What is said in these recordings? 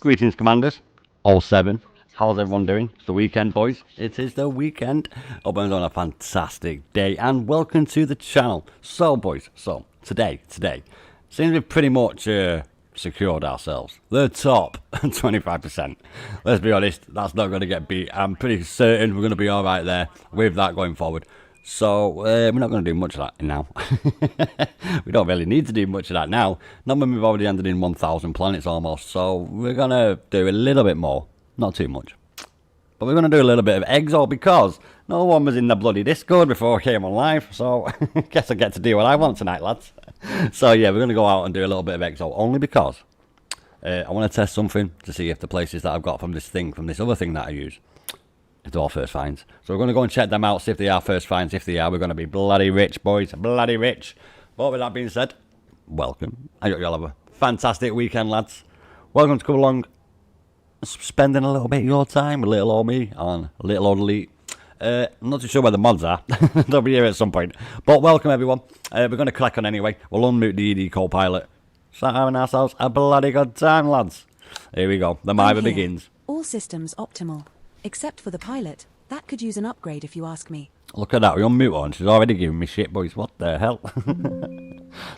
Greetings, commanders. All 7. How's everyone doing? It's the weekend, boys. It is the weekend. Hope everyone's on a fantastic day, and welcome to the channel. So, boys, today, seems we've pretty much secured ourselves the top 25%. Let's be honest, that's not going to get beat. I'm pretty certain we're going to be all right there with that going forward. So, we're not going to do much of that now. We don't really need to do much of that now. Not when we've already ended in 1,000 planets almost. So, we're going to do a little bit more. Not too much. But we're going to do a little bit of exo because no one was in the bloody Discord before I came on live. So, I guess I get to do what I want tonight, lads. So, yeah, we're going to go out and do a little bit of exo. Only because I want to test something to see if the places that I've got from this other thing that I use, if they're all first finds. So we're going to go and check them out, see if they are first finds. If they are, we're going to be bloody rich, boys. Bloody rich. But with that being said, welcome. I hope you all have a fantastic weekend, lads. Welcome to come along, spending a little bit of your time with little old me on little old elite. I'm not too sure where the mods are. They'll be here at some point. But welcome, everyone. We're going to crack on anyway. We'll unmute the ED co-pilot. Start having ourselves a bloody good time, lads. Here we go. The Miver begins. All systems optimal. Except for the pilot. That could use an upgrade if you ask me. Look at that, we're on mute on. She's already giving me shit, boys. What the hell?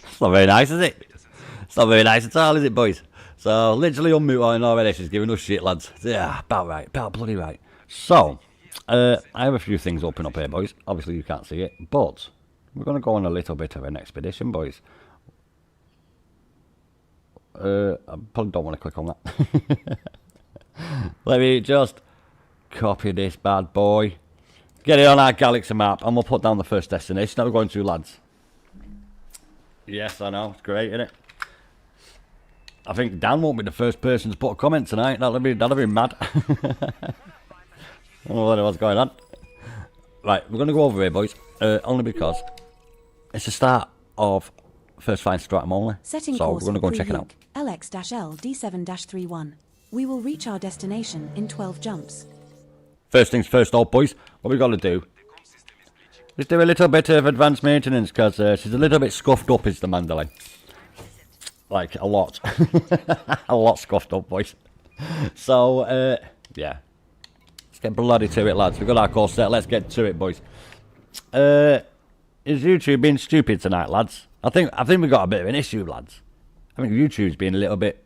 It's not very nice, is it? It's not very nice at all, is it, boys? So, literally on mute on already. She's giving us shit, lads. Yeah, about right. About bloody right. So, I have a few things open up here, boys. Obviously, you can't see it. But, we're going to go on a little bit of an expedition, boys. I probably don't want to click on that. Let me just copy this bad boy, get it on our galaxy map, and we'll put down the first destination that we're going to, lads. Yes, I know, it's great, isn't it? I think Dan won't be the first person to put a comment tonight. That'll be mad. I don't know what's going on. Right, we're going to go over here, boys, only because it's the start of first find Stratum only. Setting so we're course going to go and check it out. LX-L D7-31. We will reach our destination in 12 jumps. First things first, old boys, what we got to do Just do a little bit of advanced maintenance because she's a little bit scuffed up, is the Mandalay. Like, a lot. A lot scuffed up, boys. So, yeah. Let's get bloody to it, lads. We've got our Corsair. Let's get to it, boys. Is YouTube being stupid tonight, lads? I think we've got a bit of an issue, lads. I think YouTube's being a little bit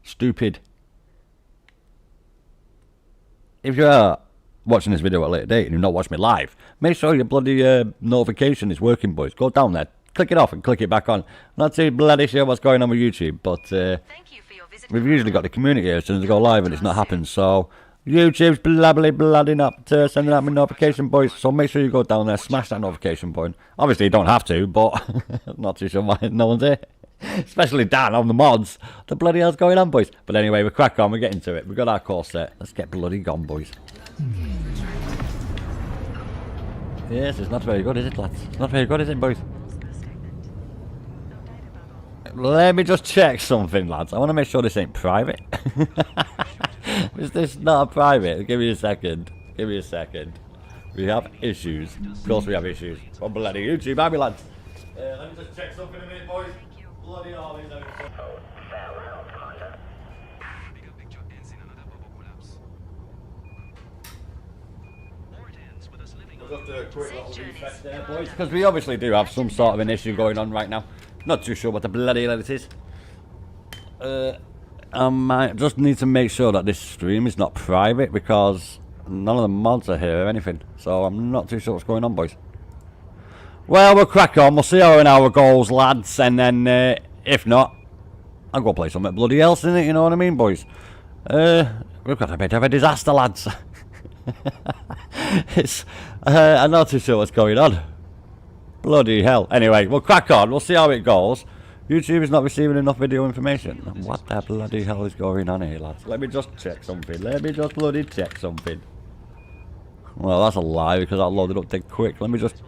stupid. If you are watching this video at a later date and you've not watched me live, make sure your bloody notification is working, boys. Go down there, click it off and click it back on. I'm not too bloody sure what's going on with YouTube, but we've usually got the community here as soon as we go live and it's not happened, so YouTube's bloody not sending out my notification, boys. So make sure you go down there, smash that notification button. Obviously you don't have to, but I'm not too sure why no one's here. Especially Dan on the mods. What the bloody hell's going on, boys? But anyway, we crack on, we're getting to it. We've got our Corsair. Let's get bloody gone, boys. Yes, it's not very good, is it, lads? It's not very good, is it, boys? Let me just check something, lads. I want to make sure this ain't private. Is this not private? Give me a second. Give me a second. We have issues. Of course we have issues. Oh, bloody YouTube, have we, lads? Let me just check something a minute, boys. Bloody all these because we obviously do have some sort of an issue going on right now. Not too sure what the bloody hell it is. I might just need to make sure that this stream is not private because none of the mods are here or anything. So I'm not too sure what's going on, boys. Well, we'll crack on. We'll see how an hour goes, lads. And then, if not, I'll go play something bloody else, innit? You know what I mean, boys? We've got a bit of a disaster, lads. I'm not too sure what's going on. Bloody hell. Anyway, we'll crack on. We'll see how it goes. YouTube is not receiving enough video information. What the bloody hell is going on here, lads? Let me just check something. Let me just bloody check something. Well, that's a lie because that loaded up dead quick. Let me just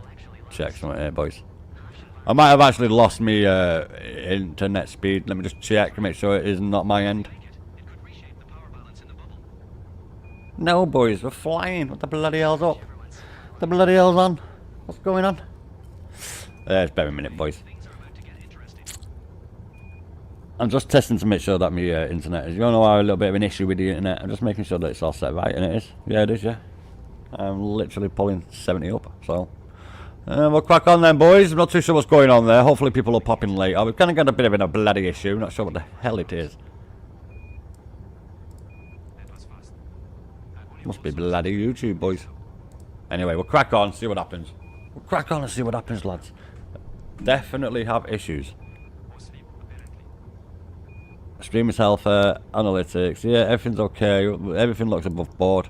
check something here, boys. I might have actually lost me internet speed. Let me just check to make sure it is not my end. No, boys, we're flying. What the bloody hell's up? What the bloody hell's on? What's going on? Just bear a minute, boys. I'm just testing to make sure that my internet is. You know, I have a little bit of an issue with the internet. I'm just making sure that it's all set right, and it is. Yeah, it is, yeah. I'm literally pulling 70 up, so. We'll crack on then, boys. I'm not too sure what's going on there. Hopefully people will pop in later. We've kind of got a bit of a bloody issue. Not sure what the hell it is. Must be bloody YouTube, boys. Anyway, we'll crack on, see what happens. We'll crack on and see what happens, lads. Definitely have issues. Streamer's health, analytics. Yeah, everything's okay. Everything looks above board.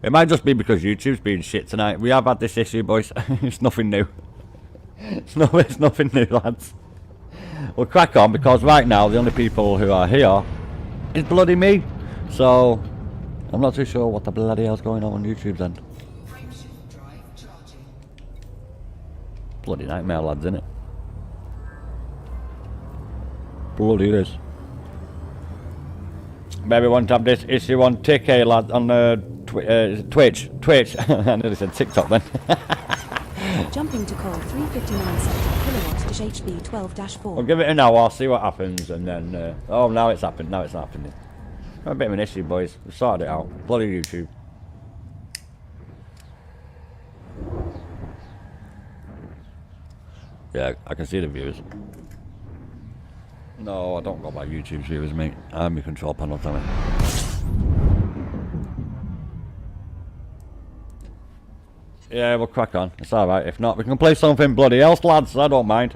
It might just be because YouTube's being shit tonight. We have had this issue, boys. It's nothing new. It's nothing new, lads. We'll crack on because right now the only people who are here is bloody me. So I'm not too sure what the bloody hell's going on YouTube's end. Bloody nightmare, lads, innit? Bloody it is. Maybe want to have this issue on TK, lad, on Twitch. I nearly said TikTok then. Jumping to call 359 kilowatts HB 12-4. We'll give it an hour, see what happens, and then. Oh, now it's happened. Now it's not happening. A bit of an issue, boys. We've sorted it out. Bloody YouTube. Yeah, I can see the viewers. No, I don't go by YouTube's viewers, mate. I'm your control panel, tell me. Yeah, we'll crack on. It's alright. If not, we can play something bloody else, lads. I don't mind.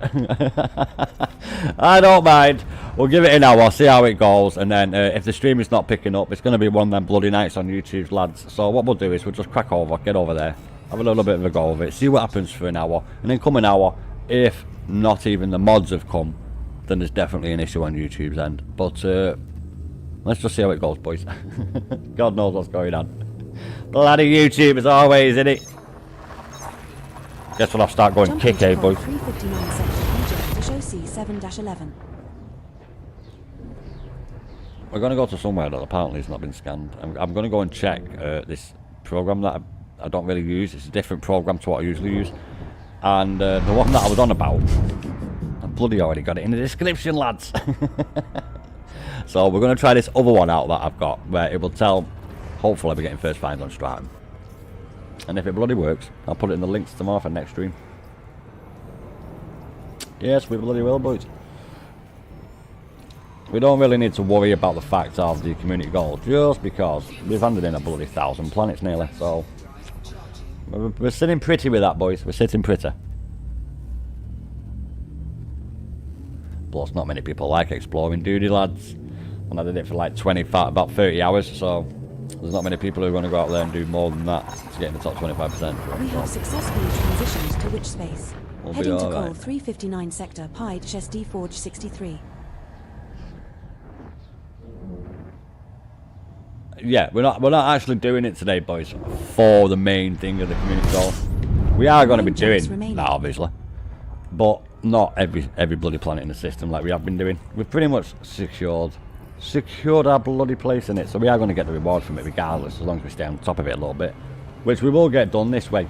I don't mind. We'll give it an hour, see how it goes, and then if the stream is not picking up, it's going to be one of them bloody nights on YouTube's, lads. So what we'll do is we'll just crack over, get over there, have a little bit of a go of it, see what happens for an hour, and then come an hour, if not even the mods have come, then there's definitely an issue on YouTube's end. But let's just see how it goes, boys. God knows what's going on. Bloody YouTube as always, innit? Guess we'll have to start going KK, boys. 7-11. We're going to go to somewhere that apparently has not been scanned. I'm going to go and check this program that I don't really use. It's a different program to what I usually use. And the one that I was on about, I bloody already got it in the description, lads. So we're going to try this other one out that I've got, where it will tell, hopefully we're getting first finds on Stratum. And if it bloody works, I'll put it in the links tomorrow for next stream. Yes, we bloody will, boys. We don't really need to worry about the fact of the community goal, just because we've handed in a bloody 1,000 planets nearly, so we're sitting pretty with that, boys. We're sitting pretty. Plus, not many people like exploring, do they, lads? And I did it for like about 30 hours, so there's not many people who are going to go out there and do more than that to get in the top 25%. We have successfully transitioned to which space? We'll Heading to all call right. 359 sector Pi SD Forge 63. Yeah, we're not actually doing it today, boys, for the main thing of the community goal. We are going to be doing that, obviously, but not every bloody planet in the system like we have been doing. We've pretty much secured our bloody place in it, so we are going to get the reward from it regardless, as long as we stay on top of it a little bit, which we will get done this way.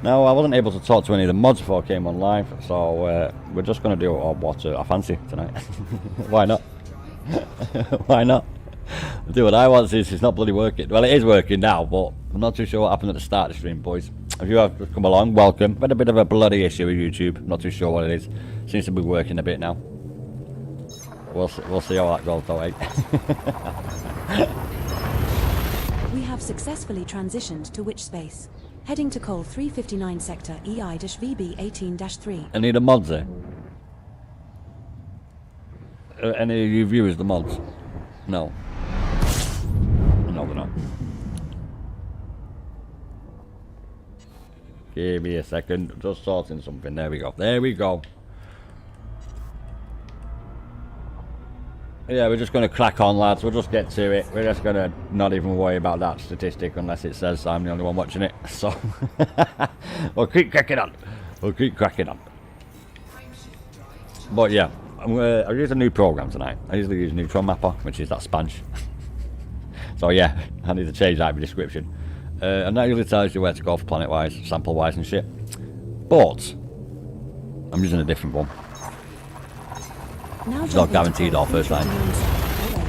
Now, I wasn't able to talk to any of the mods before I came on live, so we're just going to do what I fancy tonight. Why not? Why not? Do what I want, since it's not bloody working. Well, it is working now, but I'm not too sure what happened at the start of the stream, boys. If you have come along, welcome. We've had a bit of a bloody issue with YouTube. I'm not too sure what it is. Seems to be working a bit now. We'll see how that goes, though, eh? We have successfully transitioned to which space? Heading to call 359 sector EI-VB 18-3. Any of the mods there? Any of you viewers the mods? No. No, they're not. Give me a second. Just sorting something. There we go. There we go. Yeah, we're just going to crack on, lads. We'll just get to it. We're just going to not even worry about that statistic unless it says I'm the only one watching it. So, we'll keep cracking on. We'll keep cracking on. But yeah, I use a new program tonight. I usually use Neutron Mapper, which is that sponge. So yeah, I need to change that in the description. And that usually tells you where to go for planet-wise, sample-wise and shit. But I'm using a different one. Now it's not guaranteed our first line.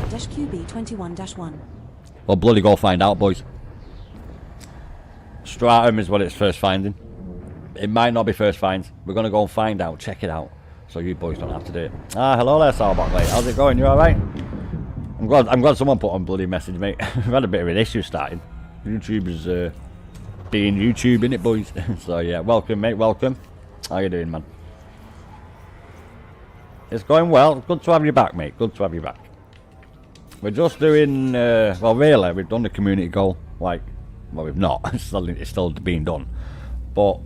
QB21-1. Well, bloody go find out, boys. Stratum is what it's first finding. It might not be first finds. We're going to go and find out, check it out, so you boys don't have to do it. Ah, hello there, Sarbot, mate. How's it going? You alright? I'm glad someone put on bloody message, mate. We've had a bit of an issue starting. YouTube is being YouTube, innit, boys? So yeah, welcome, mate, welcome. How you doing, man? It's going well. Good to have you back, mate. Good to have you back. We're just doing, well, really, we've done the community goal. Like, well, we've not. It's still being done. But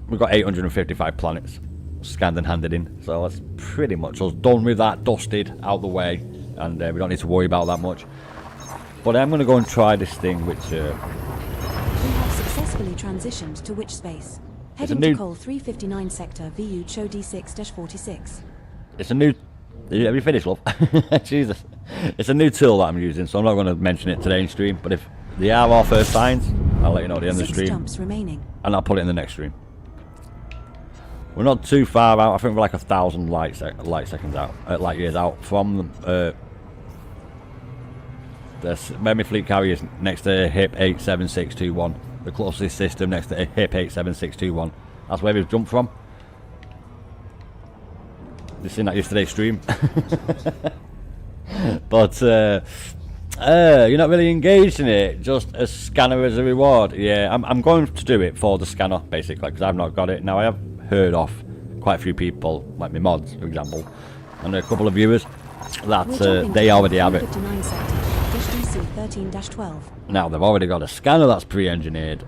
we've got 855 planets scanned and handed in. So that's pretty much us done with that, dusted, out the way. And we don't need to worry about that much. But I'm going to go and try this thing, which... We have successfully transitioned to which space? Heading to call 359 sector VU Cho D6-46. It's a new... Have you finished, love? Jesus. It's a new tool that I'm using, so I'm not going to mention it today in stream. But if they are our first finds, I'll let you know at the end of the stream. 6 jumps remaining. And I'll put it in the next stream. We're not too far out. I think we're like 1,000 light seconds out, light years out from the memory fleet carriers next to HIP 87621. The closest system next to HIP 87621. That's where we've jumped from. You seen that yesterday's stream. But you're not really engaged in it, just a scanner as a reward. Yeah, I'm going to do it for the scanner basically, because I've not got it. Now I have heard of quite a few people, like my mods for example, and a couple of viewers that they already have it. Now they've already got a scanner that's pre-engineered.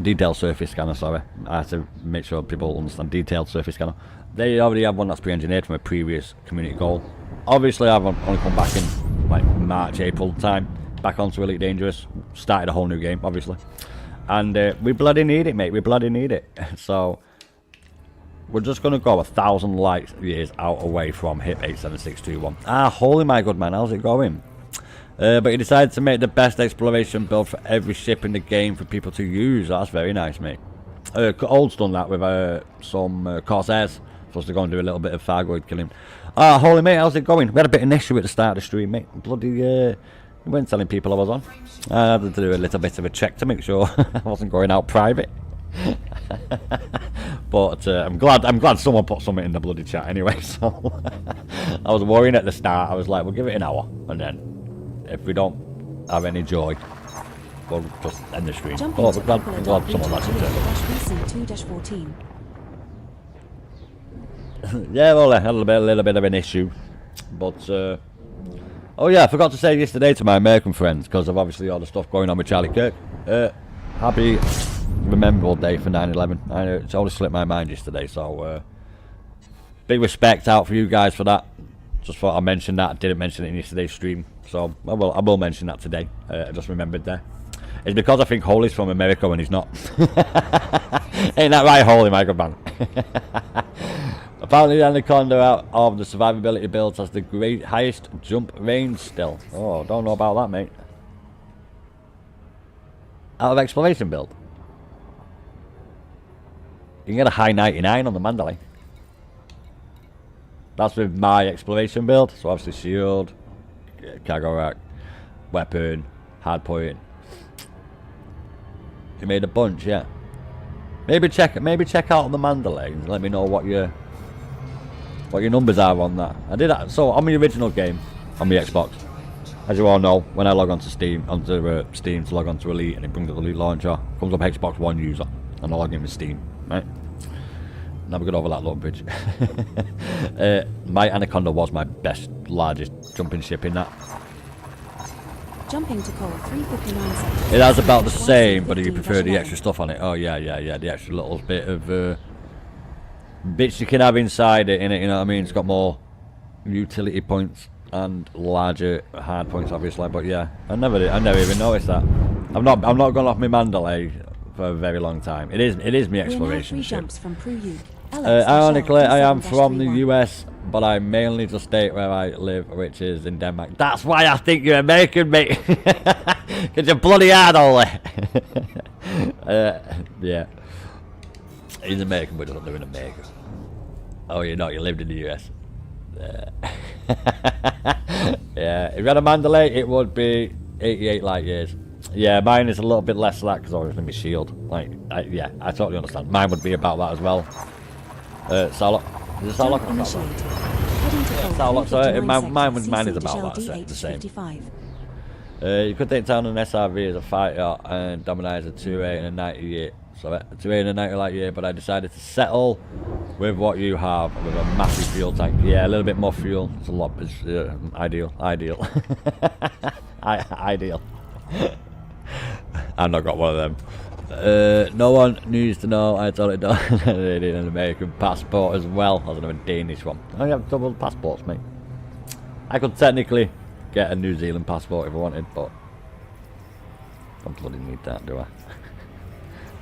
Detailed surface scanner, sorry. I have to make sure people understand detailed surface scanner. They already have one that's pre-engineered from a previous community goal. Obviously I've only come back in like March, April time, back onto Elite Dangerous, started a whole new game obviously. And we bloody need it, mate, we bloody need it. So we're just going to go 1,000 light years out away from HIP 87621. Ah, holy my good man, how's it going? But he decided to make the best exploration build for every ship in the game for people to use. That's very nice, mate. Old's done that with some Corsairs for us to go and do a little bit of Fargoid killing. Holy mate, how's it going? We had a bit of an issue at the start of the stream, mate. Bloody, you weren't telling people I was on. I had to do a little bit of a check to make sure I wasn't going out private. But I'm glad someone put something in the bloody chat anyway. So I was worrying at the start. I was like, we'll give it an hour, and then if we don't have any joy, we'll just end the stream. Oh, I'm glad someone actually turned up. Yeah, well, I had a little bit of an issue, but oh yeah, I forgot to say yesterday to my American friends, because of obviously all the stuff going on with Charlie Kirk. Happy Remembrable Day for 9/11. I know it's only slipped my mind yesterday, so big respect out for you guys for that. Just thought I mentioned that. I didn't mention it in yesterday's stream, so I will mention that today. I just remembered there. It's because I think Holy's from America when he's not. Ain't that right, Holy, my good man? Apparently the Anaconda out of the survivability builds has the highest jump range still. Oh, don't know about that, mate. Out of exploration build. You can get a high 99 on the Mandalay. That's with my exploration build. So obviously shield, cargo rack, weapon, hardpoint. You made a bunch, yeah. Maybe check out the Mandalay and let me know what your numbers are on that. I did that. So on my original game on my Xbox, as you all know, when I log onto Steam to log onto Elite, and it brings up the Elite launcher, comes up Xbox One user, and I log in with Steam, right? Now we got over that load bridge. My Anaconda was my best, largest jumping ship in that. Jumping to call 359 seconds. It has about the same, but you prefer the extra stuff on it. Oh yeah, the extra little bit of bits you can have inside it, innit, you know what I mean? It's got more utility points and larger hard points, obviously. But yeah, I never even noticed that. I'm not gone off my Mandalay for a very long time. It is my exploration ship. Ironically, I am from the US, but I mainly just state where I live, which is in Denmark. That's why I think you're American, mate. Cause you're bloody hard, Ole. Yeah. He's American, but doesn't live in America. Oh, you're not. You lived in the US. Yeah. If you had a Mandalay, it would be 88 light years. Yeah, mine is a little bit less than that because obviously my shield. Like, yeah, I totally understand. Mine would be about that as well. Salok. Is it Salok or Salok? Salok. So mine is about that. The same. You could take down an SRV as a fighter and dominate a 2A and a 98. So 2A and a 90 light year, but I decided to settle with what you have with a massive fuel tank. Yeah, a little bit more fuel. It's a lot. It's ideal. Ideal. I've not got one of them. No one needs to know. I totally don't. I need an American passport as well. I don't have a Danish one. I have double passports, mate. I could technically get a New Zealand passport if I wanted, but I don't bloody need that, do I?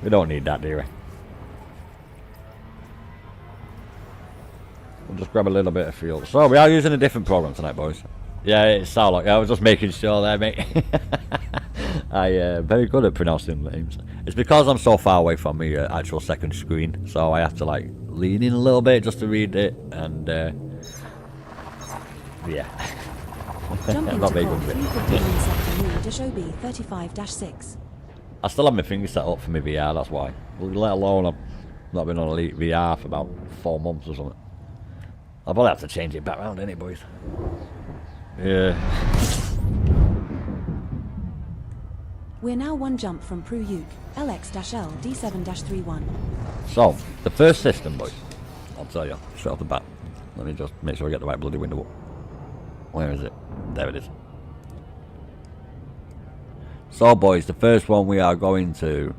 We don't need that, do we? We'll just grab a little bit of fuel. So we are using a different program tonight, boys. Yeah, it's Salok. I was just making sure there, mate. I very good at pronouncing names. It's because I'm so far away from my actual second screen, so I have to like lean in a little bit just to read it, and yeah. I'm not very good at it. I still have my finger set up for my VR, that's why. Let alone I've not been on Elite VR for about 4 months or something. I'll probably have to change it back round, innit, boys? Yeah. We're now one jump from Pruyuk, LX-L D7-31. So, the first system, boys, I'll tell you, straight off the bat. Let me just make sure I get the right bloody window up. Where is it? There it is. So, boys, the first one we are going to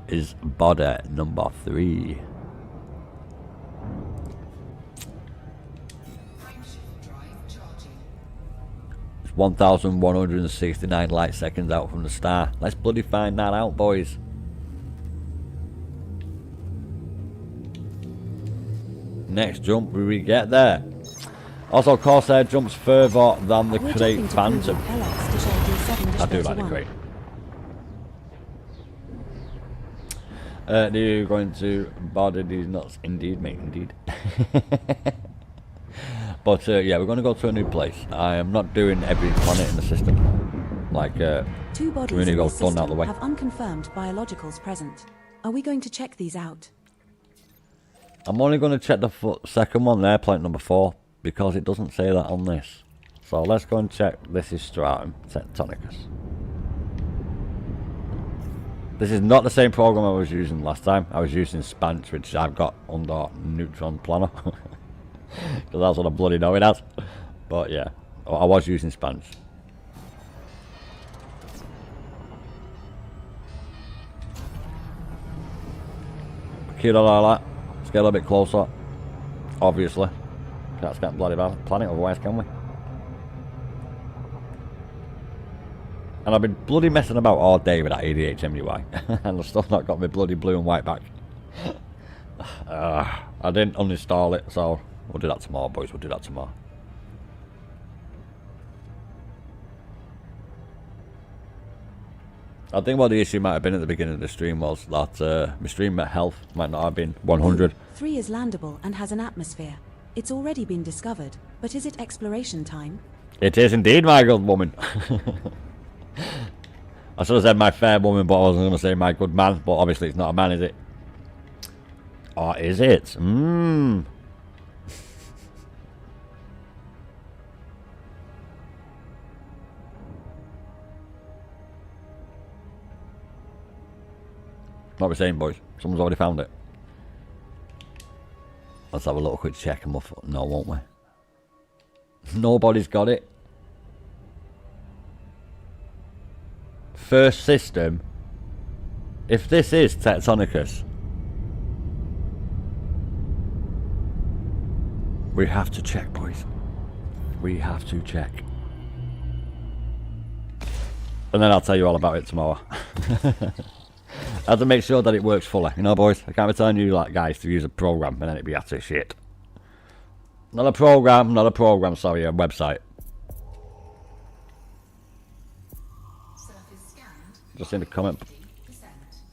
is body number 3. It's 1,169 light seconds out from the star. Let's bloody find that out, boys. Next jump we get there. Also, Corsair jumps further than the Crate Phantom. I do like the 31. crate. Do you going to bother these nuts? Indeed, mate, indeed. But yeah, we're going to go to a new place. I am not doing every planet in the system. Like, Two bodies we need to in go this done out system the way. have unconfirmed biologicals present. Are we going to check these out? I'm only going to check the second one there, planet number 4, because it doesn't say that on this. So let's go and check. This is Stratum Tectonicus. This is not the same program I was using last time. I was using Spanch, which I've got under Neutron Planner. Because that's what I bloody know it as. But yeah, I was using Spanch. Keep it like that. Let's get a little bit closer. Obviously. Can't scan bloody planet, otherwise can we? And I've been bloody messing about all day with that ADHMUI. And I've still not got my bloody blue and white back. I didn't uninstall it, so we'll do that tomorrow, boys. We'll do that tomorrow. I think what the issue might have been at the beginning of the stream was that my stream health might not have been 100. 3 is landable and has an atmosphere. It's already been discovered, but is it exploration time? It is indeed, my good woman. I should have said my fair woman, but I wasn't going to say my good man. But obviously it's not a man, is it? Or is it? Mmm. What we're saying, boys? Someone's already found it. Let's have a little quick check and we'll... No, won't we? Nobody's got it. First system. If this is Tectonicus, we have to check, boys. We have to check. And then I'll tell you all about it tomorrow. I have to make sure that it works fully, you know, boys. I can't be telling you, like, guys, to use a program and then it'd be utter shit. Not a program, sorry, a website. Just in the comment.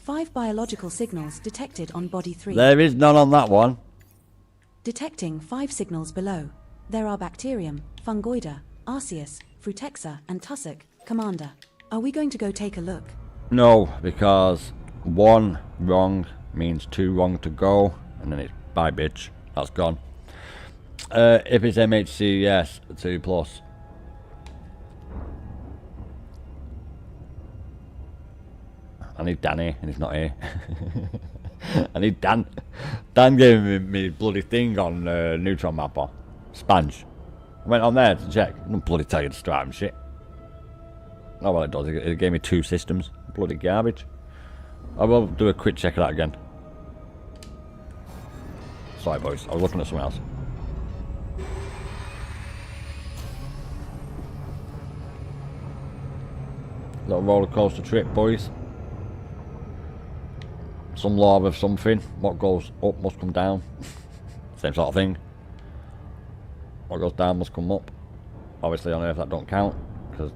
5 biological signals detected on body 3. There is none on that one. Detecting 5 signals below. There are bacterium, fungoida, arceus, frutexa, and tussock. Commander, are we going to go take a look? No, because 1 wrong means 2 wrong to go, and then it's bye, bitch. That's gone. If it's MHC, yes, 2 plus. I need Danny, and he's not here. I need Dan. Dan gave me bloody thing on Neutron Mapper. Sponge. I went on there to check. I don't bloody tell you the Stratum shit. Oh well, it does. It gave me 2 systems. Bloody garbage. I will do a quick check of that again. Sorry, boys. I was looking at something else. Little roller coaster trip, boys. Some law of something. What goes up must come down. Same sort of thing. What goes down must come up. Obviously on Earth that don't count, because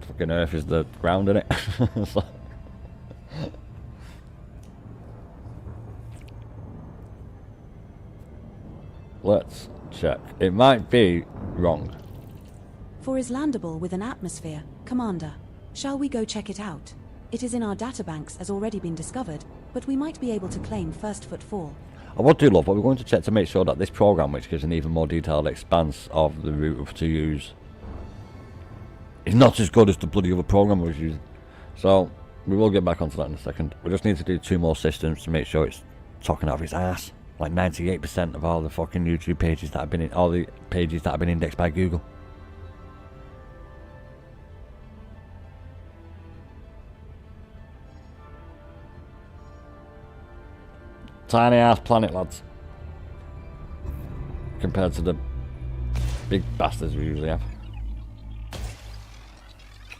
fucking Earth is the ground, innit? So. Let's check. It might be wrong. 4 is landable with an atmosphere. Commander, shall we go check it out? It is in our databanks as already been discovered, but we might be able to claim first footfall. I would do love, but we're going to check to make sure that this program, which gives an even more detailed expanse of the route to use, is not as good as the bloody other program I was using. So we will get back onto that in a second. We just need to do 2 more systems to make sure it's talking out of its ass. Like 98% of all the fucking YouTube pages that have been in, all the pages that have been indexed by Google. Tiny ass planet, lads. Compared to the big bastards we usually have.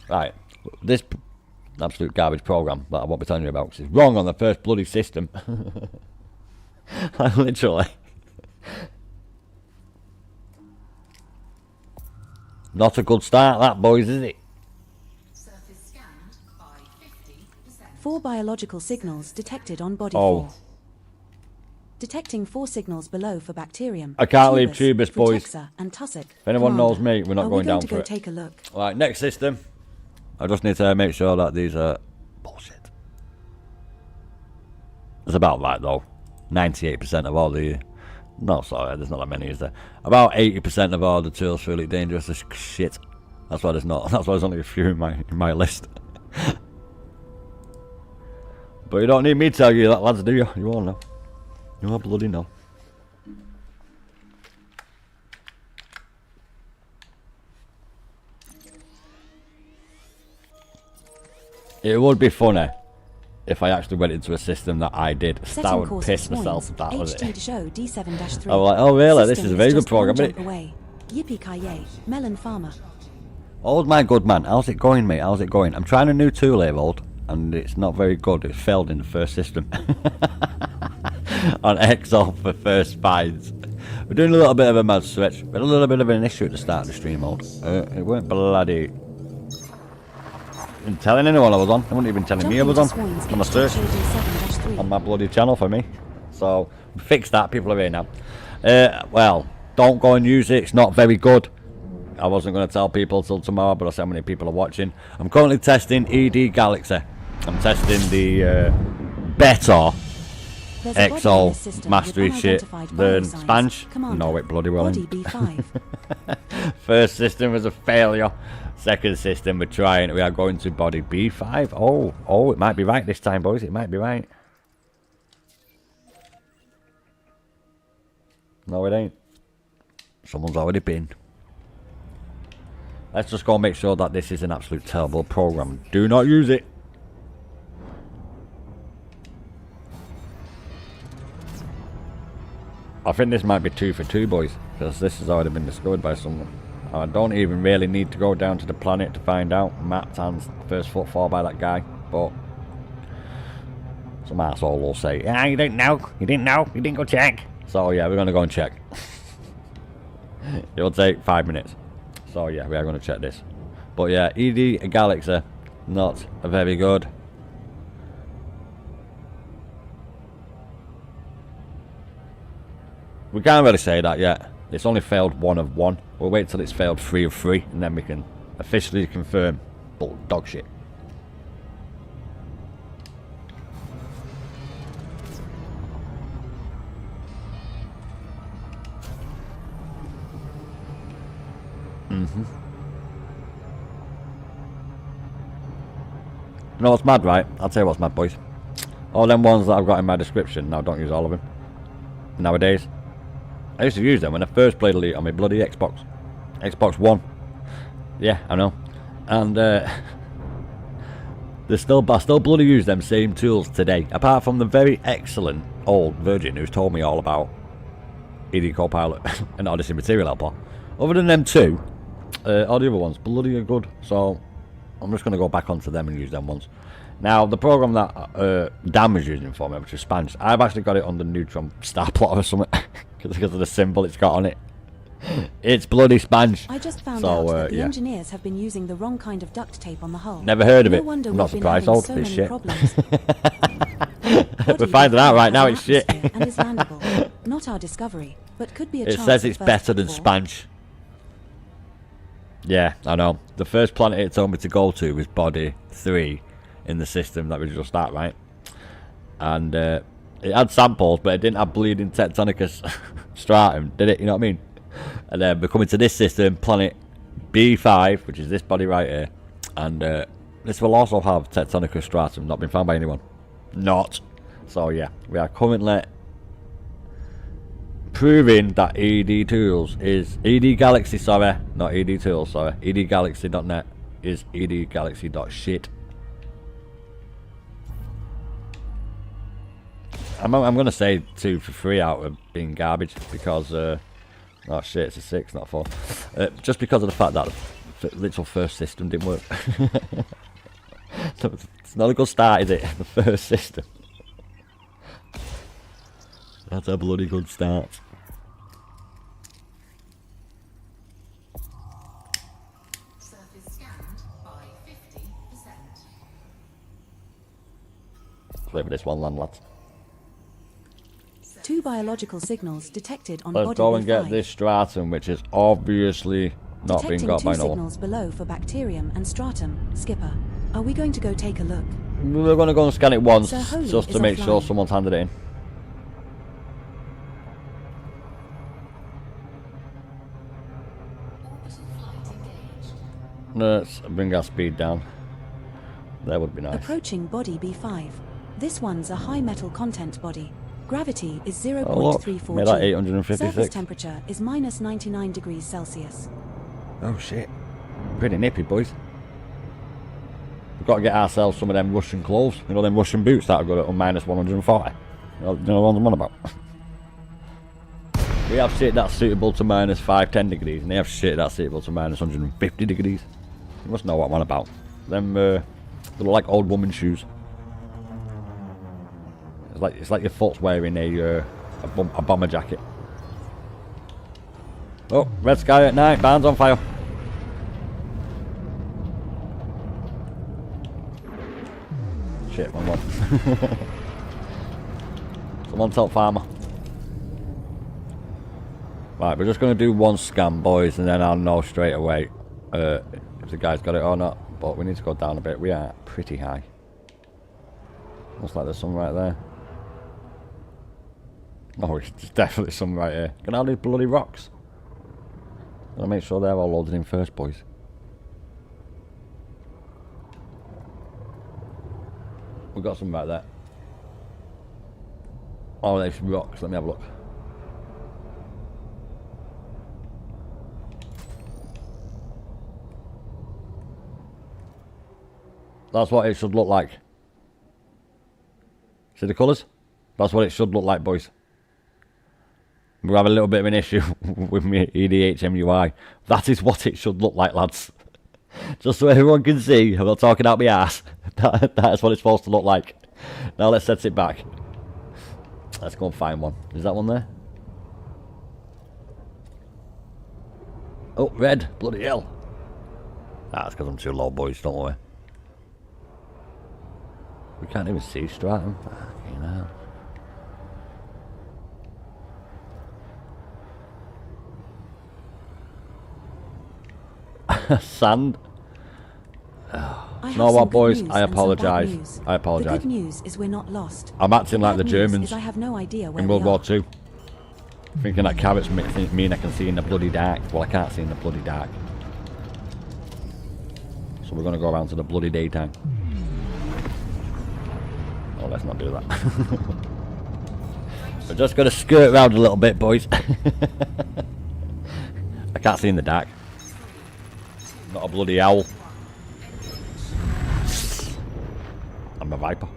Right, this absolute garbage program that I won't be telling you about because it's wrong on the first bloody system. Like, literally. Not a good start, that, boys, is it? 4 biological signals detected on body Oh. 4. Detecting 4 signals below for bacterium. I can't leave Tubus, boys. Frutexa, and tussock. If anyone Commander, knows me, we're not going down to for go it. take a look? Right, next system. I just need to make sure that these are bullshit. It's about right though. 98% of all the... No, sorry, there's not that many, is there? About 80% of all the tools really dangerous as shit. That's why there's not. That's why there's only a few in my list. But you don't need me to tell you that, lads, do you? You all know. You all bloody know. It would be funny if I actually went into a system that I did. That would piss myself if that was it. I was like, oh really? This is a very good program, isn't it? Yippee-ki-yay, Melon Farmer. Old my good man, how's it going, mate? How's it going? I'm trying a new tool here, Old, and it's not very good. It's failed in the first system. On XL for first finds. We're doing a little bit of a mad switch. We had a little bit of an issue at the start of the stream, Old. It weren't bloody... I wasn't telling anyone I was on. I wasn't even telling me I was on my search on my bloody channel for me. So we fixed that. People are here now. Well, don't go and use it. It's not very good. I wasn't going to tell people till tomorrow, but I see how many people are watching. I'm currently testing ED Galaxy. I'm testing the better XL mastery shit than Spanch. No, it bloody well ain't. First system was a failure. Second system, we're trying. We are going to body B5. Oh, it might be right this time, boys. It might be right. No, it ain't. Someone's already been. Let's just go and make sure that this is an absolute terrible program. Do not use it. I think this might be 2 for 2, boys, because this has already been discovered by someone. I don't even really need to go down to the planet to find out. Matt Tan's first footfall by that guy, but some arsehole will say, "Ah, you didn't know, you didn't know, you didn't go check." So yeah, we're gonna go and check. It'll take 5 minutes. So yeah, we are gonna check this. But yeah, ED Galaxy, not very good. We can't really say that yet. It's only failed 1 of 1. We'll wait till it's failed 3 of 3, and then we can officially confirm. But dog shit. You know what's mad, right? I'll tell you what's mad, boys. All them ones that I've got in my description, now don't use all of them. Nowadays. I used to use them when I first played Elite on my bloody Xbox. Xbox One. Yeah, I know. And I still bloody use them same tools today. Apart from the very excellent old Virgin who's told me all about ED Copilot and Odyssey Material Helper. Other than them two, all the other ones bloody are good. So I'm just going to go back onto them and use them ones. Now, the program that Dan was using for me, which is Spanish, I've actually got it on the Neutron Star Plotter or something. Because of the symbol it's got on it. It's bloody Spanish. I just found out that the engineers have been using the wrong kind of duct tape on the hull. Never heard of it. I'm not surprised. Old this shit. We're finding out right now it's shit. And is landable. Not our discovery, but could be a it says it's better than Spanish. Yeah, I know. The first planet it told me to go to was body 3 in the system that we just at, right? And it had samples, but it didn't have bleeding Tectonicus Stratum, did it? You know what I mean? And then we're coming to this system, planet B5, which is this body right here. And this will also have Tectonicus Stratum, not been found by anyone. Not. So yeah, we are currently proving that ED Tools is ED Galaxy, sorry, not ED Tools, sorry. EDGalaxy.net is EDGalaxy.shit. I'm going to say 2 for 3 out of being garbage because, oh shit, it's a 6, not 4. Just because of the fact that the literal first system didn't work. So it's not a good start, is it? The first system. That's a bloody good start. Surface scanned by 50%. over this one land, lads. 2 biological signals detected on Let's body go and get B5. this stratum, which is obviously not being Detecting got 2 by no one. signals below for bacterium and stratum. Skipper, are we going to go take a look? We're going to go and scan it once, SirHoly just to is make sure offline. someone's handed it in. Let's bring our speed down. That would be nice. Approaching body B5. This one's a high metal content body. Gravity is Oh look, 0.34 made that G. 856. Surface temperature is minus 99 degrees Celsius. Oh shit. Pretty nippy, boys. We've got to get ourselves some of them Russian clothes. You know them Russian boots that have got it on minus 140. You know what I'm on about? We have shit that's suitable to minus 510 degrees, and they have shit that's suitable to minus 150 degrees. You must know what I'm on about. Them, they look like old woman's shoes. It's like your foot's wearing a bomber jacket. Oh, red sky at night, barn's on fire. Shit, one more. Someone tell farmer. Right, we're just going to do one scan, boys, and then I'll know straight away if the guy's got it or not. But we need to go down a bit. We are pretty high. Looks like there's some right there. Oh, there's definitely some right here. Can I have these bloody rocks? Gotta make sure they're all loaded in first, boys. We've got some right there. Oh, there's some rocks. Let me have a look. That's what it should look like. See the colours? That's what it should look like, boys. We have a little bit of an issue with my EDHMUI. That is what it should look like, lads. Just so everyone can see, I'm not talking out my ass. That's what it's supposed to look like. Now let's set it back. Let's go and find one. Is that one there? Oh, red. Bloody hell. That's because I'm too low, boys. Don't worry. We can't even see Stratum. Fucking hell. Sand. You know what, boys? I apologise. I apologise. The good news is we're not lost. I'm acting like the Germans I have no idea where in World War II. Thinking that carrots mean I can see in the bloody dark. Well, I can't see in the bloody dark. So we're going to go around to the bloody daytime. Oh, let's not do that. We're just going to skirt around a little bit, boys. I can't see in the dark. Not a bloody owl. I'm a viper.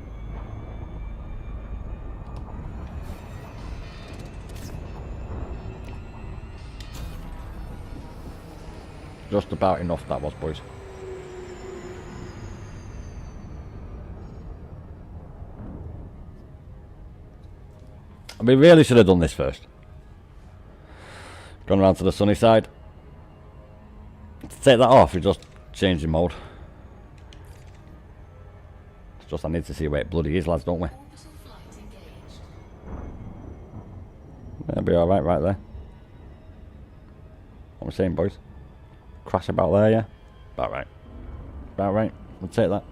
Just about enough that was, boys. We really should have done this first. Gone around to the sunny side. To take that off, you just change the mode. It's just I need to see where it bloody is, lads, don't we? That'll be alright right there. What am I saying, boys? Crash about there, yeah? About right. About right. We'll take that.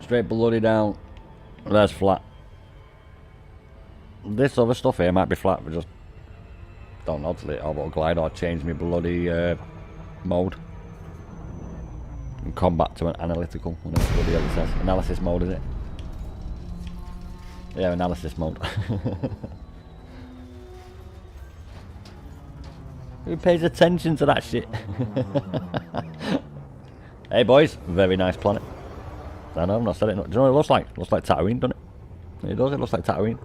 Straight bloody down. There's flat. This other stuff here might be flat, but just don't know till it auto glide or change my bloody mode. And combat to an analytical, whatever bloody hell it says. Analysis mode, is it? Yeah, analysis mode. Who pays attention to that shit? Hey boys, very nice planet. I know, I've not said it. Do you know what it looks like? It looks like Tatooine, doesn't it? It does, it looks like Tatooine.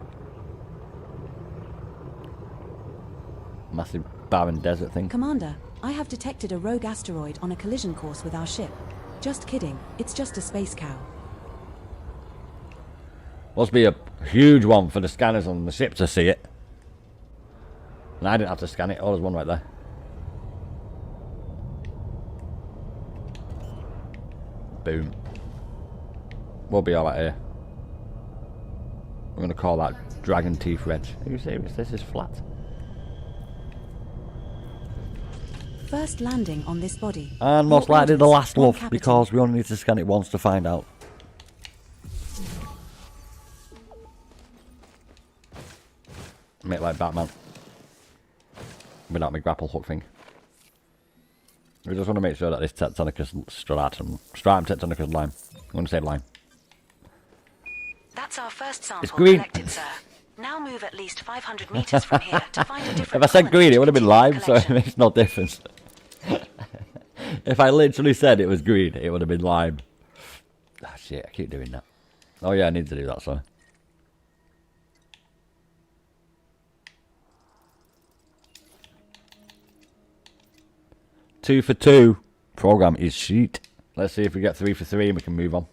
Massive barren desert thing. Commander, I have detected a rogue asteroid on a collision course with our ship. Just kidding, it's just a space cow. Must be a huge one for the scanners on the ship to see it. And I didn't have to scan it. Oh, there's one right there. Boom. We'll be alright here. We're going to call that Dragon Teeth Red. Are you serious? This is flat. First landing on this body. And most likely the last, love, because we only need to scan it once to find out. Make like Batman. Without my grapple hook thing. We just want to make sure that this Tectonicus Stratum Tectonicus lime. I'm going to say lime. That's our first sample It's green. collected, sir. Now move at least 500 meters from here to find a different. If I said green, it would have been colony lime, so it makes no difference. If I literally said it was green, it would have been lime. Ah, shit, I keep doing that. Oh yeah, I need to do that, sorry. Two for two. Program is shit. Let's see if we get 3 for 3 and we can move on.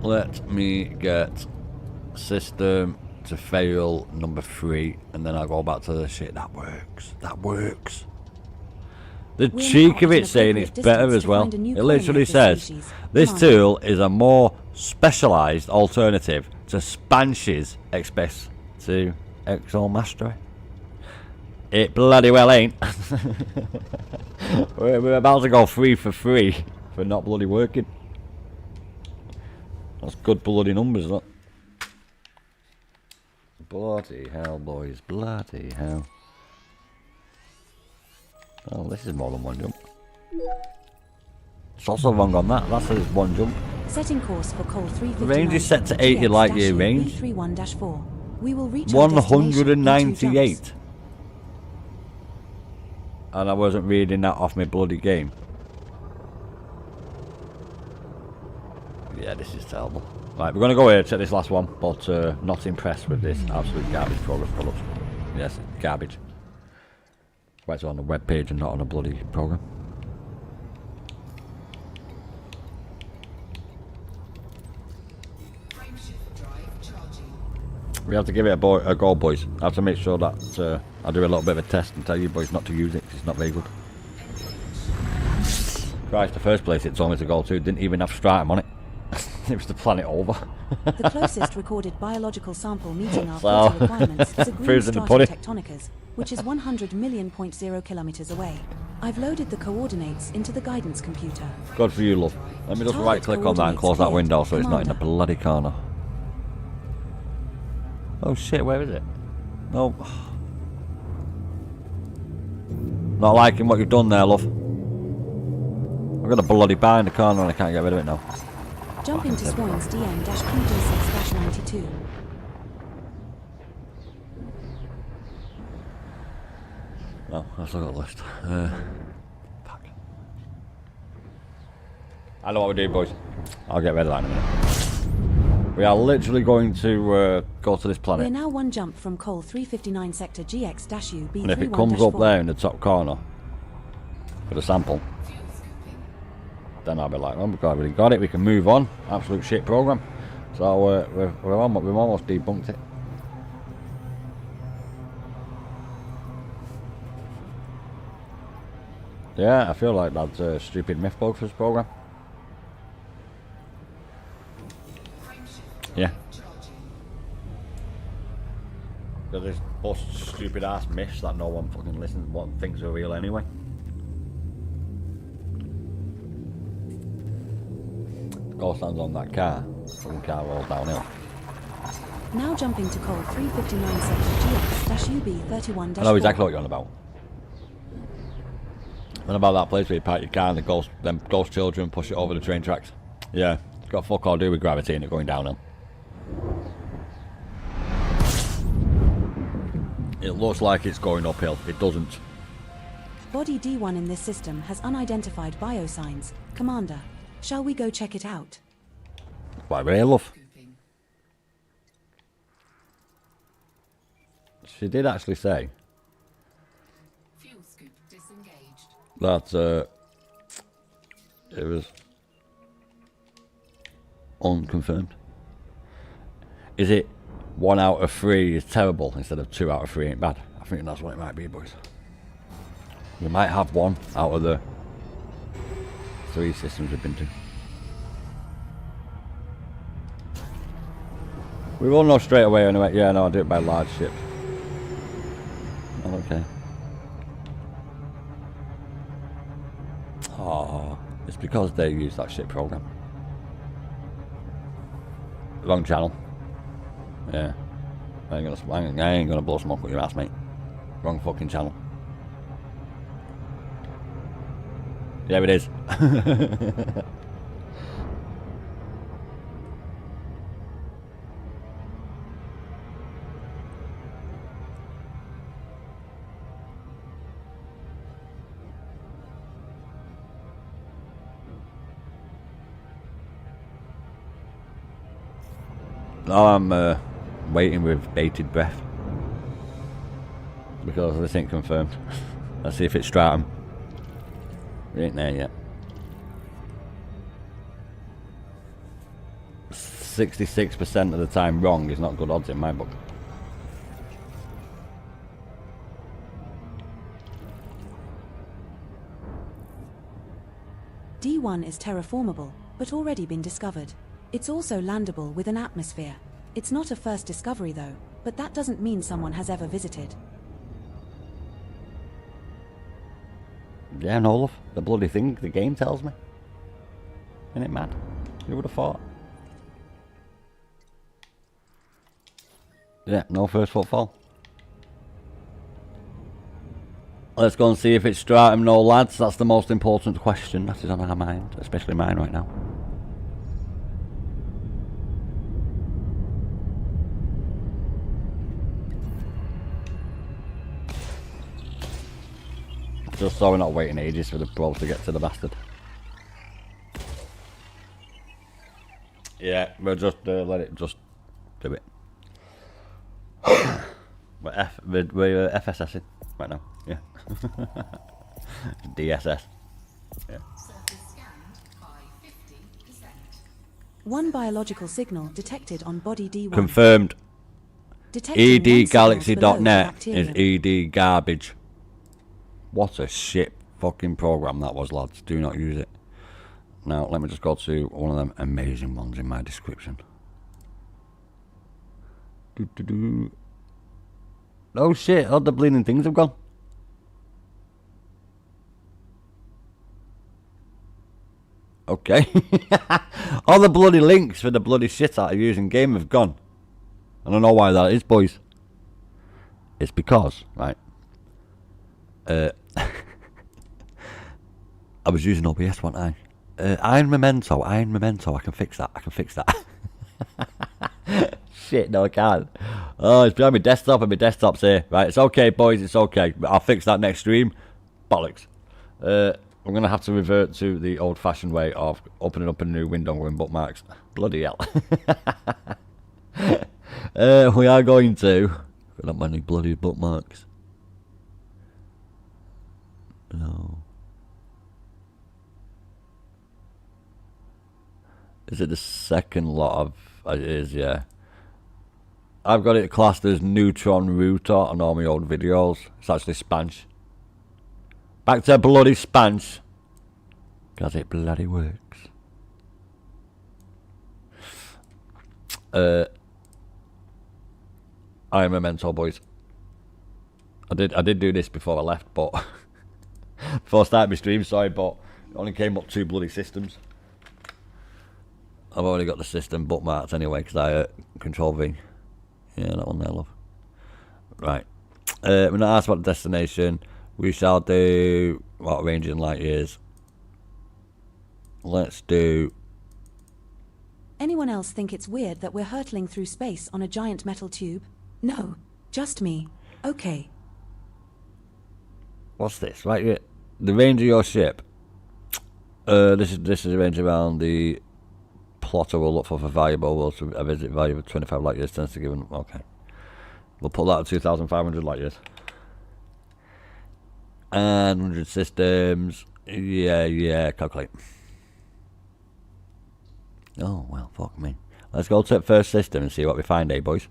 Let me get system to fail number 3 and then I'll go back to the shit. That works. That works. The cheek of it saying it's better as well. It literally says this tool is a more specialised alternative to Spansh's Express to Excel Mastery. It bloody well ain't. We're about to go 3 for 3 for not bloody working. That's good bloody numbers, that. Bloody hell, boys. Bloody hell. Oh, this is more than one jump. It's also wrong on that. That says one jump. Setting course for Col 359. Range is set to 80 light year range. We will reach 198. And I wasn't reading that off my bloody game. Yeah, this is terrible. Right, we're going to go here, check this last one, but not impressed with this absolute garbage program product. Yes, it's garbage. Why it's on the web page and not on a bloody program. We have to give it a go, boys. I have to make sure that I do a little bit of a test and tell you boys not to use it because it's not very good. Christ, the first place it told me to go to didn't even have Stratum on it. It was the planet over. The closest recorded biological sample meeting our filter requirements is a green Stratum Tectonicus, which is 100 million kilometers away. I've loaded the coordinates into the guidance computer. Good for you, love. Let me just right click on that and close that window so it's not in the bloody corner. Oh shit, where is it? No. Not liking what you've done there, love. I've got a bloody bar in the corner and I can't get rid of it now. Jumping to Swans DM-QJ6-92. No, let's look at the list. Fuck. I know what we're doing, boys. I'll get rid of that in a minute. We are literally going to go to this planet. We're now one jump from Col 359 sector GX-UB. And if it comes up there in the top corner for the sample, then I'll be like, oh, we've already got it, we can move on. Absolute shit program. So we've almost debunked it. Yeah, I feel like that's a stupid myth bug for this program. Yeah. Because there's both stupid ass myths that no one fucking listens, one thinks are real anyway. Go stands on that car. Fucking car rolls downhill. Now jumping to Col 359 sector GX-UB31-4. I know exactly what you're on about. And about that place where you park your car and them ghost children push it over the train tracks. Yeah, it's got fuck all to do with gravity and it going downhill. It looks like it's going uphill. It doesn't. Body D1 in this system has unidentified biosigns. Commander, shall we go check it out? Why, we're here, love. She did actually say that it was Unconfirmed. Is it 1 out of 3 is terrible instead of 2 out of 3 ain't bad? I think that's what it might be, boys. We might have 1 out of the 3 systems we've been to. We will know straight away anyway. Yeah, no, I'll do it by large ship. Okay. Oh, it's because they use that shit program. Wrong channel. Yeah. I ain't gonna blow smoke with your ass, mate. Wrong fucking channel. Yeah, it is. Now I'm waiting with bated breath because this ain't confirmed. Let's see if it's Stratum. We ain't there yet. 66% of the time wrong is not good odds in my book. D1 is terraformable, but already been discovered. It's also landable with an atmosphere. It's not a first discovery though, but that doesn't mean someone has ever visited. Yeah, and Olaf, the bloody thing the game tells me. Isn't it mad? Who would have thought? Yeah, no first footfall. Let's go and see if it's Stratum, no lads. That's the most important question that is on our mind, especially mine right now. Just so we're not waiting ages for the bros to get to the bastard. Yeah, we'll just let it just do it. we're FSSing right now. Yeah. DSS. Yeah. One biological signal detected on body D1. Confirmed. EDGalaxy.net is ED garbage. What a shit fucking program that was, lads. Do not use it. Now, let me just go to one of them amazing ones in my description. Oh shit, all the bleeding things have gone. Okay. All the bloody links for the bloody shit out of using game have gone. I don't know why that is, boys. It's because, right, I was using OBS, wasn't I? Iron Memento, I can fix that, Shit, no I can't. Oh, it's behind my desktop and my desktop's here. Right, it's okay boys, it's okay. I'll fix that next stream. Bollocks. I'm going to have to revert to the old-fashioned way of opening up a new window with bookmarks. Bloody hell. We are going to... Not many bloody bookmarks. No. Is it the second lot of... It is, yeah. I've got it classed as Neutron Router on all my old videos. It's actually Spanish. Back to bloody Spanish. Because it bloody works. I am Memento, boys. I did do this before I left, but... before I started my stream, sorry, but it only came up 2 bloody systems. I've already got the system bookmarked anyway, because I Control V. Yeah, that one there, love. Right. We're not asked about the destination. We shall do... what range in light years? Let's do... Anyone else think it's weird that we're hurtling through space on a giant metal tube? No, just me. Okay. What's this? Right here. The range of your ship. This is a range around the plotter will look for valuable worlds to a visit value of 25 light years tends to give them. Okay. We'll put that at 2,500 light years. And 100 systems. Yeah, calculate. Oh, well, fuck me. Let's go to the first system and see what we find, eh, boys?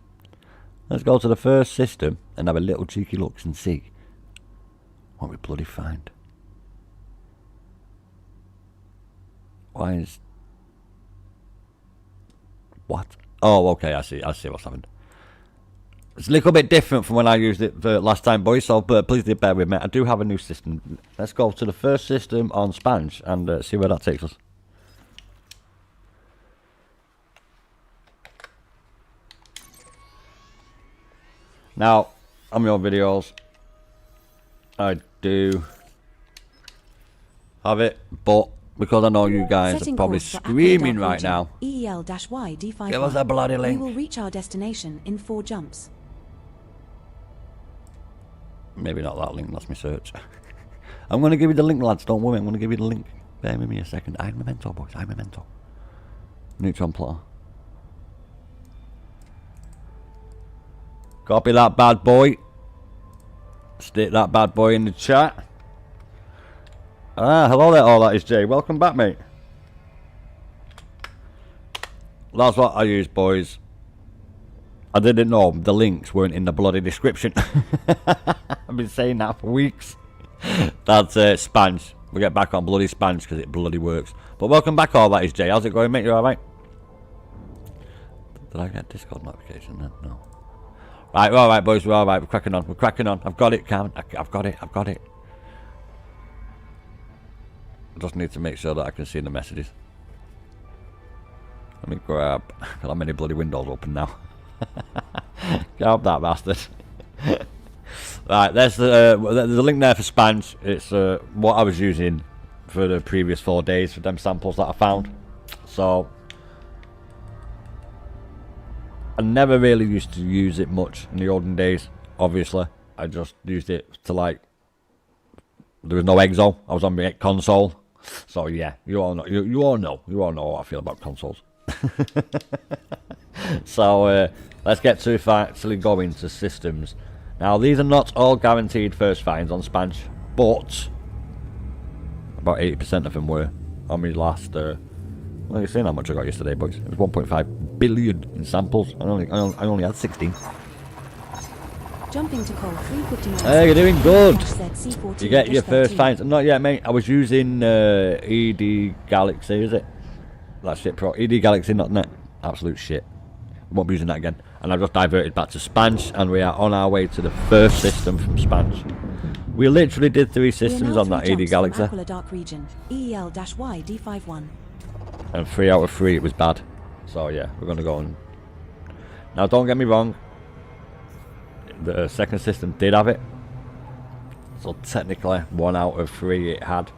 Let's go to the first system and have a little cheeky looks and see what we bloody find. Why is... What? Oh, okay, I see what's happened. It's a little bit different from when I used it last time, boys, so please do bear with me. I do have a new system. Let's go to the first system on Spanch and see where that takes us. Now, on your videos, I do have it, but because I know you guys are probably screaming right now, give us a bloody link. We will reach our destination in 4 jumps. Maybe not that link, that's my search. I'm going to give you the link, lads, don't worry, I'm going to give you the link. Bear with me a second. I'm Memento, boys, I'm Memento. Neutron plotter. Copy that bad boy. Stick that bad boy in the chat. Ah, hello there, all that is Jay. Welcome back, mate. That's what I use, boys. I didn't know the links weren't in the bloody description. I've been saying that for weeks. That's Spanch. We get back on bloody Spanch because it bloody works. But welcome back, all that is Jay. How's it going, mate? You alright? Did I get Discord notification then? No. Right, we're alright, boys. We're alright. We're cracking on. We're cracking on. I've got it, Cam. I've got it. I've got it. I just need to make sure that I can see the messages. Let me grab... How many bloody windows open now? Grab that bastard. Right, there's a link there for Spanch. It's what I was using for the previous 4 days for them samples that I found. So... I never really used to use it much in the olden days, obviously. I just used it to, like, there was no EXO. I was on my console. So yeah, you all know how I feel about consoles. So let's get to actually going to systems. Now these are not all guaranteed first finds on Spanch, but about 80% of them were on my last well, you've seen how much I got yesterday, boys. It was 1.5 billion in samples. I only had 16. Jumping to call 359. Hey, you're doing good. You get your first finds. Not yet, mate. I was using ED Galaxy, is it? That shit pro. ED Galaxy, not net. Absolute shit. I won't be using that again. And I've just diverted back to Spanch, and we are on our way to the first system from Spanch. We literally did 3 systems on that ED Galaxy. Dark region, EEL-YD51. And 3 out of 3 it was bad. So yeah, we're gonna go on. Now don't get me wrong, the second system did have it. So technically 1 out of 3 it had.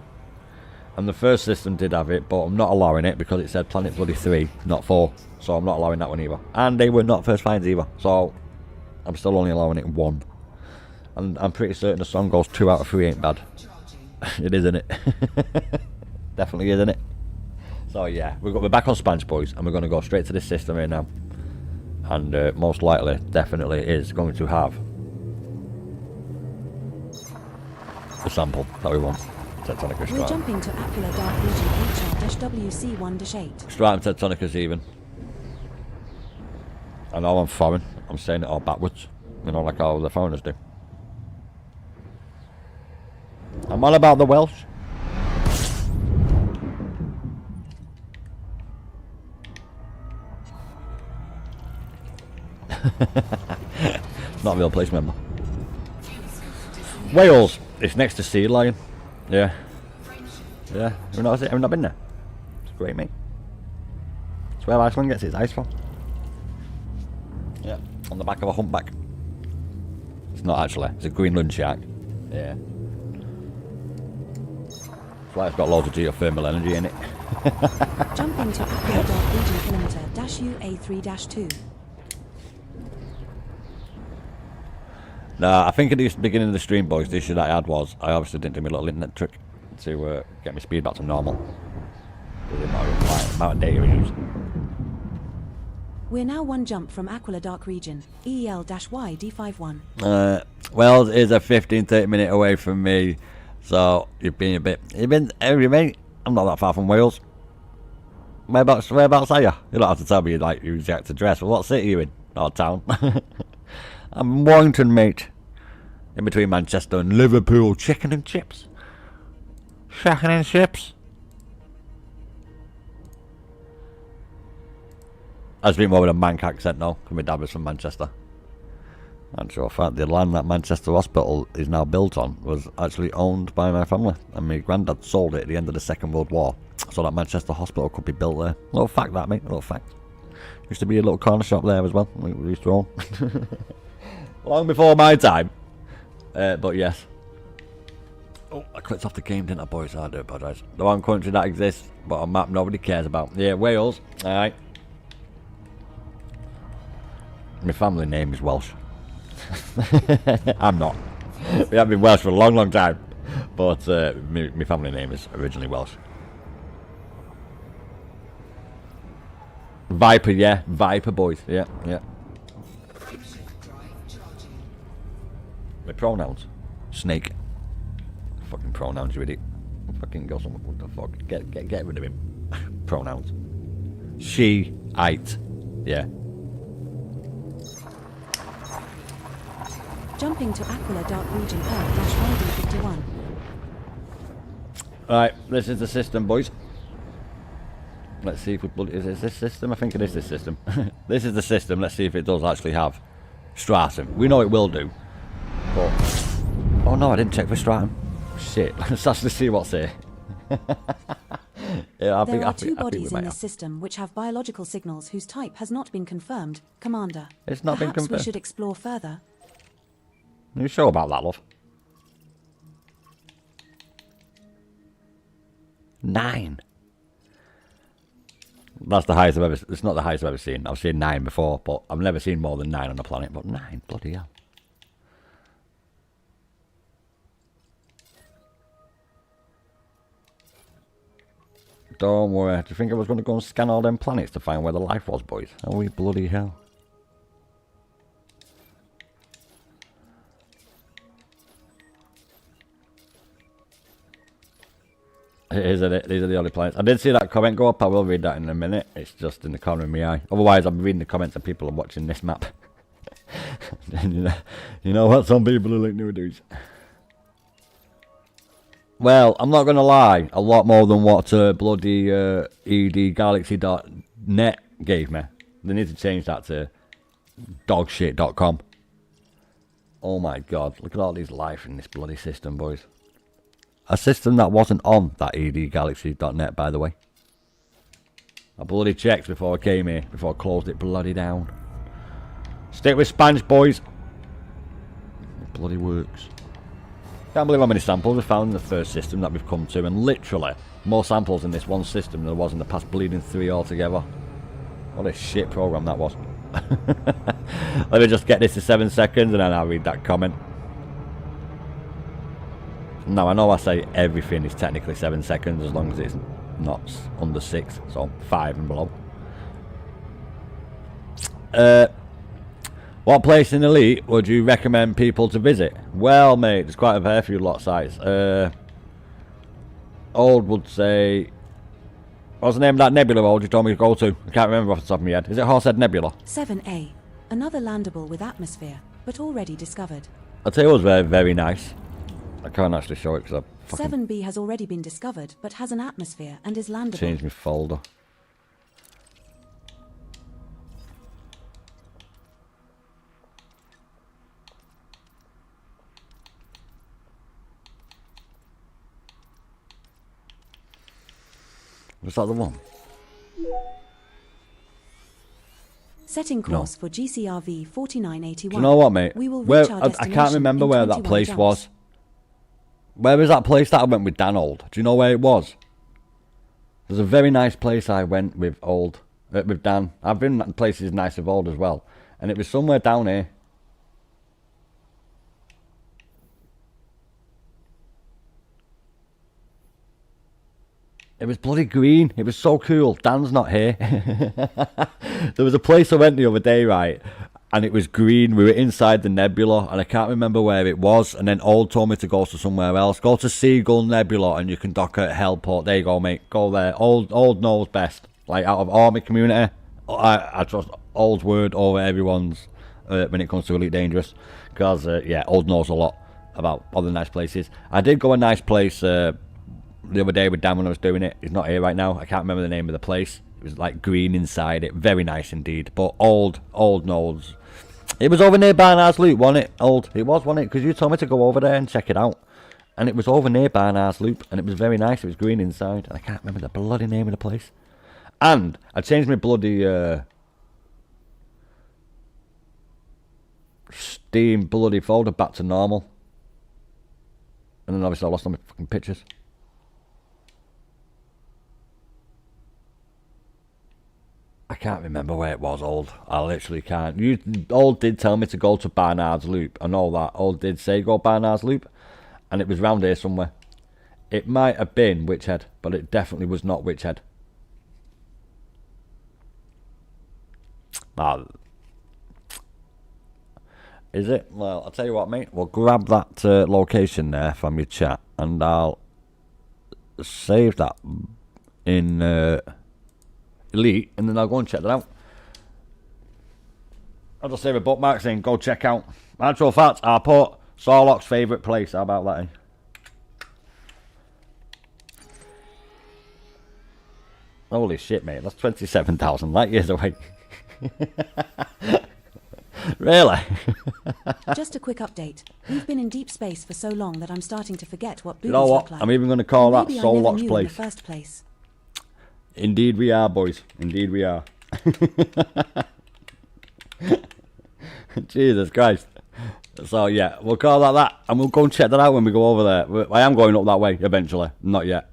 And the first system did have it, but I'm not allowing it because it said Planet Bloody 3, not 4. So I'm not allowing that one either. And they were not first finds either. So I'm still only allowing it 1. And I'm pretty certain the song goes 2 out of 3 ain't bad. It is, isn't it? Definitely is, isn't it? So yeah, we're back on Spanch, boys, and we're going to go straight to this system here now. And most likely, definitely is going to have the sample that we want. Tectonicus We're jumping to Aquila Dark Region HR-WC1-8. Stratum Tectonicus even. I know I'm foreign. I'm saying it all backwards. You know, like how the foreigners do. I'm all about the Welsh. Not a real place, remember. Wales. It's next to Sea Lion. Yeah. Yeah. Have you not been there? It's great, mate. It's where Iceland gets its ice from. Yeah. On the back of a humpback. It's not actually. It's a Greenland shark. Yeah. That's why it's got loads of geothermal energy in it. Jumping to Aquila Dark Region kilometer-UA3-2. Nah, I think at the beginning of the stream, boys, the issue that I had was I obviously didn't do my little internet trick to get my speed back to normal. The amount of data we use. We're now 1 jump from Aquila Dark Region, EEL-YD51. Wells is a 15-30 minute away from me, so you've been angry, mate. I'm not that far from Wales. Whereabouts are you? You don't have to tell me like your exact address. Well, what city are you in? Or town? I'm in Warrington, mate. In between Manchester and Liverpool. Chicken and chips. Chicken and chips. I speak more with a Manc accent now, because my dad was from Manchester. And sure fact, the land that Manchester Hospital is now built on was actually owned by my family. And my granddad sold it at the end of the Second World War, so that Manchester Hospital could be built there. Little fact that, mate, little fact. Used to be a little corner shop there as well, we used to own. Long before my time. But yes. Oh, I clicked off the game, didn't I, boys? I do apologise. The one country that exists, but a map nobody cares about. Yeah, Wales. Alright. My family name is Welsh. I'm not. We have been Welsh for a long, long time. But my family name is originally Welsh. Viper, yeah. Viper, boys. Yeah, yeah. My pronouns. Snake. Fucking pronouns, you idiot. Fucking go somewhere. What the fuck? Get rid of him. Pronouns. She, it. Yeah. Jumping to Aquila Dark Region Earth-YD51. Alright, this is the system, boys. Let's see if we... Is this system? I think it is this system. This is the system. Let's see if it does actually have Stratum. We know it will do. But... Oh no, I didn't check for Stratum. Shit. Let's actually see what's here. Yeah, there are two bodies in this system which have biological signals whose type has not been confirmed, Commander. It's not been confirmed. Perhaps we should explore further. Are you sure about that, love? 9. That's the highest I've ever... It's not the highest I've ever seen. I've seen 9 before, but I've never seen more than 9 on a planet. But 9, bloody hell. Don't worry. Do you think I was going to go and scan all them planets to find where the life was, boys? Oh, we bloody hell. These are the only planets. I did see that comment go up. I will read that in a minute. It's just in the corner of my eye. Otherwise, I'm reading the comments of people are watching this map. And you know what? Some people are like nowadays. Well, I'm not going to lie. A lot more than what bloody edgalaxy.net gave me. They need to change that to dogshit.com. Oh my god. Look at all these life in this bloody system, boys. A system that wasn't on that edgalaxy.net, by the way. I bloody checked before I came here, before I closed it bloody down. Stick with Spanish, boys. It bloody works. Can't believe how many samples we found in the first system that we've come to, and literally more samples in this one system than there was in the past bleeding 3 altogether. What a shit program that was. Let me just get this to 7 seconds and then I'll read that comment. Now, I know I say everything is technically 7 seconds as long as it's not under 6, so 5 and below. What place in Elite would you recommend people to visit? Well, mate, there's quite a fair few lot sites. Old would say... What's the name of that nebula, Old, you told me to go to? I can't remember off the top of my head. Is it Horsehead Nebula? 7A. Another landable with atmosphere, but already discovered. I'll tell you what was very, very nice. I can't actually show it because I fucking... 7B has already been discovered, but has an atmosphere and is landable. Change my folder. Was that the one? Setting course for GCRV 4981. Do you know what, mate? We will reach our I can't remember where that place jumps. was. Where was that place that I went with Dan Old? Do you know where it was? There's a very nice place I went with Old, with Dan. I've been at places nice with Old as well, and it was somewhere down here. It was bloody green. It was so cool. Dan's not here. There was a place I went the other day, right? And it was green. We were inside the nebula, and I can't remember where it was. And then Old told me to go to somewhere else. Go to Seagull Nebula, and you can dock at Hellport. There you go, mate. Go there. Old knows best. Like, out of all my community, I trust Old's word over everyone's when it comes to Elite Dangerous. Because, yeah, Old knows a lot about other nice places. I did go a nice place the other day with Dan when I was doing it. He's not here right now. I can't remember the name of the place. It was like green inside it. Very nice indeed. But Old knows. It was over near Barnard's Loop, wasn't it? Old. It was, wasn't it? Because you told me to go over there and check it out. And it was over near Barnard's Loop. And it was very nice. It was green inside. And I can't remember the bloody name of the place. And I changed my bloody Steam bloody folder back to normal. And then obviously I lost all my fucking pictures. I can't remember where it was, Old. I literally can't. Old did tell me to go to Barnard's Loop. I know that. Old did say go Barnard's Loop. And it was round here somewhere. It might have been Witchhead, but it definitely was not Witchhead. Is it? Well, I'll tell you what, mate. We'll grab that location there from your chat. And I'll save that in... Elite, and then I'll go and check that out. I'll just save a bookmark saying go check out. Actual facts, I put Sorlock's favourite place. How about that? Eh? Holy shit, mate, that's 27,000 light years away. Really? Just a quick update. We've been in deep space for so long that I'm starting to forget what boobies You know what? look like. I'm even going to call that Maybe Sorlock's in place. the first place. Indeed we are, boys. Indeed we are. Jesus Christ. So yeah, we'll call that, and we'll go and check that out when we go over there. I am going up that way eventually. Not yet.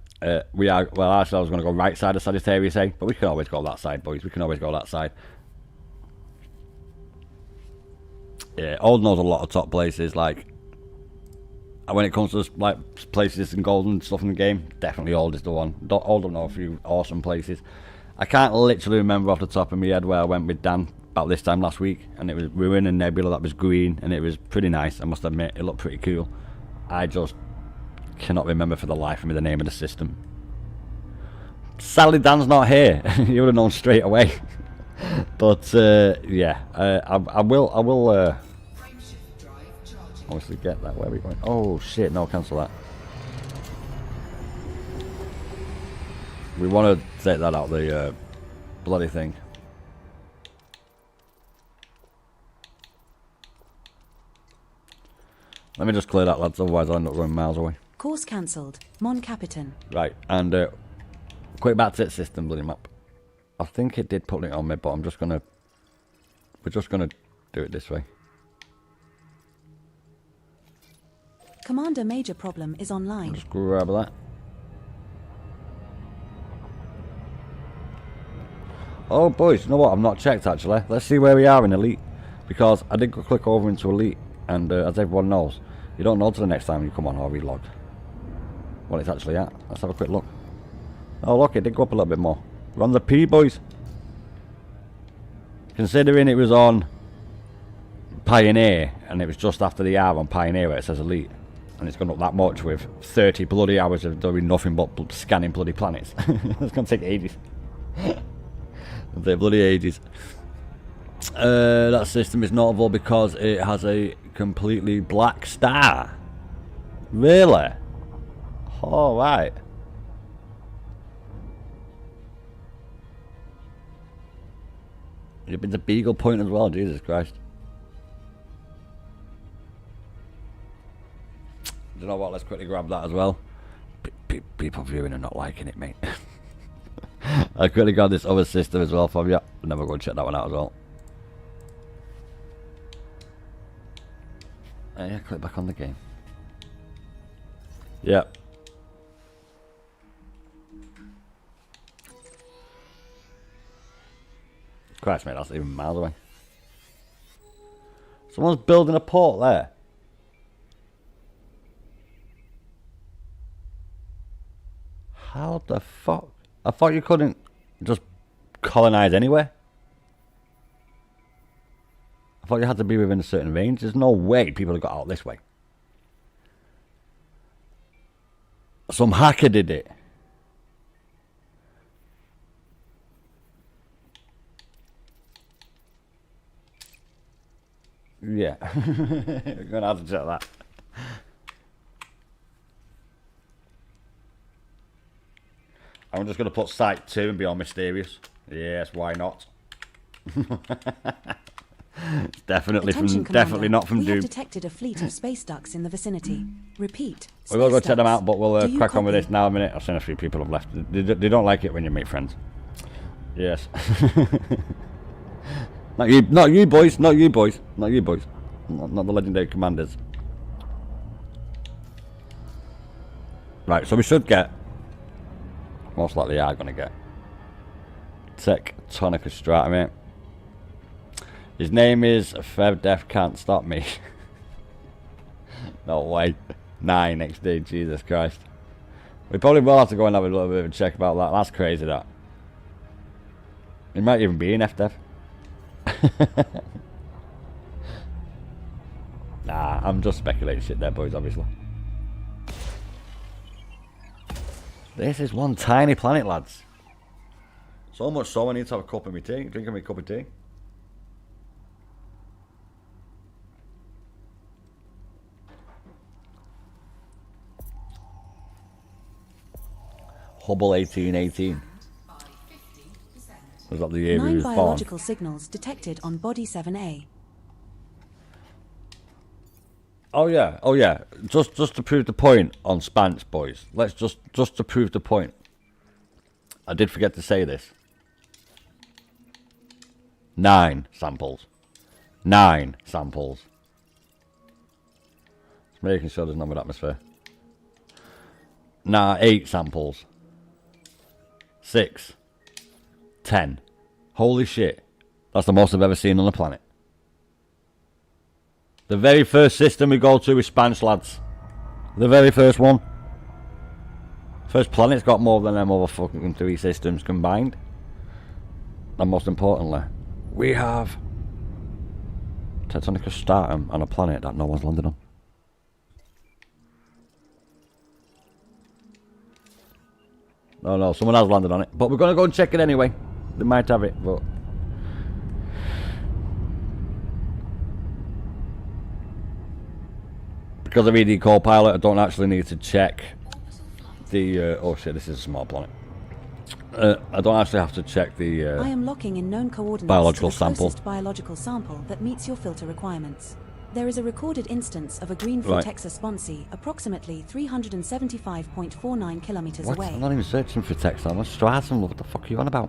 We are. Well, actually, I was going to go right side of Sagittarius, but we can always go that side, boys. We can always go that side. Yeah, Old knows a lot of top places. Like, when it comes to like places and gold and stuff in the game, definitely Old is the one. Old don't know a few awesome places. I can't literally remember off the top of my head where I went with Dan about this time last week, and it was Ruin and Nebula that was green, and it was pretty nice. I must admit, it looked pretty cool. I just cannot remember for the life of me the name of the system. Sadly, Dan's not here. You would have known straight away. But yeah, I will obviously get that. Where are we going? Oh shit, no, cancel that. We want to take that out of the bloody thing. Let me just clear that, lads, otherwise I'll end up running miles away. Course cancelled. Mon Capitan. Right, and quick back to its system, bloody map. I think it did put it on me, but we're just gonna do it this way. Commander Major Problem is online. Just grab that. Oh boys, you know what? I've not checked actually. Let's see where we are in Elite, because I did go click over into Elite, and as everyone knows, you don't know till the next time you come on or relog what it's actually at. Let's have a quick look. Oh look, it did go up a little bit more. We're on the P, boys. Considering it was on Pioneer, and it was just after the R on Pioneer where it says Elite, and it's gone up that much with 30 bloody hours of doing nothing but scanning bloody planets. It's going to take ages. It'll take bloody ages. That system is notable because it has a completely black star. Really? Alright. You've been to Beagle Point as well, Jesus Christ. You know what, let's quickly grab that as well. People viewing and not liking it, mate. I quickly got this other system as well from you. I'm never going to check that one out as well. Yeah, click back on the game. Yep. Christ, mate, that's even miles away. Someone's building a port there. How the fuck? I thought you couldn't just colonize anywhere. I thought you had to be within a certain range. There's no way people have got out this way. Some hacker did it. Yeah. We're going to have to check that. I'm just going to put Site 2 and be all mysterious. Yes, why not? It's definitely not from we Doom. have detected a fleet of space ducks in the vicinity. Repeat. We will go check them out, but we'll crack on with copy? this now a minute. I've seen a few people have left. They don't like it when you meet friends. Yes. Not you boys, not you boys. Not the legendary commanders. Right, so we should get, most likely are going to get, Tectonica Stratum, mate. His name is FevDef Can't Stop Me. No way. 9XD, Jesus Christ. We probably will have to go and have a little bit of a check about that. That's crazy, that. It might even be in FDef. Nah, I'm just speculating shit there, boys, obviously. This is one tiny planet, lads. So much so I need to have a cup of my tea. Drinking my cup of tea. Hubble 1818. Was that the year 9 he was born? biological signals detected on body 7A. Oh yeah. Just to prove the point on Spance, boys. Let's just to prove the point. I did forget to say this. 9 samples. 9 samples. Just making sure there's no atmosphere. Nah, 8 samples. 6. 10. Holy shit. That's the most I've ever seen on the planet. The very first system we go to is Spanish, lads. The very first one. First planet's got more than them other fucking 3 systems combined. And most importantly, we have Tectonica Stratum on a planet that no one's landed on. No, someone has landed on it. But we're going to go and check it anyway. They might have it, but... Because of ED Copilot, I don't actually need to check the... oh shit, this is a small planet. I don't actually have to check the... I am locking in known coordinates biological to the sample. closest biological sample that meets your filter requirements. There is a recorded instance of a green Right. Vortexa sponsee approximately 375.49 kilometers What? away. I'm not even searching for text. I'm a Stratum. What the fuck are you on about?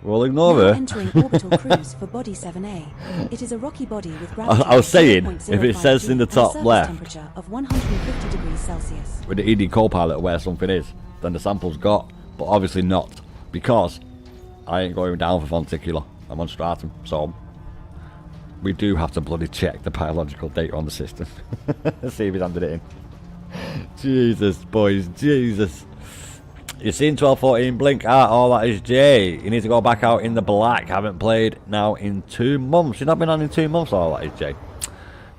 We'll ignore Now her. entering orbital cruise for body 7A. It is a rocky body with gravity I was of saying, 0.05 if it says in the and a top surface left, temperature of 150 degrees Celsius. with the ED Copilot where something is, then the sample's got, but obviously not, because I ain't going down for Fonticular. I'm on Stratum, so we do have to bloody check the biological data on the system. See if he's handed it in. Jesus, boys, Jesus. You've seen 1214 blink. Oh, that is Jay. You need to go back out in the black. Haven't played now in 2 months. You've not been on in 2 months. Oh, that is Jay.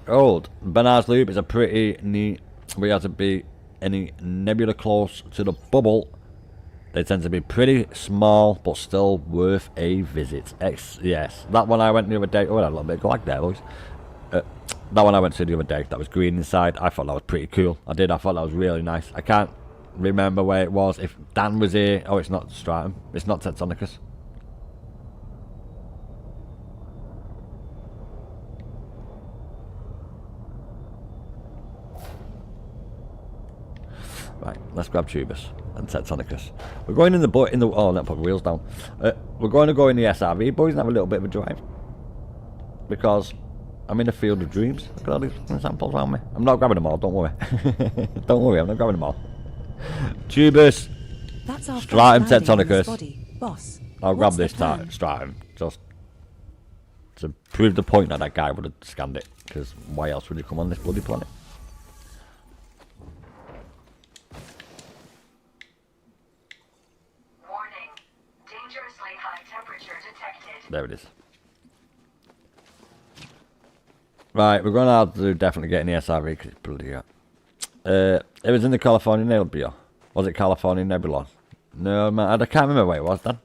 Old. Bernard's Loop is a pretty neat. We have to be any nebula close to the bubble. They tend to be pretty small, but still worth a visit. Yes, that one I went the other day. Oh, I had a little bit of lag there, boys. That one I went to the other day, that was green inside. I thought that was pretty cool. I thought that was really nice. I can't remember where it was. If Dan was here. Oh, it's not Stratum. It's not Tectonicus. Right, let's grab Tubus and Tectonicus. We're going in the oh, let's put wheels down. We're going to go in the SRV, boys, and have a little bit of a drive. Because I'm in a field of dreams. Look at all these samples around me. I'm not grabbing them all, don't worry. Don't worry, I'm not grabbing them all. Tubus, That's our Stratum, first landing on this Tectonicus. body. Boss, I'll grab what's the this plan? Stratum, just to prove the point that guy would have scanned it. Because why else would you come on this bloody planet? There it is. Right, we're going to have to definitely get in the SRV because it's bloody hot. It was in the California Nebula. Was it California Nebula? No, man, I can't remember where it was, Dan.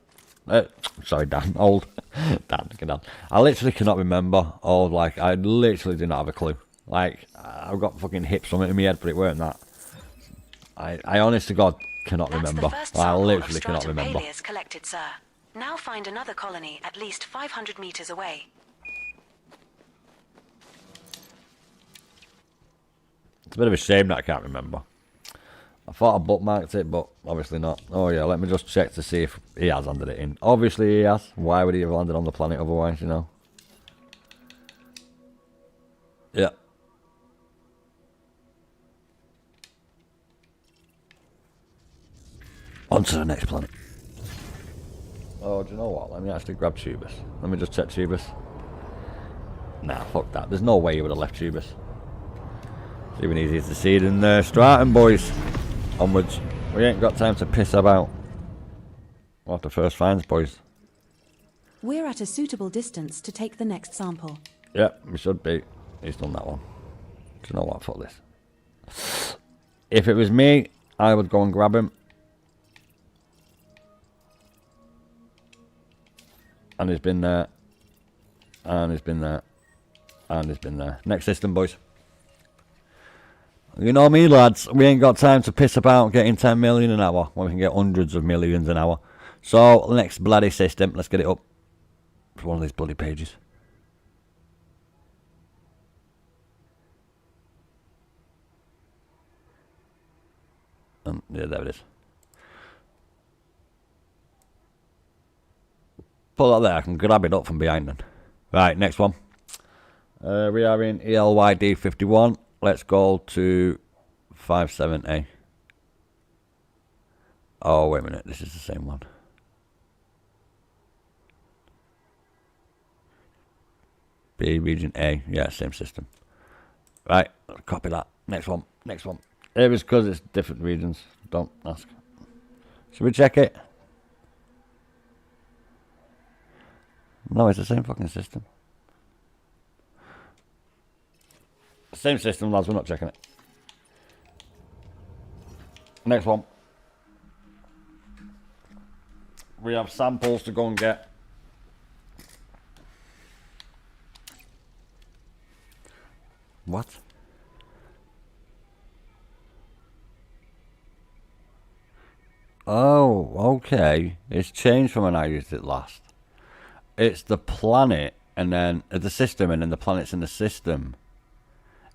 Sorry, Dan, old. Damn, I literally cannot remember. Oh, like, I literally do not have a clue. Like, I've got fucking hips from it in my head, but it weren't that. I honest to God cannot remember. I literally cannot remember. Collected, sir. Now find another colony at least 500 meters away. It's a bit of a shame that I can't remember. I thought I bookmarked it, but obviously not. Oh yeah, let me just check to see if he has landed it in. Obviously he has. Why would he have landed on the planet otherwise, you know? Yeah. On to the next planet. Oh, do you know what? Let me actually grab Tubus. Let me just check Tubus. Nah, fuck that. There's no way he would have left Tubus. It's even easier to see than Stratum, boys. Onwards. We ain't got time to piss about. What the first finds, boys. We're at a suitable distance to take the next sample. Yep, we should be. He's done that one. Do you know what? Fuck this. If it was me, I would go and grab him. And he's been there. And he's been there. And he's been there. Next system, boys. You know me, lads. We ain't got time to piss about getting 10 million an hour when we can get hundreds of millions an hour. So, next bloody system. Let's get it up. It's one of these bloody pages. Yeah, there it is. Pull that there. I can grab it up from behind then. Right, next one. We are in ELYD 51. Let's go to 57A. Oh, wait a minute. This is the same one. B, region A. Yeah, same system. Right, copy that. Next one. Next one. It was because it's different regions. Don't ask. Should we check it? No, it's the same fucking system. Same system, lads. We're not checking it. Next one. We have samples to go and get. What? Oh, okay. It's changed from when I used it last. It's the planet and then the system and then the planets in the system.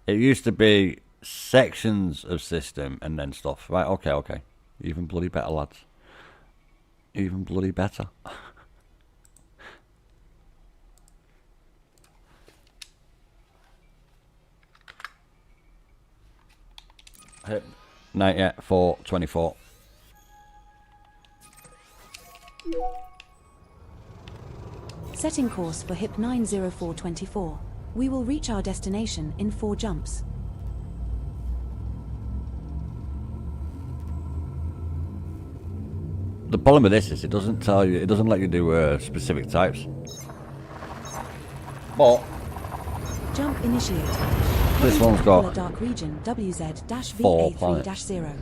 It used to be sections of system and then stuff. Right, okay, okay. Even bloody better, lads. Even bloody better. Hit 9424. Setting course for HIP 90424. We will reach our destination in 4 jumps. The problem with this is it doesn't tell you, it doesn't let you do specific types. But jump initiated. This one's got dark region WZ-VA3-0.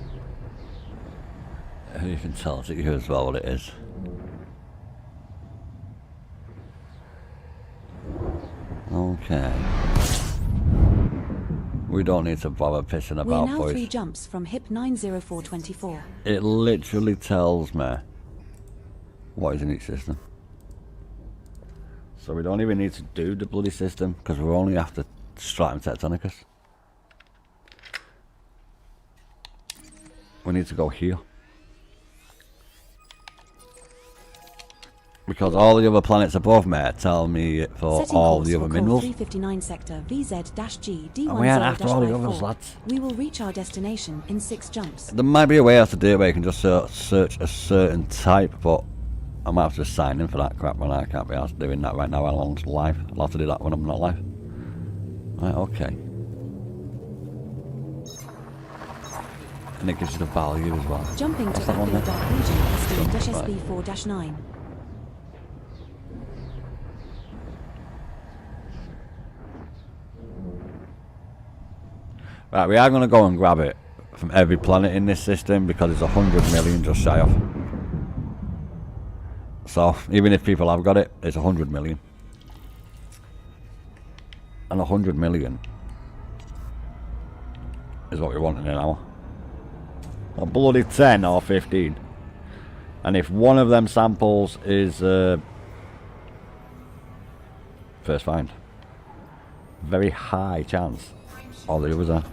You can tell it here as well what it is. Okay. We don't need to bother pissing about, We're now boys. 3 jumps from HIP 90424. It literally tells me what is in each system. So we don't even need to do the bloody system because we're only after Stratum Tectonicus. We need to go here. Because all the other planets above me tell me for Setting all course the other for minerals. 359 sector VZ-G D10-54. And we ain't after all the others, lads. We will reach our destination in 6 jumps. There might be a way how to do it where you can just search a certain type, but I might have to just sign in for that crap when I can't be asked doing that right now while I'm live. I'll have to do that when I'm not live. Right, okay. And it gives you the value as well. Jumping to that one Active there? Dark Region SB-4-9. Right, we are going to go and grab it from every planet in this system because it's 100 million just shy off. So even if people have got it, it's 100 million. And 100 million is what we want in an hour. A bloody 10 or 15. And if one of them samples is first find, very high chance all the others are.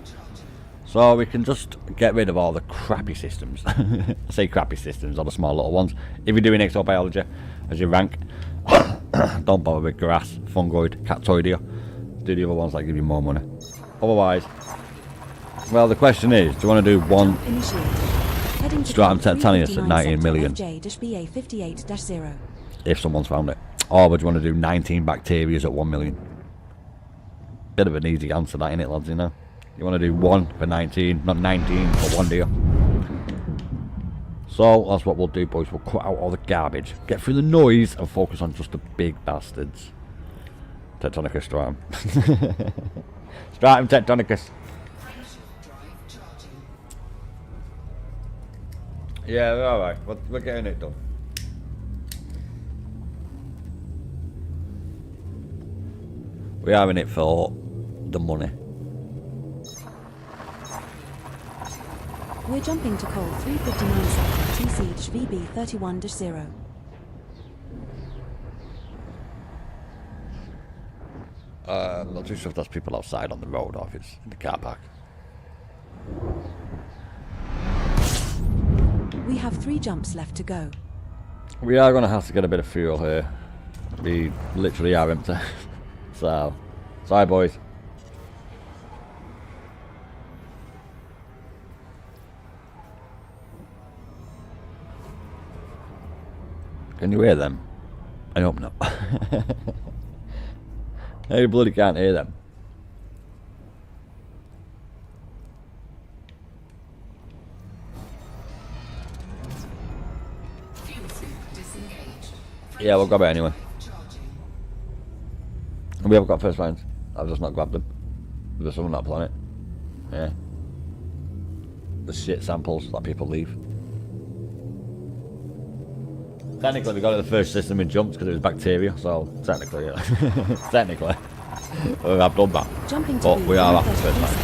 So we can just get rid of all the crappy systems. I say crappy systems, all the small little ones. If you're doing exobiology as your rank, don't bother with grass, fungoid, cactoidea. Do the other ones that give you more money. Otherwise, well, the question is, do you want to do one Stratum Titanius at 19 million? If someone's found it. Or would you want to do 19 bacterias at 1 million? Bit of an easy answer that, innit, lads, you know? You want to do one for 19, not 19 for 1 deal. So that's what we'll do, boys. We'll cut out all the garbage, get through the noise, and focus on just the big bastards. Tectonicus Stratum. Stratum Tectonicus. Yeah, we're alright. We're getting it done. We are in it for the money. We're jumping to coal 359 sector T-Siege VB 31-0. Not too sure if there's people outside on the road or if it's in the car park. We have 3 jumps left to go. We are going to have to get a bit of fuel here. We literally are empty. So, sorry boys. Can you hear them? I hope not. You bloody can't hear them. Yeah, we'll grab it anyway. We haven't got first finds. I've just not grabbed them. There's some on that planet. Yeah. The shit samples that people leave. Technically, we got the first system in jumps because it was bacteria, so technically, yeah. Technically, I've done that. But we are after first find.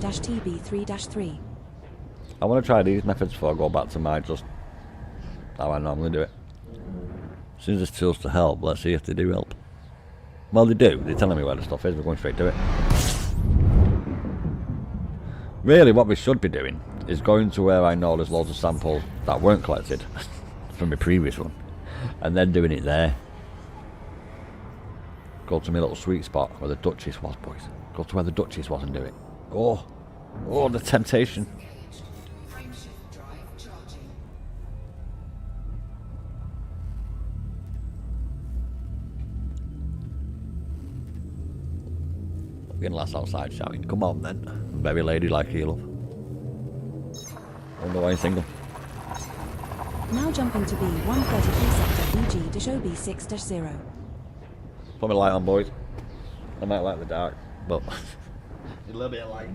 9-TB3-3. I want to try these methods before I go back to my just how I normally do it. As soon as there's tools to help, let's see if they do help. Well, they do. They're telling me where the stuff is. We're going straight to it. Really, what we should be doing is going to where I know there's loads of samples that weren't collected from my previous one, and then doing it there. Go to my little sweet spot where the Duchess was, boys. Go to where the Duchess was and do it. Oh, the temptation. Getting lass outside shouting, come on then. Very ladylike you, love. Wonder why you're single. Now jumping to B133 sector VG B6-0. Put my light on, boys. I might like the dark, but a little bit of light.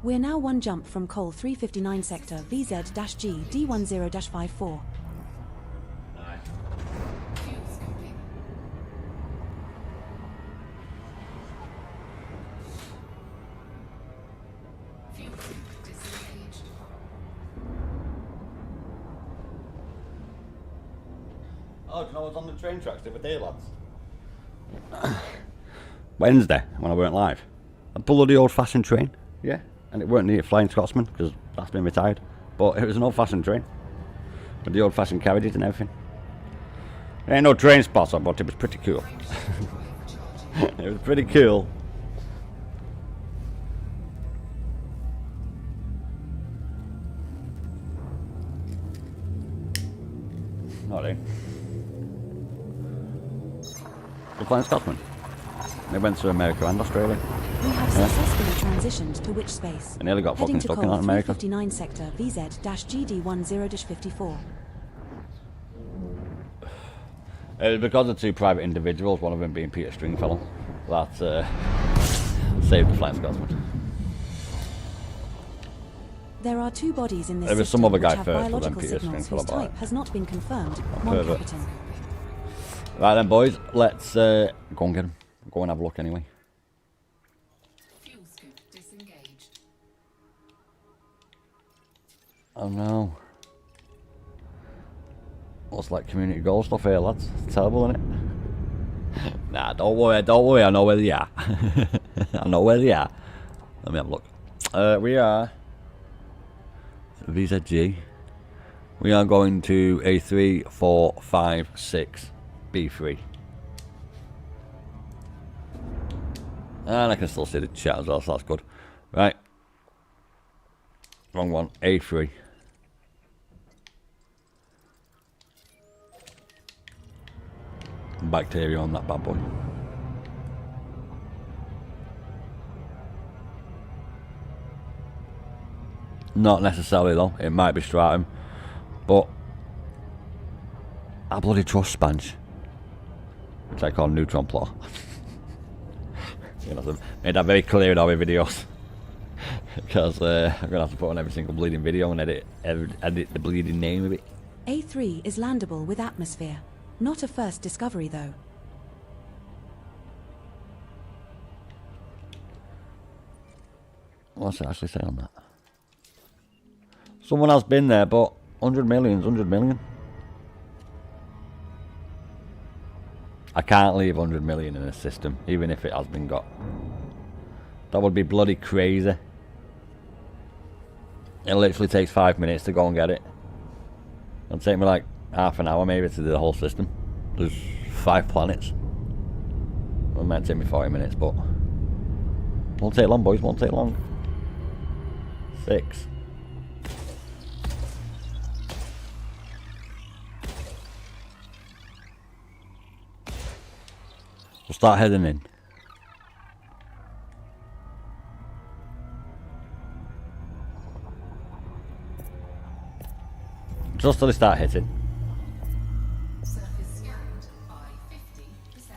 We're now 1 jump from coal 359 sector VZ-G D10-54. Oh, do you know what's on the train tracks the other day, lads? Wednesday, when I weren't live. A bloody old-fashioned train. Yeah. And it weren't the Flying Scotsman, because that's been retired. But it was an old-fashioned train. With the old-fashioned carriages and everything. There ain't no train spotter, but it was pretty cool. It was pretty cool. Alright. The Flying Scotsman. They went to America and Australia. We have successfully transitioned to which space? I nearly got fucking stuck in Heading to America. 359 sector VZ-GD10-54. It was because of 2 private individuals, one of them being Peter Stringfellow, that saved the Flying Scotsman. There are 2 bodies in this There was system some other which guy have first, but then biological Peter signals Sprinkle whose about type it. has not been confirmed. Pervert. Capitan. Right then, boys. Let's go and get him. Go and have a look anyway. Fuel scoop disengaged. Oh no. What's like community goal stuff here, lads? It's terrible, isn't it? Nah, don't worry, I know where they are. I know where they are. Let me have a look. We are VZG. We are going to A3, 4, 5, 6, B3. And I can still see the chat as well, so that's good. Right. Wrong one. A3. Bacteria on that bad boy. Not necessarily though, it might be Stratum, but I bloody trust Sponge, which I call neutron plot. You know, made that very clear in all my videos, because I'm gonna have to put on every single bleeding video and edit the bleeding name of it. A3 is landable with atmosphere. Not a first discovery though. What's it actually say on that? Someone has been there, but 100 million. I can't leave 100 million in a system, even if it has been got. That would be bloody crazy. It literally takes 5 minutes to go and get it. It'll take me like half an hour maybe to do the whole system. There's 5 planets. It might take me 40 minutes, but won't take long, boys, won't take long. 6. We'll start heading in. Just till they start hitting. Surface scanned by 50%.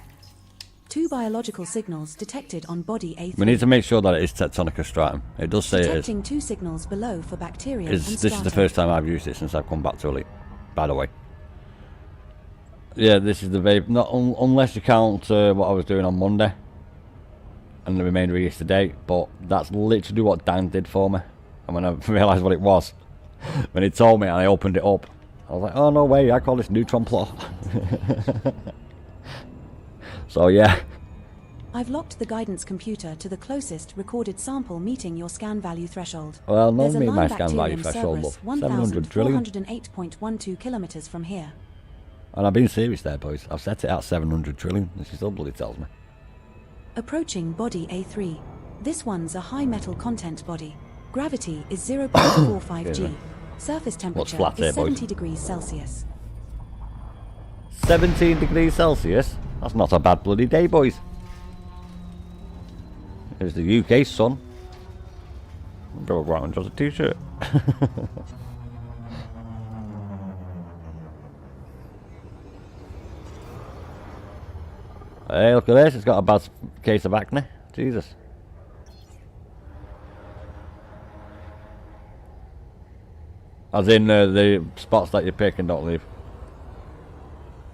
2 biological signals detected on body A3. We need to make sure that it is Tectonica Stratum. It does say it is. Detecting 2 signals below for bacteria and This is the Stratum. first time I've used it since I've come back to Elite, by the way. Yeah, this is the vape. Not unless you count what I was doing on Monday and the remainder of yesterday, but that's literally what Dan did for me. And when I realised what it was, when he told me and I opened it up, I was like, oh no way, I call this neutron plot. So yeah. I've locked the guidance computer to the closest recorded sample meeting your scan value threshold. Well, no, There's a me, my Lyme scan value bacterium threshold, Cerberus love. 700 trillion. 1,408.12 kilometers from here. And I've been serious there, boys. I've set it at 700 trillion, and she still bloody tells me. Approaching body A3. This one's a high metal content body. Gravity is 0.45 G. Surface temperature flat here, is boys? 70 degrees Celsius. 17 degrees Celsius? That's not a bad bloody day, boys. There's the UK sun. I'm going to go out and draw a t-shirt. Hey, look at this. It's got a bad case of acne. Jesus. As in the spots that you pick and don't leave.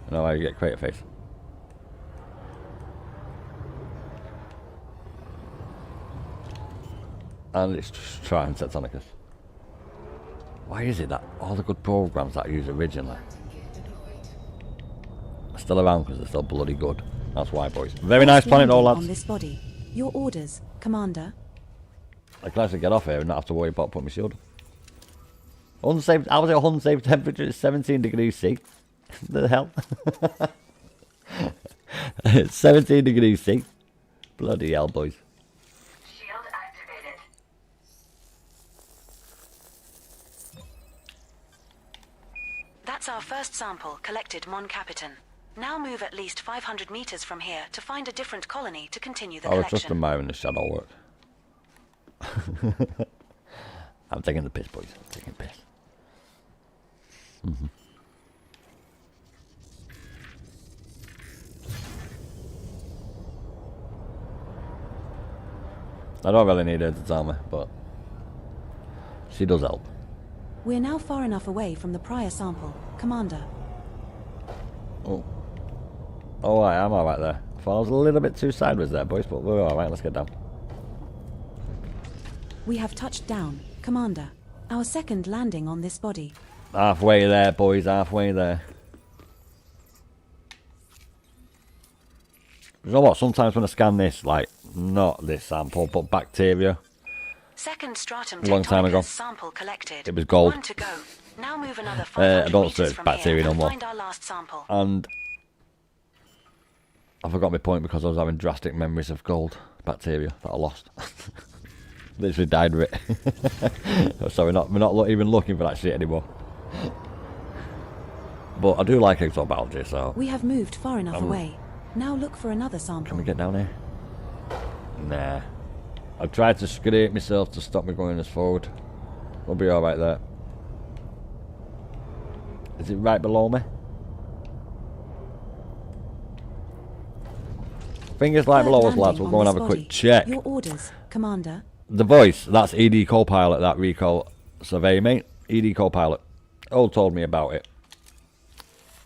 You know how you get creative face. And it's just trying Tectonicus. Why is it that all the good programs that I used originally are still around because they're still bloody good? That's why, boys. Very nice planet, all lads. On this body. Your orders, Commander. I can actually get off here and not have to worry about putting my shield on. Unsafe. How was it unsafe temperature? It's 17 degrees C. The hell? It's 17 degrees C. Bloody hell, boys. Shield activated. That's our first sample collected, Mon Capitan. Now move at least 500 meters from here to find a different colony to continue the I was just collection. admiring the shadow work. I'm taking the piss, boys. I'm taking the piss. I don't really need her to tell me, but She does help. We're now far enough away from the prior sample, Commander. Oh. Oh, I am alright there. I thought I was a little bit too sideways there, boys, but we're alright. Let's get down. We have touched down, Commander. Our second landing on this body. Halfway there, boys, halfway there. You know what? Sometimes when I scan this, like, not this sample, but bacteria. Second stratum A long time ago. sample collected. It was gold. One to go. Now move another I 500 don't meters search from bacteria here no more. and find our last sample. And I forgot my point because I was having drastic memories of gold bacteria that I lost. Literally died with it. So we're not even looking for that shit anymore. But I do like exobiology, so... We have moved far enough away. Now look for another sample. Can we get down here? Nah. I've tried to scrape myself to stop me going as forward. We'll be alright there. Is it right below me? Fingers like below us, lads. We'll go and have a quick check. Your orders, Commander. The voice, that's ED Copilot, that recall survey, mate. ED Copilot. Old told me about it.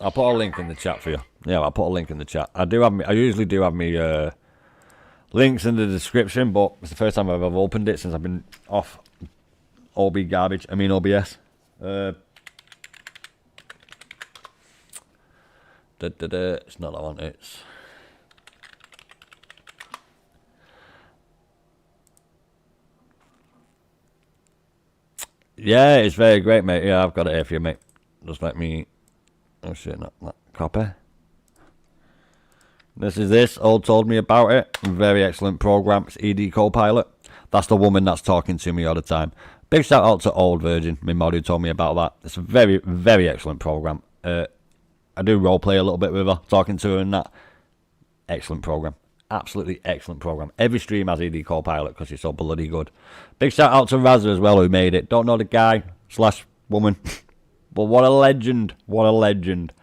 I'll put a link in the chat for you. Yeah, I'll put a link in the chat. I usually do have me links in the description, but it's the first time I've ever opened it since I've been off OBS. It's not that one, it's... Yeah, it's very great, mate. Yeah, I've got it here for you, mate. Just let me... Oh shit, not copy. This. Old told me about it. Very excellent program. It's ED Copilot. That's the woman that's talking to me all the time. Big shout out to oldvirgin, my mod, who told me about that. It's a very, very excellent program. I do roleplay a little bit with her, talking to her and that. Excellent program. Absolutely excellent program. Every stream has ED Copilot because it's so bloody good. Big shout out to Razza as well, who made it. Don't know the guy / woman. But what a legend. What a legend.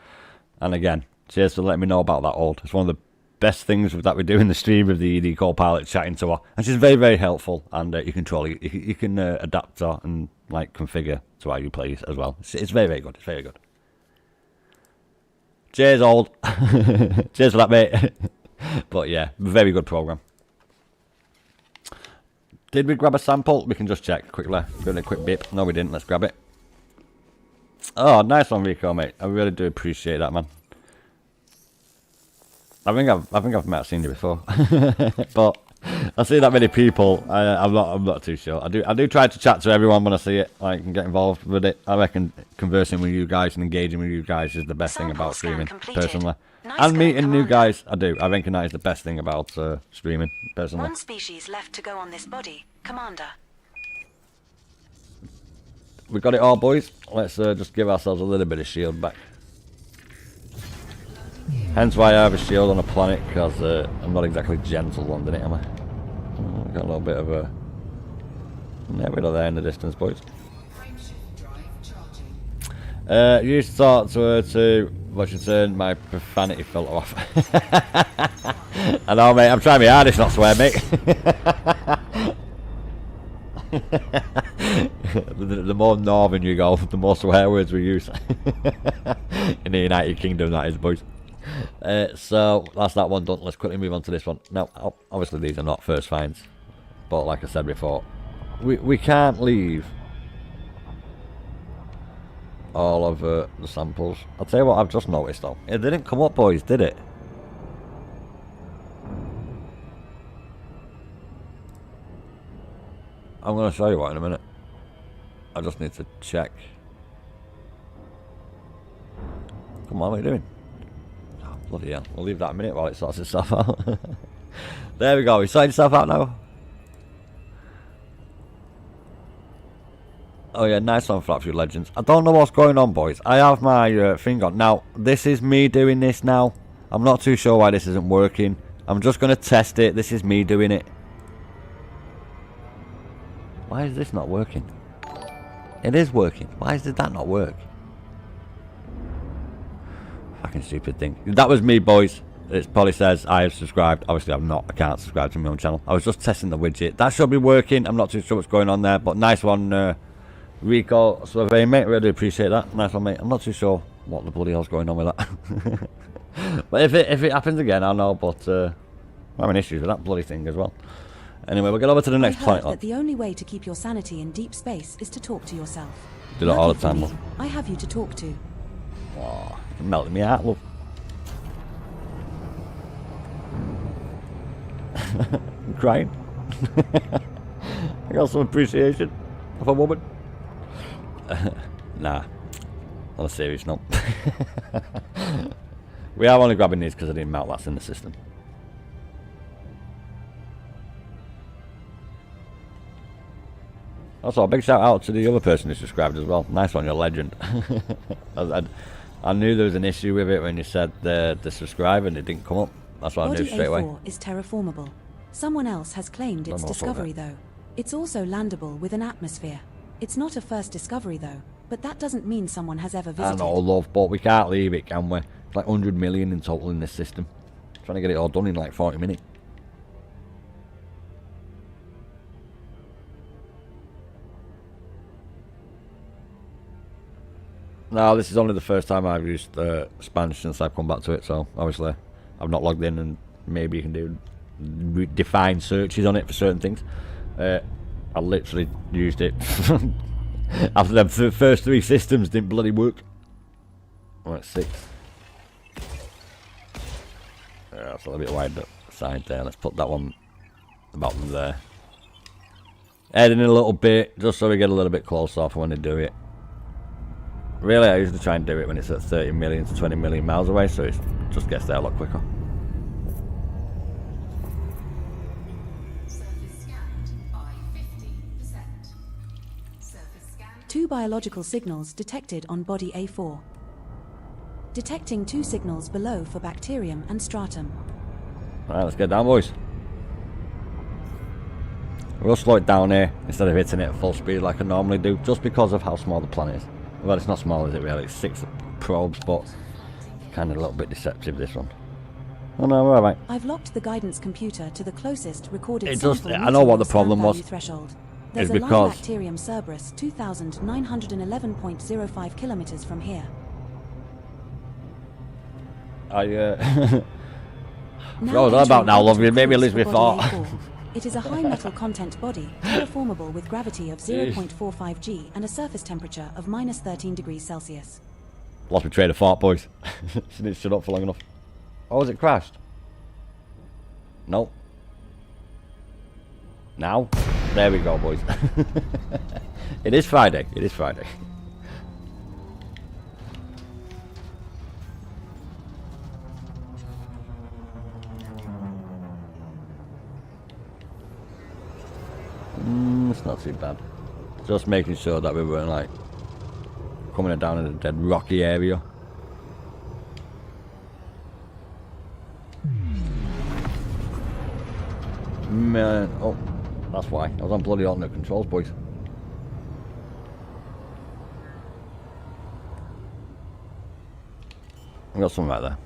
And again, cheers for letting me know about that, Old. It's one of the best things that we do in the stream with the ED Copilot, chatting to her. And she's very, very helpful. And you can adapt her and like configure to how you play as well. It's very, very good. It's very good. Cheers, Old. Cheers for that, mate. But yeah, very good program. Did we grab a sample? We can just check quickly. Doing a quick bip. No, we didn't. Let's grab it. Oh, nice one, Rico, mate. I really do appreciate that, man. I think I've seen you before, but I see that many people. I'm not too sure. I do try to chat to everyone when I see it, like, and get involved with it. I reckon conversing with you guys and engaging with you guys is the best thing about streaming, personally. And meeting new guys, I reckon that is the best thing about streaming, personally. One species left to go on this body, Commander. We got it all, boys. Let's just give ourselves a little bit of shield back. Hence why I have a shield on a planet, because I'm not exactly gentle on it, am I? Got a little bit of a... Yeah, we're there in the distance, boys. You used to talk to her too, but she turned my profanity filter off. I know, mate. I'm trying my hardest not to swear, mate. The more northern you go, the more swear words we use. In the United Kingdom, that is, boys. So that's that one done. Let's quickly move on to this one. Now, obviously these are not first finds, but like I said before, we can't leave all of the samples. I'll tell you what I've just noticed though. It didn't come up, boys, did it? I'm going to show you what in a minute. I just need to check. Come on, what are you doing? Oh, bloody hell. We'll leave that a minute while it sorts itself out. There we go. It's sorting itself out now. Oh yeah, nice one for that few legends. I don't know what's going on, boys. I have my thing on. Now, this is me doing this now. I'm not too sure why this isn't working. I'm just going to test it. This is me doing it. Why is this not working? It is working. Why did that not work? Fucking stupid thing. That was me, boys. It probably says I have subscribed. Obviously, I'm not. I can't subscribe to my own channel. I was just testing the widget. That should be working. I'm not too sure what's going on there, but nice one, Rico, so very mate, really appreciate that. Nice one, mate. I'm not too sure what the bloody hell's going on with that. But if it happens again, I'll know. But I'm having issues with that bloody thing as well. Anyway, we'll get over to the next planet. That the only way to keep your sanity in deep space is to talk to yourself. Do that all the time, love. I have you to talk to. Oh, you're melting me out, love. I'm crying. I got some appreciation of a woman. Nah, on a serious note. We are only grabbing these because I didn't mount that's in the system. Also, a big shout out to the other person who subscribed as well. Nice one, you're a legend. I knew there was an issue with it when you said the subscribe and it didn't come up. That's what I knew straight away. Body A4 is terraformable. Someone else has claimed its discovery though. It's also landable with an atmosphere. It's not a first discovery though, but that doesn't mean someone has ever visited. I know, love, but we can't leave it, can we? It's like 100 million in total in this system. Trying to get it all done in like 40 minutes. No, this is only the first time I've used Spanish since I've come back to it, so obviously I've not logged in, and maybe you can do define searches on it for certain things. I literally used it after the first 3 systems didn't bloody work. I'm at 6. Yeah, that's a little bit wide side there. Let's put that one about there. Heading in a little bit, just so we get a little bit closer for when they do it. Really, I usually try and do it when it's at 30 million to 20 million miles away, so it just gets there a lot quicker. Surface scanned by 50%. Surface scanned. 2 biological signals detected on body A4. Detecting 2 signals below for bacterium and stratum. Alright, let's get down, boys. We'll slow it down here instead of hitting it at full speed like I normally do, just because of how small the planet is. Well, it's not small, is it really? It's 6 probes, but kind of a little bit deceptive, this one. Oh no, we're alright. I've locked the guidance computer to the closest recorded I know what the problem was. Threshold. There's a because bacterium Cerberus 2,911.05 kilometers from here. I forgot about now, love you. Maybe lose my thought. It is a high metal content body, terraformable with gravity of 0.45 G and a surface temperature of minus 13 degrees Celsius. Lost my train of thought, boys. She didn't shut up for long enough. Oh, has it crashed? Nope. Now? There we go, boys. It is Friday. It is Friday. It's not too bad. Just making sure that we weren't like coming down in a dead rocky area. Man, oh, that's why. I was on bloody alternate controls, boys. I got something right there.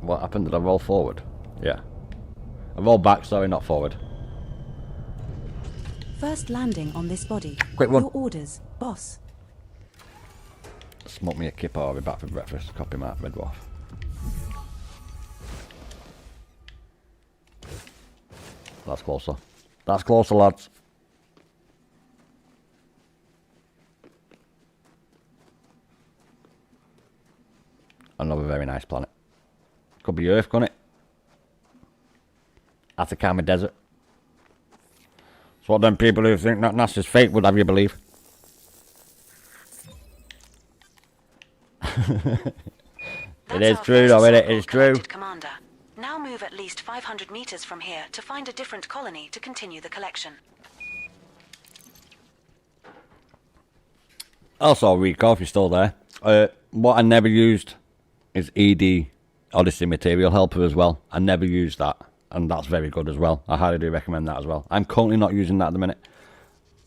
What happened? Did I roll forward? Yeah. I rolled back, sorry, not forward. First landing on this body. Quick one. Your orders, boss. Smoke me a kipper, I'll be back for breakfast. Copy Mark, Red Dwarf. That's closer. That's closer, lads. Another very nice planet. Could be Earth, couldn't it? Atacama Desert. It's what them people who think that NASA's fake would have you believe. It is true though, isn't it? It's true. Commander. Now move at least 500 meters from here to find a different colony to continue the collection. Also, Rico, if you're still there, what I never used is ED Odyssey Material Helper as well. I never used that, and that's very good as well. I highly do recommend that as well. I'm currently not using that at the minute,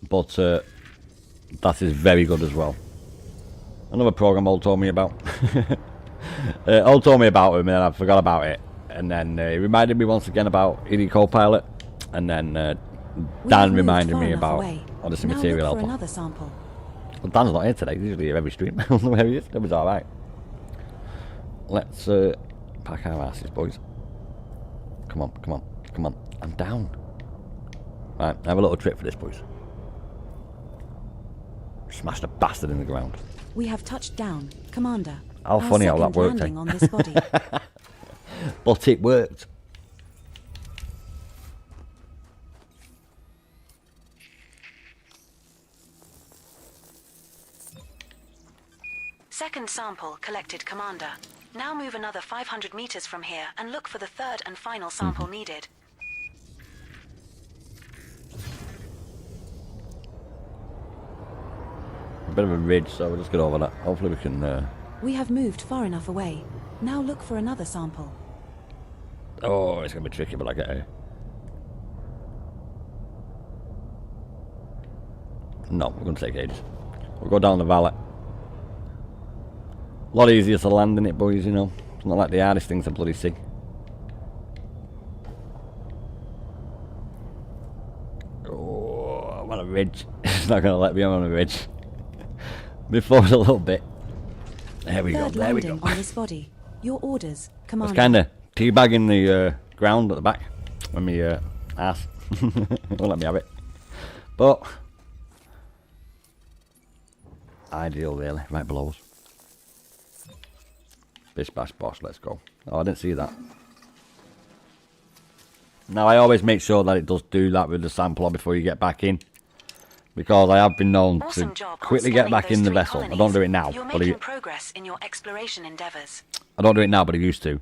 but that is very good as well. Another program old told me about. All told me about him, and then I forgot about it. And then he reminded me once again about ED Copilot, and then Dan reminded me about Odyssey Material Helper. Another sample. Well, Dan's not here today. He's usually here every stream. I don't know where he is. That was all right. Let's pack our asses, boys. Come on, come on, come on. I'm down. Right, I have a little trick for this, boys. Smash the bastard in the ground. We have touched down, Commander. How funny how that worked, on this body. But it worked. Second sample collected, Commander. Now move another 500 meters from here and look for the third and final sample needed. A bit of a ridge, so we'll just get over that. Hopefully we can... We have moved far enough away. Now look for another sample. Oh, it's going to be tricky, but I get it. No, we're going to take ages. We'll go down the valley. A lot easier to land in it, boys, you know. It's not like the hardest thing to bloody see. Oh, I'm on a ridge. It's not going to let me on a ridge. Before a little bit. There we go, there we go. On this body. Your orders, Commander. I was kind of teabagging the ground at the back with my ass. Won't let me have it. But ideal, really, right below us. Bish bash bosh, let's go. Oh, I didn't see that. Now I always make sure that it does do that with the sampler before you get back in, because I have been known to quickly get back in the vessel. I don't do it now, but progress in your exploration endeavors. I don't do it now, but I used to.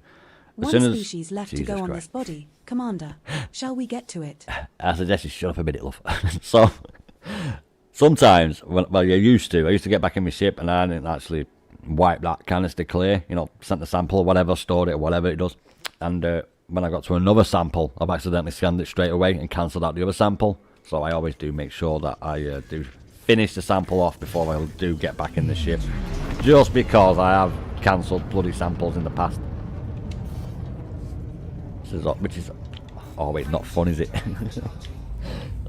One species left to go on this body, Commander. Shall we get to it? I suggest you shut up a minute, love. So sometimes, well, you used to. I used to get back in my ship, and I didn't actually wipe that canister clear. You know, sent the sample or whatever, stored it or whatever it does. And when I got to another sample, I've accidentally scanned it straight away and cancelled out the other sample. So I always do make sure that I do finish the sample off before I do get back in the ship, just because I have cancelled bloody samples in the past. Which is always not fun, is it?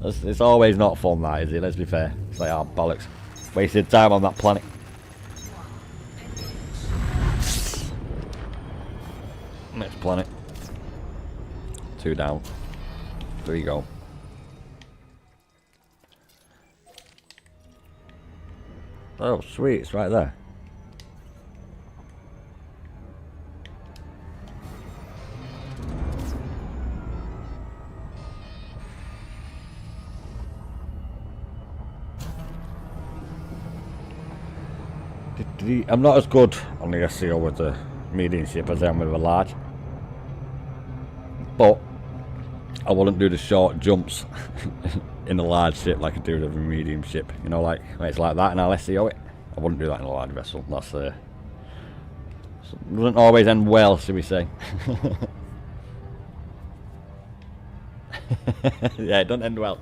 It's always not fun, that, is it? Let's be fair. It's like, oh, bollocks. Wasted time on that planet. Next planet. 2 down. 3 go. Oh, sweet. It's right there. I'm not as good on the SEO with the medium ship as I am with a large, but I wouldn't do the short jumps in a large ship like I do with a medium ship. You know, like when it's like that and I'll SEO it. I wouldn't do that in a large vessel. That's doesn't always end well, should we say? Yeah, it doesn't end well.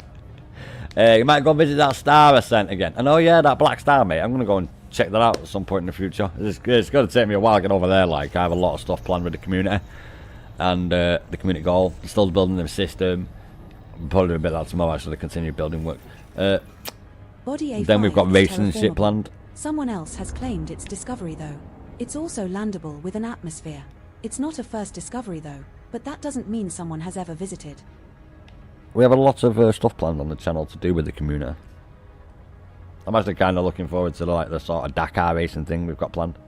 You might go visit that star I sent again. And oh yeah, that black star, mate. I'm gonna go and check that out at some point in the future. It's going to take me a while to get over there. Like, I have a lot of stuff planned with the community and the community goal. I'm still building the system. I'm probably doing a bit of that tomorrow, actually, to continue building work. Then we've got racing and shit planned. Someone else has claimed its discovery, though. It's also landable with an atmosphere. It's not a first discovery, though, but that doesn't mean someone has ever visited. We have a lot of stuff planned on the channel to do with the community. I'm actually kind of looking forward to like the sort of Dakar racing thing we've got planned.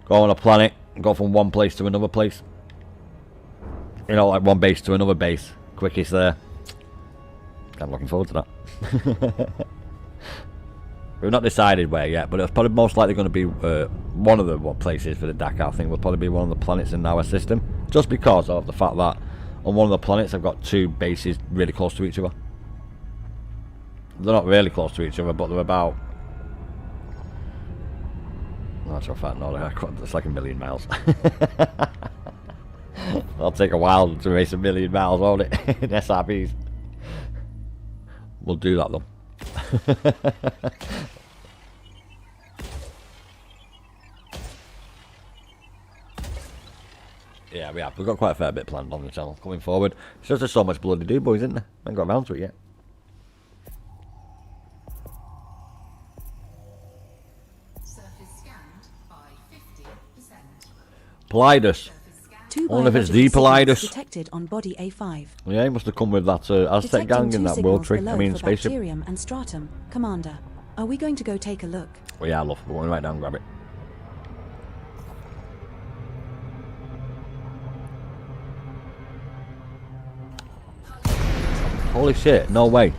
Go on a planet, go from one place to another place. You know, like one base to another base. Quickest there. Kind of looking forward to that. We've not decided where yet, but it's probably most likely going to be one of the places for the Dakar thing will probably be one of the planets in our system. Just because of the fact that on one of the planets I've got 2 bases really close to each other. They're not really close to each other, but they're about... That's a fact, no, it's like 1,000,000 miles. It'll take a while to race 1,000,000 miles, won't it? In SRBs. We'll do that, though. Yeah, we have. We've got quite a fair bit planned on the channel coming forward. It's just there's so much bloody do, boys, isn't there? I haven't got around to it yet. Surface scanned by 50%. Polydus. Two Only if it's biological the signals Polydus. detected on body A5. Yeah, he must have come with that Aztec Detecting gang in two that world signals tree. below I mean, for spaceship. bacterium and stratum. Commander, are we going to go take a look? Well, yeah, love. We're going right down and grab it. Holy shit, no way.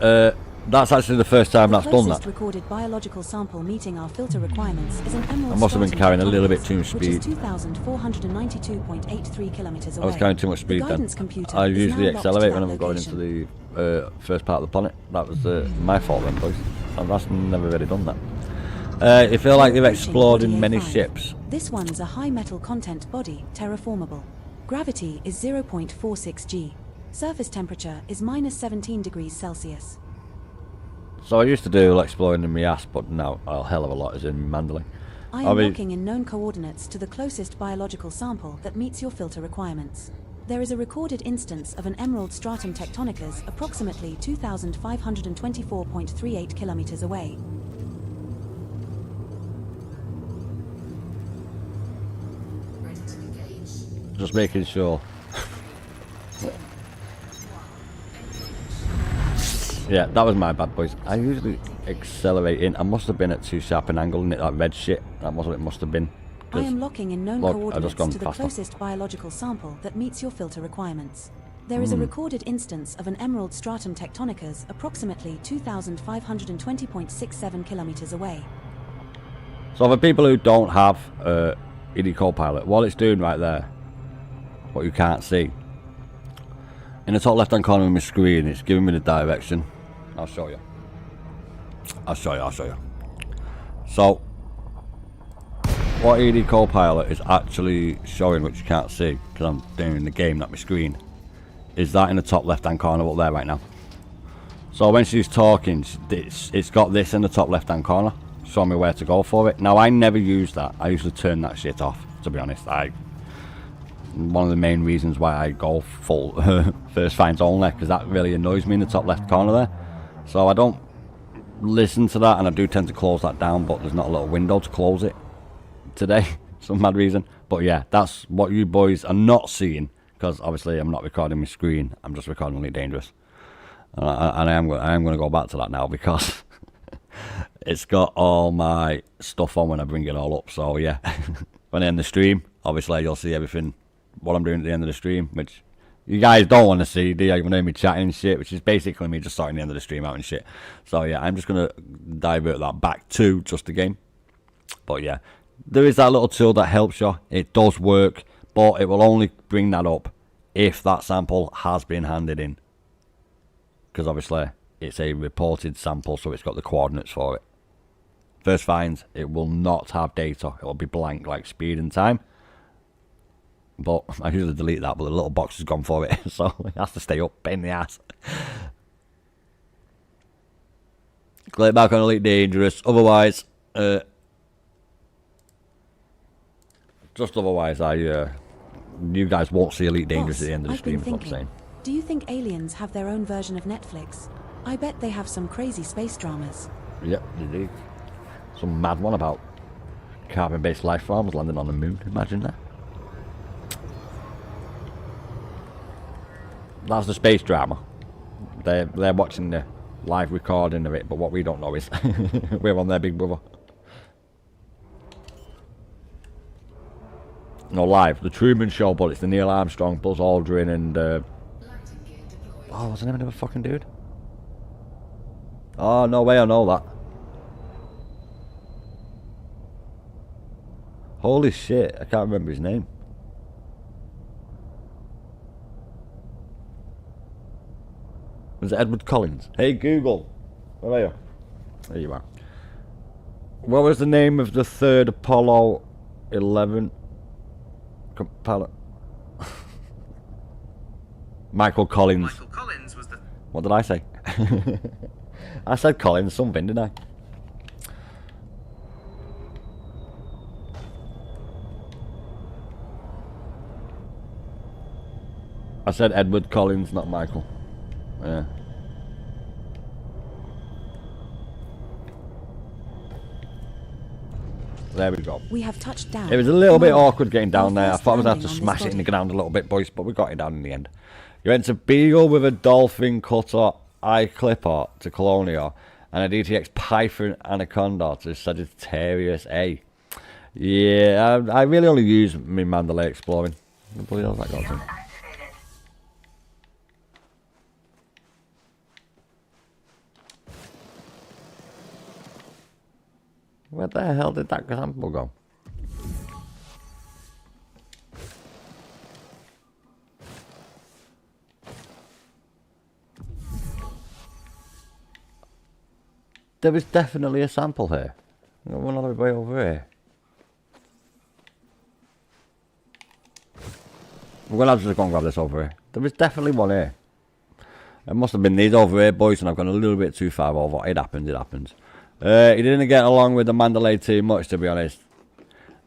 That's actually the first time that's done that. The closest recorded biological sample meeting our filter requirements is an emerald I must have been stratum carrying a little bit tectonics, too much which is speed. 2,492.83 kilometers away. I was carrying too much The speed then. guidance computer I is usually now locked to accelerate that when I'm going into location. the first part of the planet. That was my fault then, boys. And that's never really done that. You feel like you've Approaching explored body in many A5. ships. This one's a high metal content body, terraformable. Gravity is 0.46 G. Surface temperature is minus 17 degrees Celsius. So I used to do exploring in my ass, but now a hell of a lot is in Mandalay. I am looking in known coordinates to the closest biological sample that meets your filter requirements. There is a recorded instance of an emerald stratum tectonicus approximately 2,524.38 kilometers away. Ready to engage. Just making sure. Yeah, that was my bad, boys. I usually accelerate in. I must have been at too sharp an angle and hit that red shit. That was what it must have been. I am locking in known look, I've coordinates just gone to the faster. closest biological sample that meets your filter requirements. There is a recorded instance of an emerald stratum tectonicus approximately 2,520.67 kilometers away. So for people who don't have ED Copilot, what it's doing right there, what you can't see, in the top left hand corner of my screen, it's giving me the direction. I'll show you. I'll show you. So, what ED Copilot is actually showing, which you can't see, because I'm doing the game, not my screen, is that in the top left hand corner up there right now. So when she's talking, it's got this in the top left hand corner, showing me where to go for it. Now I never use that. I usually turn that shit off, to be honest. One of the main reasons why I go full first finds only, because that really annoys me in the top left corner there. So I don't listen to that, and I do tend to close that down, but there's not a little window to close it today, some mad reason. But yeah, that's what you boys are not seeing, because obviously I'm not recording my screen, I'm just recording Elite Dangerous. And I am going to go back to that now, because it's got all my stuff on when I bring it all up. So yeah, when I end the stream, obviously you'll see everything, what I'm doing at the end of the stream, which you guys don't want to see, do you? You want to hear me chatting and shit, which is basically me just starting the end of the stream out and shit. So yeah, I'm just going to divert that back to just the game. But yeah, there is that little tool that helps you. It does work, but it will only bring that up if that sample has been handed in. Because obviously it's a reported sample, so it's got the coordinates for it. First finds, it will not have data. It will be blank, like speed and time. But I usually delete that, but the little box has gone for it, so it has to stay up, pain in the ass. Click back on Elite Dangerous. Otherwise, just otherwise, you guys won't see Elite Dangerous at the end of the stream, is what I'm saying. Do you think aliens have their own version of Netflix? I bet they have some crazy space dramas. Yep, they do. Some mad one about carbon-based life forms landing on the moon. Imagine that. That's the space drama. They're watching the live recording of it, but what we don't know is we're on their Big Brother. No, live. The Truman Show, but it's the Neil Armstrong, Buzz Aldrin, and Landing gear deployed. oh, what's the name of the fucking dude? Oh, no way, I know that. Holy shit, I can't remember his name. Was it Edward Collins? Hey Google, where are you? There you are. What was the name of the third Apollo 11 pilot? Michael Collins. Michael Collins was the... What did I say? I said Collins something, didn't I? I said Edward Collins, not Michael. Yeah. There we go. We have touched down. It was a little bit Commander, awkward getting down there. I thought I was going to have to smash it in the ground a little bit, boys, but we got it down in the end. You went to Beagle with a Dolphin Cutter iClipper to Colonia and a DTX Python Anaconda to Sagittarius A. Yeah, I really only use my Mandalay exploring. What the bloody hell's that got to? Where the hell did that sample go? There was definitely a sample here. Got one other way over here. We're gonna have to just go and grab this over here. There was definitely one here. It must have been these over here, boys, and I've gone a little bit too far over. It happens, it happens. He didn't get along with the Mandalay too much, to be honest.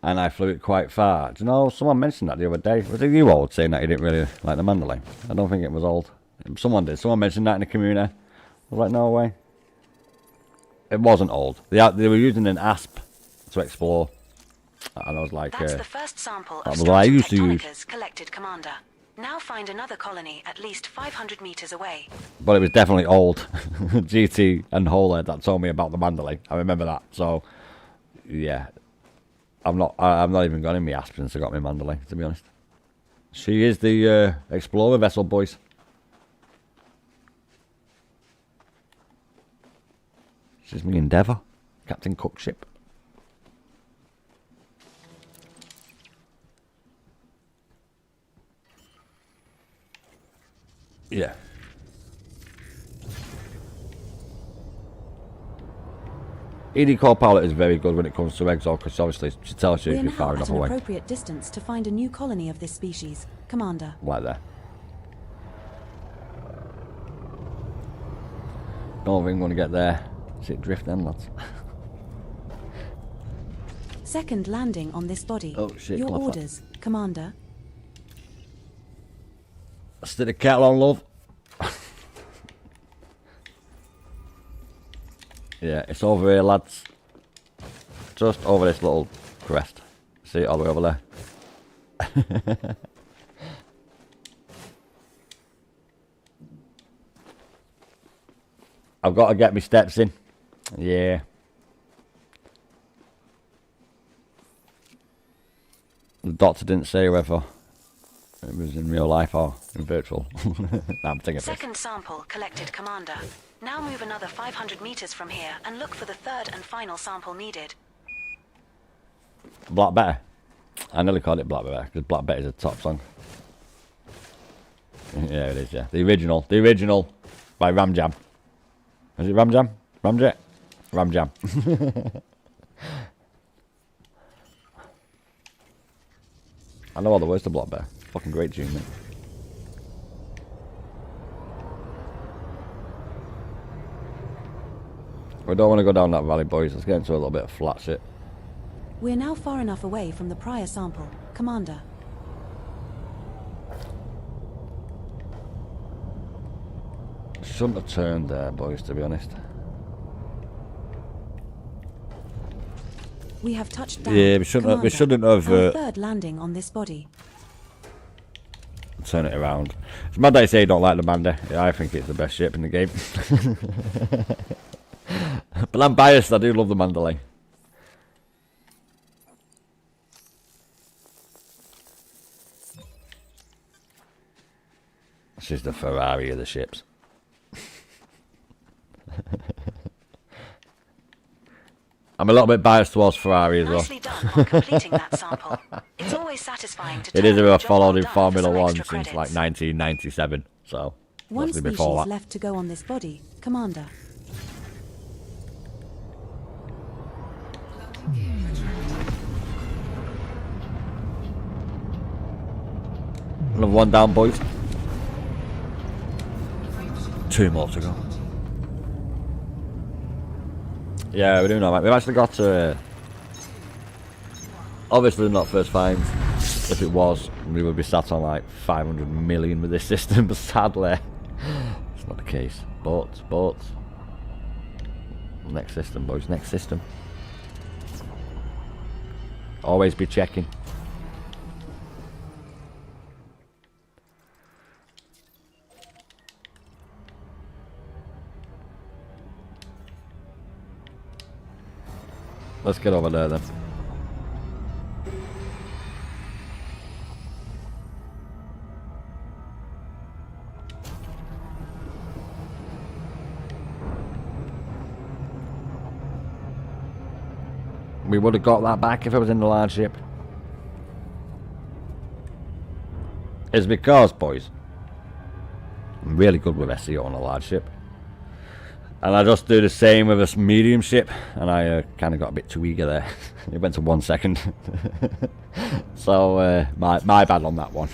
And I flew it quite far. Do you know, someone mentioned that the other day. Was it you, Old, saying that he didn't really like the Mandalay? I don't think it was Old. Someone did. Someone mentioned that in the community. I was like, no way. It wasn't Old. They were using an ASP to explore. And I was like, that's the first sample that of was what I used to Stratum use. collected, Commander. Now find another colony at least 500 meters away. But it was definitely Old. GT and Holy that told me about the Mandalay. I remember that. So, yeah. I've not even gone in my ASP since I got my Mandalay, to be honest. She is the Explorer vessel, boys. This is me Endeavour. Captain Cook ship. Yeah. ED Core Pilot is very good when it comes to exo, because obviously she tells you if you're far enough at an away. appropriate distance to find a new colony of this species, Commander. Like there. Don't think I'm going to get there. See it drift then, lads. Second landing on this body. Oh shit, Your come off that. orders, Commander. Stick the kettle on, love. Yeah, it's over here, lads. Just over this little crest. See it all the way over there. I've got to get my steps in. Yeah. The doctor didn't say whether it was in real life or in virtual. I'm taking a piss. Second sample collected, Commander. Now move another 500 meters from here and look for the third and final sample needed. Black Better. I nearly called it Black Better because Black Better is a top song. Yeah, it is, yeah. The original by Ram Jam. Is it Ram Jam? Ramjet? Ram Jam. I know all the words to Black Bear. Fucking great tune, mate. We don't want to go down that valley, boys. Let's get into a little bit of flat shit. We're now far enough away from the prior sample, Commander. Shouldn't have turned there, boys, to be honest. We have touched down. Yeah, we shouldn't have our third landing on this body. Turn it around. It's mad that you say you don't like the Manda. Yeah, I think it's the best ship in the game. But I'm biased, I do love the Mandalay. This is the Ferrari of the ships. I'm a little bit biased towards Ferrari as well. Nicely done on completing that sample. It's always satisfying to It is turn a a job followed well in done Formula for some 1 extra since like credits. 1997, so One mostly species before that. left to go on this body, Commander. Another one down, boys. 2 more to go. Yeah, we're doing alright. We've actually got obviously not first finds. If it was, we would be sat on like 500 million with this system, but sadly, it's not the case. But, next system, boys, next system. Always be checking. Let's get over there then. We would have got that back if it was in the large ship. It's because, boys, I'm really good with SEO on a large ship. And I just do the same with a medium ship. And I kind of got a bit too eager there. It went to 1 second. So, my bad on that one.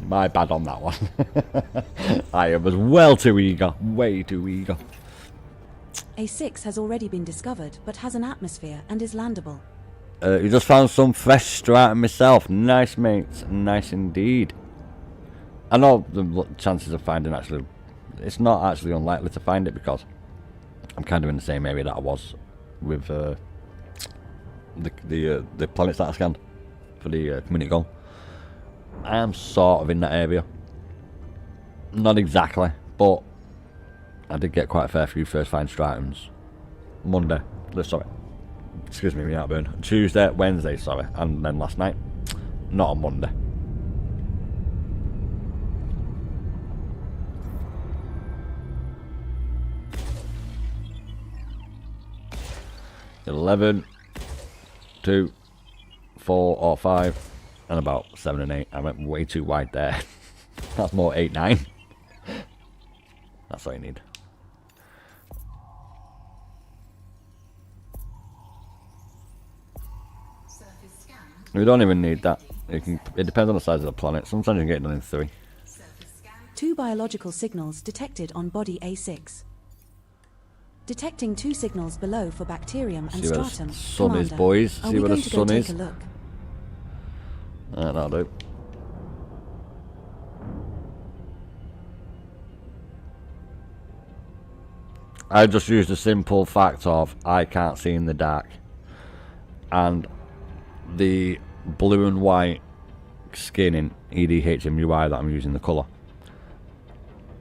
My bad on that one. I was well too eager. Way too eager. A6 has already been discovered, but has an atmosphere and is landable. You just found some fresh Stratum myself. Nice, mates. Nice indeed. I know the chances of finding actually... It's not actually unlikely to find it because I'm kind of in the same area that I was with the planets that I scanned for the community goal. I am sort of in that area. Not exactly, but I did get quite a fair few first find Stratums. Monday, sorry, excuse me, heartburn. Tuesday, Wednesday, sorry, and then last night. Not on Monday. $11, 2, 4 or 5, and about 7 and 8. I went way too wide there. That's more 8, 9. That's all you need. We don't even need that. It depends on the size of the planet. Sometimes you can get it done in 3. 2 biological signals detected on body A6. Detecting 2 signals below for bacterium and stratum. See where the sun is, boys. See where the sun is. That'll do. I just used the simple fact of I can't see in the dark, and the blue and white skin in EDHMUI that I'm using the colour.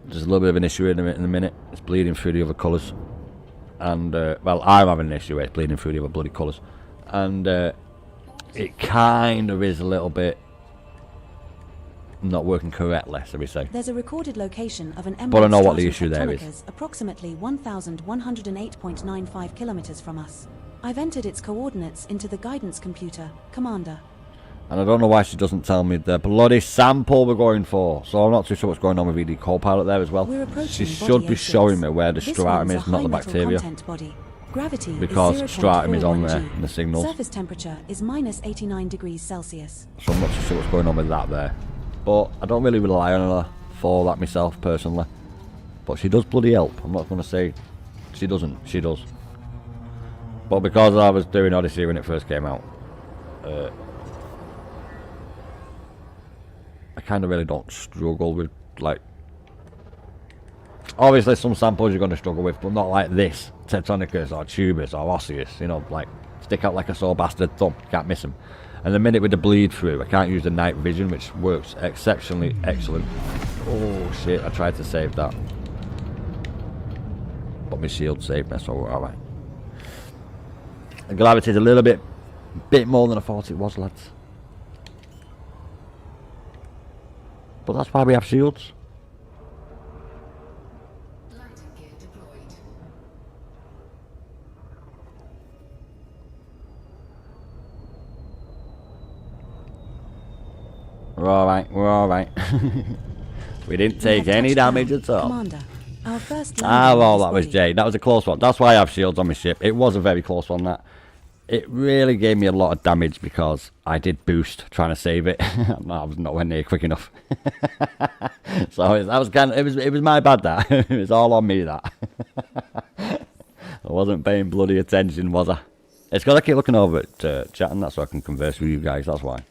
There's a little bit of an issue in a minute. It's bleeding through the other colours. And, well, I'm having an issue with it, bleeding through the other bloody colours. And it kind of is a little bit not working correctly, so we say. There's a recorded location of an emerald but I know what the issue there is. Approximately 1,108.95 kilometers from us. I've entered its coordinates into the guidance computer, Commander. And I don't know why she doesn't tell me the bloody sample we're going for. So I'm not too sure what's going on with ED Copilot there as well. She should be showing me where the stratum is, not the bacteria. Gravity because is stratum is on there in the signals. Surface temperature is minus 89 degrees Celsius. So I'm not too sure what's going on with that there. But I don't really rely on her for that myself personally. But she does bloody help. I'm not going to say she doesn't. She does. But because I was doing Odyssey when it first came out, I kind of really don't struggle with, like, obviously some samples you're going to struggle with, but not like this, Tectonicus or Tubus or Osseous, you know, like, stick out like a sore bastard thumb, can't miss them. And the minute with the bleed through, I can't use the night vision, which works exceptionally excellent. Oh shit, I tried to save that. But my shield saved me, so we're alright. The gravity is a little bit more than I thought it was, lads. But that's why we have shields. Landing gear deployed. We're alright, we're alright. We didn't take any damage at all. Commander, our first well, that was Jade. That was a close one. That's why I have shields on my ship. It was a very close one, that. It really gave me a lot of damage because I did boost trying to save it. I was nowhere near quick enough. So that was it was my bad, that. It was all on me, that. I wasn't paying bloody attention, was I? It's because I keep looking over at chat, and that's so I can converse with you guys, that's why.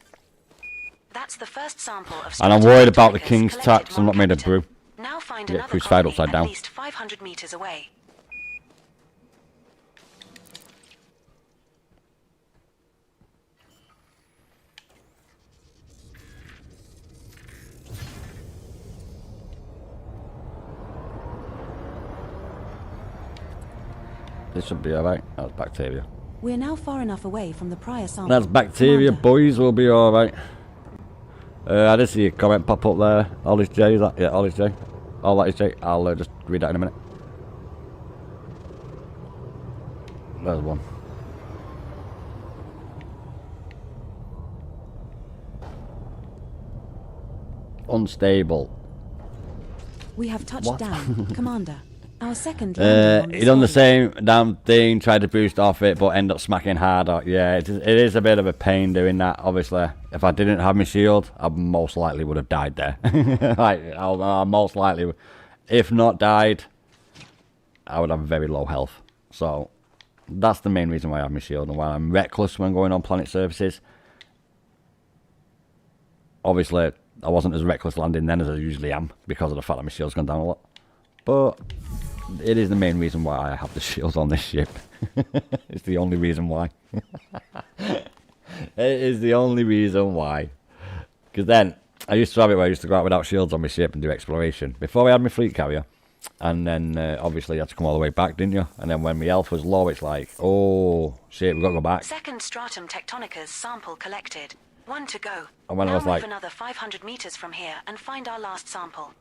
That's the first sample of And I'm worried about the Stratonicus king's collected tax. I'm not made of brew. Now find Get another crucified colony upside at down. least 500 meters away. This should be alright. That's bacteria. We're now far enough away from the prior sample. That's bacteria, Commander. boys. We'll be alright. I did see a comment pop up there. All is J, is that? Yeah, all is J. All that is J. I'll just read that in a minute. There's one. Unstable. We have touched What? down, Commander. Our second landing on He this done the body. same damn thing, tried to boost off it, but end up smacking harder. Yeah, it is a bit of a pain doing that, obviously. If I didn't have my shield, I most likely would have died there. Like, I most likely, if not died, I would have very low health. So, that's the main reason why I have my shield and why I'm reckless when going on planet services. Obviously, I wasn't as reckless landing then as I usually am, because of the fact that my shield's gone down a lot. But it is the main reason why I have the shields on this ship. It's the only reason why. It is the only reason why. Because then, I used to have it where I used to go out without shields on my ship and do exploration. Before I had my fleet carrier. And then, obviously, you had to come all the way back, didn't you? And then when my health was low, it's like, oh, shit, we've got to go back. Second Stratum Tectonicus sample collected. 1 to go. And when I now was move like- another 500 meters from here and find our last sample.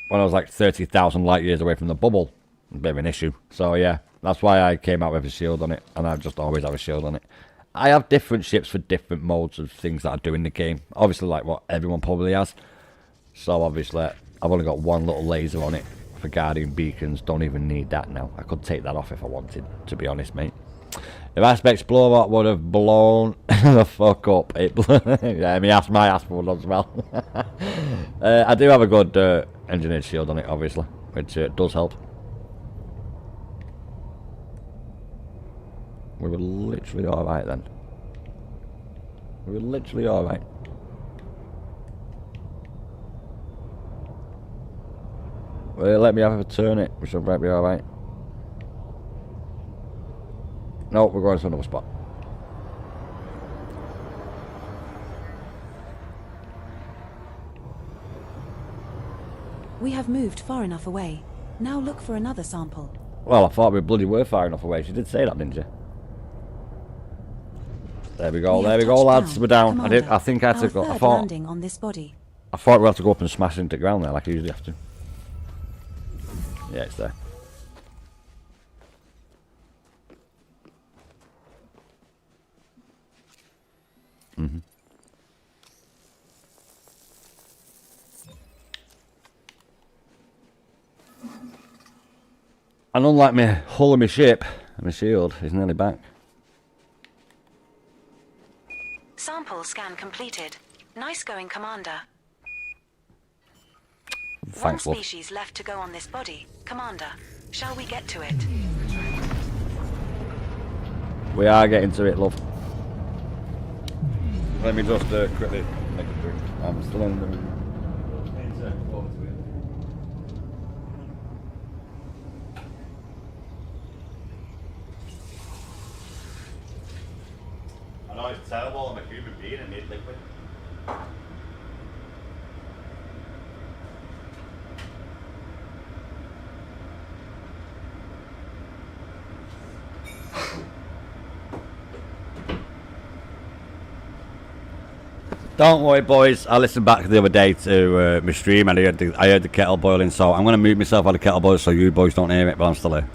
When I was like 30,000 light years away from the bubble. A bit of an issue. So, yeah, that's why I came out with a shield on it. And I just always have a shield on it. I have different ships for different modes of things that I do in the game. Obviously, like what everyone probably has. So, obviously, I've only got one little laser on it for guardian beacons. Don't even need that now. I could take that off if I wanted, to be honest, mate. If Aspect's blowout would have blown the fuck up. Yeah, my ass would as well. I do have a good engineered shield on it, obviously, which does help. We were literally alright then. We were literally alright. Well, let me have a turn it. We should be alright. No, we're going to another spot. We have moved far enough away. Now look for another sample. Well, I thought we bloody were far enough away. She did say that, didn't you? There we go. We There have we go, touched lads. down. We're down. Commander, I think I had to our go. third landing on this body. I thought we had to go up and smash into the ground there, like I usually have to. Yeah, it's there. And unlike my hull of my ship, my shield is nearly back. Sample scan completed. Nice going, Commander. Thanks, One love. species left to go on this body. Commander, shall we get to it? We are getting to it, love. Let me just quickly make a drink. I'm still in the... I know it's terrible, I'm a human being and need liquid. Don't worry, boys. I listened back the other day to my stream and I heard the kettle boiling, so I'm going to mute myself on the kettle boil so you boys don't hear it, but I'm still here.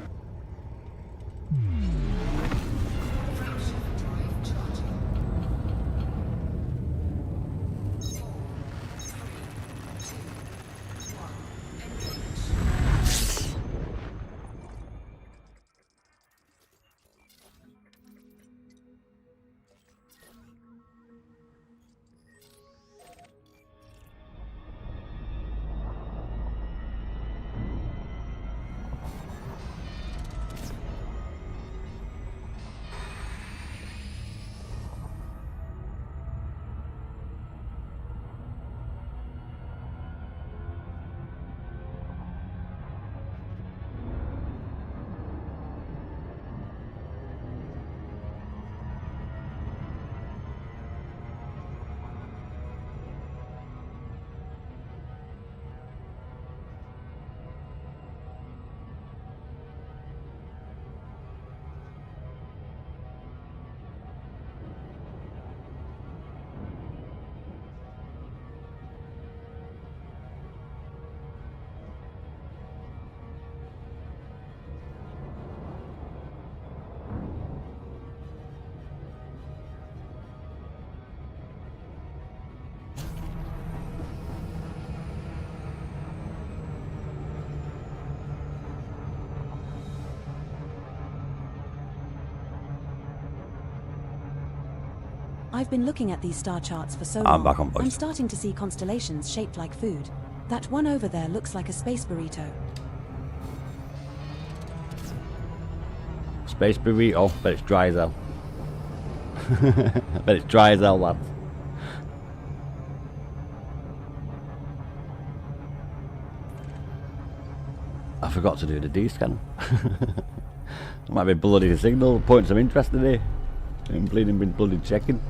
I've been looking at these star charts for so I'm long. back on voice. I'm starting to see constellations shaped like food. That one over there looks like a space burrito. Space burrito, but it's dry as hell. But it's dry as hell, lads. I forgot to do the D scanner. Might be bloody signal, points I'm interested in. I'm bleeding, been bloody checking.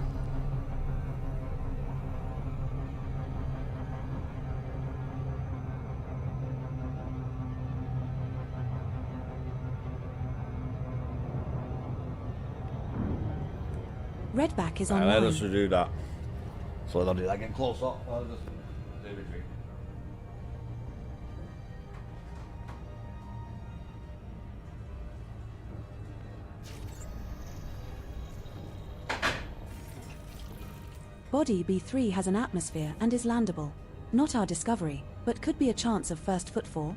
Redback is Let online. us do that. So I'll do that again close up. I'll just do retreat. Body B3 has an atmosphere and is landable. Not our discovery, but could be a chance of first footfall.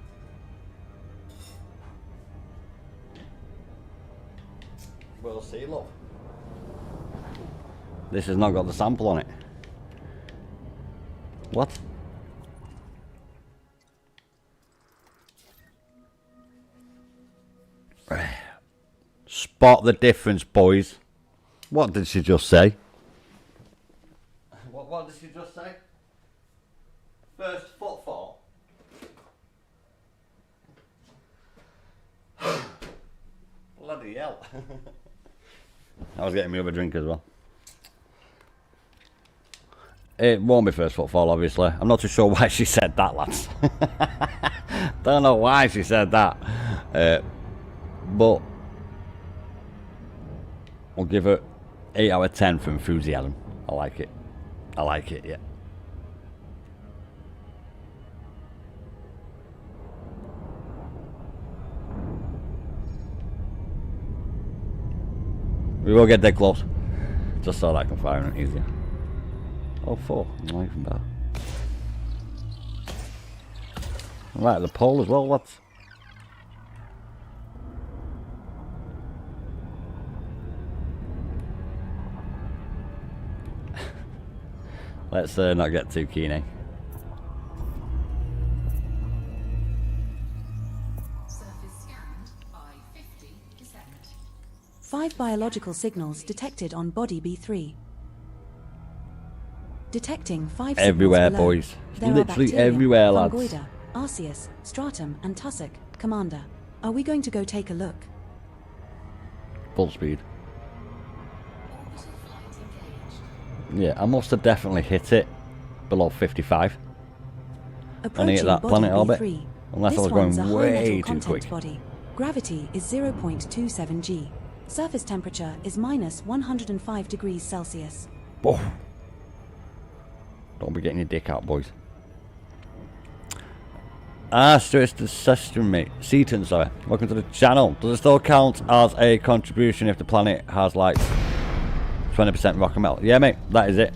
We'll see, look. This has not got the sample on it. What? Spot the difference, boys. What did she just say? What did she just say? First footfall. Bloody hell. I was getting me up a drink as well. It won't be first footfall, obviously. I'm not too sure why she said that, lads. Don't know why she said that. But I'll give it 8 out of 10 for enthusiasm. I like it. I like it, yeah. We will get that close. Just so that I can fire it easier. Oh, 4. Not even bad. Right, the pole as well, what? Let's not get too keen, eh? Surface scanned by 50%. 5 biological signals detected on body B3. Detecting 5 Everywhere, signals below. boys. There are Literally bacteria, everywhere, lads. fungoida, Arceus, Stratum and Tussock. Commander, are we going to go take a look? Full speed. Orbital flight engaged. Yeah, I must have definitely hit it below 55. Approaching hit that body planet orbit, B3. unless I This was going one's a high way metal too content quick. Body. Gravity is 0.27 G. Surface temperature is minus 105 degrees Celsius. Oh. Don't be getting your dick out, boys. So it's the system, mate. Seaton, sorry. Welcome to the channel. Does it still count as a contribution if the planet has like 20% rock and metal? Yeah, mate. That is it.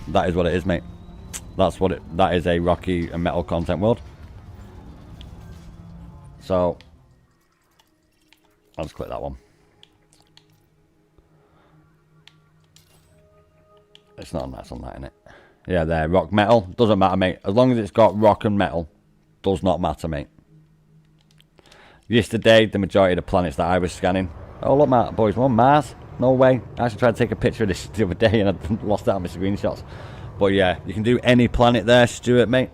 That is what it is, mate. That's what it. That is a rocky and metal content world. So I'll just click that one. It's not nice on that, innit? Yeah, there. Rock metal. Doesn't matter, mate. As long as it's got rock and metal. Does not matter, mate. Yesterday, the majority of the planets that I was scanning. Oh, look, Matt, boys, we're on Mars. No way. I actually tried to take a picture of this the other day and I lost out on my screenshots. But yeah, you can do any planet there, Stuart, mate.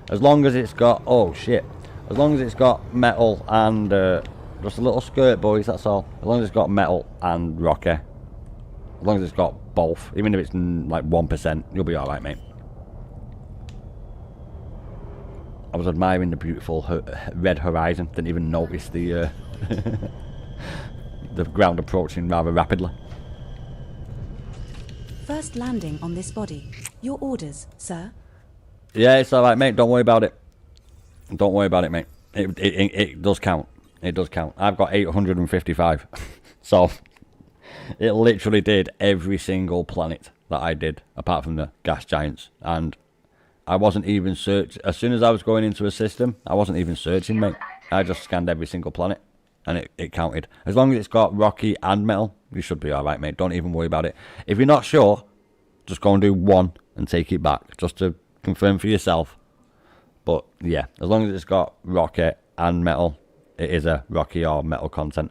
As long as it's got... Oh, shit. As long as it's got metal and... just a little skirt, boys, that's all. As long as it's got metal and rocky. As long as it's got both. Even if it's like 1%, you'll be alright, mate. I was admiring the beautiful red horizon. Didn't even notice the the ground approaching rather rapidly. First landing on this body. Your orders, sir. Yeah, it's alright, mate. Don't worry about it. Don't worry about it, mate. It does count. It does count. I've got 855. So, it literally did every single planet that I did, apart from the gas giants. And I wasn't even searching. As soon as I was going into a system, I wasn't even searching, mate. I just scanned every single planet, and it counted. As long as it's got rocky and metal, you should be alright, mate. Don't even worry about it. If you're not sure, just go and do one and take it back, just to confirm for yourself. But yeah, as long as it's got rocky and metal, it is a rocky or metal content.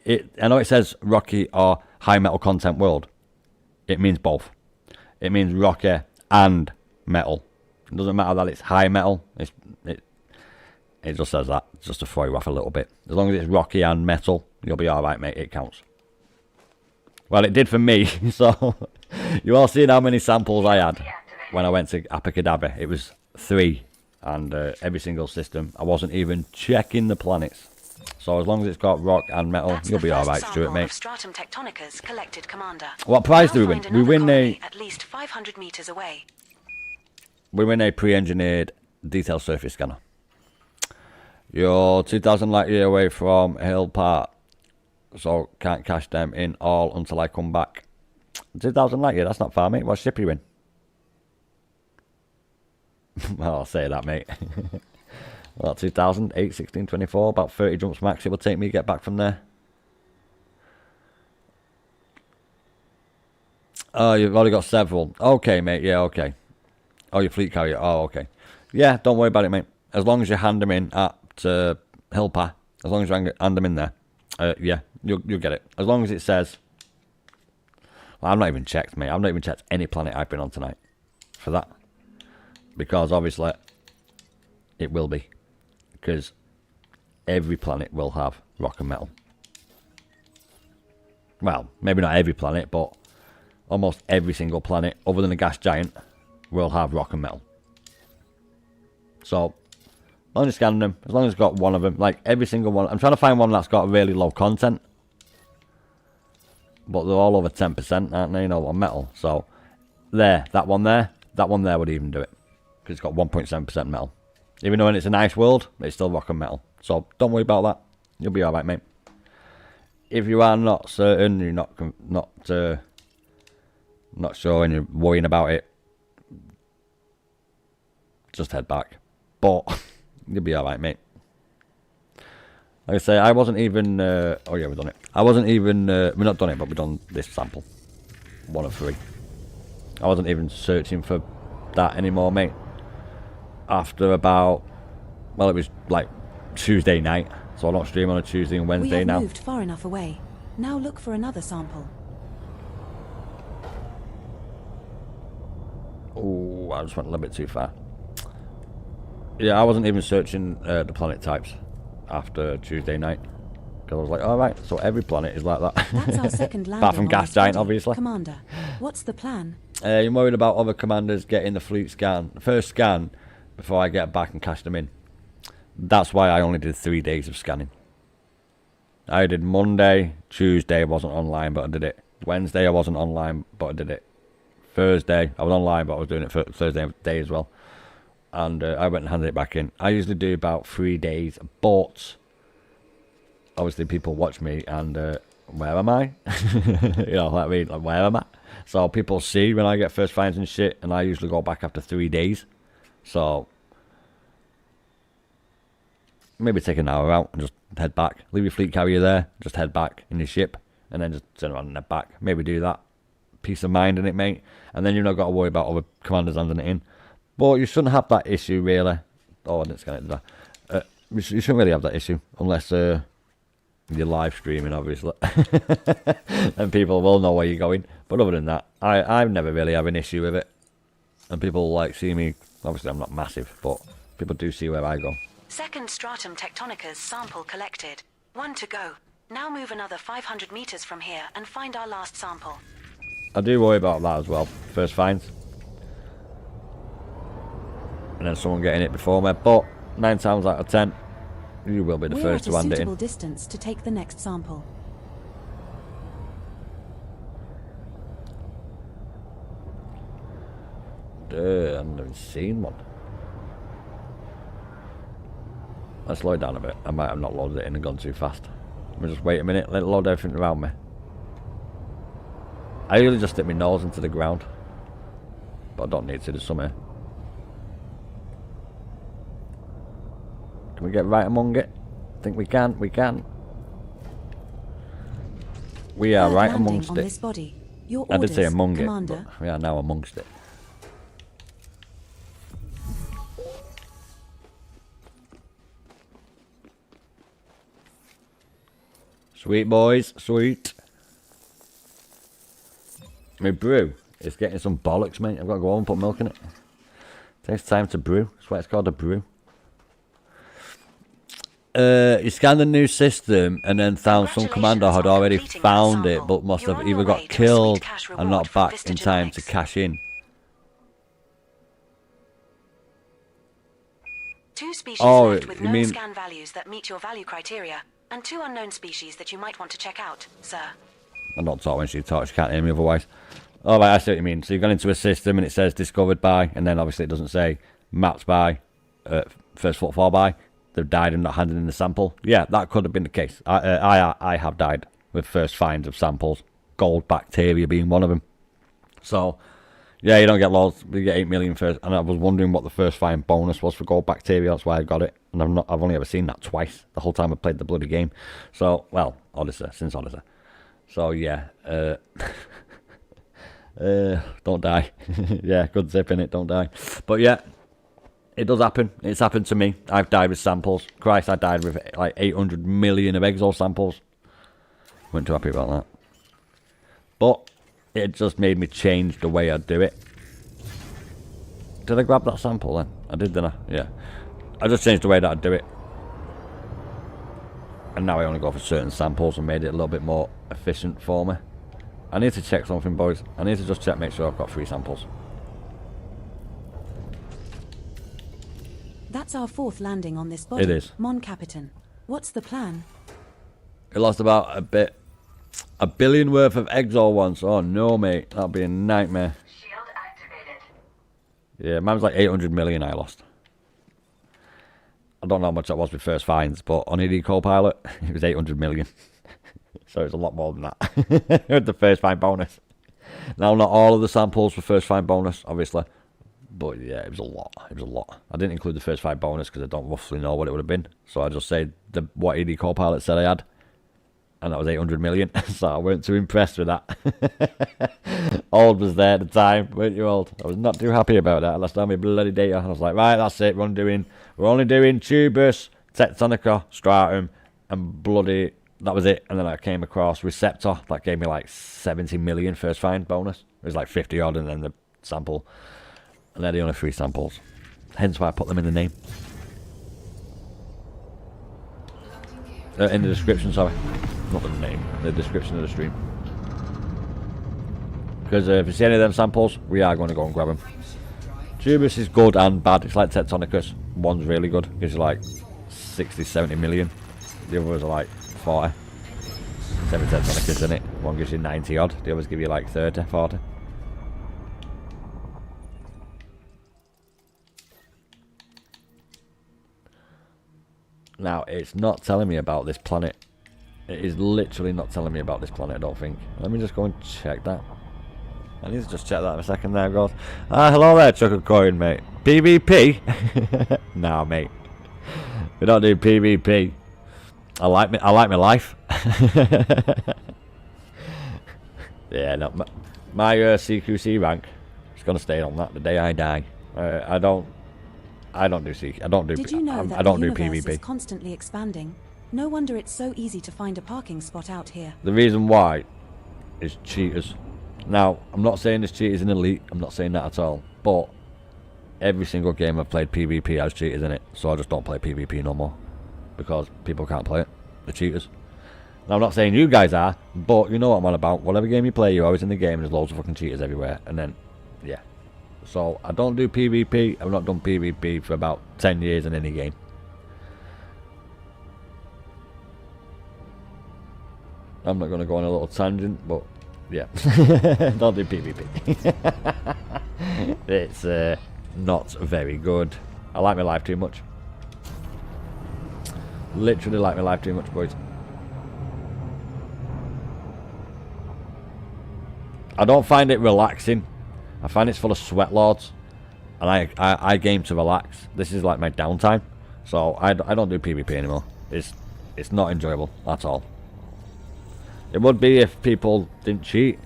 I know it says rocky or high metal content world. It means both. It means rocky and metal. It doesn't matter that it's high metal. It just says that, just to throw you off a little bit. As long as it's rocky and metal, you'll be alright, mate. It counts. Well, it did for me. So, you all seen how many samples I had when I went to Apicadabra. It was 3. And every single system. I wasn't even checking the planets. So as long as it's got rock and metal, you'll be alright, Stuart, mate. Stratum Tectonicas collected, Commander. What prize do we win? We win at least 500 meters away. We win a pre-engineered detailed surface scanner. You're 2,000 light year away from Hill Park, so can't cash them in all until I come back. 2,000 light year, that's not far, mate. What ship are you in? Well, I'll say that, mate. Well, 2000, 8, 16, 24, about 30 jumps max it will take me to get back from there. Oh, you've already got several. Okay, mate, yeah, okay. Oh, your fleet carrier, oh, okay. Yeah, don't worry about it, mate. As long as you hand them in at Hillpa, as long as you hand them in there, yeah, you'll get it. As long as it says... Well, I've not even checked, mate. I've not even checked any planet I've been on tonight for that. Because obviously it will be, because every planet will have rock and metal. Well, maybe not every planet, but almost every single planet other than a gas giant will have rock and metal. So I'm just scanning them, as long as it's got one of them, like every single one. I'm trying to find one that's got really low content, but they're all over 10%, aren't they, you know, on metal. So that one there would even do it. Because it's got 1.7% metal. Even though it's a nice world, it's still rock and metal. So don't worry about that. You'll be alright, mate. If you are not certain, you're not sure and you're worrying about it, just head back. But you'll be alright, mate. Like I say, I wasn't even... oh yeah, we've done it. I wasn't even... we've not done it, but we've done this sample. 1 of 3. I wasn't even searching for that anymore, mate. After about, well, it was like Tuesday night, so I don't stream on a Tuesday and Wednesday now. We have moved far enough away. Now look for another sample. Oh, I just went a little bit too far. Yeah, I wasn't even searching the planet types after Tuesday night, because I was like, all right, so every planet is like that. That's our second landing. Apart from gas giant, obviously. Commander, what's the plan? You're worried about other commanders getting the fleet scan, first scan, before I get back and cash them in. That's why I only did 3 days of scanning. I did Monday, Tuesday I wasn't online, but I did it. Wednesday I wasn't online, but I did it. Thursday I was online, but I was doing it for Thursday day as well. And I went and handed it back in. I usually do about 3 days, but obviously people watch me and where am I? You know what I mean? Like, where am I? So people see when I get first finds and shit, and I usually go back after 3 days. So maybe take an hour out and just head back. Leave your fleet carrier there, just head back in your ship, and then just turn around and head back. Maybe do that. Peace of mind in it, mate. And then you've not got to worry about other commanders handing it in. But you shouldn't have that issue, really. Oh, I didn't scan it, did I? You shouldn't really have that issue, unless you're live streaming, obviously. And people will know where you're going. But other than that, I've never really had an issue with it. And people like see me. Obviously, I'm not massive, but people do see where I go. Second Stratum Tectonicas sample collected. 1 to go. Now move another 500 meters from here and find our last sample. I do worry about that as well. First finds. And then someone getting it before me. But 9 times out of 10, you will be the first to hand it in. We're at a suitable distance to take the next sample. I haven't even seen one. Let's slow it down a bit. I might have not loaded it in and gone too fast. Let me just wait a minute, let it load everything around me. I usually just stick my nose into the ground, but I don't need to, there's some here. Can we get right among it? I think we can, we are right amongst on it. This body. Your I did orders, say among Commander. it, but we are now amongst it. Sweet boys, sweet. My brew is getting some bollocks, mate. I've got to go home and put milk in it. Takes time to brew. That's why it's called a brew. You scanned the new system and then found some commander had already found it, but must have either got killed and not back in time to cash in. 2 species Oh, left with you known mean- scan values that meet your value criteria, and 2 unknown species that you might want to check out, sir. I'm not talking when she talks, she can't hear me otherwise. Oh, right, I see what you mean. So you've gone into a system and it says discovered by, and then obviously it doesn't say mapped by, first footfall by. They've died and not handed in the sample. Yeah, that could have been the case. I have died with first finds of samples, gold bacteria being one of them. So, yeah, you don't get loads. You get 8 million first. And I was wondering what the first find bonus was for gold bacteria. That's why I got it. And I've only ever seen that twice the whole time I played the bloody game. So, well, Odyssey, since Odyssey. So, yeah. Don't die. Yeah, good zip in it, don't die. But yeah, it does happen. It's happened to me. I've died with samples. Christ, I died with like 800 million of exo samples. Weren't too happy about that. But it just made me change the way I do it. Did I grab that sample then? I did, didn't I? Yeah. I just changed the way that I do it. And now I only go for certain samples and made it a little bit more efficient for me. I need to check something, boys. I need to just check, make sure I've got 3 samples. That's our 4th landing on this body. It is. Mon Capitan. What's the plan? It lost about a billion worth of exo once. Oh no, mate. That'll be a nightmare. Shield activated. Yeah, mine was like 800 million I lost. I don't know how much that was with first finds, but on ED Copilot, it was 800 million. So it's a lot more than that. With the first find bonus. Now, not all of the samples were first find bonus, obviously. But yeah, it was a lot. It was a lot. I didn't include the first find bonus because I don't roughly know what it would have been. So I just said what ED Copilot said I had. And that was 800 million. So I weren't too impressed with that. Old was there at the time, weren't you, Old? I was not too happy about that. I lost all my bloody data. I was like, right, that's it. We're only doing Tubus, Tectonica, Stratum, and bloody... That was it. And then I came across rRcepta. That gave me like 70 million first find bonus. It was like 50 odd and then the sample. And they're the only 3 samples. Hence why I put them in the name. In the description, sorry. Not the name. The description of the stream. Because if you see any of them samples, we are going to go and grab them. Tubus is good and bad. It's like Tectonicus. One's really good. Gives you like 60, 70 million. The others are like 40. 7 Tectonicus in it. One gives you 90 odd. The others give you like 30, 40. Now, it's not telling me about this planet. It is literally not telling me about this planet, I don't think. Let me just go and check that. I need to just check that in a second there, guys. Hello there, Chocolate Coin, mate. PvP? Nah, mate. We don't do PvP. I like my life. Yeah, no, my CQC rank is gonna stay on that the day I die. I don't do CQ. I don't do. Did you know that I don't the do universe PvP. is constantly expanding? No wonder it's so easy to find a parking spot out here. The reason why is cheaters. Now, I'm not saying there's cheaters in Elite. I'm not saying that at all. But every single game I've played PvP has cheaters in it, so I just don't play PvP no more because people can't play it. The cheaters. Now, I'm not saying you guys are, but you know what I'm on about. Whatever game you play, you're always in the game, and there's loads of fucking cheaters everywhere. And then, yeah. So, I don't do PvP. I've not done PvP for about 10 years in any game. I'm not going to go on a little tangent, but yeah. Don't do PvP. It's not very good. I like my life too much. Literally like my life too much, boys. I don't find it relaxing. I find it's full of sweat lords. And I game to relax. This is like my downtime. So I don't do PvP anymore. It's not enjoyable at all. It would be if people didn't cheat.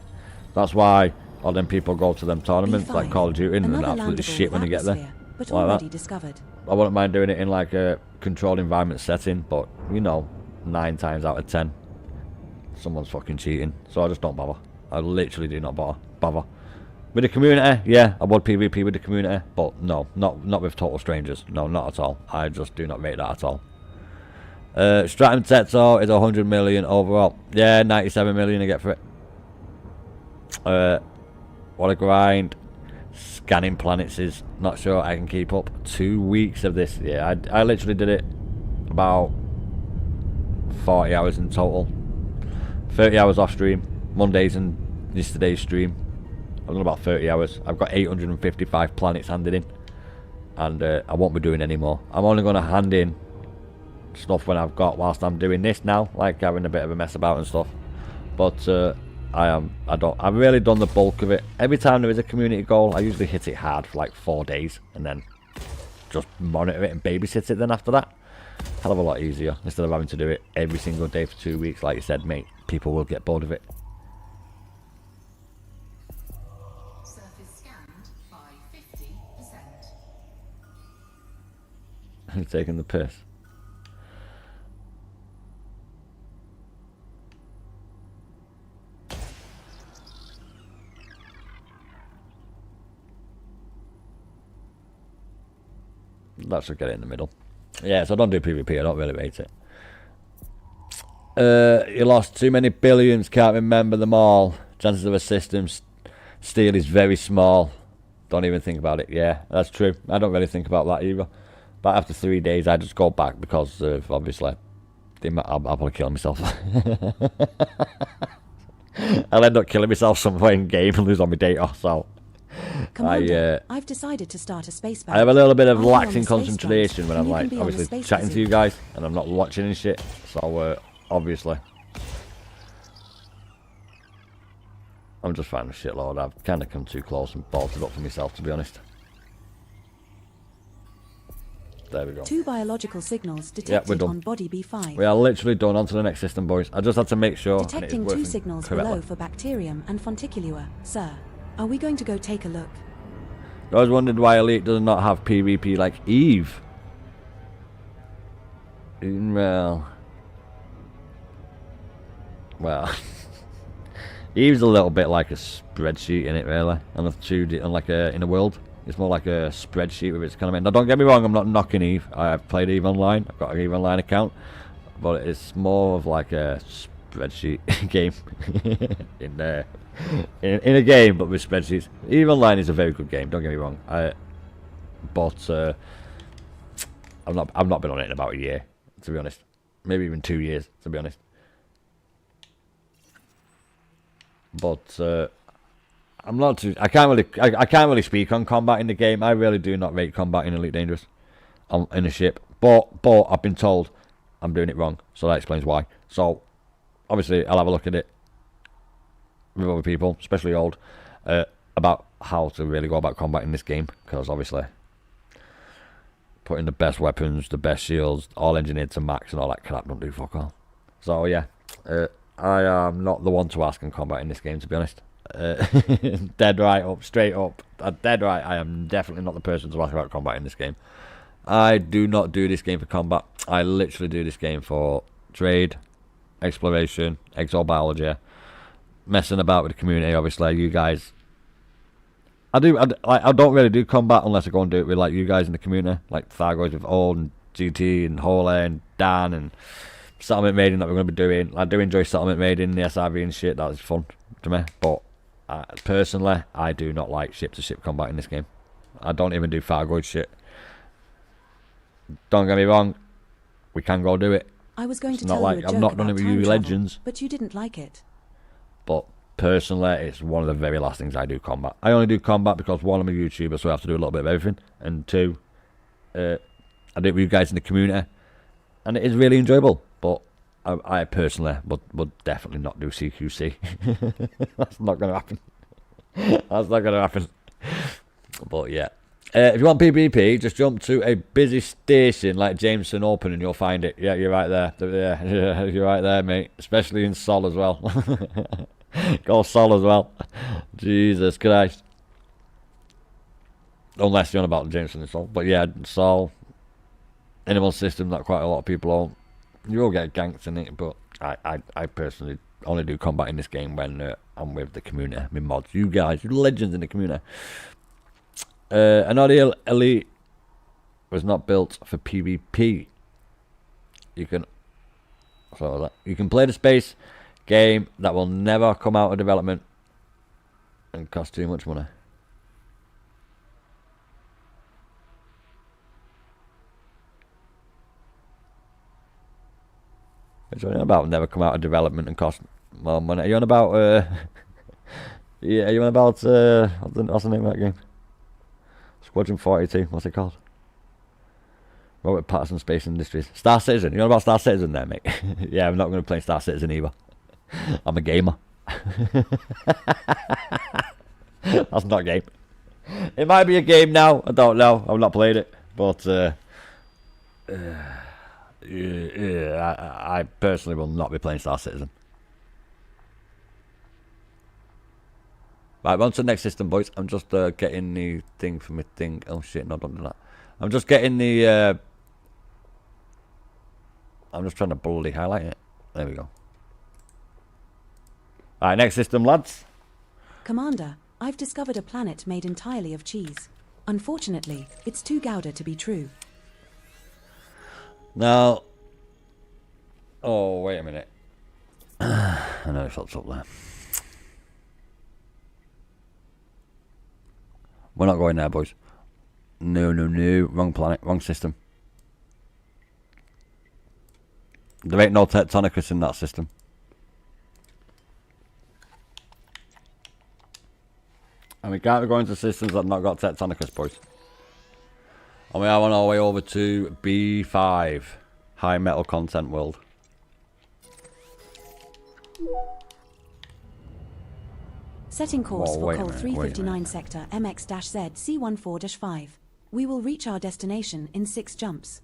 That's why all them people go to them tournaments like B5, Call of Duty and they're another absolutely landable shit when they get there. atmosphere, but Like already that. discovered. I wouldn't mind doing it in like a controlled environment setting, but you know, 9 times out of 10, someone's fucking cheating. So I just don't bother. I literally do not bother. With the community, yeah, I would PvP with the community, but no, not with total strangers. No, not at all. I just do not rate that at all. Stratum Tetzo is 100 million overall. Yeah, 97 million I get for it. What a grind. Scanning planets is not sure I can keep up. 2 weeks of this. Yeah, I literally did it about 40 hours in total. 30 hours off stream. Mondays and yesterday's stream. I've done about 30 hours. I've got 855 planets handed in. And I won't be doing any more. I'm only going to hand in stuff when I've got whilst I'm doing this now. Like having a bit of a mess about and stuff. But I've really done the bulk of it. Every time there is a community goal, I usually hit it hard for like 4 days. And then just monitor it and babysit it then after that. Hell of a lot easier. Instead of having to do it every single day for 2 weeks. Like you said, mate. People will get bored of it. Who's taking the piss? That should get it in the middle. Yeah, so I don't do PvP, I don't really rate it. You lost too many billions, can't remember them all. Chances of a system steal is very small. Don't even think about it. Yeah, that's true. I don't really think about that either. But after 3 days, I just go back because of, obviously, I'll probably kill myself. I'll end up killing myself somewhere in game and lose all my data, so... I've decided to start a space battle. I have a little bit of I'll be lax on in the space concentration when front, I'm and you like, can be on the obviously, space chatting to bazooka. you guys, and I'm not watching and shit, so, obviously... I'm just finding a shitload. I've kind of come too close and bolted up for myself, to be honest. There we go. 2 biological signals we're detected done. on body B5. We are literally done. On to the next system, boys. I just had to make sure. Detecting and it is 2 working signals correctly. below for bacterium and fonticulua, sir. Are we going to go take a look? I was wondering why Elite does not have PvP like Eve. Well, Eve's a little bit like a spreadsheet in it, really, and in a world. It's more like a spreadsheet with its kind of. Now, don't get me wrong, I'm not knocking Eve. I've played Eve online. I've got an Eve online account, but it's more of like a spreadsheet game in a game, but with spreadsheets. Eve Online is a very good game. Don't get me wrong. But I've not been on it in about a year, to be honest. Maybe even 2 years, to be honest. But I'm not too. I can't really speak on combat in the game. I really do not rate combat in Elite Dangerous, in a ship. But I've been told I'm doing it wrong, so that explains why. So obviously I'll have a look at it with other people, especially old, about how to really go about combat in this game, because obviously putting the best weapons, the best shields, all engineered to max and all that crap don't do fuck all. So yeah, I am not the one to ask in combat in this game, to be honest. Dead right up, straight up, dead right. I am definitely not the person to ask about combat in this game. I do not do this game for combat. I literally do this game for trade, exploration, exobiology, messing about with the community. Obviously, you guys. I don't really do combat unless I go and do it with like you guys in the community, like Thargoids with Old and GT and Holy and Dan and Settlement Maiden that we're going to be doing. I do enjoy Settlement Maiden, the SRV and shit. That is fun to me, but personally, I do not like ship-to-ship combat in this game. I don't even do Thargoid shit. Don't get me wrong, we can go do it. I was going It's to not tell like you a I've joke not done it about with time you travel, legends, but you didn't like it. but personally, it's one of the very last things I do combat. I only do combat because one, I'm a YouTuber, so I have to do a little bit of everything, and two, I do it with you guys in the community, and it is really enjoyable. But I personally would definitely not do CQC. That's not going to happen. That's not going to happen. But yeah. If you want PvP, just jump to a busy station like Jameson Open and you'll find it. Yeah, you're right there. Yeah, you're right there, mate. Especially in Sol as well. Go Sol as well. Jesus Christ. Unless you're on about Jameson and Sol. But yeah, Sol. Animal system that quite a lot of people own. You will get ganked in it, but I personally only do combat in this game when I'm with the community, my mods. You guys, you legends in the community. An Audio Elite was not built for PvP. You can play the space game that will never come out of development and cost too much money. What are you on about? Never come out of development and cost more money. Are you on about yeah, are you on about what's the name of that game? Squadron 42, what's it called? Robert Patterson Space Industries. Star Citizen. You know about Star Citizen there, mate? Yeah, I'm not going to play Star Citizen either. I'm a gamer. That's not a game. It might be a game now. I don't know. I've not played it. But I personally will not be playing Star Citizen. Right, on to the next system, boys. I'm just getting the thing for my thing. Oh shit, no, don't do that. I'm just getting the I'm just trying to bloody highlight it. There we go. Alright, next system, lads. Commander, I've discovered a planet made entirely of cheese. Unfortunately, it's too Gouda to be true. Now, oh, wait a minute. I know it fucked up there. We're not going there, boys. No, no, no. Wrong planet, wrong system. There ain't no Tectonicus in that system. And we can't be going to systems that have not got Tectonicus, boys. And we are on our way over to B5. High metal content world. Setting course Whoa, for wait a Col minute, 359 sector MX-Z C14-5. We will reach our destination in 6 jumps.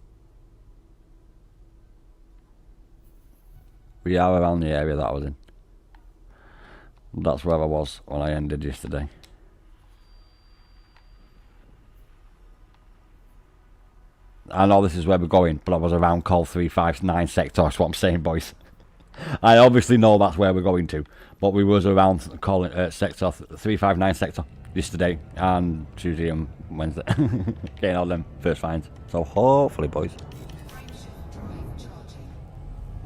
We are around the area that I was in. That's where I was when I ended yesterday. I know this is where we're going, but I was around Col 359 sector. That's what I'm saying, boys. I obviously know that's where we're going to, but we was around calling sector 359 sector yesterday and Tuesday and Wednesday, getting all them first finds. So hopefully, boys,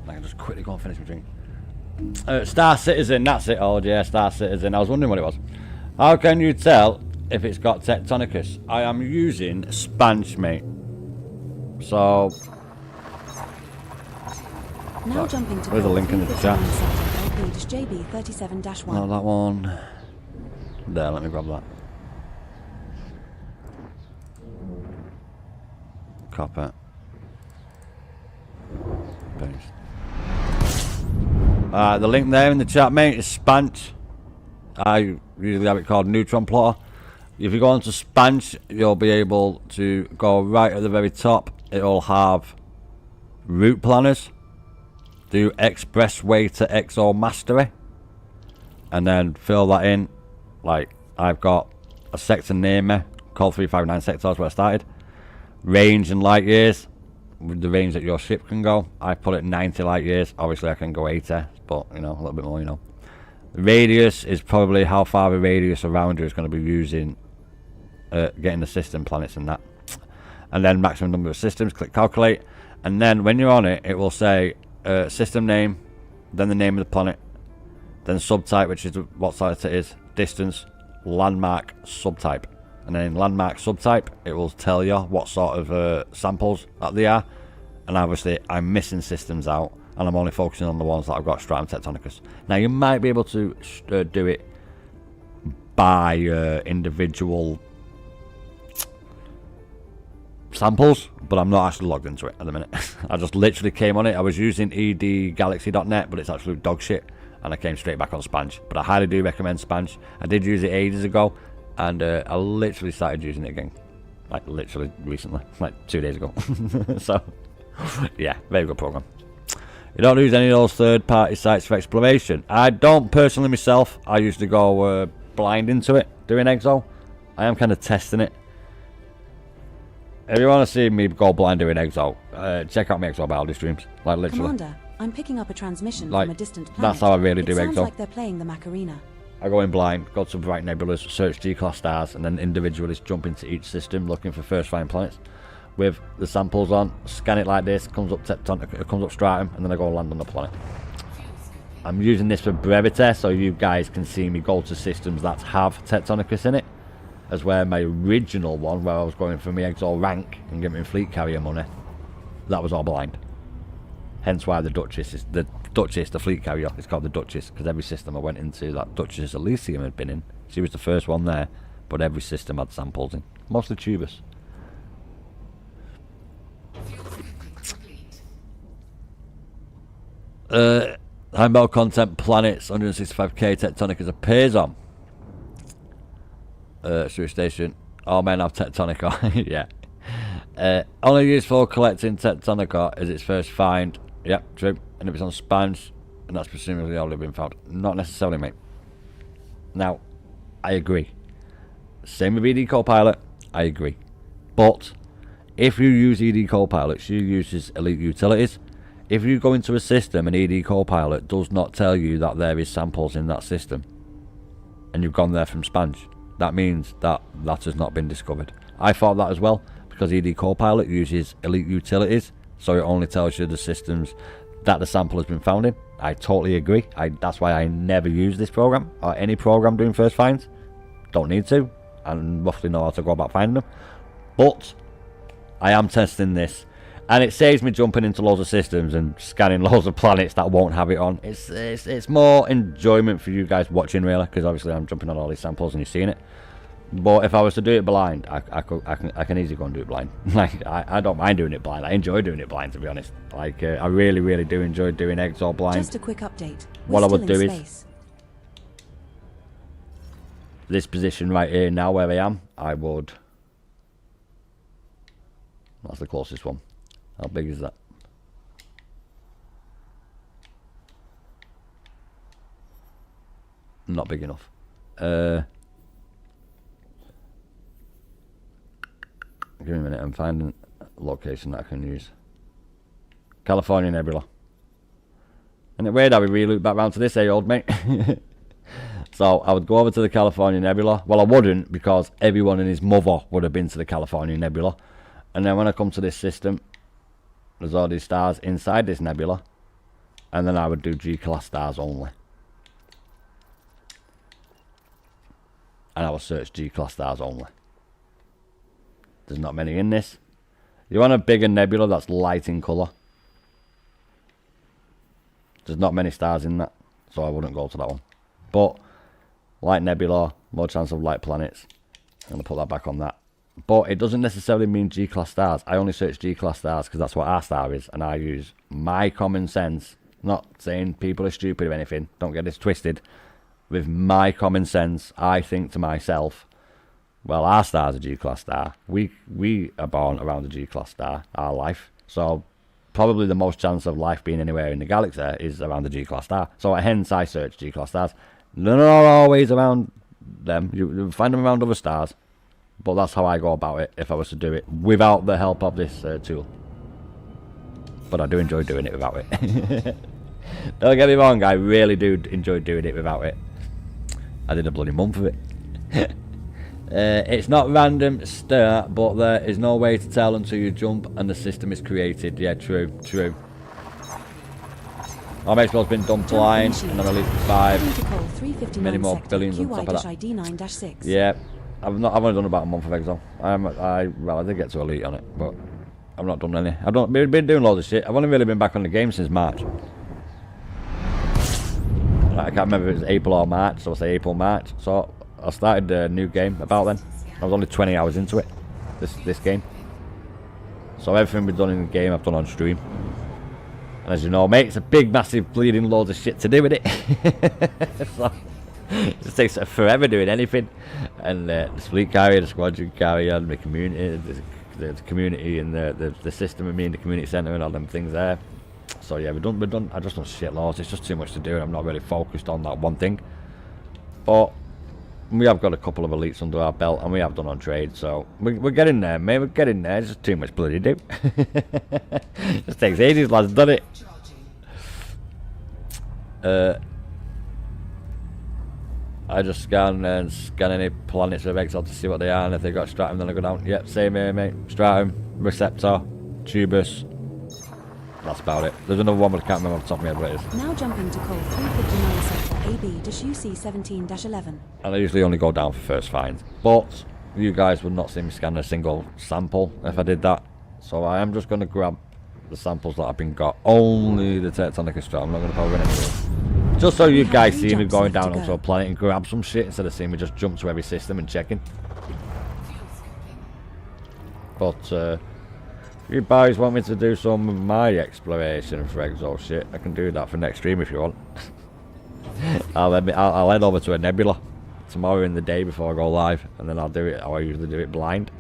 I can just quickly go and finish my drink. Star Citizen, that's it. Oh yeah, Star Citizen. I was wondering what it was. How can you tell if it's got Tectonicus? I am using Spanch, mate. So. Now jumping to There's a link in the chat. JB37-1. No, that one. There, let me grab that. Copy. Paste. The link there in the chat, mate, is Spanch. I usually have it called Neutron Plotter. If you go onto Spanch, you'll be able to go right at the very top. It'll have route planners. Do expressway to XO mastery. And then fill that in. Like, I've got a sector near me. Call 359 sectors where I started. Range in light years. With the range that your ship can go. I put it 90 light years. Obviously I can go 80. But, you know, a little bit more, you know. Radius is probably how far the radius around you is going to be using. Getting the system planets and that. And then maximum number of systems. Click calculate. And then when you're on it, it will say system name. Then the name of the planet. Then subtype, which is what size it is. Distance. Landmark. Subtype. And then in landmark subtype, it will tell you what sort of samples that they are. And obviously, I'm missing systems out. And I'm only focusing on the ones that I've got Stratum Tectonicus. Now, you might be able to do it by individual samples, but I'm not actually logged into it at the minute. I just literally came on it. I was using edgalaxy.net, but it's absolute dog shit. And I came straight back on Spanch. But I highly do recommend Spanch. I did use it ages ago. And I literally started using it again. Like, literally recently. Like, 2 days ago. So, yeah, very good program. You don't use any of those third-party sites for exploration. I don't personally myself. I used to go blind into it doing Exo. I am kind of testing it. If you want to see me go blind doing Exo, check out my Exo biology streams. Like literally. Commander, I'm picking up a transmission Like, from a distant planet. that's how I really do It sounds Exo. like they're playing the Macarena. I go in blind, go to bright nebulas, search G-class stars, and then individually jump into each system looking for first flying planets with the samples on, scan it like this, comes up Tectonic, comes up Stratum, and then I go land on the planet. I'm using this for brevity so you guys can see me go to systems that have Tectonicus in it, as where my original one, where I was going for my Exo rank and getting fleet carrier money, that was all blind. Hence why the fleet carrier, is called the Duchess, because every system I went into that Duchess Elysium had been in, she was the first one there, but every system had samples in, mostly Tubus. High metal content planets, 165k tectonic as appears on. Sewer station. All men have tectonic. Yeah. Only used for collecting tectonic as its first find. Yep, true. And if it's on spans, and that's presumably already been found. Not necessarily, mate. Now, I agree. Same with ED Copilot, I agree. But if you use ED Copilot, she uses elite utilities. If you go into a system and ED Copilot does not tell you that there is samples in that system, and you've gone there from Spange, that means that that has not been discovered. I thought that as well, because ED Copilot uses elite utilities, so it only tells you the systems that the sample has been found in. I totally agree. That's why I never use this program, or any program doing first finds. Don't need to, and roughly know how to go about finding them. But I am testing this, and it saves me jumping into loads of systems and scanning loads of planets that won't have it on. It's more enjoyment for you guys watching, really, because obviously I'm jumping on all these samples and you're seeing it. But if I was to do it blind, I can easily go and do it blind. Like, I don't mind doing it blind. I enjoy doing it blind, to be honest. Like, I really do enjoy doing Exo blind. Just a quick update. What I would do is this position right here now where I am, I would... That's the closest one. How big is that? Not big enough. Give me a minute, I'm finding a location that I can use. California Nebula. Isn't it weird how we re-loop back round to this, old mate? So I would go over to the California Nebula. Well, I wouldn't, because everyone and his mother would have been to the California Nebula. And then when I come to this system, there's all these stars inside this nebula. And then I would do G-class stars only. And I will search G-class stars only. There's not many in this. You want a bigger nebula that's light in colour. There's not many stars in that, so I wouldn't go to that one. But light nebula, more chance of light planets. I'm going to put that back on that. But it doesn't necessarily mean G-class stars. I only search G-class stars because that's what our star is, and I use my common sense. Not saying people are stupid or anything, don't get this twisted. With my common sense, I think to myself, well, our star's a G-class star. We are born around a G-class star, our life. So probably the most chance of life being anywhere in the galaxy is around the G-class star. So hence I search G-class stars. They're not always around them. You find them around other stars. But that's how I go about it if I was to do it without the help of this tool. But I do enjoy doing it without it. Don't get me wrong, I really do enjoy doing it without it. I did a bloody month of it. It's not random start, but there is no way to tell until you jump and the system is created. Yeah, true. Our Maxwell's been dumped line, and I'm elite 5. Many more billions on top of that. Yeah, I've only done about a month of Exo. Well, I did get to elite on it, but I've not done any. I've been doing loads of shit. I've only really been back on the game since March. I can't remember if it was April or March, so I'll say April, March. So I started a new game about then. I was only 20 hours into it, this game. So everything we've done in the game, I've done on stream. And as you know, mate, it's a big, massive, bleeding loads of shit to do with it. So it just takes forever doing anything. And the fleet carrier, the squadron carrier, the community, the community and the system of me in the community centre and all them things there. So yeah, we've done. I just done shitloads. It's just too much to do, and I'm not really focused on that one thing. But we have got a couple of elites under our belt, and we have done on trade. So we're getting there, mate. We're getting there. It's just too much bloody do. Just takes ages, lads. Done it. I just scan any planets with Exile to see what they are, and if they got Stratum, then I go down. Yep, same here, mate. Stratum, rRcepta, Tubus. That's about it. There's another one, but I can't remember off the top of my head what it is. Now jumping to call 359 sector AB-UC17-11. And I usually only go down for first finds. But you guys would not see me scan a single sample if I did that. So I am just going to grab the samples that I've been got. Only the Tectonic Stratum. I'm not going to power anything. Just so you guys see me going down onto a planet and grab some shit instead of seeing me just jump to every system and checking. But if you guys want me to do some of my exploration for Exo shit, I can do that for next stream if you want. I'll head over to a nebula tomorrow in the day before I go live, and then I'll do it. I usually do it blind.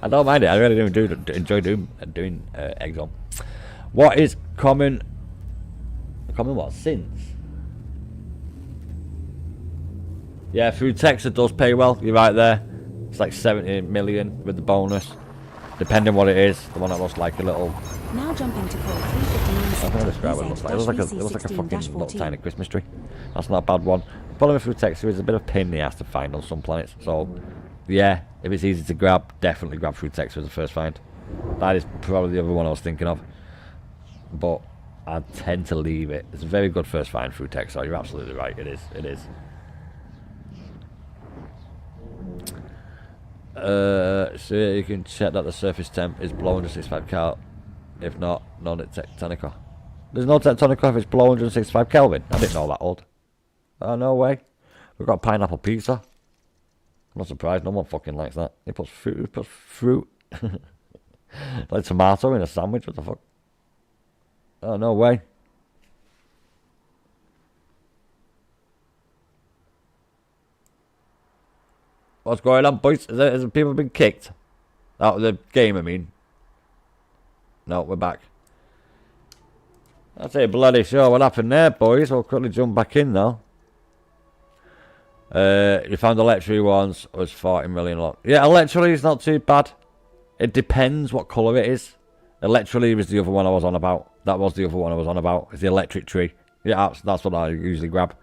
I don't mind it. I really do enjoy doing Exo. What is common? Common what? Sins? Yeah, through Texas does pay well. You're right there. It's like 70 million with the bonus, depending what it is. The one that looks like a little. Now jumping to call 359. I don't know describe what it looks like. It looks like a fucking little tiny Christmas tree. That's not a bad one. The problem with through Texas is a bit of a pain in the ass to find on some planets. So, yeah, if it's easy to grab, definitely grab through Texas as the first find. That is probably the other one I was thinking of. But I tend to leave it. It's a very good first find through Texas. So you're absolutely right. It is. It is. So you can check that the surface temp is below 165 Kelvin. If not, no Tectonica. There's no Tectonica if it's below 165 Kelvin. I didn't know that, old. Oh, no way. We've got pineapple pizza. I'm not surprised. No one fucking likes that. He puts fruit. He puts fruit. Like tomato in a sandwich. What the fuck? Oh, no way. What's going on, boys? Has people been kicked out of the game, I mean? No, we're back. That's a bloody show. What happened there, boys? We'll quickly jump back in, though. You found the electric ones. It was 40 million long. Yeah, electrically is not too bad. It depends what colour it is. Electrically was the other one I was on about. That was the other one I was on about. It's the electric tree. Yeah, that's what I usually grab.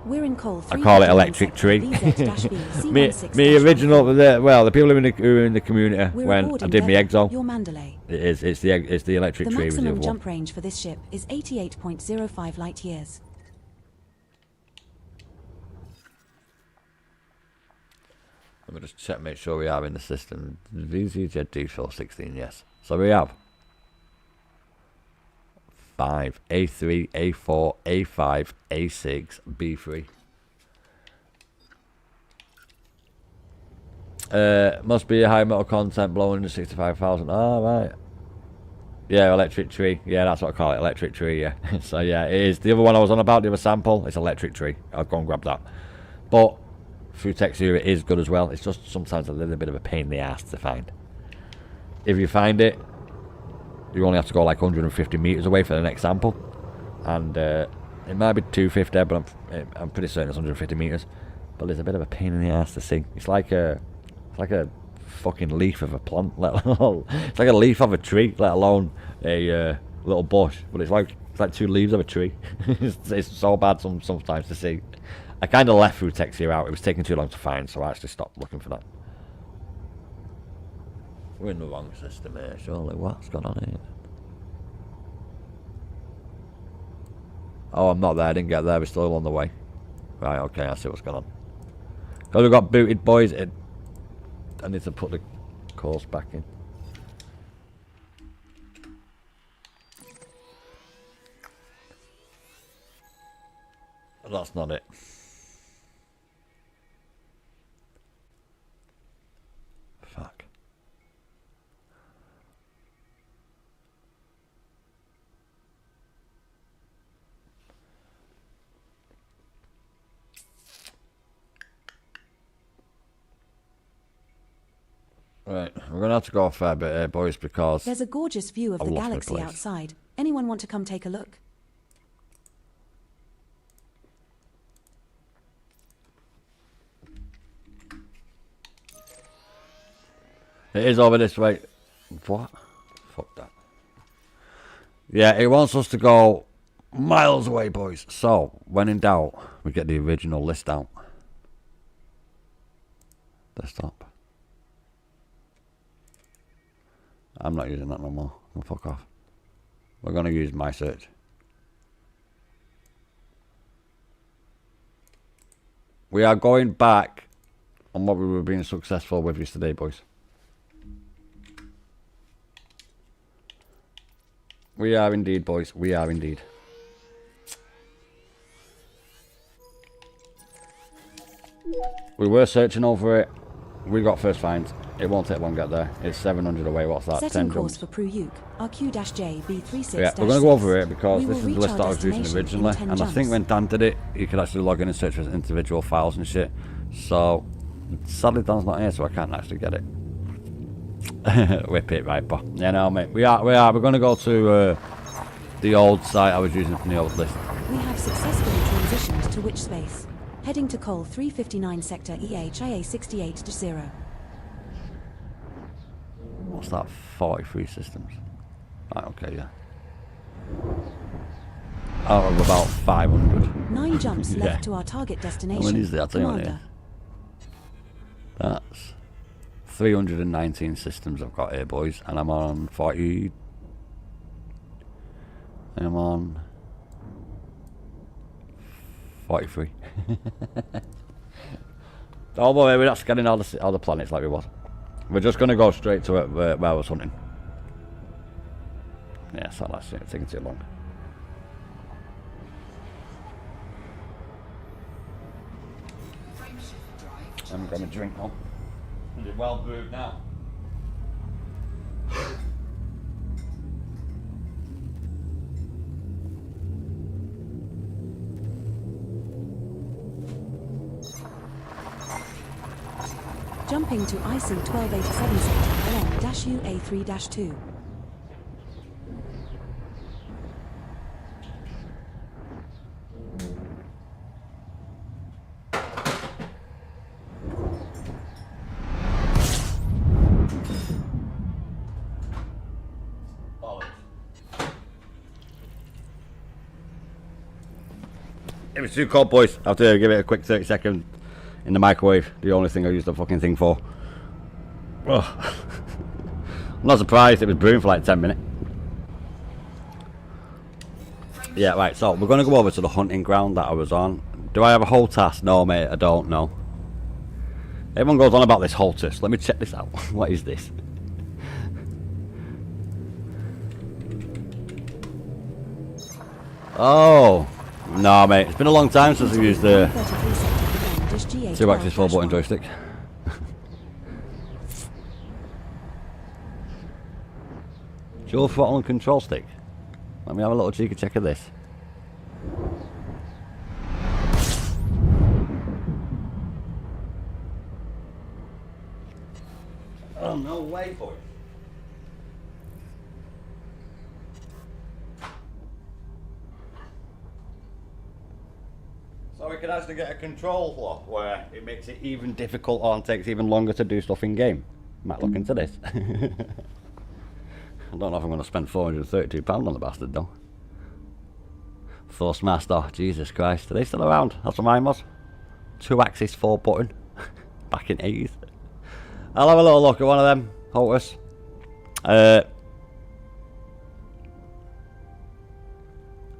We're in call I call it electric tree. me original. The people who were in the community when I did my exo. It is. It's the electric tree. The maximum jump range for this ship is 88.05 light years. Let me just check, make sure we are in the system. VZJ D416, yes. So we have 5, A3, A4, A5, A6, B3. Must be a high metal content below 165,000. Oh, right. Yeah, electric tree. Yeah, that's what I call it, electric tree, yeah. So yeah, it is. The other one I was on about, the other sample, it's electric tree. I'll go and grab that. But through texture, it is good as well. It's just sometimes a little bit of a pain in the ass to find. If you find it, you only have to go like 150 meters away for the next sample, and it might be 250, but I'm pretty certain it's 150 meters. But it's a bit of a pain in the ass to see. It's like a fucking leaf of a plant, let alone it's like a leaf of a tree, let alone a little bush. But it's like two leaves of a tree. it's so bad sometimes to see. I kind of left through texture out. It was taking too long to find, so I actually stopped looking for that. We're in the wrong system here, surely. What's going on here? Oh, I'm not there. I didn't get there. We're still on the way. Right, okay. I see what's going on. Because we got booted, boys. I need to put the course back in. That's not it. Fuck. Right, we're going to have to go a fair bit here, boys, because There's a gorgeous view of I the lost my galaxy place. outside. Anyone want to come take a look? it is over this way. What? Fuck that. Yeah, it wants us to go miles away, boys. So, when in doubt, we get the original list out. Desktop. I'm not using that no more. I'll fuck off. We're going to use my search. We are going back on what we were being successful with yesterday, boys. We are indeed, boys. We are indeed. We were searching over it. We got first finds. It won't take long to get there. It's 700 away. What's that? Setting 10 course jumps. for Pruyuk, RQ-JB36-6. Yeah, we're going to go over it because We will this is the reach list our that I was using destination in originally. 10 And I think jumps. when Dan did it, you could actually log in and search for individual files and shit. So, sadly Dan's not here, so I can't actually get it. Whip it, right, but yeah, no, mate. We're going to go to the old site I was using from the old list. We have successfully transitioned to which space? Heading to Col 359 Sector EHIA 68-0. What's that? 43 systems. Right, okay, yeah. Out of about 500. 9 jumps Yeah. left to our target destination. How many is there? I'll tell you what it Commander. is. That's 319 systems I've got here, boys, and I'm on 40. I'm on 43. Although we're not scanning all the planets like we was. We're just going to go straight to it where I was hunting. Yeah, so that's it. It's taking too long. I'm going to drink now. Is it well brewed now? Jumping to IC 1287 Sector LM-UA3-2. It was too cold, boys. I have to give it a quick 30 seconds in the microwave. The only thing I used the fucking thing for. Ugh. I'm not surprised it was brewing for like 10 minutes. Yeah, right, so we're going to go over to the hunting ground that I was on. Do I have a whole task? No, mate, I don't know. Everyone goes on about this whole task. Let me check this out. What is this? Oh. No, mate, it's been a long time since I've used the 2-axis 4-button joystick. Dual throttle and control stick. Let me have a little cheeky check of this. Oh, no way, boy. So we could actually get a control lock where it makes it even difficult or takes even longer to do stuff in game. Might look into this. I don't know if I'm going to spend £432 on the bastard though. Force Master, Jesus Christ, are they still around? That's what mine was. 2-axis 4-button. Back in 80s. I'll have a little look at one of them. Holters.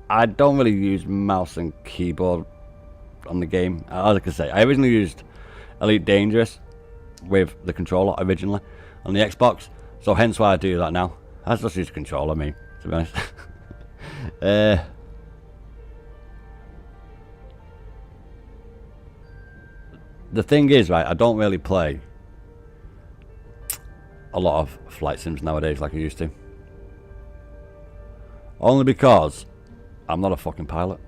I don't really use mouse and keyboard on the game. As I can say, I originally used Elite Dangerous with the controller originally on the Xbox, so hence why I do that now. I just use controller, me, to be honest. The thing is, right, I don't really play a lot of flight sims nowadays like I used to. Only because I'm not a fucking pilot.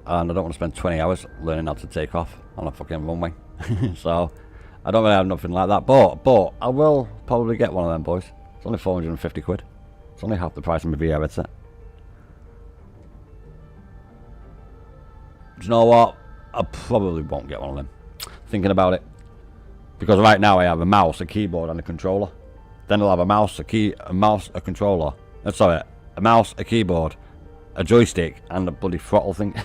And I don't want to spend 20 hours learning how to take off on a fucking runway. So I don't really have nothing like that, but I will probably get one of them, boys. It's only 450 quid. It's only half the price of my VR headset. Do you know what? I probably won't get one of them. Thinking about it. Because right now I have a mouse, a keyboard and a controller. Then I'll have a mouse, a controller. Sorry, a mouse, a keyboard, a joystick and a bloody throttle thing.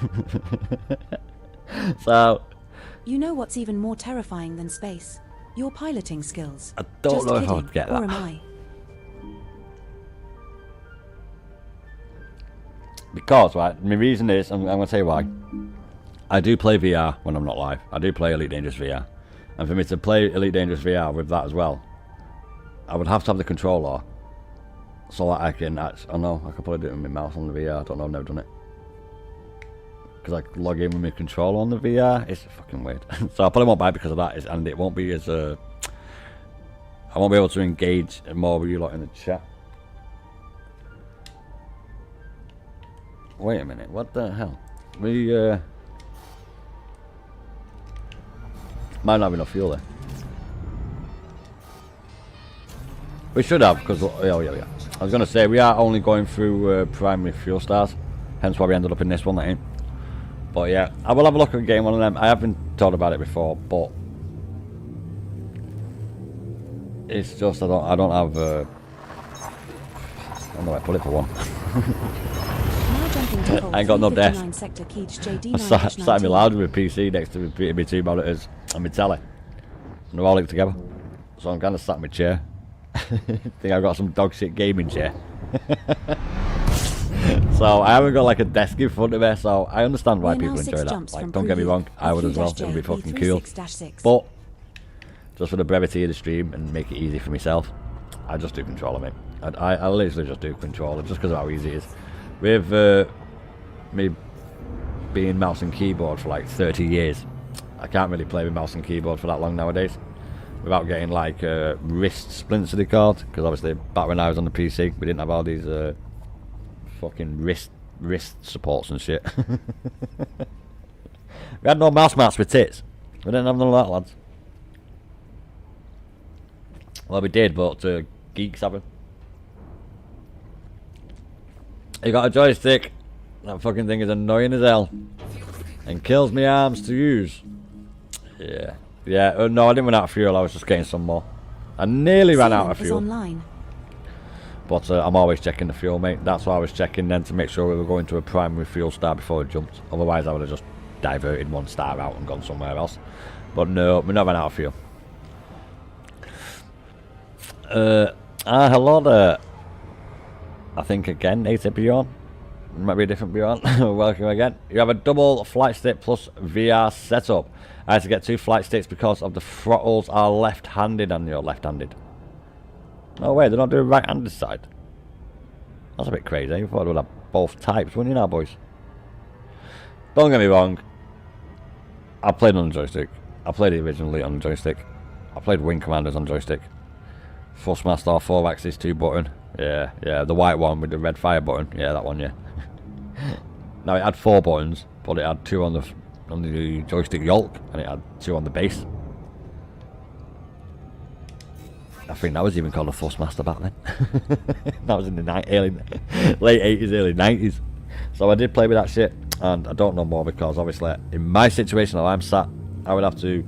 So... You know what's even more terrifying than space? Your piloting skills. I don't Just know if kidding, I would get or that. am I? Because, right, my reason is, I'm going to tell you why. I do play VR when I'm not live. I do play Elite Dangerous VR. And for me to play Elite Dangerous VR with that as well, I would have to have the controller so that I can actually... I know, I could probably do it with my mouse on the VR. I don't know, I've never done it. Because I can log in with my controller on the VR. It's fucking weird. So I probably won't buy it because of that. And it won't be as... I won't be able to engage more with you lot in the chat. Wait a minute, what the hell? We, might not have enough fuel there. We should have, because... Oh, yeah. I was going to say, we are only going through primary fuel stars. Hence why we ended up in this one, that ain't. But yeah, I will have a look at getting one of them. I haven't thought about it before, but... It's just, I don't have... I don't know where to put it for one. I ain't got no desk. I sat in my lounge with a PC next to my two monitors and my telly. And they're all linked together. So I'm kind of sat in my chair. I think I've got some dog shit gaming chair. So I haven't got like a desk in front of me, so I understand why people enjoy that. Like, don't get me wrong, I would as well. It would be fucking cool. But just for the brevity of the stream and make it easy for myself, I just do controller, mate. I literally just do controller just because of how easy it is. With me being mouse and keyboard for like 30 years, I can't really play with mouse and keyboard for that long nowadays without getting like wrist splints of the card, because obviously back when I was on the PC we didn't have all these fucking wrist supports and shit. We had no mouse mats with tits. We didn't have none of that, lads. Well, we did, but geeks have it. You got a joystick. That fucking thing is annoying as hell and kills me arms to use. Yeah. No, I didn't run out of fuel. I was just getting some more. I nearly ran out of fuel. But I'm always checking the fuel, mate. That's why I was checking then, to make sure we were going to a primary fuel star before it jumped. Otherwise I would have just diverted one star out and gone somewhere else. But no, we never ran out of fuel. Hello there. I think again, 80 Beyond. Might be a different Beyond. Welcome again. You have a double flight stick plus VR setup. I had to get 2 flight sticks because of the throttles are left-handed and you're left-handed. No way, they're not doing right-handed side. That's a bit crazy. You thought they would have both types, wouldn't you now, boys? Don't get me wrong. I played on the joystick. I played it originally on the joystick. I played Wing Commanders on joystick. Thrustmaster 4-axis 2-button. Yeah, the white one with the red fire button. Yeah, that one, yeah. Now it had 4 buttons, but it had 2 on the joystick yoke, and it had 2 on the base. I think that was even called a Thrustmaster back then. That was in the late 80s, early 90s. So I did play with that shit, and I don't know more because obviously in my situation that I'm sat, I would have to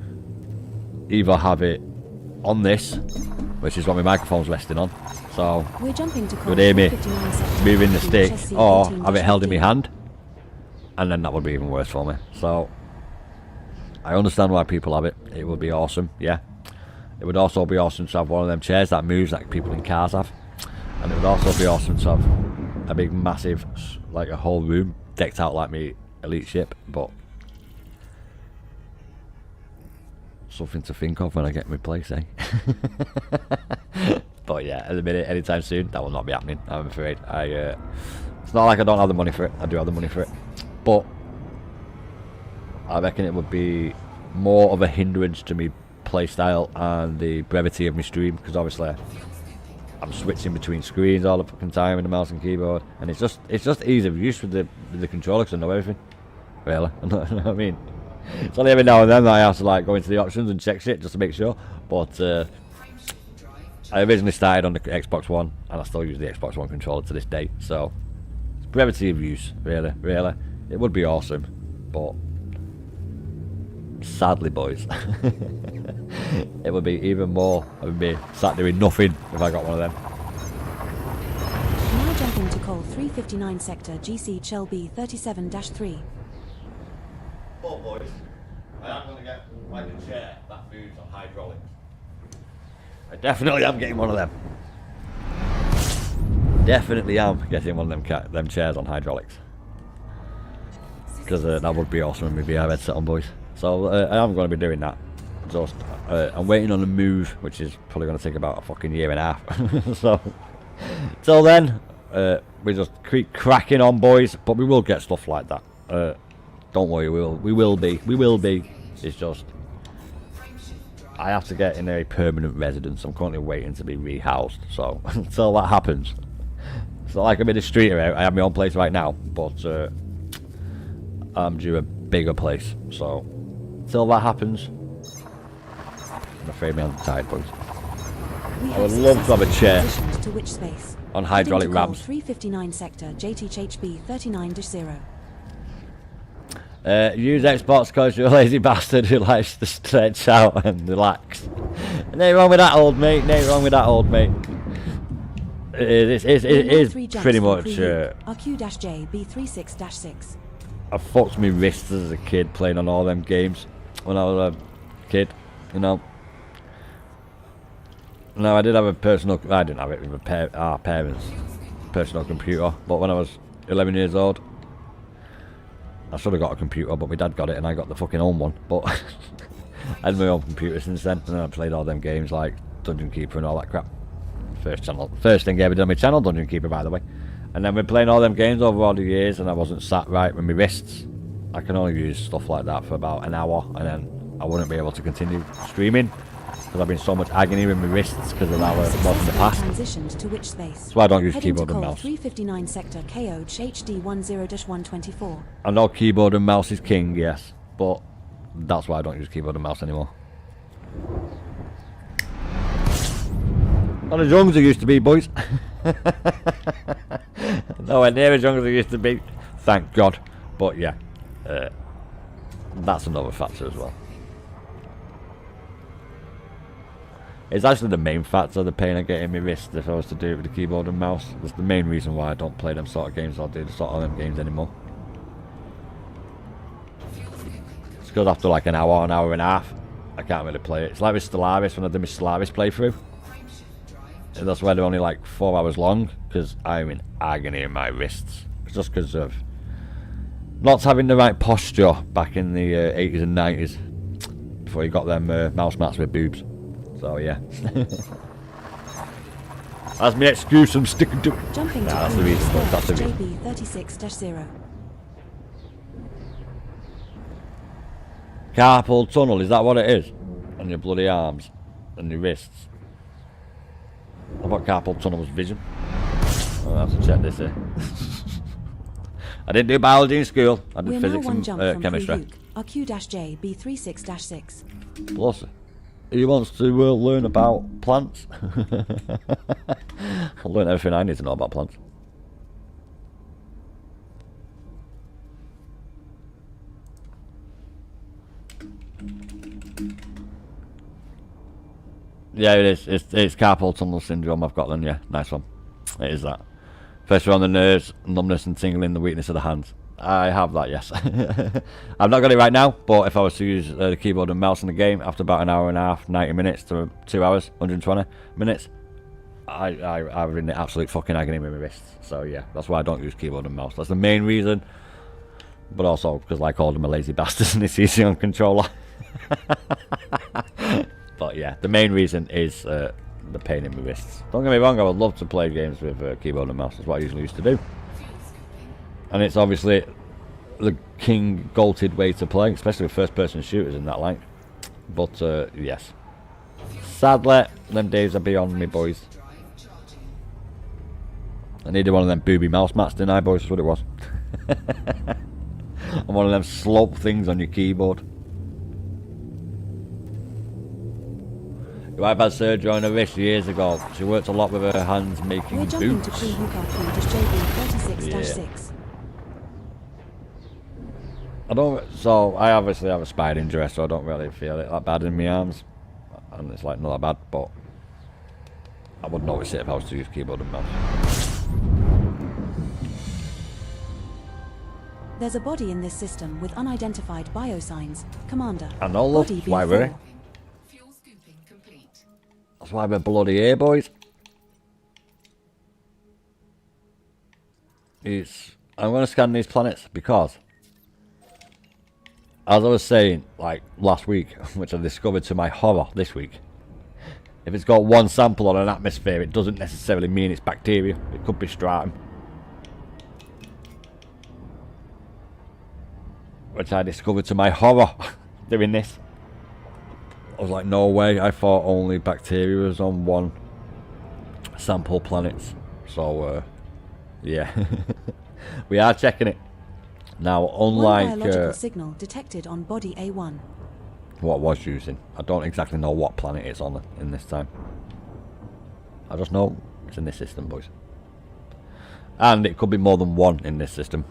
either have it on this, which is what my microphone's resting on, so we're jumping to you would hear me moving the stick, or have it held in my hand, and then that would be even worse for me. So I understand why people have it. It would be awesome, yeah. It would also be awesome to have one of them chairs that moves like people in cars have, and it would also be awesome to have a big massive, like a whole room decked out like me elite ship. But something to think of when I get my place, eh? But yeah, at the minute, anytime soon, that will not be happening, I'm afraid. It's not like I don't have the money for it. I do have the money for it, but I reckon it would be more of a hindrance to me playstyle and the brevity of my stream, because obviously I'm switching between screens all the fucking time with the mouse and keyboard, and it's just ease of use with the controller, because I know everything, really. You know what I mean? It's only every now and then that I have to like go into the options and check shit just to make sure. But I originally started on the Xbox One, and I still use the Xbox One controller to this day. So it's brevity of use, really. It would be awesome, but sadly, boys, it would be even more. I would be sat doing nothing if I got one of them. Now jumping to Col 359 sector G.Skill B37-3. Oh, boys, I am going to get like a chair that moves on hydraulics. I definitely am getting one of them. Definitely am getting one of them chairs on hydraulics. Because that would be awesome with my VR headset on, boys. So I am going to be doing that. Just I'm waiting on a move, which is probably going to take about a fucking year and a half. So till then, we just keep cracking on, boys. But we will get stuff like that. Don't worry, we will be. It's just I have to get in a permanent residence. I'm currently waiting to be rehoused. So until that happens, it's not like I'm in the street. I have my own place right now, but I'm due a bigger place. So until that happens, I'm afraid my hands are tied, boys. I would love to have a chair to which space? on hydraulic rams. 359 sector JTHB 39-0. Use Xbox because you're a lazy bastard who likes to stretch out and relax. Nothing wrong with that, old mate. It is pretty much. RQ-J B36-6. I fucked my wrists as a kid playing on all them games when I was a kid, you know. No, I did have a personal. I didn't have it with our parents' personal computer, but when I was 11 years old, I should have got a computer, but my dad got it and I got the fucking own one. But I had my own computer since then, and then I played all them games like Dungeon Keeper and all that crap. First thing I ever did on my channel, Dungeon Keeper, by the way. And then we're playing all them games over all the years, and I wasn't sat right with my wrists. I can only use stuff like that for about an hour, and then I wouldn't be able to continue streaming because I've been so much agony with my wrists because of how it was in the past. Transitioned to which space? That's why I don't use Heading keyboard to and Col mouse. 359 sector KO HD 10-124. I know keyboard and mouse is king, yes, but that's why I don't use keyboard and mouse anymore. Not as young as I used to be, boys. Nowhere near as young as I used to be, thank God. But yeah, that's another factor as well. It's actually the main factor, the pain I get in my wrist if I was to do it with the keyboard and mouse. That's the main reason why I don't play them sort of games or do the sort of them games anymore. It's because after like an hour and a half, I can't really play it. It's like with Stellaris, when I did my Stellaris playthrough. And that's why they're only like 4 hours long, because I'm in agony in my wrists. It's just because of not having the right posture back in the 80s and 90s before you got them mouse mats with boobs. So yeah. That's my excuse, I'm sticking to it. Jumping to That's the reason, boys, that's the reason. JB 36-0. Carpal tunnel, is that what it is? On your bloody arms and your wrists. I thought carpal tunnel was vision. I'll have to check this here. I didn't do biology in school. I did physics and chemistry. RQ-J B36-6. Plus, he wants to learn about plants. I'll learn everything I need to know about plants. Yeah, it is. It's carpal tunnel syndrome. I've got them. Yeah, nice one. It is that. Pressure on the nerves, numbness and tingling, the weakness of the hands. I have that, yes. I've not got it right now, but if I was to use the keyboard and mouse in the game after about an hour and a half, 90 minutes to 2 hours, 120 minutes, I'm in the absolute fucking agony with my wrists. So yeah, that's why I don't use keyboard and mouse. That's the main reason. But also because, like, all of them are lazy bastards and it's easy on controller. But yeah, the main reason is the pain in my wrists. Don't get me wrong, I would love to play games with keyboard and mouse. That's what I usually used to do. And it's obviously the king goated way to play, especially with first person shooters in that like. But yes. Sadly, them days are beyond me, boys. I needed one of them booby mouse mats, didn't I, boys? That's what it was. And one of them slope things on your keyboard. I've had surgery on her wrist years ago. She worked a lot with her hands making We're jumping to boots. pre-UCAR-3-JB36-6. I don't. So I obviously have a spine injury, so I don't really feel it that bad in my arms, and it's like not that bad. But I would notice it if I was to use keyboard and mouse. There's a body in this system with unidentified biosigns. Commander. I know, love. Body Why we're B4. Fuel scooping complete. That's why we're bloody here, boys. I'm going to scan these planets because, as I was saying, like last week, which I discovered to my horror this week, if it's got one sample on an atmosphere, it doesn't necessarily mean it's bacteria. It could be stratum. Which I discovered to my horror doing this. I was like, no way. I thought only bacteria was on one sample planets. So, yeah. We are checking it. Now, unlike One biological signal detected on body A1. what I was using, I don't exactly know what planet it's on in this time. I just know it's in this system, boys. And it could be more than one in this system.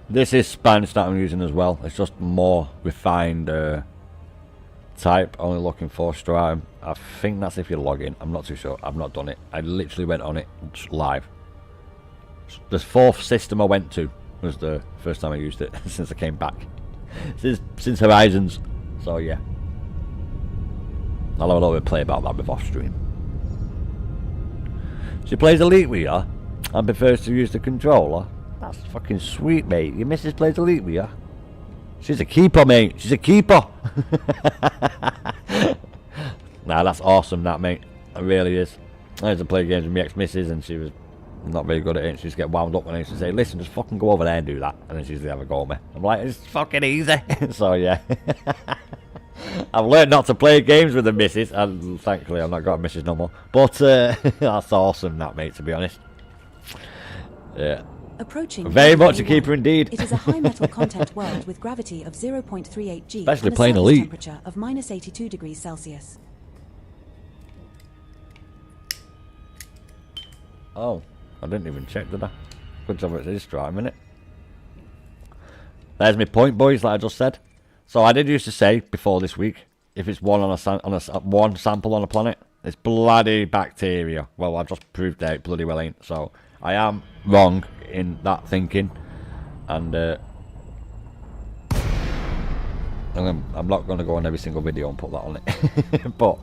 This is Spanish that I'm using as well. It's just more refined type. Only looking for Stratum. I think that's if you log in. I'm not too sure. I've not done it. I literally went on it live. The fourth system I went to was the first time I used it since I came back. Since Horizons. So yeah. I'll have a little bit of play about that with off stream. She plays Elite with you and prefers to use the controller. That's fucking sweet, mate. Your missus plays Elite with you. She's a keeper, mate. She's a keeper. Nah, that's awesome, that, mate. It really is. I used to play games with my ex-missus and she was not very good at it. She used to get wound up when I used to say, listen, just fucking go over there and do that. And then she used to have a go at me. I'm like, it's fucking easy. So, yeah. I've learned not to play games with the missus. And thankfully, I've not got a missus no more. But that's awesome, that, mate, to be honest. Yeah. Approaching Very body much a A1. keeper indeed. It is a high metal content world with gravity of 0.38 G Especially and a playing surface Elite. temperature of minus 82 degrees Celsius. Oh, I didn't even check, did I? Good job it is Stratum, innit? There's my point, boys, like I just said. So I did used to say before this week, if it's one on one sample on a planet, it's bloody bacteria. Well, I've just proved that it bloody well ain't. So I am wrong in that thinking, and I'm not going to go on every single video and put that on it. But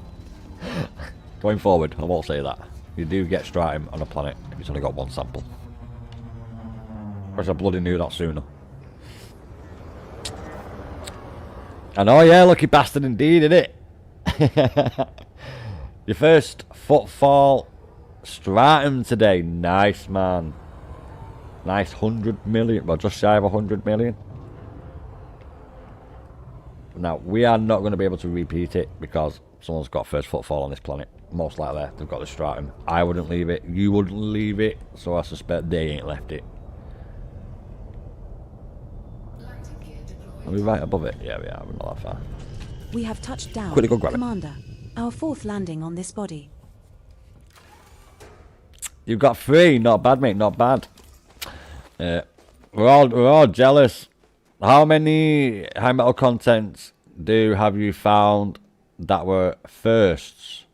going forward, I won't say that. You do get Stratum on a planet if it's only got one sample. Because I bloody knew that sooner. And oh yeah, lucky bastard indeed, innit? Your first footfall Stratum today. Nice, man. Nice 100 million. Well, just shy of 100 million. Now, we are not going to be able to repeat it because someone's got first footfall on this planet. Most likely, they've got the Stratum. I wouldn't leave it. You wouldn't leave it. So I suspect they ain't left it. Landing gear deployed. Are we right above it? Yeah, we are. We're not that far. We have touched down. Quickly go grab it. Commander, our fourth landing on this body. You've got 3. Not bad, mate. Not bad. We're all jealous. How many high metal contents have you found that were firsts?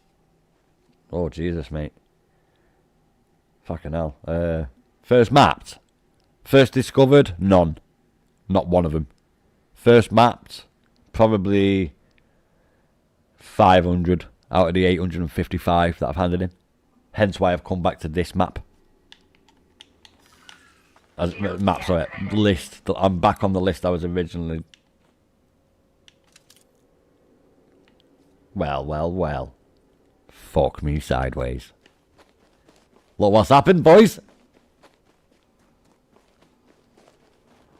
Oh Jesus, mate. Fucking hell. First mapped. First discovered? None. Not one of them. First mapped? Probably 500 out of the 855 that I've handed in. Hence why I've come back to this map. List. I'm back on the list I was originally. Well. Fuck me sideways. Look what's happened, boys.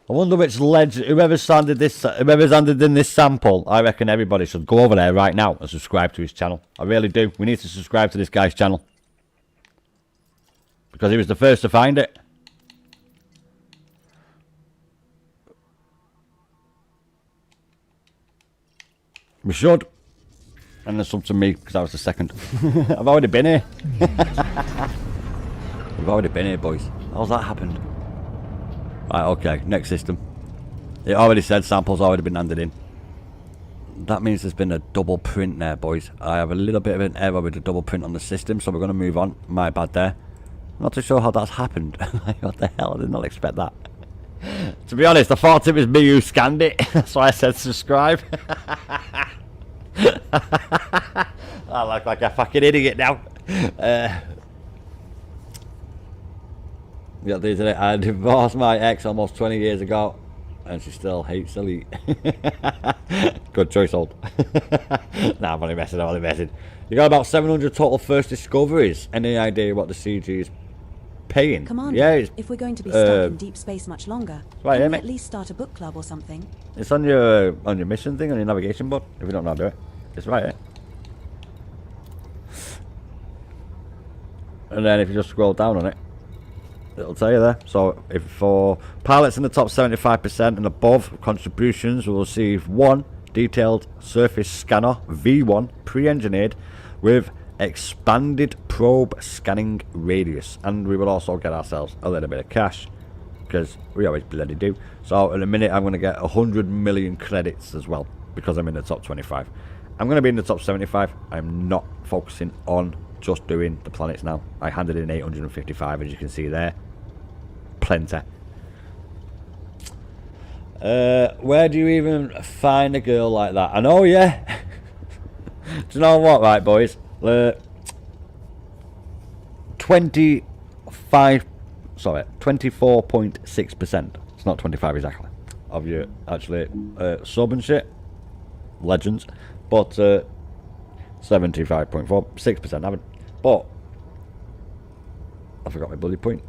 I wonder which legend, whoever's handed in this sample, I reckon everybody should go over there right now and subscribe to his channel. I really do. We need to subscribe to this guy's channel. Because he was the first to find it. We should. And then sub to me, because I was the second. I've already been here. We've already been here, boys. How's that happened? Right, okay, next system. It already said samples already been handed in. That means there's been a double print there, boys. I have a little bit of an error with the double print on the system, so we're going to move on. My bad there. Not too sure how that's happened. What the hell? I did not expect that. To be honest, I thought it was me who scanned it. That's why I said subscribe. I look like a fucking idiot now. Yeah, these are it. I divorced my ex almost 20 years ago, and she still hates Elite. Good choice, old. Nah, I'm only messing. You got about 700 total first discoveries. Any idea what the CG is paying? Commander, yeah, if we're going to be stuck in deep space much longer, right, can yeah, we mate. at least start a book club or something? It's on your mission thing, on your navigation board. If you don't know how to do it, it's right here. And then if you just scroll down on it, it'll tell you there. So if for pilots in the top 75% and above contributions will receive one detailed surface scanner V1 pre-engineered with expanded probe scanning radius, and we will also get ourselves a little bit of cash because we always bloody do. So in a minute I'm going to get 100 million credits as well because I'm in the top 25. I'm going to be in the top 75. I'm not focusing on just doing the planets now. I handed in 855 as you can see there. Plenty. Where do you even find a girl like that? I know, yeah. Do you know what, right, boys? 24.6%. It's not 25 exactly. Of you actually sub and shit. Legends. But 75.46% haven't. But I forgot my bloody point.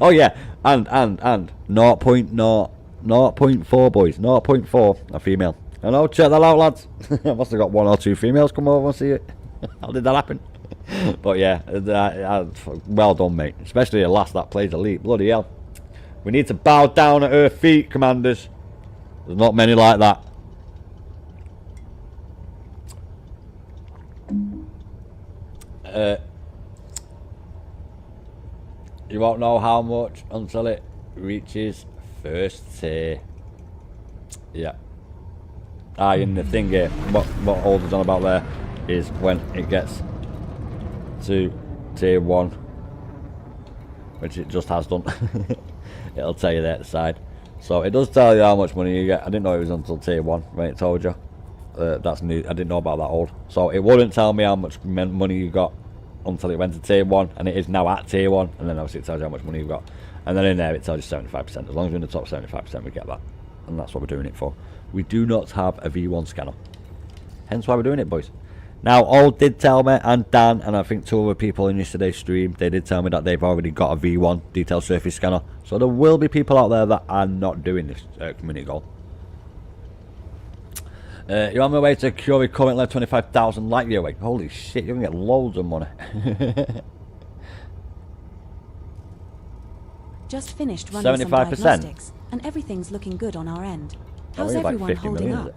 Oh yeah, and 0.4 boys, 0.4 are female. I know, check that out, lads. I must have got 1 or 2 females come over and see it. How did that happen? But yeah, well done, mate. Especially the last that plays Elite. Bloody hell. We need to bow down at her feet, commanders. There's not many like that. You won't know how much until it reaches first tier. Yeah. And the thing here, what Holder's on about there is when it gets to tier 1, which it just has done, it'll tell you there at the side. So it does tell you how much money you get. I didn't know it was until tier 1 when it told you. That's new. I didn't know about that old. So it wouldn't tell me how much money you got until it went to tier 1, and it is now at tier 1, and then obviously it tells you how much money you've got. And then in there it tells you 75%. As long as we're in the top 75%, we get that. And that's what we're doing it for. We do not have a V1 scanner. Hence why we're doing it, boys. Now, Old did tell me, and Dan, and I think 2 other people in yesterday's stream, they did tell me that they've already got a V1 detailed surface scanner. So there will be people out there that are not doing this community goal. You're on my way to Curie, currently 25,000 light year away. Holy shit, you're going to get loads of money. Just finished running 75%. some diagnostics, and everything's looking good on our end. How's Like everyone 50 holding million, up?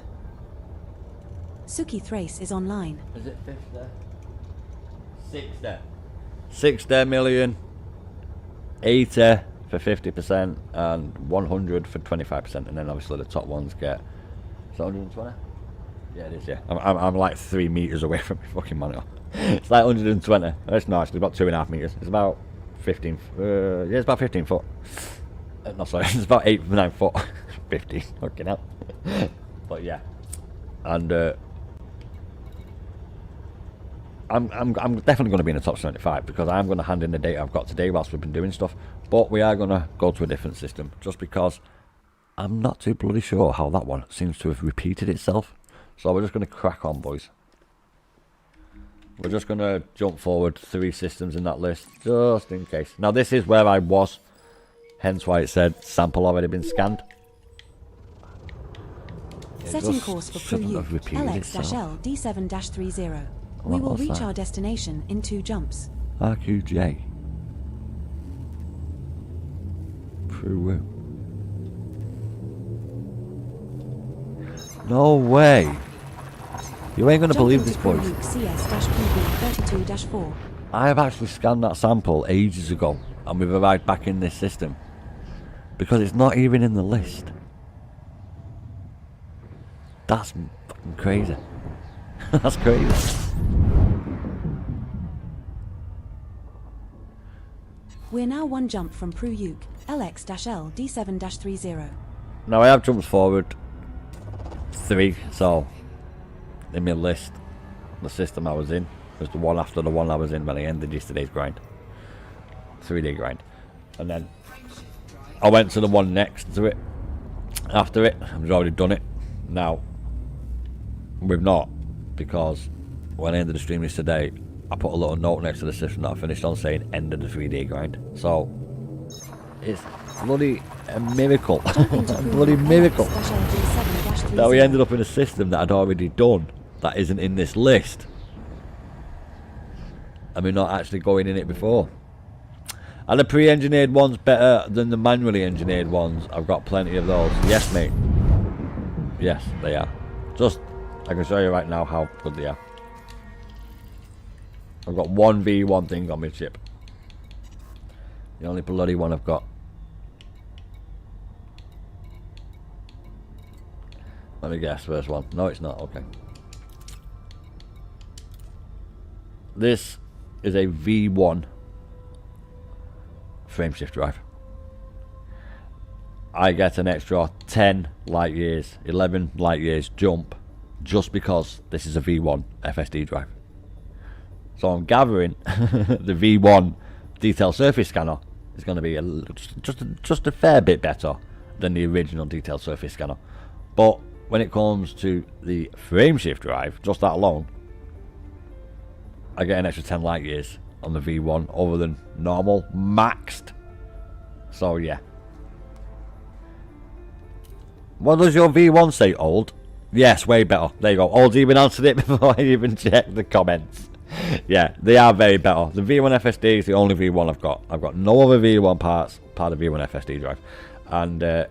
Suki Thrace is online. Is it 50? 60. 60 million, 80 for 50%, and 100 for 25%. And then obviously the top ones get 120. Yeah, it is. Yeah, I'm like 3 meters away from my fucking monitor. It's like 120. It's not actually about 2.5 meters. It's about 15. Yeah, it's about 15 foot. No, sorry, it's about 8-9 foot. 15. Fucking hell. But yeah, and I'm definitely going to be in the top 75 because I'm going to hand in the data I've got today whilst we've been doing stuff. But we are going to go to a different system just because I'm not too bloody sure how that one seems to have repeated itself. So we're just going to crack on, boys. We're just going to jump forward 3 systems in that list just in case. Now this is where I was, hence why it said sample already been scanned. Setting course for crew U, LX-L D7-30. We will reach our destination in 2 jumps. RQJ. Peru. No way. You ain't going to Jump believe into this, boys. Luke CS-PB32-4. I have actually scanned that sample ages ago, and we've arrived back in this system. Because it's not even in the list. That's fucking crazy. That's crazy. We're now one jump from Pru-Uke, LX-L D7-30. Now I have jumps forward 3, so in my list, the system I was in was the one after the one I was in when I ended yesterday's grind. 3-day grind. And then I went to the one next to it. After it, I've already done it. Now, we've not, because when I ended the stream yesterday, I put a little note next to the system that I finished on saying end of the 3-day grind. So, it's bloody a miracle. A bloody miracle that we ended up in a system that I'd already done that isn't in this list. And we're not actually going in it before. Are the pre-engineered ones better than the manually engineered ones? I've got plenty of those. Yes, mate. Yes, they are. Just, I can show you right now how good they are. I've got one V1 thing on my chip. The only bloody one I've got. Let me guess, first one. No, it's not. Okay. This is a V1 frameshift drive. I get an extra 10 light years, 11 light years jump just because this is a V1 FSD drive. So I'm gathering the V1 detail surface scanner is going to be just a fair bit better than the original detailed surface scanner. But when it comes to the frameshift drive, just that alone, I get an extra 10 light years on the V1 other than normal maxed. So yeah. What does your V1 say, old? Yes, way better. There you go. Old's even answered it before I even checked the comments. Yeah, they are very better. The V1 FSD is the only V1 I've got. I've got no other V1 parts part of the V1 FSD drive. And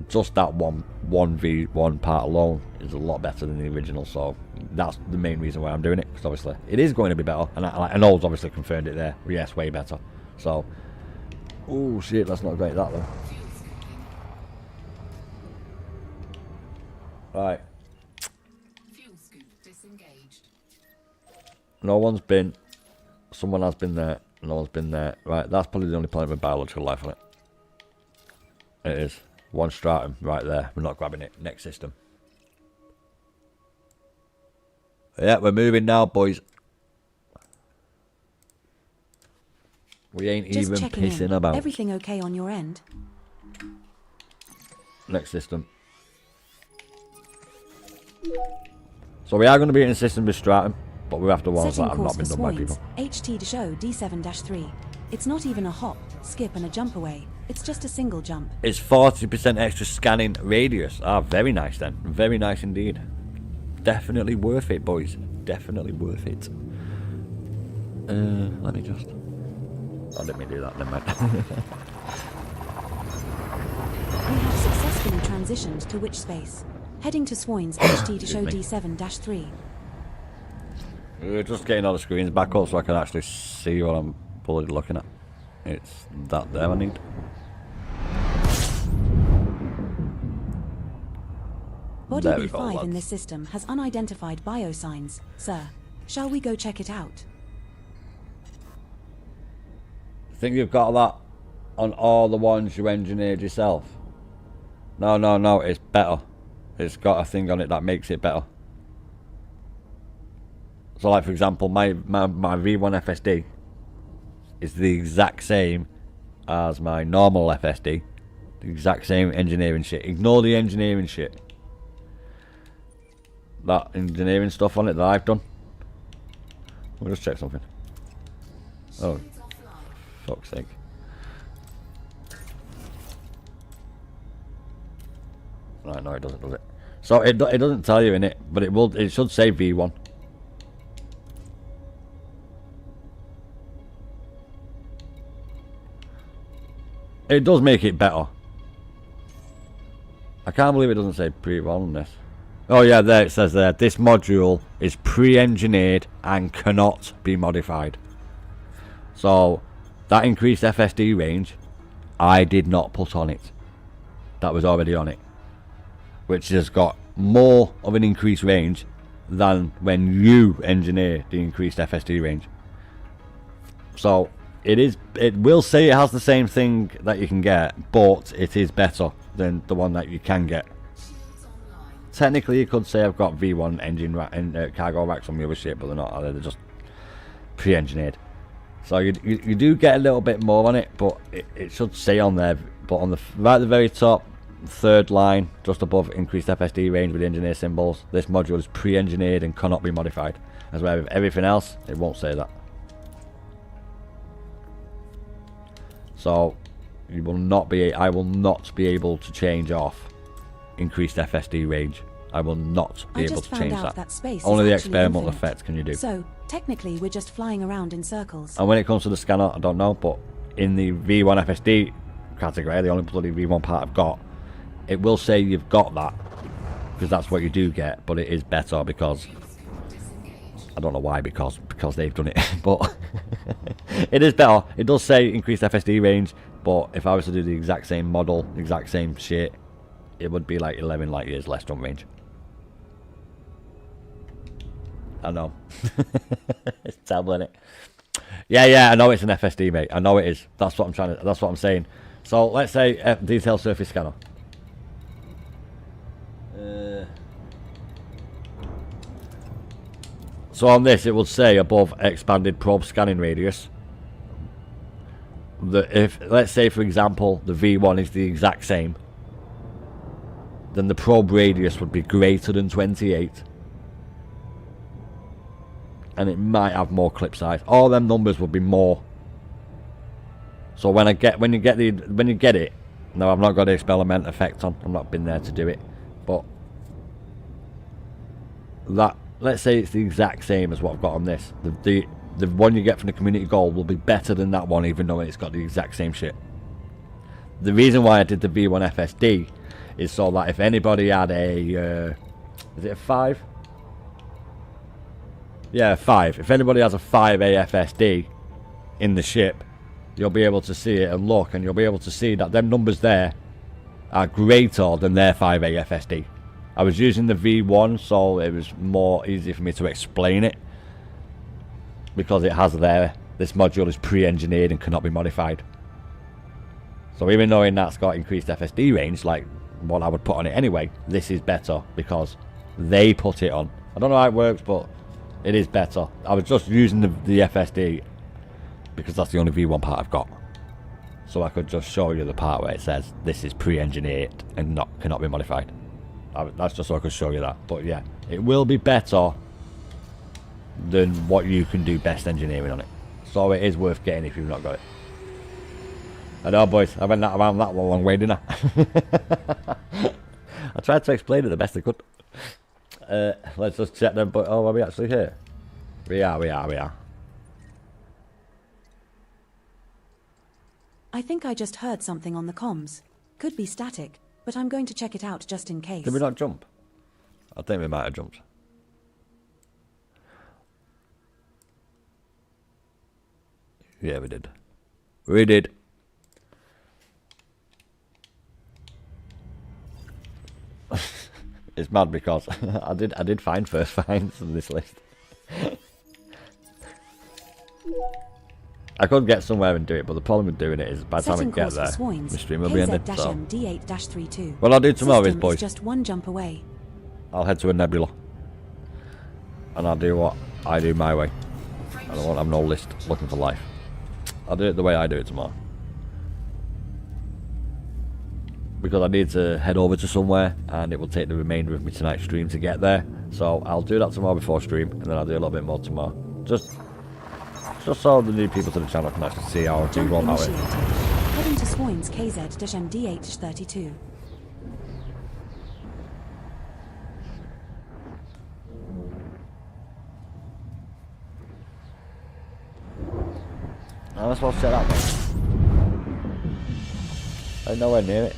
just that one V1 part alone is a lot better than the original. So that's the main reason why I'm doing it. Because obviously it is going to be better. And Old's obviously confirmed it there. Yes, way better. So, oh shit, that's not great, that though. Right. Fuel scoop disengaged. No one's been. Someone has been there. No one's been there. Right, that's probably the only planet with biological life on it. It is. One stratum right there. We're not grabbing it. Next system. Yeah, we're moving now, boys. We ain't Just even checking pissing in. about. Everything okay on your end? Next system. So we are going to be in a system with stratum, but we're after ones that have not been done by people. HT to show D7-3. It's not even a hop, skip and a jump away. It's just a single jump. It's 40% extra scanning radius. Ah, very nice then. Very nice indeed. Definitely worth it, boys. Definitely worth it. Let me just... Oh, let me do that, never mind. We have successfully transitioned to which space? Heading to Swain's HT to show D7-3. We're just getting all the screens back up so I can actually see what I'm bloody looking at. It's that there I need. Body There we go, B5 in lads. this system has unidentified biosigns, sir. Shall we go check it out? Think you've got that on all the ones you engineered yourself? No, it's better. It's got a thing on it that makes it better. So like for example, my V1 FSD is the exact same as my normal FSD. The exact same engineering shit. Ignore the engineering shit. That engineering stuff on it that I've done. We'll just check something. Oh, fuck's sake. Right, no it doesn't, does it? So it doesn't tell you in it, but it will. It should say V1. It does make it better. I can't believe it doesn't say pre-1 on this. Oh yeah, there it says there, this module is pre-engineered and cannot be modified. So that increased FSD range, I did not put on it. That was already on it, which has got more of an increased range than when you engineer the increased FSD range. So it will say it has the same thing that you can get, but it is better than the one that you can get. Technically, you could say I've got V1 engine and cargo racks on the other ship, but they're not. They're just pre-engineered. So you do get a little bit more on it, but it should say on there. But on the right at the very top, third line, just above increased FSD range with engineer symbols, this module is pre-engineered and cannot be modified. As well with everything else, it won't say that. So you will not be. I will not be able to change off increased FSD range. I will not be able to change that. Only the experimental effects can you do. So technically we're just flying around in circles. And when it comes to the scanner, I don't know, but in the V1 FSD category, the only bloody V1 part I've got, it will say you've got that, because that's what you do get, but it is better because I don't know why, because they've done it, but it is better. It does say increased FSD range, but if I was to do the exact same model, exact same shit, it would be like 11 light years less jump range. I know. It's terrible, isn't it? Yeah, I know it's an FSD, mate. I know it is. That's what I'm saying. So let's say detailed surface scanner. So on this, it will say above expanded probe scanning radius. If let's say, for example, the V1 is the exact same, then the probe radius would be greater than 28, and it might have more clip size. All them numbers would be more. So when you get it, no, I've not got the experiment effect on. I've not been there to do it, but that, let's say it's the exact same as what I've got on this. The one you get from the community gold will be better than that one, even though it's got the exact same shit. The reason why I did the V1 FSD is so that if anybody had a is it a 5? Yeah, 5. If anybody has a 5A FSD in the ship, you'll be able to see it and look, and you'll be able to see that them numbers there are greater than their 5A FSD. I was using the V1, so it was more easy for me to explain it, because it has there, this module is pre-engineered and cannot be modified. So even though that's got increased FSD range, like what I would put on it anyway, this is better because they put it on. I don't know how it works, but it is better. I was just using the FSD because that's the only V1 part I've got. So I could just show you the part where it says this is pre-engineered and cannot be modified. That's just so I could show you that. But yeah, it will be better than what you can do best engineering on it. So it is worth getting if you've not got it. I know, boys, I went around that one long way, didn't I? I tried to explain it the best I could. Let's just check them. But oh, are we actually here? We are. I think I just heard something on the comms. Could be static, but I'm going to check it out just in case. Did we not jump? I think we might have jumped. Yeah, we did. We did. It's mad because I did find first finds on this list. I could get somewhere and do it, but the problem with doing it is by the time I get there, the stream will be ended. So. Well, I'll do tomorrow, is boys. Just one jump away. I'll head to a nebula, and I'll do what I do my way. I don't want to have no list looking for life. I'll do it the way I do it tomorrow. Because I need to head over to somewhere, and it will take the remainder of me tonight's stream to get there. So I'll do that tomorrow before stream, and then I'll do a little bit more tomorrow. Just so the new people to the channel can actually see how I do roll out it. Heading to Swoins KZ-MDH32. Am I supposed to set that one? I'm nowhere near it.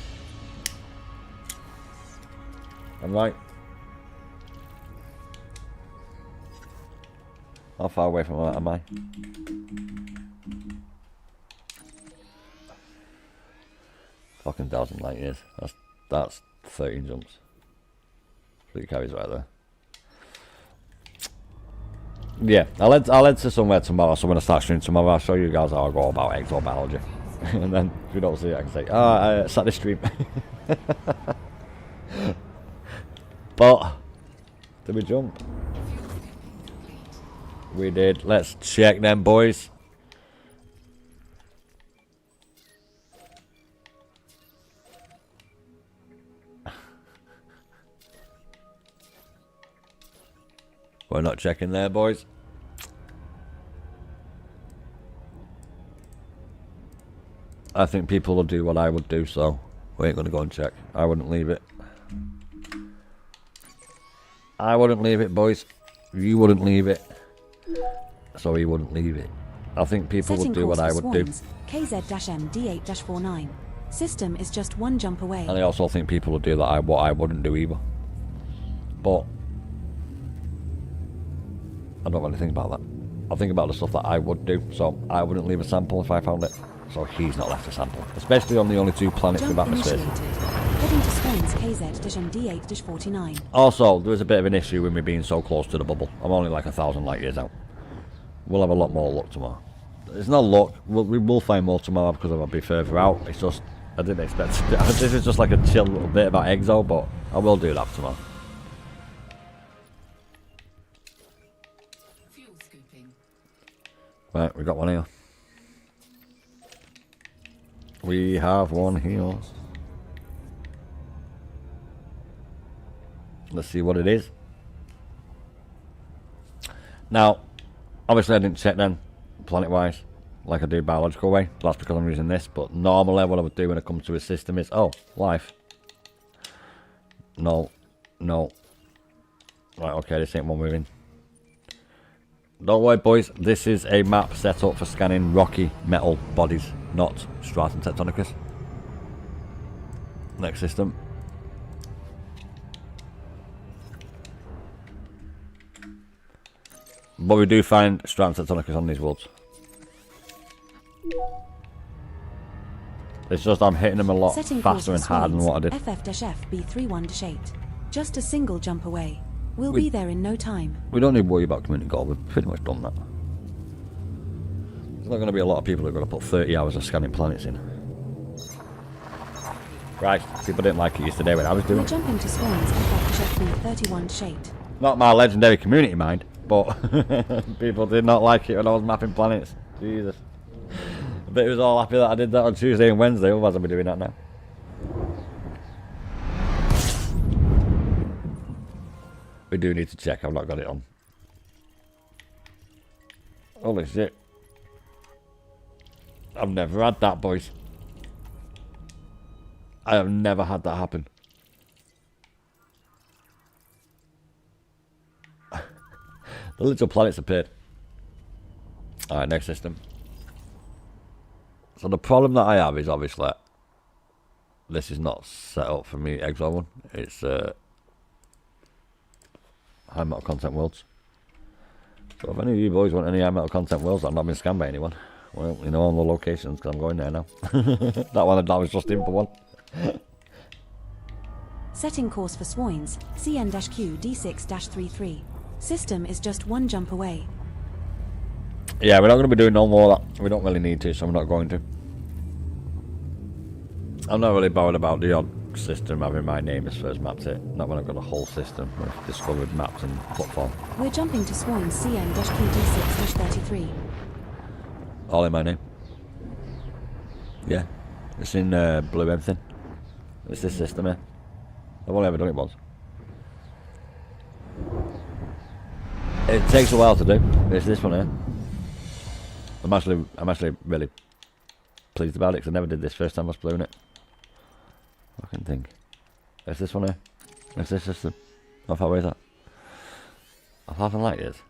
I'm right. How far away from that am I? Fucking 1,000 light years. That's 13 jumps. 3 carries right there. Yeah, I'll head to somewhere tomorrow. So when I start streaming tomorrow, I'll show you guys how I go about exobiology. And then if you don't see it, I can say, I sat this stream. But did we jump? We did. Let's check them, boys. We're not checking there, boys. I think people will do what I would do, so we ain't gonna go and check. I wouldn't leave it. I wouldn't leave it, boys. You wouldn't leave it. So he wouldn't leave it. I think people would do what I would do. KZ-MD8-49. System is just 1 jump away. And I also think people would do that what I wouldn't do either. But I don't really think about that. I think about the stuff that I would do. So I wouldn't leave a sample if I found it. So he's not left a sample. Especially on the only 2 planets with atmospheres. Heading to Swans KZ-MD8-49. Also, there is a bit of an issue with me being so close to the bubble. I'm only like 1,000 light years out. We'll have a lot more luck tomorrow. It's not luck. We will find more tomorrow because I'll be further out. It's just, I didn't expect to do. This is just like a chill little bit about Exo, but I will do that tomorrow. Fuel scooping. Right, we got one here. We have one here. Let's see what it is. Now, obviously I didn't check then, planet-wise, like I do biological way. That's because I'm using this, but normally what I would do when it comes to a system is, oh, life. No. No. Right, okay, this ain't one moving. Don't worry, boys. This is a map set up for scanning rocky metal bodies, not stratum tectonicus. Next system. But we do find stratum tectonicus on these worlds. It's just I'm hitting them a lot faster and harder than what I did. FF-FB31-8. Just a single jump away. We'll be there in no time. We don't need to worry about community goal. We've pretty much done that. There's not going to be a lot of people who are going to put 30 hours of scanning planets in. Right, people didn't like it yesterday when I was doing We're it. jumping to Swans FF-FB31-8. Not my legendary community mind, but people did not like it when I was mapping planets. Jesus. I bet it was all happy that I did that on Tuesday and Wednesday, otherwise I'll be doing that now. We do need to check, I've not got it on. Holy shit. I've never had that, boys. I have never had that happen. The little planets appeared. Alright, next system. So the problem that I have is obviously this is not set up for me Exo one. It's high metal content worlds. So if any of you boys want any high metal content worlds that have not been scanned by anyone, well, you know all the locations because I'm going there now. That was just in for one. Setting course for Swans, CN-Q D6-33. System is just 1 jump away. Yeah, we're not going to be doing no more of that. We don't really need to, so I'm not going to. I'm not really bothered about the odd system having my name as first mapped it. Not when I've got a whole system with discovered maps and footfall. We're jumping to Swans, CN-Q D6-33. All in my name. Yeah. It's in blue everything. It's this system here. I've only ever done it once. It takes a while to do. It's this one here. I'm actually really pleased about it because I never did this first time I was blowing it. I can think. It's this one here. It's this system. How far away is that? 1,000 light years.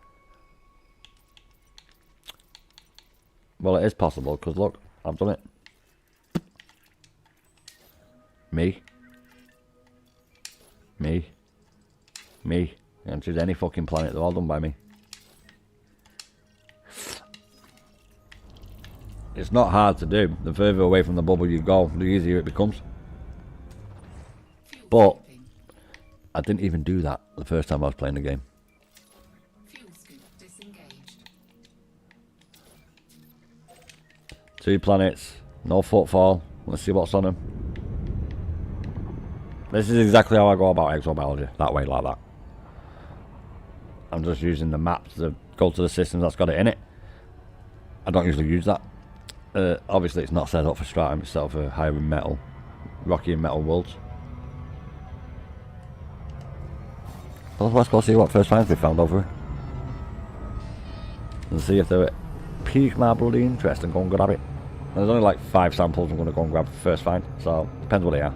Well, it is possible because look, I've done it. Me. You can choose any fucking planet, they're all done by me. It's not hard to do. The further away from the bubble you go, the easier it becomes. But I didn't even do that the first time I was playing the game. Fuel scoop disengaged. 2 planets, no footfall. Let's see what's on them. This is exactly how I go about exobiology. That way, like that. I'm just using the maps to go to the systems that's got it in it. I don't usually use that. Obviously, it's not set up for Stratum. It's set up for higher in metal, rocky and metal worlds. Well, let's go see what first finds we found over here. And see if they're pique my bloody interest and go and grab it. And there's only like 5 samples I'm going to go and grab first find, so depends what they are.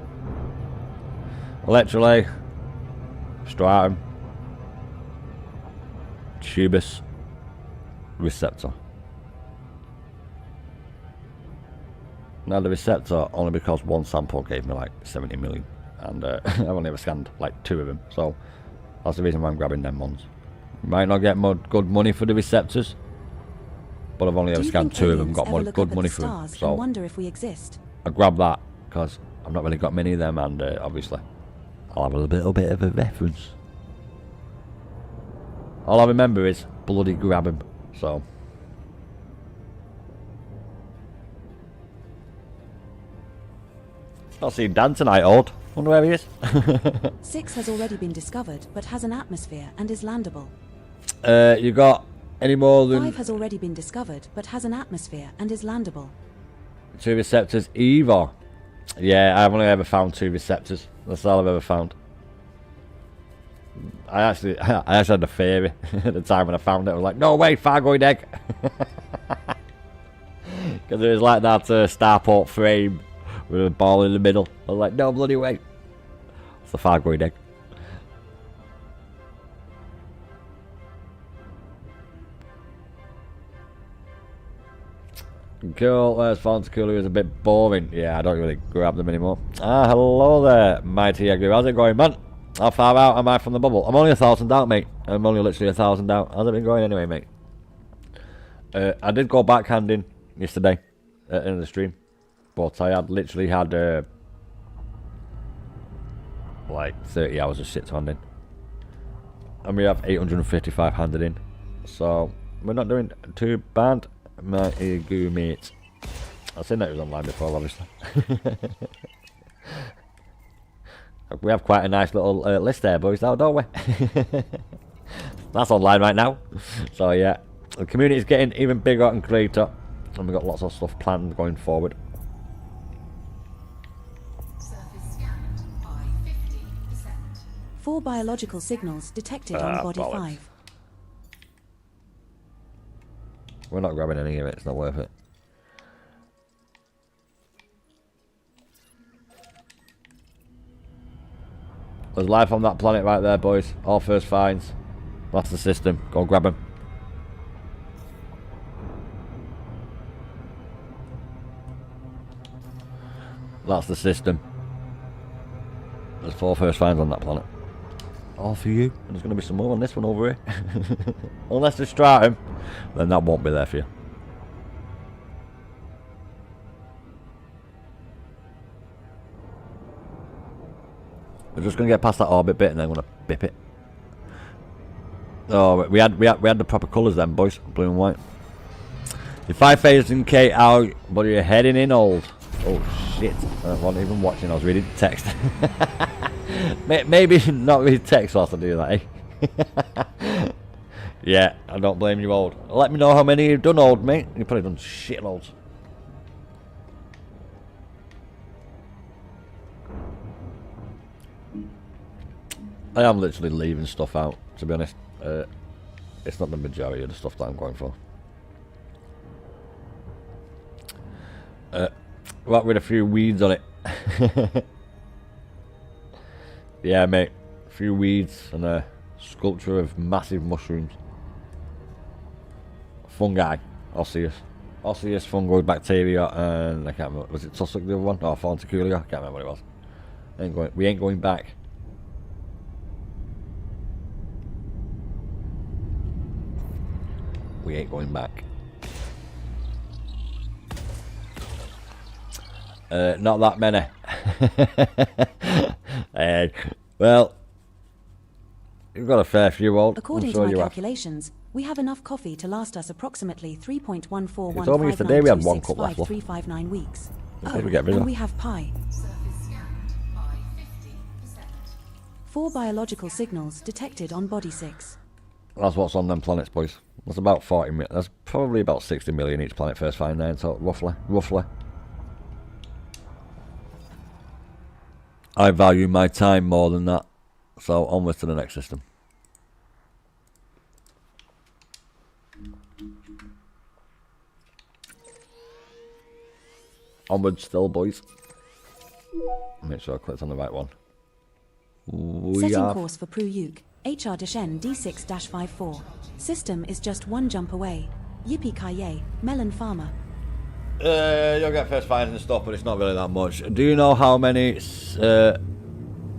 Electrolyte, Stratum, Tubus, rRcepta. Now the rRcepta only because 1 sample gave me like 70 million, and I've only ever scanned like 2 of them, so that's the reason why I'm grabbing them ones. Might not get good money for the receptors, but I've only ever scanned 2 of them, got good money for them. So wonder if we exist. I grab that because I've not really got many of them, and obviously I'll have a little bit of a reference. All I remember is bloody grab him, so. Not seeing Dan tonight, old. Wonder where he is. 6 has already been discovered, but has an atmosphere and is landable. You got any more than 5 has already been discovered, but has an atmosphere and is landable. 2 receptors either? Yeah, I've only ever found 2 receptors. That's all I've ever found. I actually had a theory at the time when I found it. I was like, no way, Fargoid egg. Because it was like that starport frame with a ball in the middle. I was like, no bloody way. It's the Fargoid egg. Cool, there's Fontacular is a bit boring. Yeah, I don't really grab them anymore. Ah, hello there, Mighty Agri. How's it going, man? How far out am I from the bubble? I'm only 1,000 out, mate. I'm only literally 1,000 out. How's it been going anyway, mate? I did go backhanding yesterday at the end of the stream, but I had literally had like 30 hours of shit handing, and we have 855 handed in, so we're not doing too bad, my ego mate. I've seen that he was online before, obviously. We have quite a nice little list there, boys, now, don't we? That's online right now. So yeah, the community is getting even bigger and greater, and we've got lots of stuff planned going forward. Surface scanned by 50%. 4 biological signals detected on body bollocks. 5. We're not grabbing any of it, it's not worth it. There's life on that planet right there, boys. All first finds. That's the system. Go and grab them. That's the system. There's 4 first finds on that planet. All for you. And there's going to be some more on this one over here. Unless there's Stratum, then that won't be there for you. We're just going to get past that orbit bit and then I'm going to bip it. Oh, we had the proper colours then, boys. Blue and white. If 5,000k out, but you're heading in old. Oh shit! I wasn't even watching. I was reading text. Maybe not read text whilst I do that. Eh? Yeah, I don't blame you, old. Let me know how many you've done, old mate. You've probably done shitloads. I am literally leaving stuff out, to be honest. It's not the majority of the stuff that I'm going for. Got rid of a few weeds on it. Yeah, mate. A few weeds and a sculpture of massive mushrooms. Fungi. Osseous fungoid bacteria, and I can't remember. Was it Tussock the other one? Oh, Fontacular. I can't remember what it was. We ain't going back. We ain't going back. Not that many. Well, you've got a fair few old. According to my calculations, we have enough coffee to last us approximately 3.14159265359 weeks. Oh, and we have pie. Surface scanned by 50%. 4 biological signals detected on body 6. That's what's on them planets, boys. That's about 40 million. That's probably about 60 million each planet first find there, so roughly. I value my time more than that. So onwards to the next system. Onwards still, boys. Make sure I clicked on the right one. Setting course for Pru-Uke, HR Deshen D6-54. System is just 1 jump away. Yippee ki Melon Farmer. You'll get first finds and stuff, but it's not really that much. Do you know how many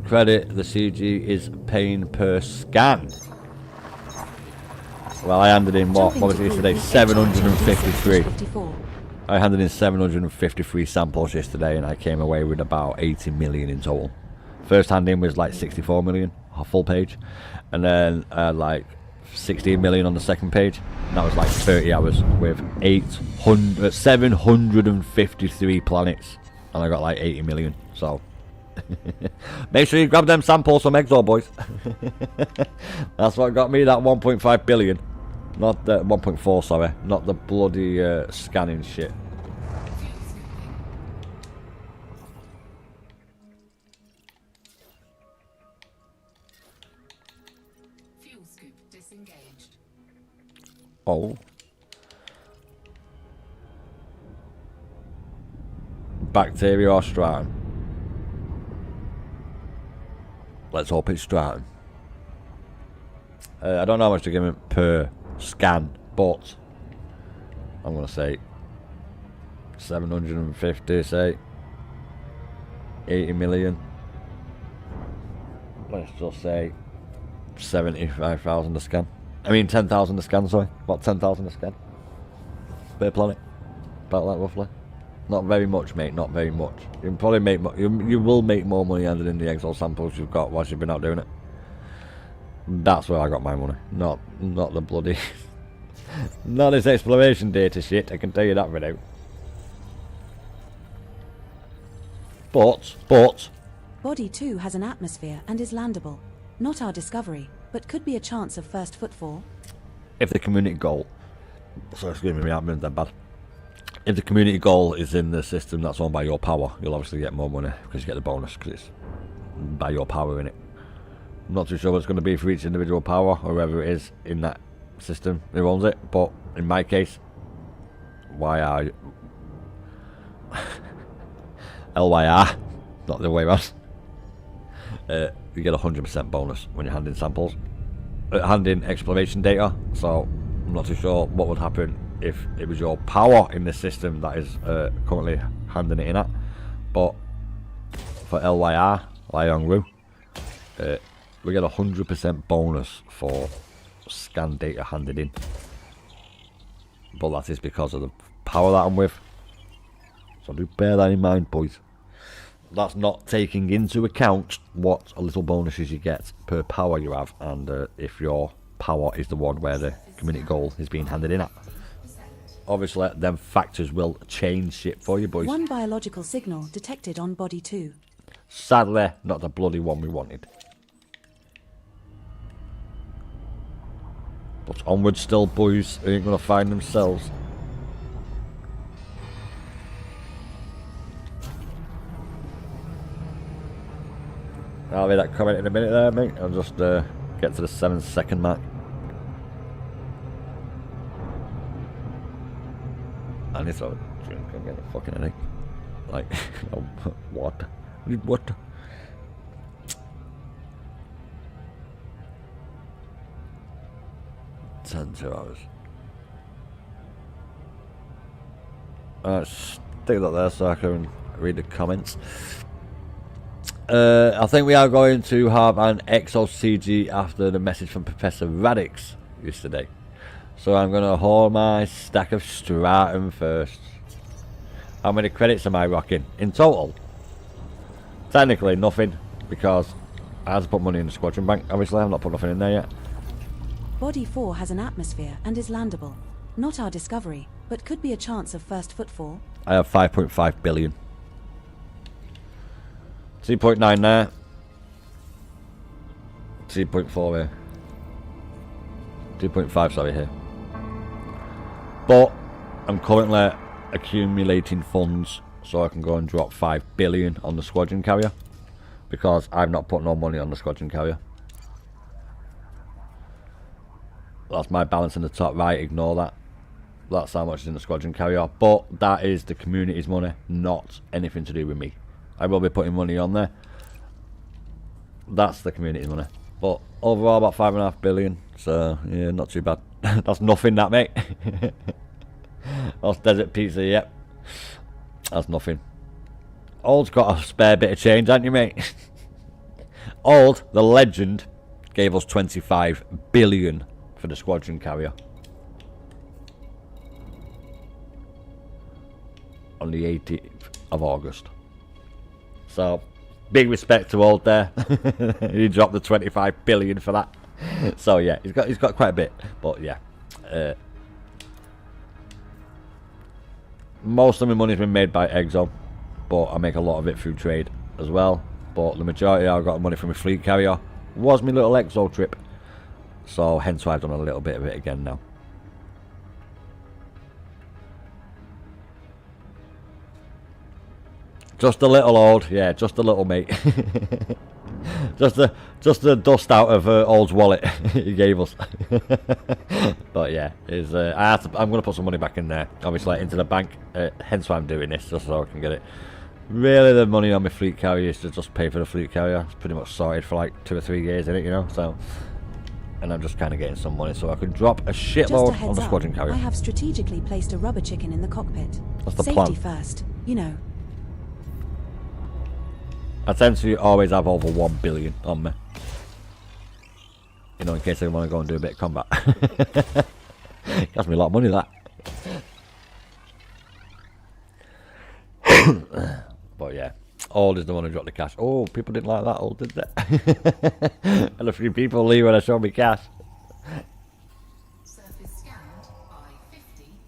credit the CG is paying per scan? Well, I handed in what was it yesterday? 753. I handed in 753 samples yesterday, and I came away with about 80 million in total. First hand in was like 64 million, a full page, and then like 16 million on the second page. And that was like 30 hours with 753 planets, and I got like 80 million. So make sure you grab them samples from Exor, boys. That's what got me that 1.5 billion. Not the 1.4, sorry. Not the bloody scanning shit. Fuel scoop disengaged. Oh. Bacteria or stratum? Let's hope it's stratum. I don't know how much to give him per scan, but I'm going to say 750, say 80 million. Let's just say 75,000 a scan. I mean 10,000 a scan, sorry. About 10,000 a scan per planet. About that roughly. Not very much, mate, not very much. You can probably make you will make more money handling in the Exo samples you've got whilst you've been out doing it. That's where I got my money. Not the bloody not this exploration data shit, I can tell you that right now. But Body 2 has an atmosphere and is landable. Not our discovery, but could be a chance of first footfall. If the community goal, so excuse me, I'm that bad. If the community goal is in the system that's owned by your power, you'll obviously get more money because you get the bonus because it's by your power in it. I'm not too sure what it's going to be for each individual power or whoever it is in that system who owns it, but in my case, LYR, not the way around. You get 100% bonus when you're handing samples, handing exploration data. So I'm not too sure what would happen if it was your power in the system that is currently handing it in at. But for LYR, Liangru, we get 100% bonus for scan data handed in. But that is because of the power that I'm with. So do bear that in mind, boys. That's not taking into account what little bonuses you get per power you have, and if your power is the one where the community goal is being handed in at. Obviously, them factors will change shit for you, boys. 1 biological signal detected on body 2. Sadly, not the bloody one we wanted. But onward still, boys. They ain't gonna find themselves. I'll read that comment in a minute there, mate. I'll just get to the 7-second mark. I need to have a drink. I'm getting a fucking headache. Like, what? What? 2 hours. Stick that there so I can read the comments. I think we are going to have an Exo CG after the message from Professor Radix yesterday. So I'm going to haul my stack of Stratum first. How many credits am I rocking? In total? Technically nothing, because I had to put money in the squadron bank. Obviously, I've not put nothing in there yet. Body 4 has an atmosphere and is landable. Not our discovery, but could be a chance of first footfall. I have 5.5 billion. 2.9 there. 2.4 here. 2.5, sorry, here. But I'm currently accumulating funds so I can go and drop 5 billion on the squadron carrier, because I've not put no money on the squadron carrier. That's my balance in the top right, ignore that. That's how much is in the squadron carrier, but that is the community's money, not anything to do with me. I will be putting money on there. That's the community's money. But overall about 5.5 billion, so yeah, not too bad. That's nothing, that, mate. That's desert pizza, yep. That's nothing. Old's got a spare bit of change, haven't you, mate? Old, the legend, gave us 25 billion for the squadron carrier. On the 18th of August. So, big respect to Old there. He dropped the 25 billion for that. So yeah, he's got quite a bit. But yeah. Most of my money's been made by Exo, but I make a lot of it through trade as well. But the majority I got money from my fleet carrier was my little Exo trip. So hence why I've done a little bit of it again now. Just a little, Old, yeah, just a little, mate. just the dust out of Old's wallet he gave us. But yeah, I'm gonna put some money back in there, obviously into the bank. Hence why I'm doing this, just so I can get it. Really, the money on my fleet carrier is to just pay for the fleet carrier. It's pretty much sorted for like 2 or 3 years, in it, you know. So, and I'm just kind of getting some money so I can drop a shitload on the squadron carrier. I have strategically placed a rubber chicken in the cockpit. That's the Safety plan. first, you know. I tend to always have over 1 billion on me. You know, in case I want to go and do a bit of combat. Cost me a lot of money, that. But yeah, Old is the one who dropped the cash. Oh, people didn't like that, Old, did they? And a few people leave when I show me cash. Surface scanned by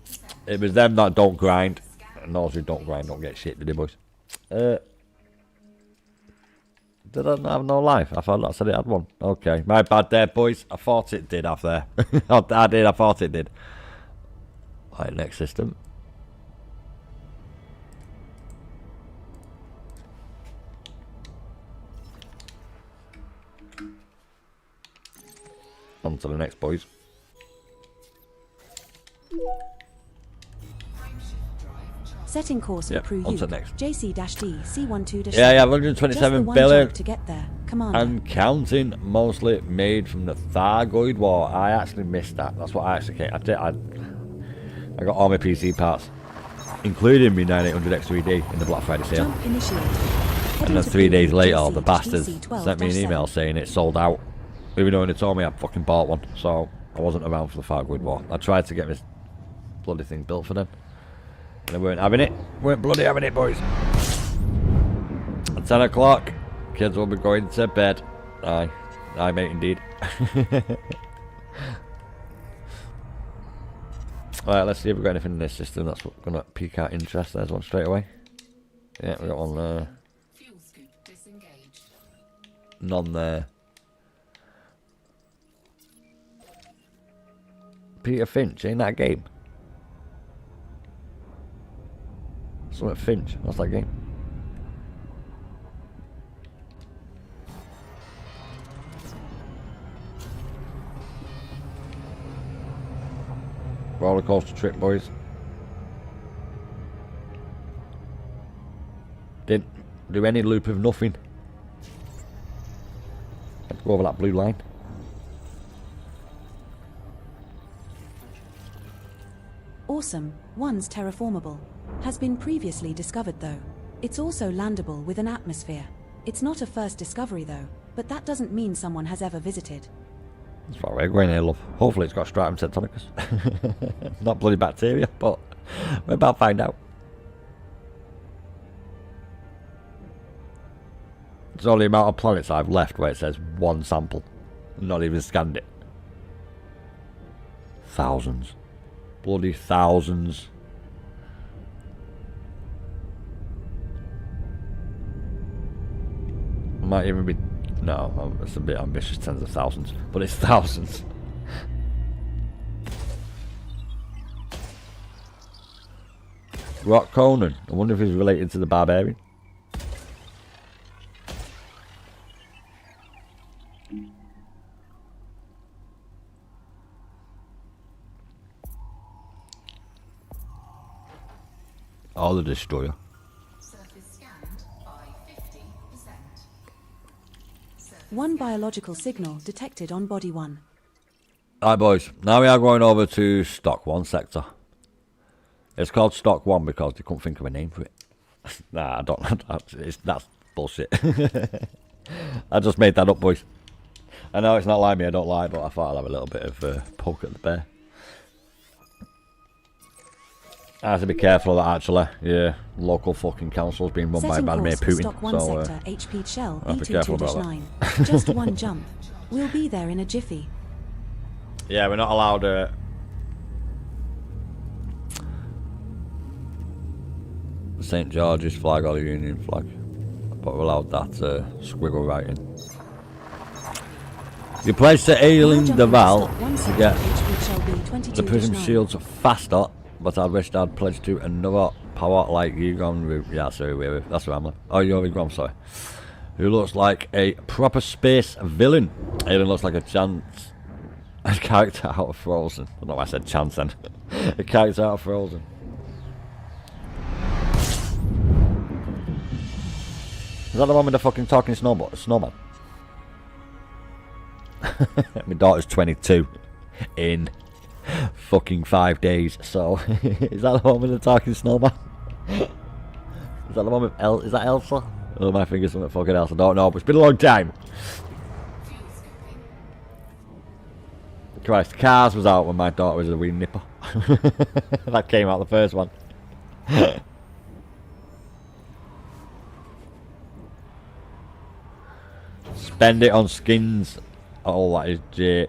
50%. It was them that don't grind. And those who don't grind don't get shit, did they, boys? Did I not have no life? I thought I said it had one. Okay, my bad there, boys. I thought it did have there. I thought it did. Right, next system. On to the next, boys. Setting course Yep, for crew on to Uke, next. JC-D C12-. Yeah, 127 Just the one billion. job to get there, Commander. And counting, mostly made from the Thargoid War. I actually missed that. That's what I actually came. I got all my PC parts, including my 9800 X3D in the Black Friday sale. Jump initiated. And then 3 days later, the bastards sent me an email saying it sold out. Even though they told me I fucking bought one. So I wasn't around for the Thargoid War. I tried to get this bloody thing built for them. And they weren't having it. Weren't bloody having it, boys. At 10 o'clock, kids will be going to bed. Aye. Aye, mate, indeed. Alright, let's see if we've got anything in this system that's going to pique our interest. There's one straight away. Yeah, we got one there. Fuel scoop disengaged. None there. Peter Finch, ain't that a game? Something Finch, what's that game? Roller coaster trip, boys. Didn't do any loop of nothing. Had to go over that blue line. Awesome, one's terraformable. Has been previously discovered though. It's also landable with an atmosphere. It's not a first discovery though, but that doesn't mean someone has ever visited. That's what we're going here, love. Hopefully it's got Stratum tectonicus. Not bloody bacteria, but we're about to find out. It's only the amount of planets I've left where it says one sample. Not even scanned it. Thousands. Bloody thousands. Might even be... No, it's a bit ambitious, tens of thousands. But it's thousands. Rock Conan. I wonder if he's related to the Barbarian. Or the Destroyer. Surface scanned by 50%. One biological signal detected on body 1. Alright boys, now we are going over to Stock 1 sector. It's called Stock 1 because they couldn't think of a name for it. Nah, I don't know. That's bullshit. I just made that up, boys. I know it's not like me, I don't lie, but I thought I'd have a little bit of poke at the bear. I have to be careful of that, actually. Yeah, local fucking council's being run by Vladimir Putin. Stock 1 so, sector, HP Shell, I'll be careful about E22-9. Just one jump. We'll be there in a jiffy. yeah, we're not allowed... St. George's flag or the Union flag. But we're allowed that squiggle writing. You pledge to Aileen Deval to get the prism shields faster, but I wished I'd pledged to another power like you gone route. Yeah, sorry, that's what I'm like. Oh, Yuri Grom, sorry. Who looks like a proper space villain. Aileen looks like a character out of Frozen. I don't know why I said chance then. A character out of Frozen. Is that the one with the fucking talking snowman? My daughter's 22 in fucking 5 days, so is that the one with the talking snowman? Is that the one with is that Elsa? Oh, my finger's something fucking else, I don't know, but it's been a long time. Christ, Cars was out when my daughter was a wee nipper. That came out the first one. Spend it on skins. Oh, that is J.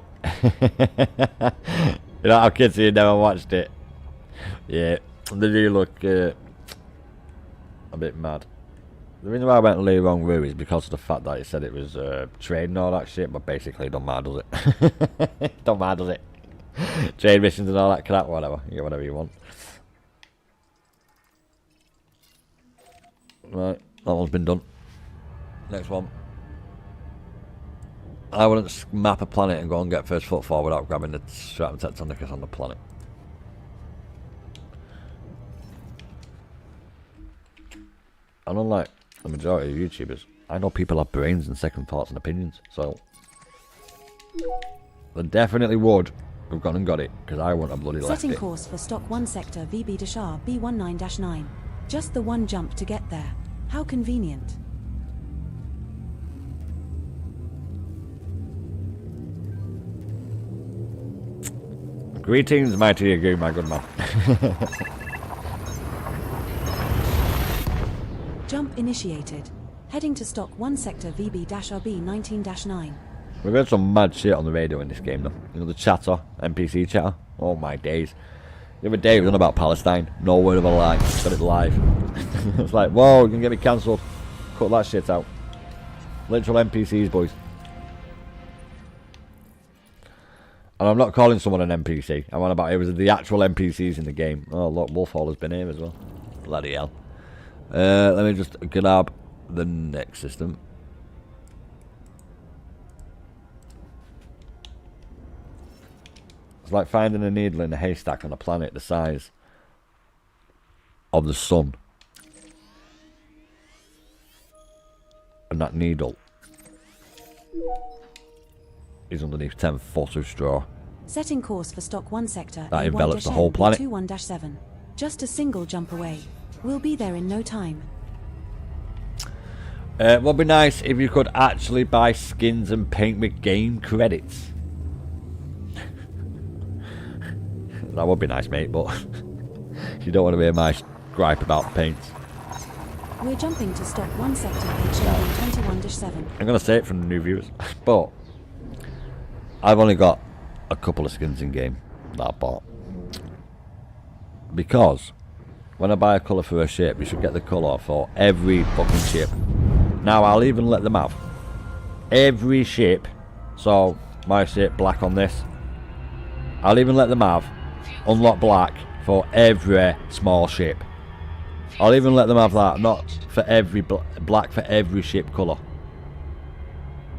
You know how kids here never watched it. Yeah, they do look a bit mad. The reason why I went Lee wrong route is because of the fact that it said it was trade and all that shit, but basically it don't matter, does it? Don't matter, does it? Trade missions and all that crap, whatever. You get whatever you want. Right, that one's been done. Next one. I wouldn't map a planet and go and get first footfall without grabbing the Stratum tectonicus on the planet. And unlike the majority of YouTubers, I know people have brains and second thoughts and opinions, so they definitely would have gone and got it, because I wouldn't have bloody left it. Setting course for Stock 1 sector VB Dashar B19-9. Just the one jump to get there. How convenient. Greetings, mighty Agu, my good man. Jump initiated. Heading to Stock 1 sector VB-RB 19-9. We've heard some mad shit on the radio in this game though. You know, the chatter, NPC chatter. Oh my days. The other day it was on about Palestine. No word of a lie. Got it live. It's like, whoa, you can get me cancelled. Cut that shit out. Literal NPCs, boys. And I'm not calling someone an NPC. I'm on about it was the actual NPCs in the game. Oh look, Wolfhall has been here as well. Bloody hell. Let me just grab the next system. It's like finding a needle in a haystack on a planet the size of the sun. And that needle is underneath 10 foot of straw. Setting course for Stock 1 sector That envelops the whole planet. 21-7. Just a single jump away. We'll be there in no time. Would be nice if you could actually buy skins and paint with game credits. That would be nice, mate, but you don't want to hear my gripe about paints. We're jumping to stock 1 sector HMB 21-7. I'm going to say it from the new viewers, but I've only got a couple of skins in game that I bought. Because when I buy a colour for a ship, you should get the colour for every fucking ship. Now, I'll even let them have every ship. So, my ship, black on this. I'll even let them have unlock black for every small ship. I'll even let them have that, not for every black for every ship colour.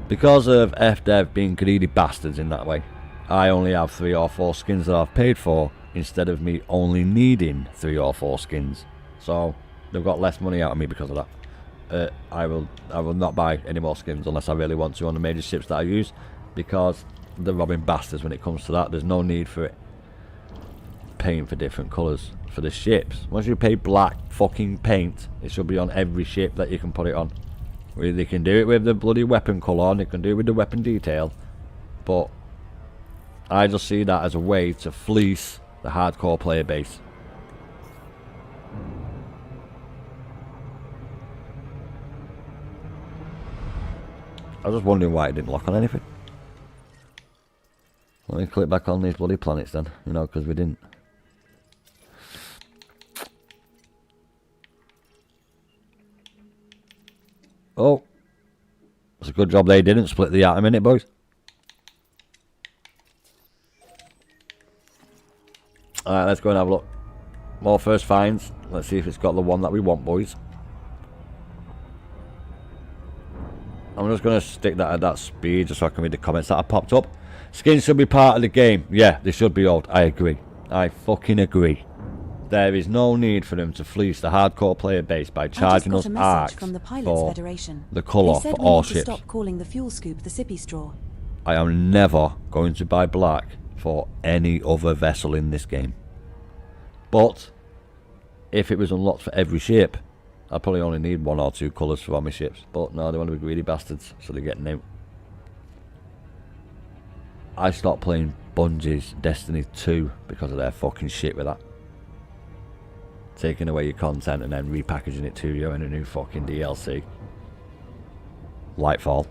Because of FDev being greedy bastards in that way, I only have 3 or 4 skins that I've paid for, instead of me only needing 3 or 4 skins. So they've got less money out of me because of that. I will not buy any more skins unless I really want to on the major ships that I use, because they're robbing bastards when it comes to that. There's no need for it paying for different colours for the ships. Once you pay black fucking paint, it should be on every ship that you can put it on. They can do it with the bloody weapon colour, and they can do it with the weapon detail, but I just see that as a way to fleece the hardcore player base. I was just wondering why it didn't lock on anything. Let me click back on these bloody planets then, you know, because we didn't. Oh, it's a good job they didn't split the atom in it, boys. Alright, let's go and have a look. More first finds. Let's see if it's got the one that we want, boys. I'm just going to stick that at that speed just so I can read the comments that have popped up. Skins should be part of the game. Yeah, they should be old. I agree. I fucking agree. There is no need for them to fleece the hardcore player base by charging us arcs for the colour for all ships. Stop calling the fuel scoop the sippy straw. I am never going to buy black for any other vessel in this game. But if it was unlocked for every ship, I'd probably only need 1 or 2 colours for all my ships. But no, they want to be greedy bastards, so they're getting out. I stopped playing Bungie's Destiny 2 because of their fucking shit with that. Taking away your content and then repackaging it to you in a new fucking DLC. Lightfall.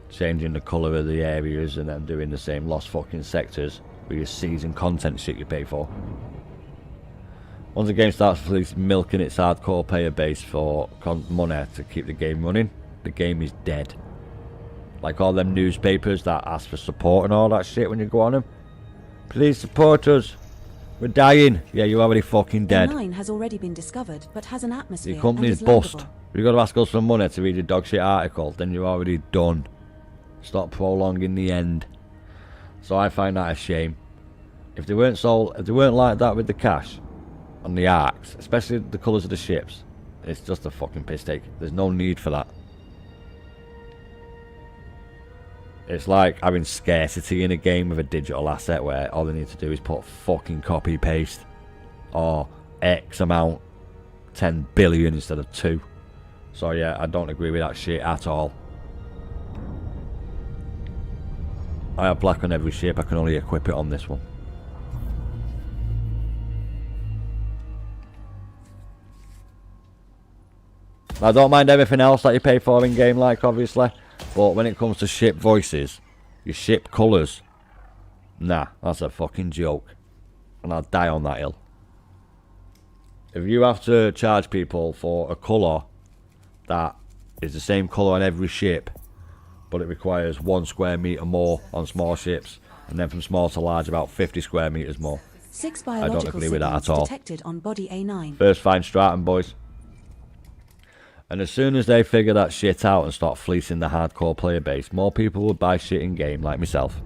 Changing the colour of the areas and then doing the same lost fucking sectors with your season content shit you pay for. Once the game starts milking its hardcore player base for money to keep the game running, the game is dead. Like all them newspapers that ask for support and all that shit when you go on them. Please support us. We're dying. Yeah, you're already fucking dead. The 9 has already been discovered, but has an atmosphere. Your company's bust. You've got to ask us for money to read your dog shit article, then you're already done. Stop prolonging the end. So I find that a shame. If they weren't like that with the cash and the arcs, especially the colours of the ships, it's just a fucking piss take. There's no need for that. It's like having scarcity in a game with a digital asset where all they need to do is put fucking copy paste or X amount, 10 billion instead of 2. So yeah, I don't agree with that shit at all. I have black on every ship, I can only equip it on this one. I don't mind everything else that you pay for in game, like obviously, but when it comes to ship voices, your ship colours, nah, that's a fucking joke, and I'll die on that hill. If you have to charge people for a colour that is the same colour on every ship, but it requires 1 square metre more on small ships, and then from small to large about 50 square metres more, 6 I don't biological agree with that at all. detected on body A9. First find Stratum, boys. And as soon as they figure that shit out and start fleecing the hardcore player base, more people would buy shit in game, like myself.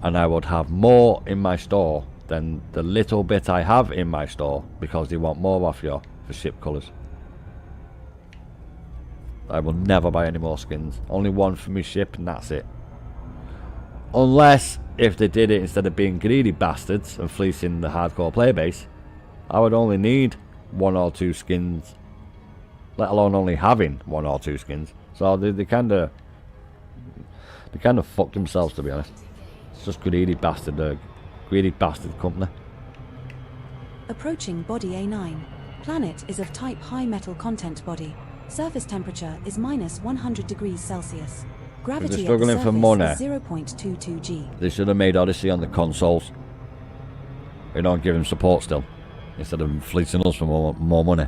And I would have more in my store than the little bit I have in my store, because they want more off you for ship colours. I will never buy any more skins. Only 1 for my ship and that's it. Unless, if they did it instead of being greedy bastards and fleecing the hardcore player base, I would only need 1 or 2 skins, let alone only having 1 or 2 skins. So they kind of fucked themselves, to be honest. It's just greedy bastard company. Approaching body A9. Planet is of type high metal content body. Surface temperature is minus 100 degrees Celsius. Gravity at the struggling surface for money. is 0.22 G. They should have made Odyssey on the consoles. You know, and give them support still, instead of fleecing us for more money.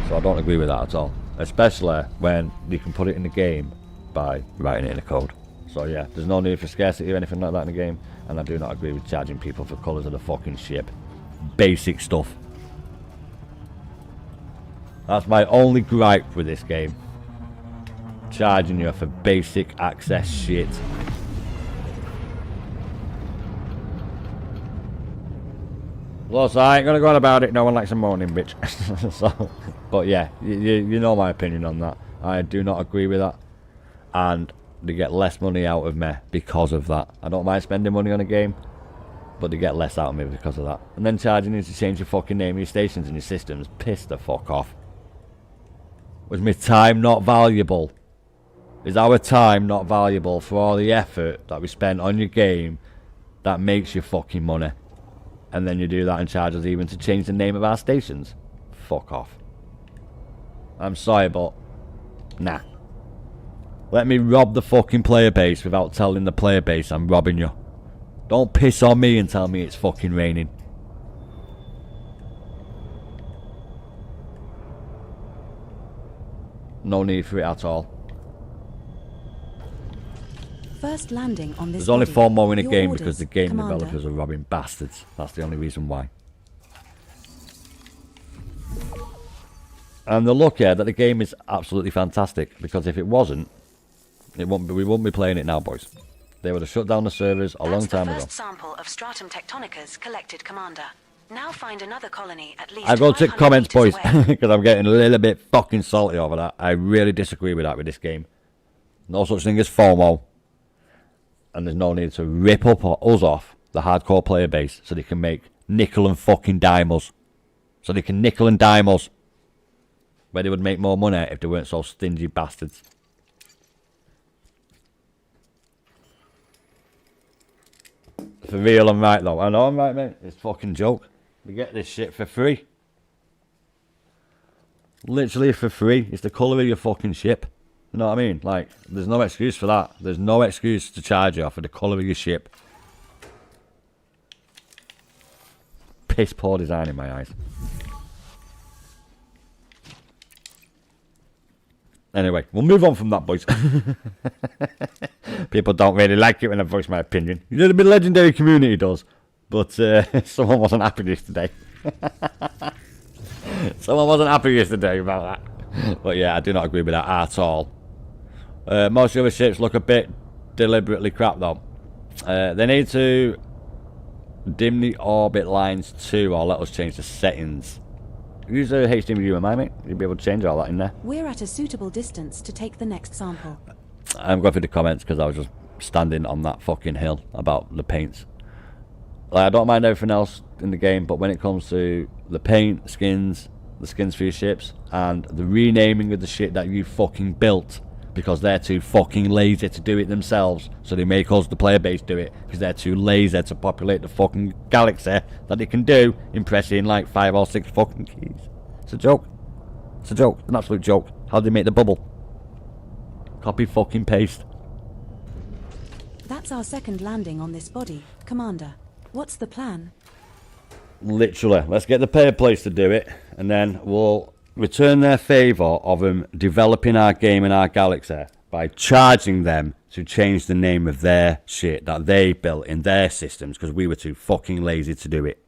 So I don't agree with that at all. Especially when you can put it in the game by writing it in the code. So yeah, there's no need for scarcity or anything like that in the game. And I do not agree with charging people for colours of the fucking ship. Basic stuff. That's my only gripe with this game. Charging you for basic access shit. Well, so I ain't gonna go on about it. No one likes a moaning bitch. So, but yeah, you know my opinion on that. I do not agree with that, and they get less money out of me because of that. I don't mind spending money on a game, but they get less out of me because of that. And then charging you to change your fucking name, your stations, and your systems. Piss the fuck off. Was my time not valuable? Is our time not valuable for all the effort that we spent on your game that makes you fucking money? And then you do that and charge us even to change the name of our stations? Fuck off. I'm sorry, but nah. Let me rob the fucking player base without telling the player base I'm robbing you. Don't piss on me and tell me it's fucking raining. No need for it at all. First landing on this There's only body. 4 more in a Your game orders, because the game Commander. developers are robbing bastards. That's the only reason why. And they're lucky that the game is absolutely fantastic, because if it wasn't, we wouldn't be playing it now, boys. They would have shut down the servers a long time ago. That's the first sample of Stratum tectonicas collected, Commander. Now find another colony at least I go to 500 comments, boys, meters away. because I'm getting a little bit fucking salty over that. I really disagree with that with this game. No such thing as FOMO. And there's no need to rip up us off the hardcore player base so they can make nickel and fucking dime us. So they can nickel and dime us. Where they would make more money if they weren't so stingy bastards. For real, I'm right though. I know I'm right, mate. It's a fucking joke. We get this shit for free. Literally for free. It's the colour of your fucking ship. You know what I mean? Like, there's no excuse for that. There's no excuse to charge you for the colour of your ship. Piss poor design in my eyes. Anyway, we'll move on from that, boys. People don't really like it when I voice my opinion. You know, the legendary community does. But someone wasn't happy yesterday. Someone wasn't happy yesterday about that. But yeah, I do not agree with that at all. Most other ships look a bit deliberately crap though. They need to dim the orbit lines too, or let us change the settings. Use a HDMI UMI, mate. You'll be able to change all that in there. We're at a suitable distance to take the next sample. I'm going through the comments because I was just standing on that fucking hill about the paints. Like, I don't mind everything else in the game, but when it comes to the paint, skins, the skins for your ships, and the renaming of the shit that you fucking built, because they're too fucking lazy to do it themselves, so they make us, the player base, do it, because they're too lazy to populate the fucking galaxy that they can do in pressing like 5 or 6 fucking keys. It's a joke. It's a joke. An absolute joke. How do they make the bubble? Copy fucking paste. That's our second landing on this body, Commander. What's the plan? Literally. Let's get the player place to do it, and then we'll return their favour of them developing our game in our galaxy by charging them to change the name of their shit that they built in their systems because we were too fucking lazy to do it.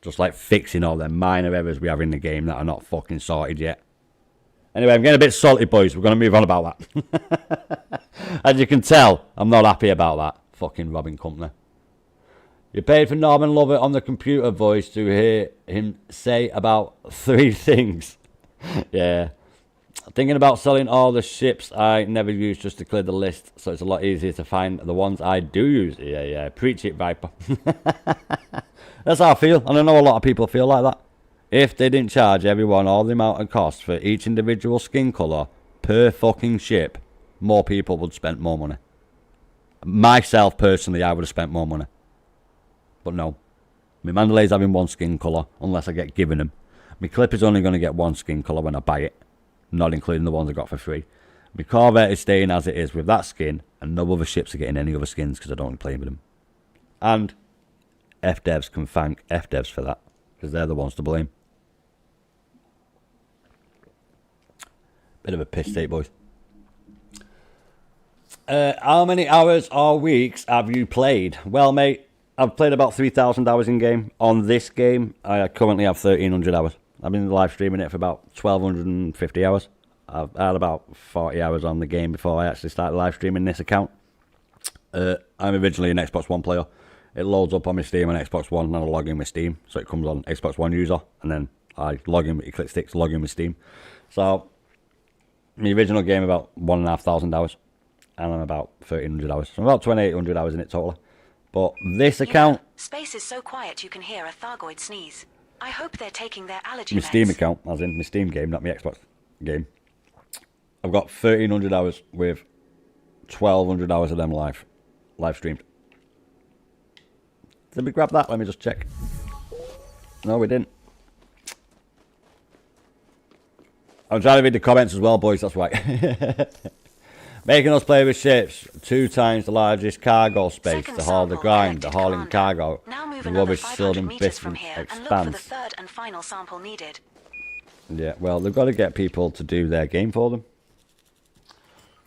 Just like fixing all the minor errors we have in the game that are not fucking sorted yet. Anyway, I'm getting a bit salty, boys. We're going to move on about that. As you can tell, I'm not happy about that fucking robbing company. You paid for Norman Lovett on the computer voice to hear him say about 3 things. Yeah. Thinking about selling all the ships I never use just to clear the list, so it's a lot easier to find the ones I do use. Yeah. Preach it, Viper. That's how I feel, and I know a lot of people feel like that. If they didn't charge everyone all the amount of cost for each individual skin colour per fucking ship, more people would spend more money. Myself, personally, I would have spent more money. But no. My Mandalay's having one skin colour, unless I get given them. My Clipper's only going to get one skin colour when I buy it, not including the ones I got for free. My Corvette is staying as it is with that skin, and no other ships are getting any other skins because I don't play with them. And F-devs can thank F-devs for that, because they're the ones to blame. Bit of a piss take, boys. How many hours or weeks have you played? Well, mate, I've played about 3,000 hours in game. On this game, I currently have 1,300 hours. I've been live streaming it for about 1,250 hours. I've had about 40 hours on the game before I actually started live streaming this account. I'm originally an Xbox One player. It loads up on my Steam on Xbox One, and I log in with Steam. So it comes on Xbox One user, and then I log in, you click sticks, log in with Steam. So, my original game about 1,500 hours, and I'm about 1,300 hours. So I'm about 2,800 hours in it total. But this account... Space is so quiet you can hear a Thargoid sneeze. I hope they're taking their allergy My meds. Steam account, as in my Steam game, not my Xbox game. I've got 1,300 hours with 1,200 hours of them live streamed. Did we grab that? Let me just check. No, we didn't. I'm trying to read the comments as well, boys, that's right. Making us play with ships 2 times the largest cargo space to haul the grind, the hauling cargo, the rubbish filled in different expanse. Yeah, well, they've got to get people to do their game for them.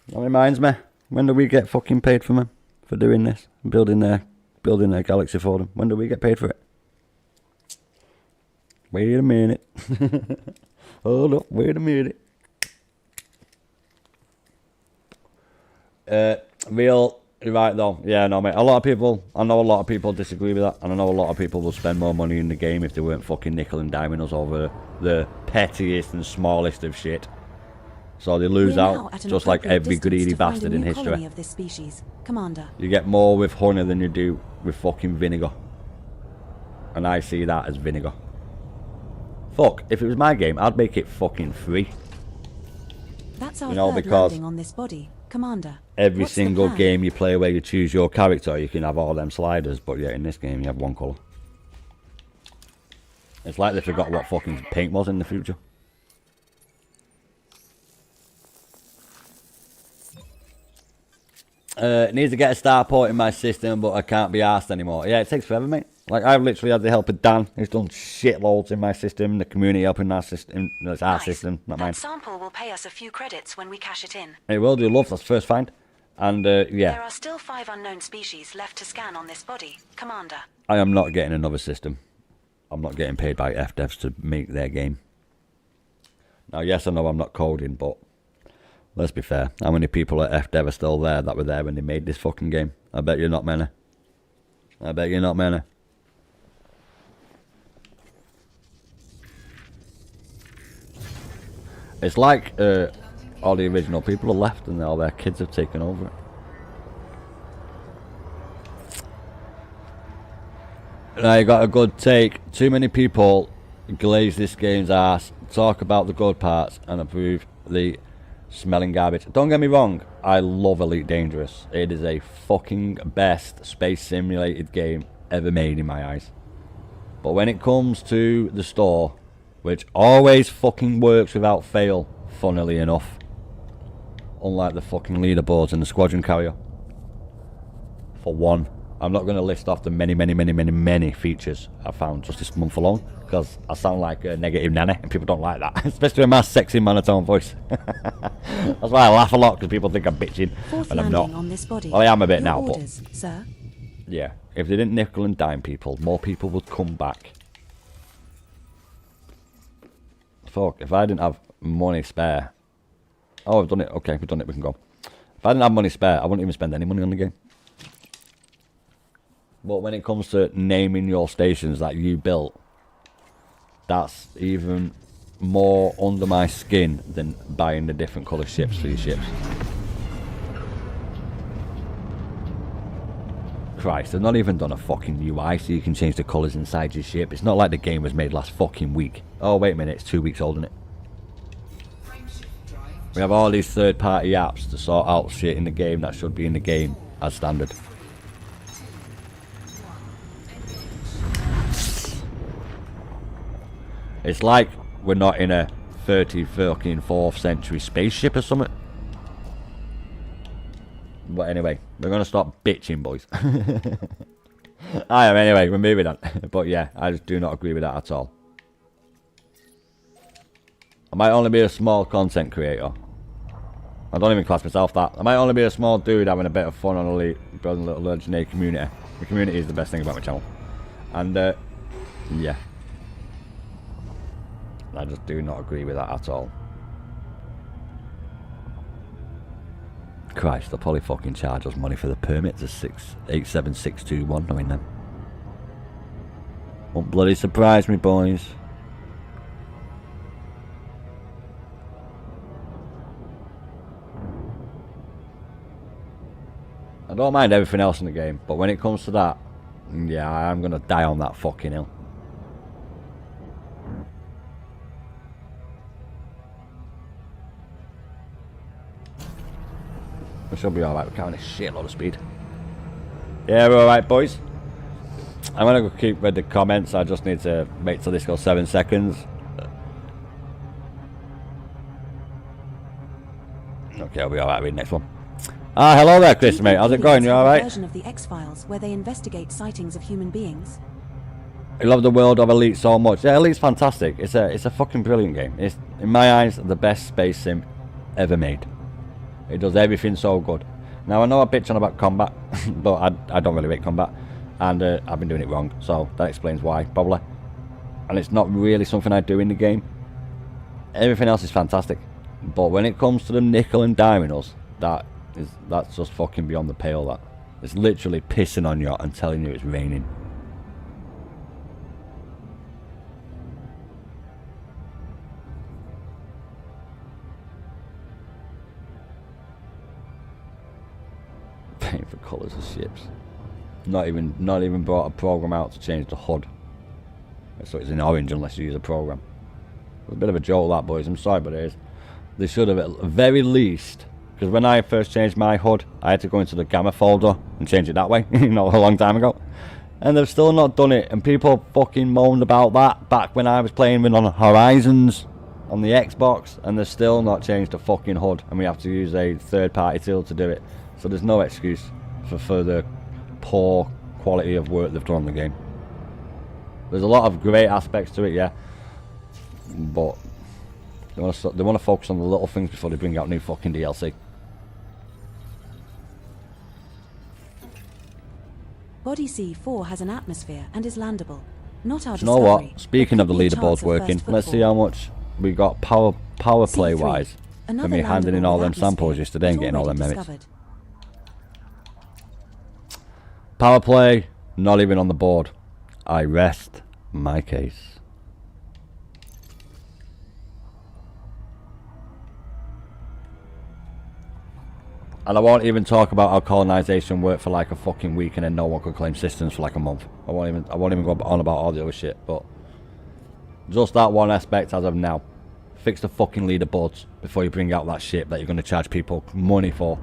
That reminds me, when do we get fucking paid for them for doing this, building their galaxy for them? When do we get paid for it? Wait a minute. Hold up, wait a minute. Real, you're right though. Yeah, no, mate. I know a lot of people disagree with that, and I know a lot of people will spend more money in the game if they weren't fucking nickel and diming us over the pettiest and smallest of shit. So they lose out, just like every greedy bastard in history. Of this species. Commander. You get more with honey than you do with fucking vinegar. And I see that as vinegar. Fuck, if it was my game, I'd make it fucking free. That's our third landing on this body, Commander. Every single game you play where you choose your character, you can have all them sliders, but yeah, in this game you have one colour. It's like they forgot what fucking paint was in the future. It needs to get a starport in my system, but I can't be arsed anymore. Yeah, it takes forever, mate. Like, I've literally had the help of Dan, who's done shitloads in my system, the community helping our system. No, it's our system, not mine. That sample will pay us a few credits when we cash it in. It will do, love, that's first find. And, yeah. There are still 5 unknown species left to scan on this body, Commander. I am not getting another system. I'm not getting paid by F-devs to make their game. Now, yes, I know I'm not coding, but let's be fair. How many people at F-dev are still there that were there when they made this fucking game? I bet you're not many. I bet you're not many. It's like all the original people are left and all their kids have taken over it. Now you got a good take. Too many people glaze this game's ass, talk about the good parts and approve the smelling garbage. Don't get me wrong, I love Elite Dangerous. It is a fucking best space simulated game ever made in my eyes. But when it comes to the store, which always fucking works without fail, funnily enough, unlike the fucking leaderboards and the squadron carrier, for one, I'm not going to list off the many features I found just this month alone, because I sound like a negative nanny and people don't like that, especially with my sexy monotone voice. That's why I laugh a lot, because people think I'm bitching, and I'm not. On this body. Well, I am a bit now, but sir? Yeah, if they didn't nickel and dime people, more people would come back. Fuck, if I didn't have money spare... Oh, I've done it. Okay, we've done it, we can go. If I didn't have money spare, I wouldn't even spend any money on the game. But when it comes to naming your stations that you built, that's even more under my skin than buying the different colour ships for your ships. Christ, they've not even done a fucking UI so you can change the colours inside your ship. It's not like the game was made last fucking week. Oh, wait a minute, it's 2 weeks old, isn't it? We have all these third-party apps to sort out shit in the game that should be in the game as standard. It's like we're not in a 34th century spaceship or something. But anyway, we're going to stop bitching, boys. I am anyway, we're moving on. But yeah, I just do not agree with that at all. I might only be a small content creator. I don't even class myself that. I might only be a small dude having a bit of fun on Elite, building a little legendary community. The community is the best thing about my channel. And, yeah. I just do not agree with that at all. Christ, they'll probably fucking charge us money for the permits of 87621, knowing them. Won't bloody surprise me, boys. I don't mind everything else in the game, but when it comes to that, yeah, I'm gonna die on that fucking hill. We should be alright, we're carrying a shitload of speed. Yeah, we're alright, boys. I'm gonna go keep read the comments, I just need to wait till this goes 7 seconds. Okay, I'll be alright with the next one. Ah, hello there, Chris, mate. How's it going? You alright? Version of the X-Files where they investigate sightings of human beings. I love the world of Elite so much. Yeah, Elite's fantastic. It's a fucking brilliant game. It's, in my eyes, the best space sim ever made. It does everything so good. Now, I know I bitch on about combat, but I don't really rate combat. And I've been doing it wrong, so that explains why, probably. And it's not really something I do in the game. Everything else is fantastic. But when it comes to the nickel and diming us, that's just fucking beyond the pale, that. It's literally pissing on you and telling you it's raining. Paying for colours of ships. Not even brought a program out to change the HUD. So it's in orange unless you use a program. It's a bit of a joke, that, boys. I'm sorry, but it is. They should have at the very least, because when I first changed my HUD, I had to go into the gamma folder and change it that way, you know, a long time ago. And they've still not done it, and people fucking moaned about that back when I was playing with on Horizons on the Xbox, and they've still not changed the fucking HUD, and we have to use a third-party tool to do it. So there's no excuse for the poor quality of work they've done on the game. There's a lot of great aspects to it, yeah, but they want to focus on the little things before they bring out new fucking DLC. Body C4 has an atmosphere and is landable. Not our You know what? Speaking of the leaderboards working, let's see how much we got power play wise from me handing in all them samples yesterday and getting all them merits. Power play, not even on the board. I rest my case. And I won't even talk about how colonization worked for like a fucking week and then no one could claim systems for like a month. I won't even go on about all the other shit, but just that one aspect as of now. Fix the fucking leaderboards before you bring out that shit that you're going to charge people money for.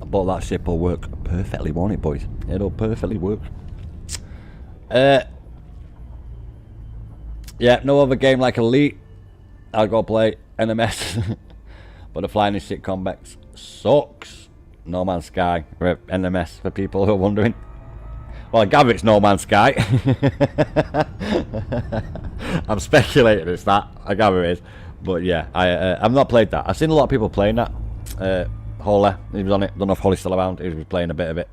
But that ship will work perfectly, won't it, boys? It'll perfectly work. Yeah, no other game like Elite. I'll go play NMS. But the flying in shit comebacks sucks. No Man's Sky. NMS for people who are wondering. Well, I gather it's No Man's Sky. I'm speculating it's that. I gather it is. But yeah, I've not played that. I've seen a lot of people playing that. Holy, he was on it. Don't know if Holly's still around. He was playing a bit of it.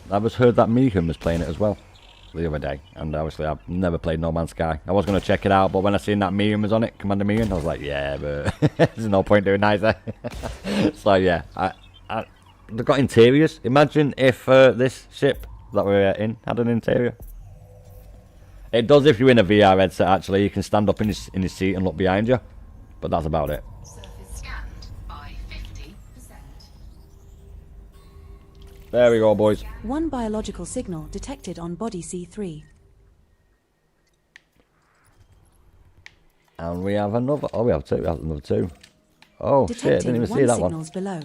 I just heard that Meehan was playing it as well the other day, and obviously I've never played No Man's Sky. I was going to check it out, but when I seen that Meehan was on it, Commander Meehan, I was like, yeah, but there's no point doing neither. So yeah, they've got interiors. Imagine if this ship that we're in had an interior. It does if you're in a VR headset. Actually, you can stand up in his seat and look behind you, but that's about it. There we go, boys. One biological signal detected on body C3. And we have another. Oh, we have two. We have another two. Oh, shit, I didn't even see that one. Below.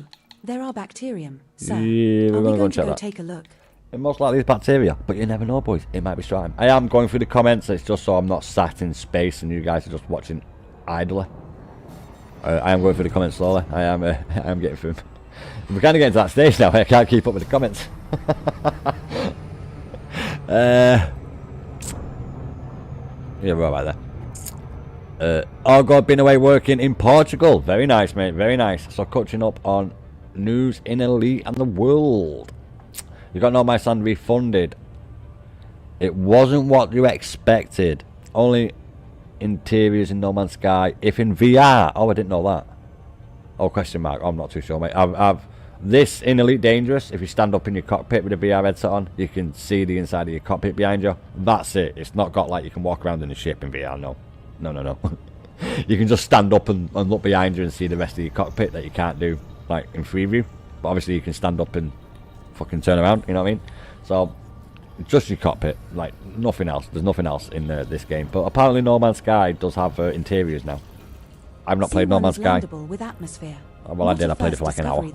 There are bacterium, sir. Yeah, we're are we gonna go going and to check go that. take a look? It most likely is bacteria, but you never know, boys. It might be Stratum. I am going through the comments. It's just so I'm not sat in space and you guys are just watching idly. I am going through the comments slowly. I am getting through them. We're kind of getting to that stage now. I can't keep up with the comments. Yeah, we're right there. Oh God, been away working in Portugal. Very nice, mate. Very nice. So catching up on news in Elite and the world. You got No Man's Land refunded. It wasn't what you expected. Only interiors in No Man's Sky. If in VR. Oh, I didn't know that. Oh, question mark. I'm not too sure, mate. I've this in Elite Dangerous. If you stand up in your cockpit with a VR headset on, you can see the inside of your cockpit behind you. That's it. It's not got like you can walk around in the ship in VR. No. No. You can just stand up and look behind you and see the rest of your cockpit that you can't do like in free view. But obviously you can stand up and fucking turn around, you know what I mean? So just your cockpit, like nothing else. There's nothing else in this game. But apparently No Man's Sky does have interiors now. I've not played No Man's Sky. With atmosphere. Well, I did. I played it for like an hour.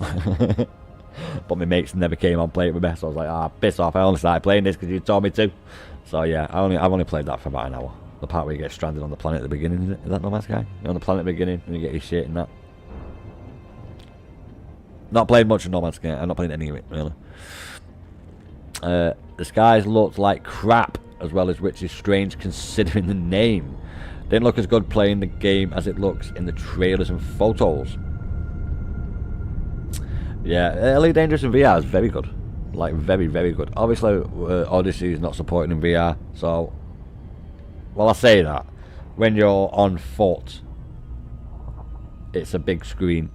But my mates never came on playing it with me, so I was like, piss off. I only started playing this because you told me to. So yeah, I've only played that for about an hour. The part where you get stranded on the planet at the beginning, is it? Is that No Man's Sky? You're on the planet at the beginning and you get your shit and that. Not played much of No Man's Sky. I've not played any of it, really. The skies looked like crap, as well as, which is strange considering the name. Didn't look as good playing the game as it looks in the trailers and photos. Yeah, Elite Dangerous in VR is very good. Like, very, very good. Obviously, Odyssey is not supported in VR, so... Well, I say that. When you're on foot, it's a big screen.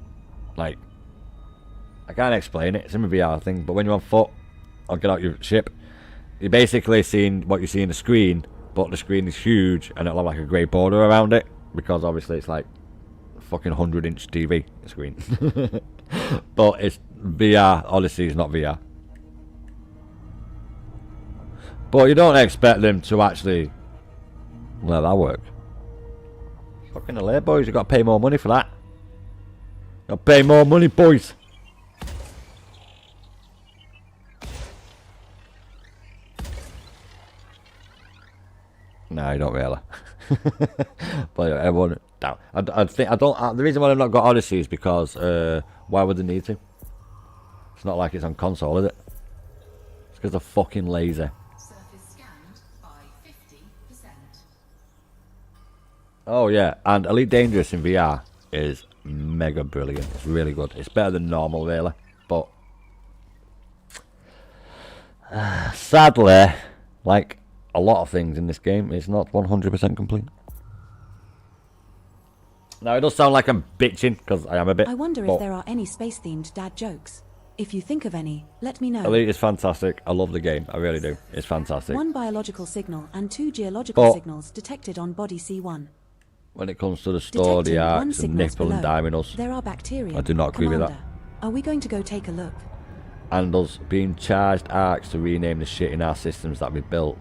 Like, I can't explain it. It's in a VR thing, but when you're on foot, or get out your ship, you're basically seeing what you see in the screen, but the screen is huge, and it'll have like a grey border around it, because obviously it's like a fucking 100-inch TV screen. But it's VR. Odyssey is not VR. But you don't expect them to actually let that work. Fucking LA, boys. You got to pay more money for that. Got to pay more money, boys. No, you don't really. But everyone down. I think I don't. The reason why I've not got Odyssey is because why would they need to? It's not like it's on console, is it? It's because they're fucking lazy. Surface scanned by 50%. Oh yeah, and Elite Dangerous in VR is mega brilliant. It's really good. It's better than normal, really. But sadly, like a lot of things in this game, it's not 100% complete. Now, it does sound like I'm bitching, because I am a bit. I wonder if there are any space-themed dad jokes. If you think of any, let me know. Elite is fantastic. I love the game. I really do. It's fantastic. 1 biological signal and 2 geological signals detected on body C1. When it comes to the store, the arcs, and nipple and diming us, there are bacteria. I do not agree with that. Are we going to go take a look? And us being charged arcs to rename the shit in our systems that we built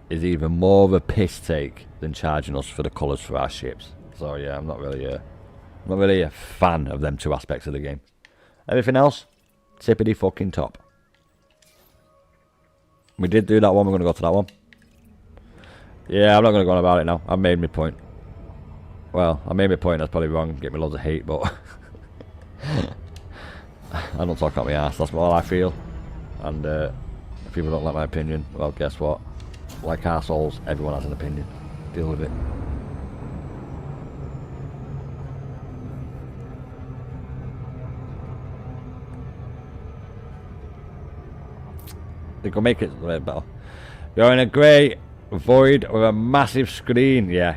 is even more of a piss take than charging us for the colours for our ships. So yeah, I'm not really a fan of them two aspects of the game. Everything else, tippity fucking top. We did do that one, we're going to go to that one. Yeah, I'm not going to go on about it now. I've made my point. Well, I made my point, that's probably wrong, get me loads of hate, but... I don't talk out my ass, that's all I feel. And if people don't like my opinion, well, guess what? Like arseholes, everyone has an opinion. Deal with it. They can make it a bit better. You're in a grey void with a massive screen. Yeah.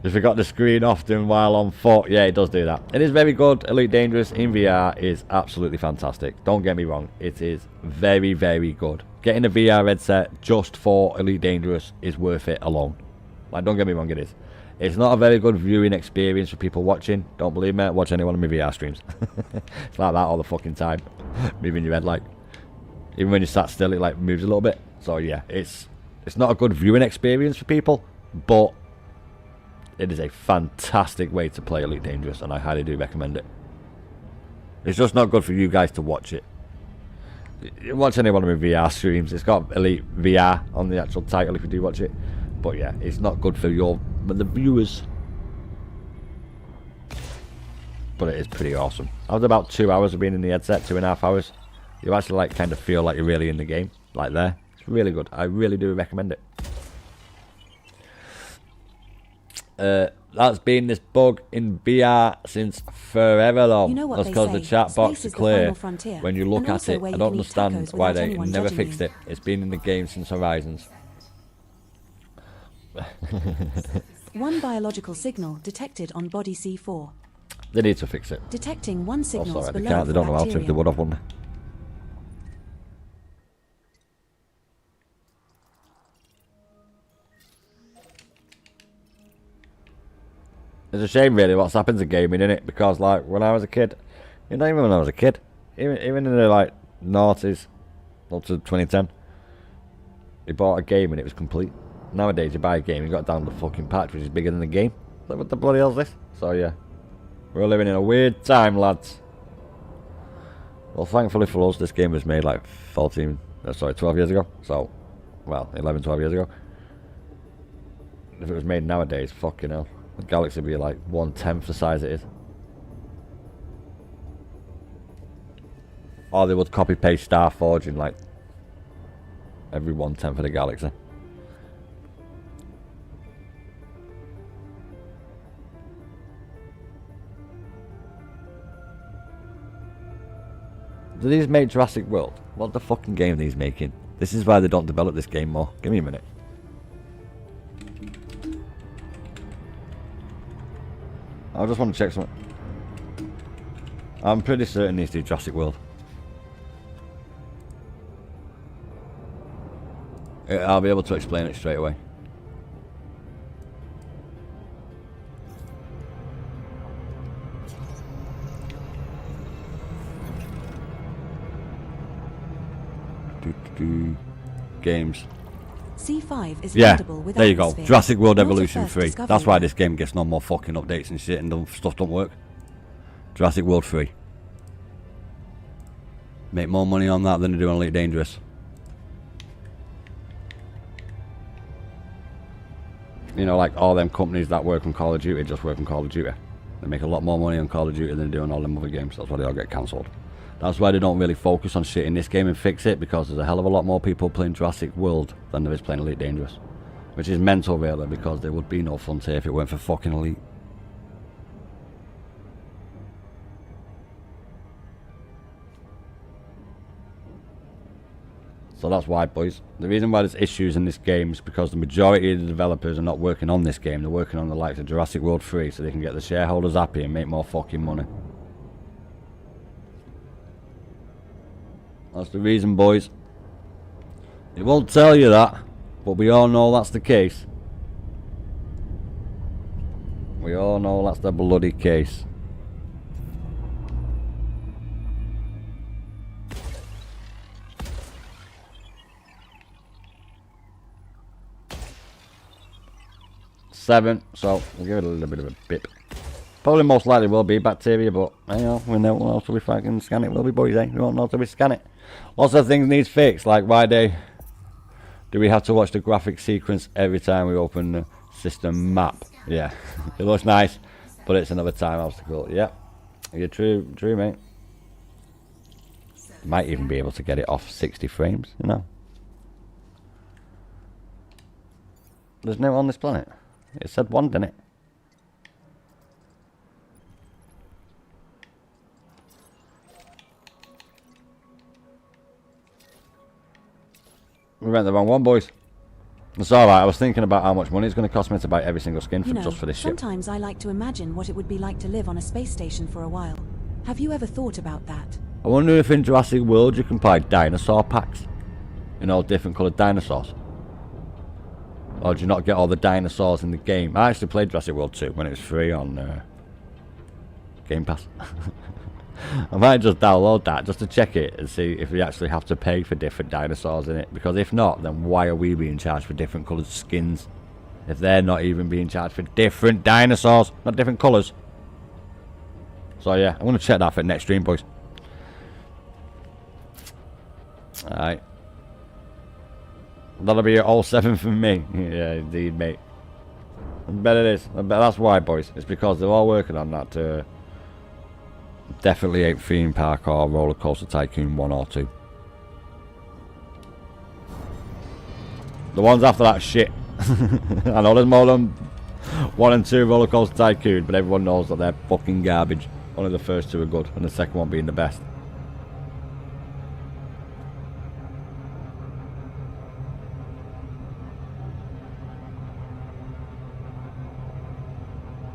If you got the screen often while on foot, yeah, it does do that. It is very good. Elite Dangerous in VR is absolutely fantastic. Don't get me wrong. It is very, very good. Getting a VR headset just for Elite Dangerous is worth it alone. Like, don't get me wrong, it is. It's not a very good viewing experience for people watching. Don't believe me? Watch any one of my VR streams. It's like that all the fucking time. Moving your head, like. Even when you sat still, it like moves a little bit. So yeah, it's not a good viewing experience for people, but it is a fantastic way to play Elite Dangerous, and I highly do recommend it. It's just not good for you guys to watch it. You watch any one of my VR streams, it's got Elite VR on the actual title if you do watch it. But yeah, it's not good for the viewers. But it is pretty awesome. After about 2 hours of being in the headset, 2.5 hours, you actually like kind of feel like you're really in the game, like there. It's really good. I really do recommend it. That's been this bug in VR since forever though. You know what that's they because the say, chat box space is the clear final frontier, when you look and at also it. where I you don't can eat understand tacos why without they anyone never judging fixed you. it. It's been in the game since Horizons. One biological signal detected on body C4. They need to fix it. Detecting one Oh, signal sorry, they below can't. They don't know how to. If they bacteria. would have one. It's a shame, really, what's happened to gaming, innit? Because, like, when I was a kid, not even when I was a kid, even in the, like, noughties, up to 2010, you bought a game and it was complete. Nowadays, you buy a game, you got down the fucking patch, which is bigger than the game. Like, what the bloody hell's this? So, yeah. We're living in a weird time, lads. Well, thankfully for us, this game was made, like, 12 years ago. So, well, 11, 12 years ago. If it was made nowadays, fucking hell. The Galaxy would be like 1/10 the size it is. Or they would copy paste Starforge in like every 1/10 of the Galaxy. Do these make Jurassic World? What the fucking game are these making? This is why they don't develop this game more. Give me a minute. I just want to check something. I'm pretty certain these do Jurassic World. I'll be able to explain it straight away. Games. C5 is Yeah, readable with there you go. atmosphere. Jurassic World Not a Evolution first 3. discovery That's why yet. this game gets no more fucking updates and shit and stuff don't work. Jurassic World 3. Make more money on that than they do on Elite Dangerous. You know, like all them companies that work on Call of Duty just work on Call of Duty. They make a lot more money on Call of Duty than they do on all them other games. That's why they all get cancelled. That's why they don't really focus on shit in this game and fix it, because there's a hell of a lot more people playing Jurassic World than there is playing Elite Dangerous. Which is mental, really, because there would be no Frontier if it weren't for fucking Elite. So that's why, boys. The reason why there's issues in this game is because the majority of the developers are not working on this game. They're working on the likes of Jurassic World 3 so they can get the shareholders happy and make more fucking money. That's the reason, boys. It won't tell you that, but we all know that's the case. We all know that's the bloody case. Seven, so we'll give it a little bit of a bip. Probably most likely will be bacteria, but you know, we know what else we fucking scan it will be, boys, eh? We won't know till we scan it. Lots of things needs fixed, like why do we have to watch the graphic sequence every time we open the system map? Yeah, it looks nice, but it's another time obstacle. Yeah, you're true, mate. Might even be able to get it off 60 frames, you know. There's no on this planet. It said one, didn't it? We went the wrong one, boys. It's alright, I was thinking about how much money it's going to cost me to buy every single skin for, You know, just for this ship. sometimes I like to imagine what it would be like to live on a space station for a while. Have you ever thought about that? I wonder if in Jurassic World you can buy dinosaur packs. You know, different coloured dinosaurs. Or do you not get all the dinosaurs in the game? I actually played Jurassic World 2 when it was free on Game Pass. I might just download that just to check it and see if we actually have to pay for different dinosaurs in it. Because if not, then why are we being charged for different coloured skins? if they're not even being charged for different dinosaurs, not different colours. So yeah, I'm going to check that for next stream, boys. Alright. That'll be all 7 from me. Yeah, indeed, mate. I bet it is. I bet that's why, boys. It's because they're all working on that. Definitely ain't Theme Park or Roller Coaster Tycoon 1 or 2. The ones after that shit. I know there's more than 1 and 2 Roller Coaster Tycoon, but everyone knows that they're fucking garbage. Only the first 2 are good, and the second one being the best.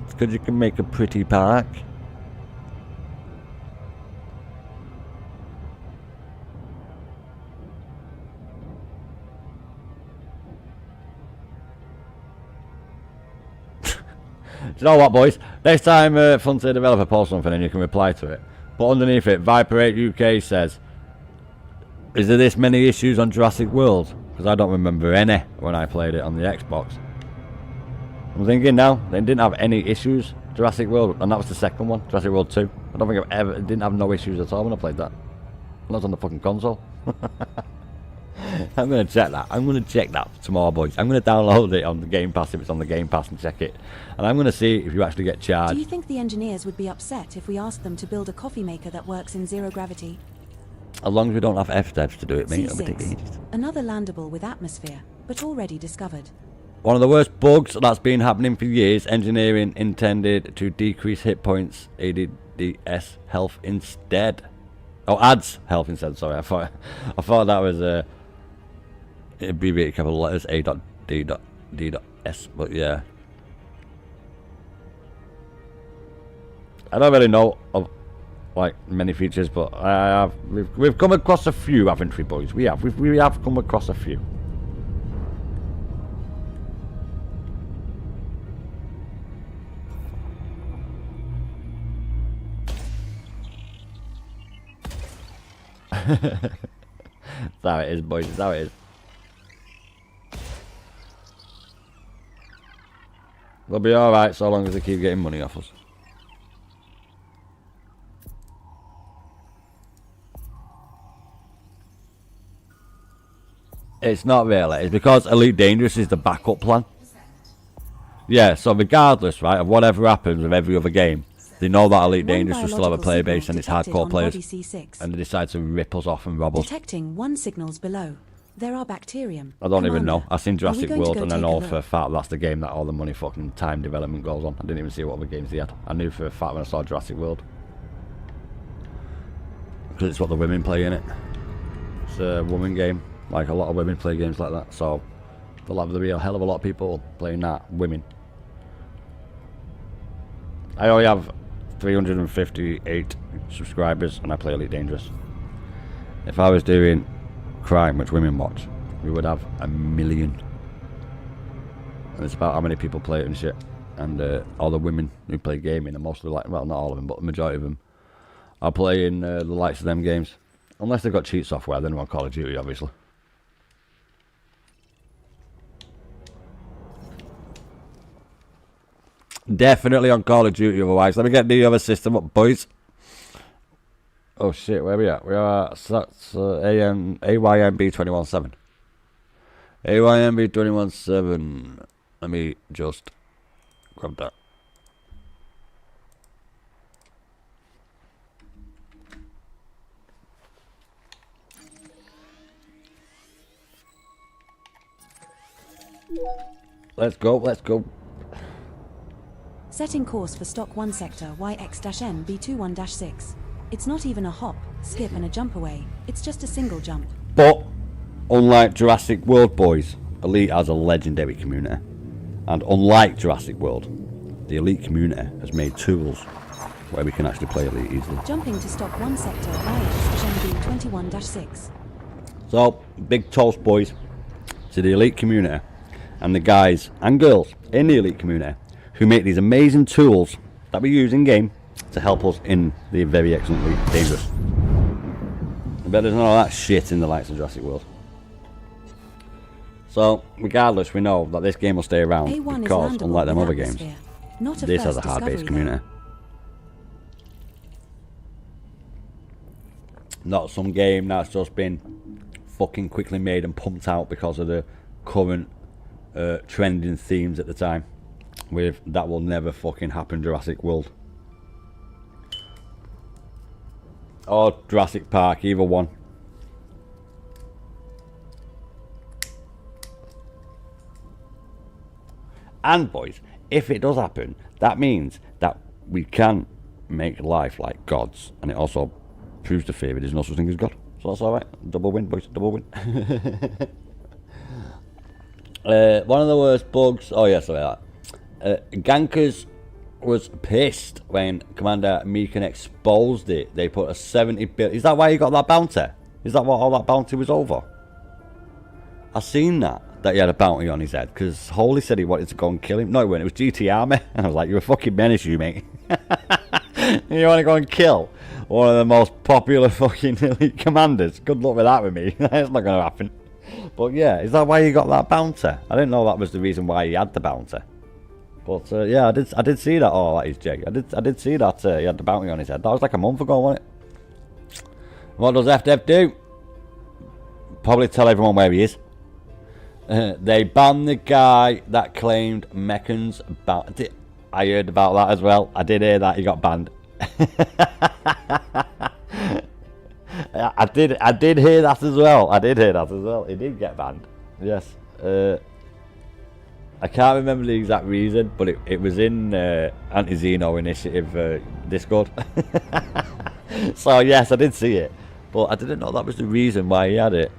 It's because you can make a pretty park. Do you know what, boys? Next time Frontier Developer posts something and you can reply to it, but underneath it, Viper8 UK says, is there this many issues on Jurassic World? Because I don't remember any when I played it on the Xbox. I'm thinking now, they didn't have any issues, Jurassic World, and that was the second one, Jurassic World 2. I don't think it didn't have no issues at all when I played that. That was on the fucking console. I'm going to check that. I'm going to check that tomorrow, boys. I'm going to download it on the Game Pass if it's on the Game Pass and check it. And I'm going to see if you actually get charged. Do you think the engineers would be upset if we asked them to build a coffee maker that works in zero gravity? As long as we don't have F-devs to do it, mate. It'll take C6, ages. another landable with atmosphere, but already discovered. One of the worst bugs that's been happening for years. Engineering intended to decrease hit points, ADS health instead. Oh, adds health instead. Sorry, I thought that was abbreviated capital letters A.D.D.S. But yeah, I don't really know of like many features, but we've come across a few, haven't we, boys? We have come across a few. That's how it is, boys. That's how it is. They'll be alright so long as they keep getting money off us. It's not really. It's because Elite Dangerous is the backup plan. Yeah, so regardless, right, of whatever happens with every other game, they know that Elite Dangerous will still have a player base and it's hardcore players. And they decide to rip us off and rob us. Detecting 1 signals below. There are bacterium. I don't even know. I've seen Jurassic World and I know for a fact that's the game that all the money fucking time development goes on. I didn't even see what other games they had. I knew for a fact when I saw Jurassic World. Because it's what the women play in it. It's a woman game. Like a lot of women play games like that. So there'll be a hell of a lot of people playing that. Women. I only have 358 subscribers and I play Elite Dangerous. If I was doing crime which women watch, we would have 1 million. And it's about how many people play it and shit. And all the women who play gaming are mostly like, well, not all of them, but the majority of them are playing the likes of them games. Unless they've got cheat software, then they're on Call of Duty, obviously. Definitely on Call of Duty otherwise. Let me get the other system up, boys. Oh shit, where are we at? We are at AYMB 21.7. AYMB 21.7. Let me just grab that. Let's go, let's go. Setting course for stock 1 sector YX-N B21-6. It's not even a hop, skip and a jump away, it's just a single jump. But, unlike Jurassic World, boys, Elite has a legendary community. And unlike Jurassic World, the Elite community has made tools where we can actually play Elite easily. Jumping to stock 1 sector YX-N B21-6. So, big toast, boys, to the Elite community and the guys and girls in the Elite community who make these amazing tools that we use in game to help us in the very excellent Elite Dangerous. I bet there's none of that shit in the likes of Jurassic World. So, regardless, we know that this game will stay around A1 because, is unlike them landable other with games, atmosphere, not a this has first a hard-based discovery community. Not some game that's just been fucking quickly made and pumped out because of the current trending themes at the time. With that will never fucking happen, Jurassic World. Or Jurassic Park, either one. And boys, if it does happen, that means that we can make life like gods. And it also proves the theory there's no such thing as God. So that's alright. Double win, boys, double win. One of the worst bugs, oh yeah, sorry that. Gankers was pissed when Commander Meekin exposed it. They put a 70 bill. Is that why you got that bounty? Is that what all that bounty was over? I seen that he had a bounty on his head because Holy said he wanted to go and kill him. No, it wasn't. It was GT Army. And I was like, you're a fucking menace, you mate. You want to go and kill one of the most popular fucking elite commanders? Good luck with that with me. It's not going to happen. But yeah, is that why you got that bounty? I didn't know that was the reason why he had the bounty. But yeah, I did see that. Oh, that is Jay. I did see that he had the bounty on his head. That was like a month ago, wasn't it? What does FDev do? Probably tell everyone where he is. They banned the guy that claimed Mekans bounty. I heard about that as well. I did hear that he got banned. I did hear that as well. I did hear that as well. He did get banned. Yes. I can't remember the exact reason, but it was in Anti-Xeno Initiative Discord. So yes, I did see it, but I didn't know that was the reason why he had it.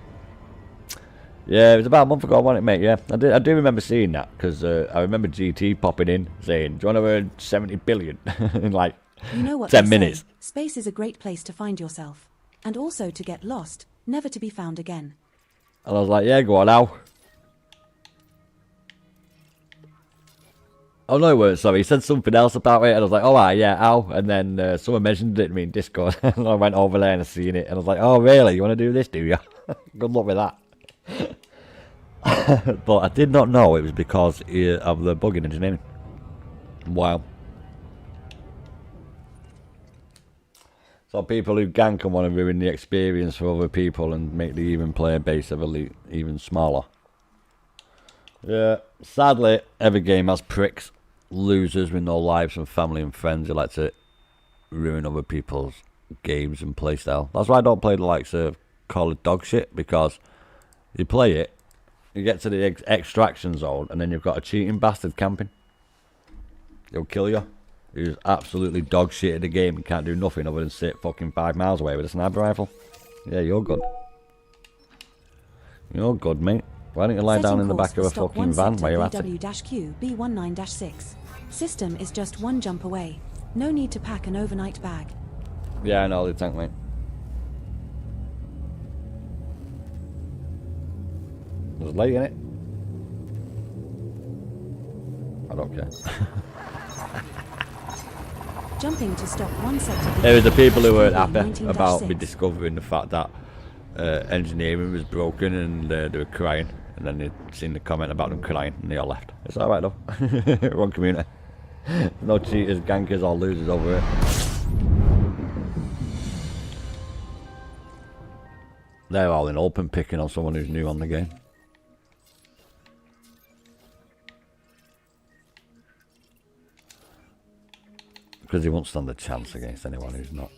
Yeah, it was about a month ago, wasn't it, mate? Yeah, I do remember seeing that because I remember GT popping in saying, "Do you want to earn 70 billion in like you know what 10 minutes?" Say, space is a great place to find yourself, and also to get lost, never to be found again. And I was like, "Yeah, go on now." Oh no, it weren't. Sorry, he said something else about it, and I was like, "Oh, yeah, ow." And then someone mentioned it to me in Discord, and I went over there and I seen it, and I was like, "Oh, really? You want to do this, do you?" Good luck with that. But I did not know it was because of the bug in his name. Wow. So people who gank and want to ruin the experience for other people and make the even player base of Elite even smaller. Yeah, sadly, every game has pricks, losers with no lives and family and friends who like to ruin other people's games and playstyle. That's why I don't play the likes of Call of Dog shit, because you play it, you get to the extraction zone, and then you've got a cheating bastard camping. He'll kill you. He's absolutely dog shit at the game and can't do nothing other than sit fucking 5 miles away with a sniper rifle. Yeah, you're good. You're good, mate. Why don't you lie down in the back of a fucking van while you're at it? VW-Q B19-6. System is just one jump away. No need to pack an overnight bag. Yeah, I know the tank, mate. There's light in it. I don't care. Jumping to stock one sector. There was the people who weren't happy about 19-6. me discovering the fact that engineering was broken and they were crying, and then they'd seen the comment about them crying and they all left. It's alright though. Wrong community. No cheaters, gankers or losers over it. They're all in open picking on someone who's new on the game. Because he won't stand a chance against anyone who's not.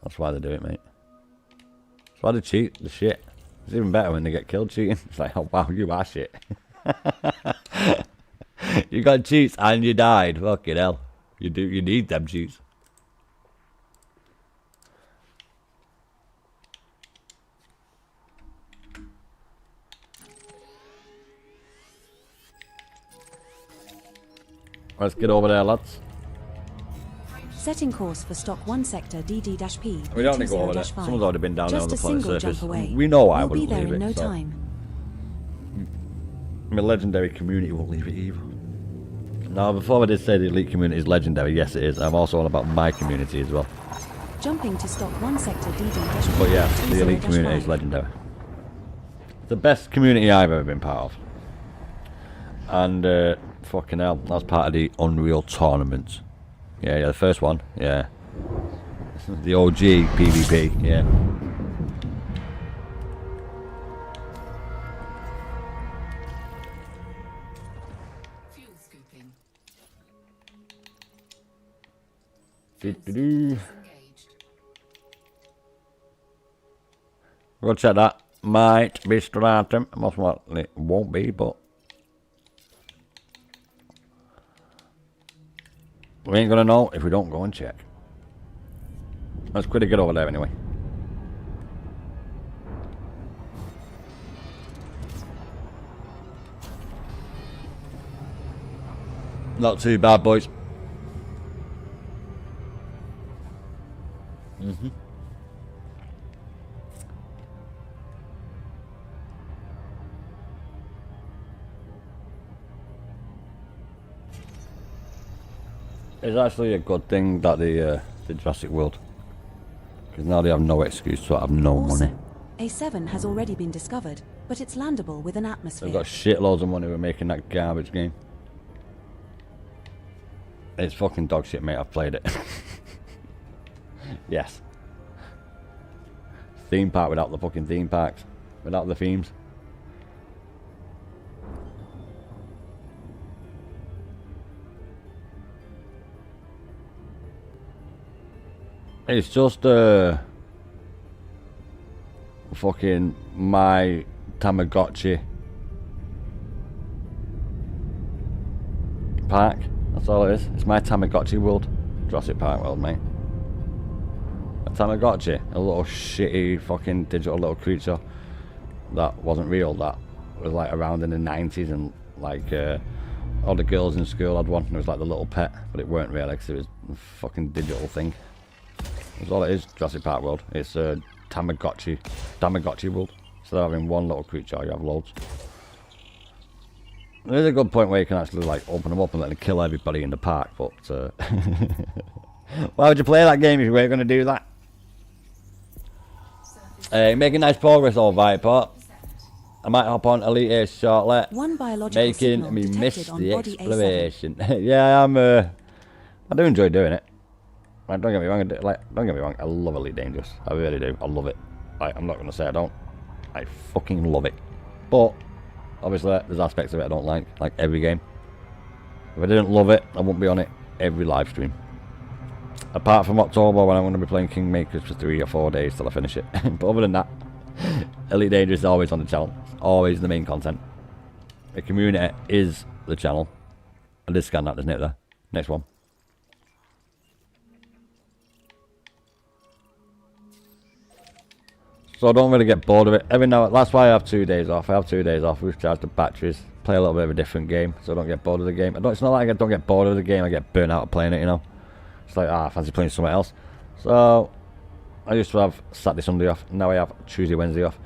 That's why they do it, mate. That's why they cheat the shit. It's even better when they get killed cheating. It's like, oh wow, you are shit. You got cheats and you died. Fucking hell. You need them cheats. Let's get over there, lads. Setting course for stock 1 sector DD-P. We don't need to go over there. Someone's already been down there on the Just a planet single surface. jump away. We know I You'll be wouldn't there leave in no it. So. time. My legendary community won't leave it either. Now, before I did say the elite community is legendary, yes it is. I'm also on about my community as well. Jumping to stock 1 sector DD-P. But yeah, the elite community is legendary. The best community I've ever been part of. And fucking hell, that was part of the Unreal tournament. Yeah, the first one. Yeah. The OG PvP. Yeah. Fuel scooping. Do-do-do. Engaged. We'll check that. Might be Stratum. Most likely won't be, but we ain't gonna know if we don't go and check. Let's quickly get over there anyway. Not too bad, boys. It's actually a good thing that the Jurassic World, because now they have no excuse to have no Also, money. A7 has already been discovered, but it's landable with an atmosphere. They've got shitloads of money. We're making that garbage game. It's fucking dog shit, mate. I've played it. Yes. Theme park without the fucking theme parks, without the themes. It's just fucking my Tamagotchi park. That's all it is. It's my Tamagotchi world. Jurassic Park world, mate. A Tamagotchi, a little shitty fucking digital little creature that wasn't real, that was like around in the 90s, and like all the girls in school had one, and it was like the little pet, but it weren't real because it was a fucking digital thing. That's all it is, Jurassic Park world. It's a Tamagotchi world. Instead of having one little creature, you have loads. There's a good point where you can actually like open them up and let them kill everybody in the park, but why would you play that game if you weren't going to do that? Making nice progress, all Viper. I might hop on Elite Ace shortly. One biological Making signal me miss detected on the body exploration. Yeah, I do enjoy doing it. Like, don't get me wrong. Don't get me wrong. I love Elite Dangerous. I really do. I love it. I'm not gonna say I don't. I fucking love it. But obviously, there's aspects of it I don't like every game. If I didn't love it, I wouldn't be on it every live stream. Apart from October, when I'm going to be playing Kingmakers for 3 or 4 days till I finish it. But other than that, Elite Dangerous is always on the channel. It's always the main content. The community is the channel. I did scan that, isn't it there? Next one. So I don't really get bored of it. Every now, that's why I have 2 days off. I have 2 days off. Recharge the batteries. Play a little bit of a different game, so I don't get bored of the game. It's not like I don't get bored of the game. I get burnt out of playing it, you know. It's like, I fancy playing something else. So I used to have Saturday, Sunday off. Now I have Tuesday, Wednesday off,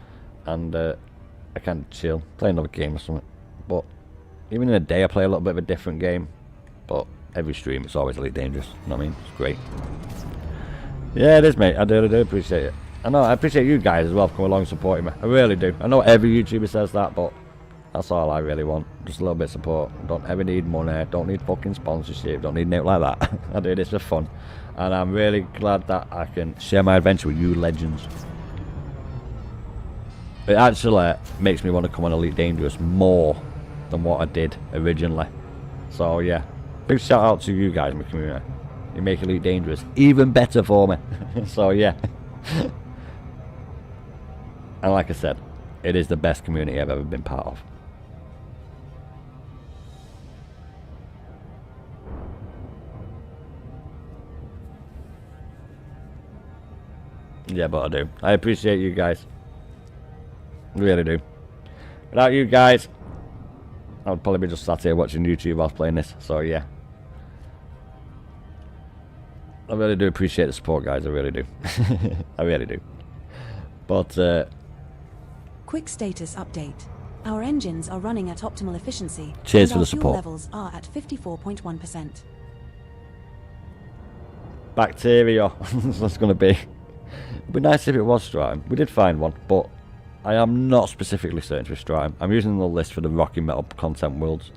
and I can chill, play another game or something. But even in a day, I play a little bit of a different game. But every stream, it's always Elite Dangerous. You know what I mean? It's great. Yeah, it is, mate. I do appreciate it. I know, I appreciate you guys as well for coming along and supporting me. I really do. I know every YouTuber says that, but that's all I really want. Just a little bit of support. Don't ever need money. Don't need fucking sponsorship. Don't need nothing like that. I do this for fun. And I'm really glad that I can share my adventure with you legends. It actually makes me want to come on Elite Dangerous more than what I did originally. So yeah, big shout out to you guys in the community. You make Elite Dangerous even better for me. So yeah. And like I said, it is the best community I've ever been part of. Yeah, but I do. I appreciate you guys. Really do. Without you guys, I would probably be just sat here watching YouTube whilst playing this. So yeah. I really do appreciate the support, guys. I really do. I really do. But Quick status update. Our engines are running at optimal efficiency. Cheers and for the our support. fuel levels are at 54.1%. bacteria. That's going to be. It'd be nice if it was Stratum. We did find one, but I am not specifically searching for Stratum. I'm using the list for the Rocky Metal content worlds.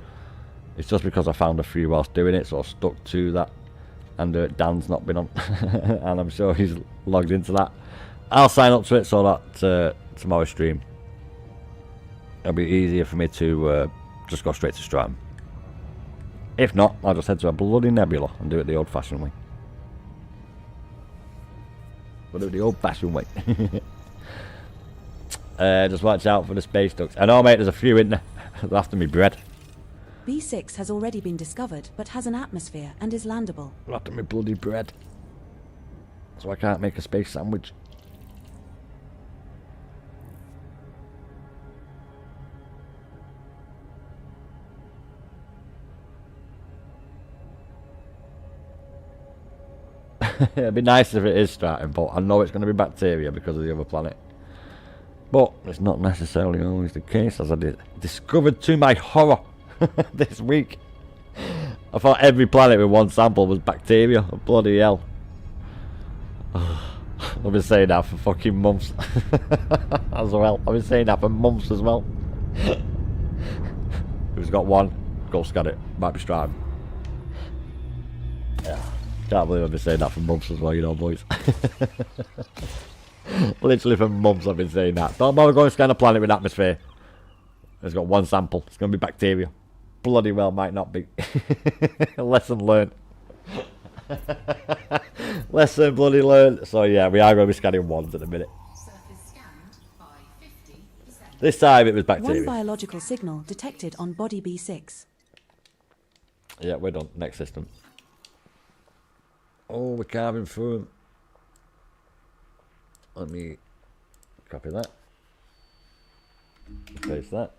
It's just because I found a few whilst doing it, so I stuck to that. And Dan's not been on, and I'm sure he's logged into that. I'll sign up to it so that tomorrow's stream, it'll be easier for me to just go straight to Stratum. If not, I'll just head to a bloody nebula and do it the old-fashioned way. We'll do it the old-fashioned way. Just watch out for the space ducks. I know, mate, there's a few in there. They're after me bread. B6 has already been discovered, but has an atmosphere and is landable. They're after me bloody bread. So I can't make a space sandwich. It'd be nice if it is Stratum, but I know it's going to be bacteria because of the other planet. But it's not necessarily always the case, as I discovered to my horror this week. I thought every planet with one sample was bacteria. Oh, bloody hell. I've been saying that for fucking months. As well. I've been saying that for months as well. Who's got one? Go scan it. Might be Stratum. Yeah. Can't believe I've been saying that for months as well, you know, boys. Literally for months I've been saying that. Don't bother going to scan a planet with atmosphere. It's got one sample. It's going to be bacteria. Bloody well might not be. Lesson learned. Lesson bloody learned. So yeah, we are going to be scanning ones at the minute. Surface scanned by 50%. This time it was bacteria. One biological signal detected on body B6. Yeah, we're done. Next system. Oh, we're carving through them. Let me copy that. Paste that.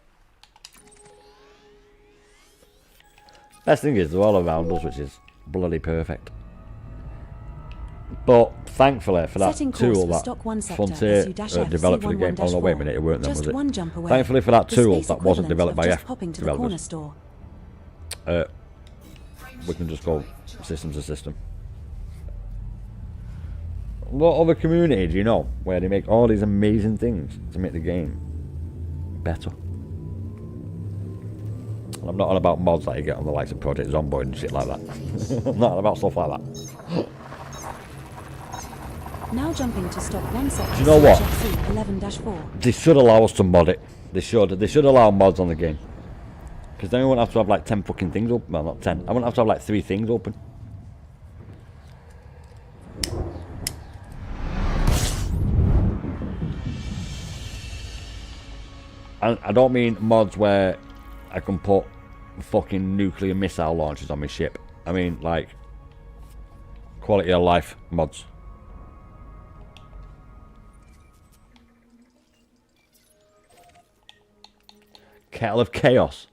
Best thing is they're all around us, which is bloody perfect. But thankfully for that tool that Frontier developed for the game. Oh no, wait a minute, it weren't them, was it? Thankfully for that tool that wasn't developed by developers. We can just go system to system. What other community do you know where they make all these amazing things to make the game better? And I'm not on about mods that you get on the likes of Project Zomboid and shit like that. I'm not on about stuff like that. Now jumping to stock 1 sector. Do you know what? 11-4. They should allow us to mod it. They should allow mods on the game. Because then we won't have to have like 10 fucking things open. Well, not 10. I won't have to have like 3 things open. And I don't mean mods where I can put fucking nuclear missile launchers on my ship. I mean like quality of life mods. Kettle of Chaos.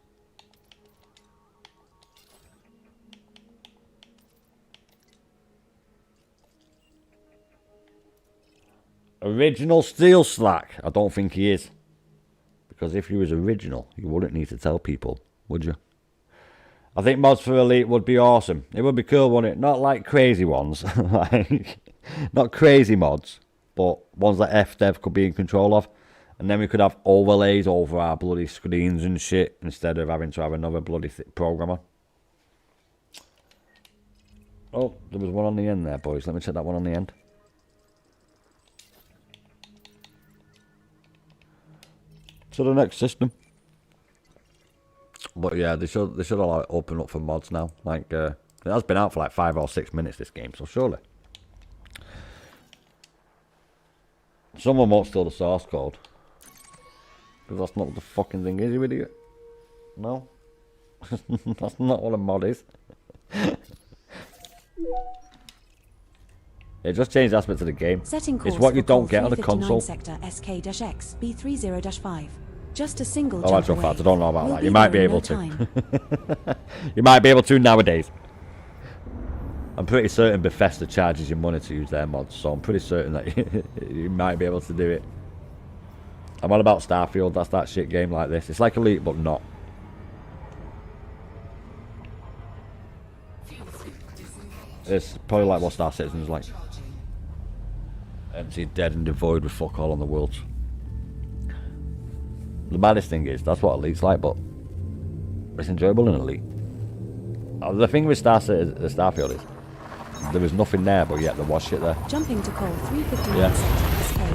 Original Steel Slack. I don't think he is. Because if he was original, you wouldn't need to tell people, would you? I think mods for Elite would be awesome. It would be cool, wouldn't it? Not like crazy ones. Like, not crazy mods, but ones that FDev could be in control of. And then we could have overlays over our bloody screens and shit, instead of having to have another bloody programmer. Oh, there was one on the end there, boys. Let me check that one on the end. To the next system. But yeah, they should allow it open up for mods now. Like it has been out for like 5 or 6 minutes, this game, so surely someone won't steal the source code. Because that's not what the fucking thing is, you idiot. No. That's not what a mod is. It just changed aspects of the game. It's what you don't get on the console. Sector SK-X B30-5. Just a single oh, actual fact, I don't know about that. You might be able to. You might be able to nowadays. I'm pretty certain Bethesda charges you money to use their mods, so I'm pretty certain that you might be able to do it. I'm on about Starfield. That's that shit game like this. It's like Elite, but not. It's probably like what Star Citizen's like. Empty, dead and devoid with fuck all on the world. The baddest thing is, that's what Elite's like, but it's enjoyable in Elite. The thing with Starfield is, there was nothing there, but yet there was shit there. Jumping to call 359 Yeah.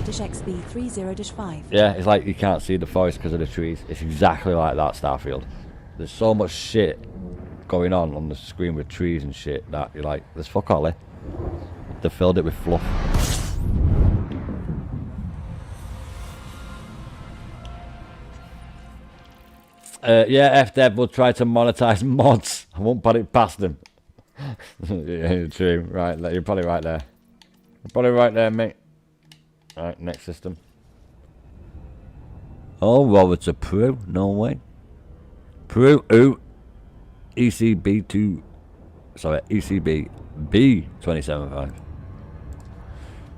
SK-XB30-5. Yeah, it's like you can't see the forest because of the trees. It's exactly like that, Starfield. There's so much shit going on the screen with trees and shit that you're like, there's fuck all there. They filled it with fluff. Yeah, FDev will try to monetize mods. I won't put it past them. Yeah, true. Right, you're probably right there. You're probably right there, mate. Right, next system. Oh, well, it's a Pro. No way. Pro. Oh. ECB2. Sorry, ECB B275.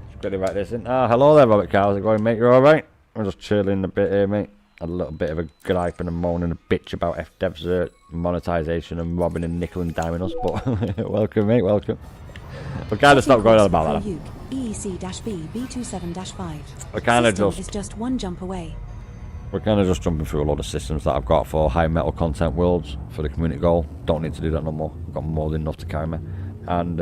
Just quickly write this in. Ah, hello there, Robert Cow. How's it going, mate? You alright? I'm just chilling a bit here, mate. Had a little bit of a gripe and a moan and a bitch about FDev's monetization and robbing and nickel and diming us, but welcome, mate, welcome. We kind of stopped going on about that. EEC-B B27-5. We're kind of is just one jump away. We're kind of just jumping through a lot of systems that I've got for high metal content worlds for the community goal. Don't need to do that no more. I've got more than enough to carry me. And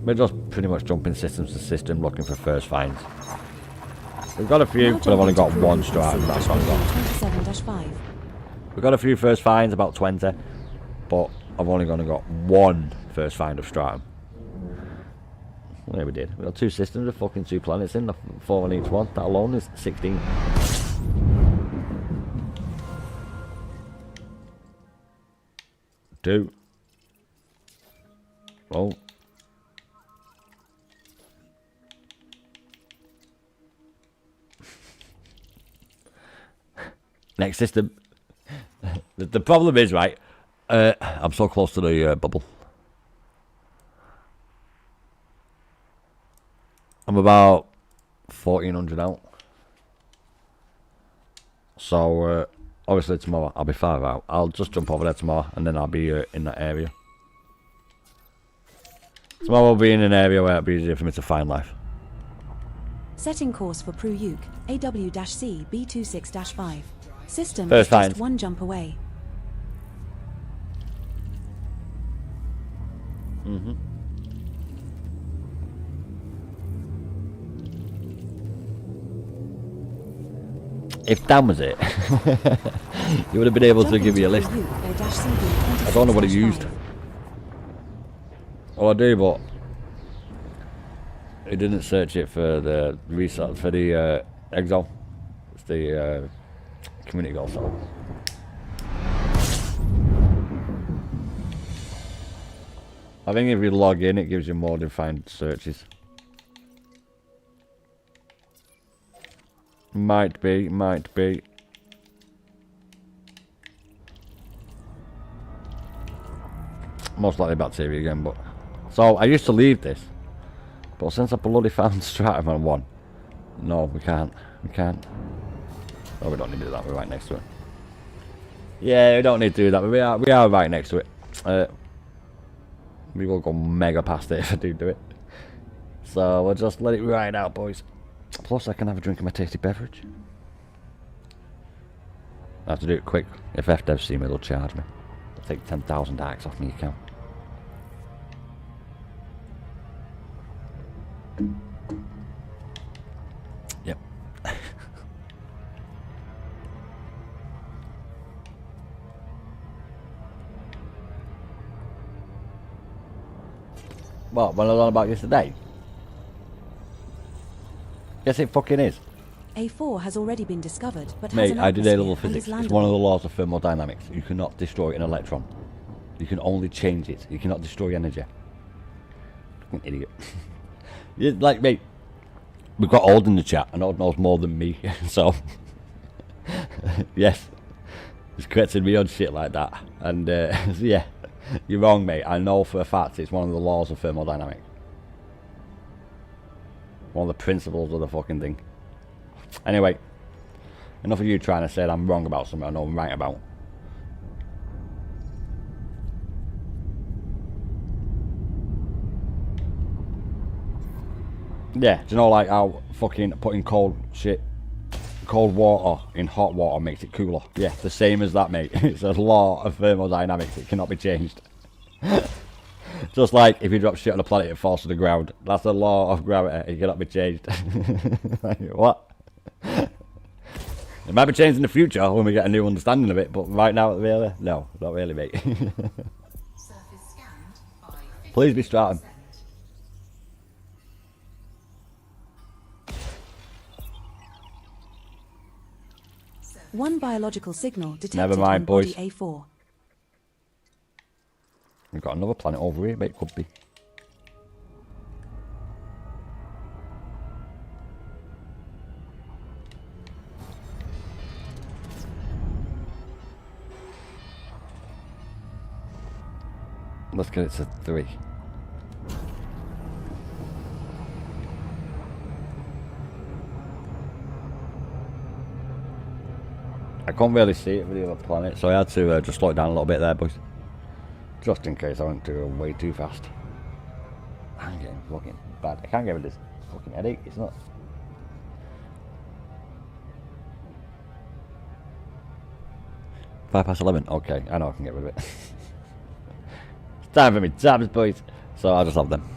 we're just pretty much jumping systems to system looking for first finds. We've got a few, but I've only got one Stratum. That's what I've got. 27-5. We've got a few first finds, about 20, but I've only got one first find of Stratum. Well, yeah, we did. We got 2 systems with fucking 2 planets in, 4 on each one. That alone is 16. Two. Oh. Next system. The problem is, right, I'm so close to the bubble. I'm about 1400 out. So, obviously tomorrow I'll be far out. I'll just jump over there tomorrow and then I'll be in that area. Tomorrow I'll be in an area where it'll be easier for me to find life. Setting course for Pruyuk, AW-C B26-5. System First is just find. one jump away. Mm-hmm. If that was it, you would have been able to give me a list. I don't know what he used. Oh, I do, but he didn't search it for the research for the exile. It's the community goal. So. I think if you log in, it gives you more defined searches. Might be. Most likely bacteria again, but... So, I used to leave this. But since I bloody found Stratum on 1. No, we can't. Oh, we don't need to do that. We're right next to it. Yeah, we don't need to do that. We are right next to it. We will go mega past it if I do it. So, we'll just let it ride out, boys. Plus, I can have a drink of my tasty beverage. I have to do it quick. If FDev see me, they'll charge me. They'll take 10,000 AX off my account. Yep. What I was on about yesterday? Yes, it fucking is. A4 has already been discovered, but Mate, has an I did A-level atmosphere and is physics. It's one of landable. the laws of thermodynamics. You cannot destroy an electron. You can only change it. You cannot destroy energy. Fucking idiot. You're like, mate, we've got Old in the chat, and Old knows more than me, so... yes. He's correcting me on shit like that. And, so yeah, you're wrong, mate. I know for a fact it's one of the laws of thermodynamics. One of the principles of the fucking thing. Anyway, enough of you trying to say that I'm wrong about something I know I'm right about. Yeah, do you know like how fucking putting cold cold water in hot water makes it cooler. Yeah, the same as that, mate. It's a law of thermodynamics. It cannot be changed. Just like if you drop shit on a planet, it falls to the ground. That's the law of gravity. It cannot be changed. What? It might be changed in the future when we get a new understanding of it, but right now, really? No, not really, mate. Surface scanned by 50%. Please be Stratum. One biological signal detected Never mind, on body boys. A4. We've got another planet over here, mate. It could be. Let's get it to 3. I couldn't really see it with the other planet, so I had to just slow it down a little bit there, boys. Just in case I went to way too fast. I'm getting fucking bad. I can't get rid of this fucking headache. It's not. 11. Okay, I know I can get rid of it. It's time for me tabs, boys. So I'll just have them.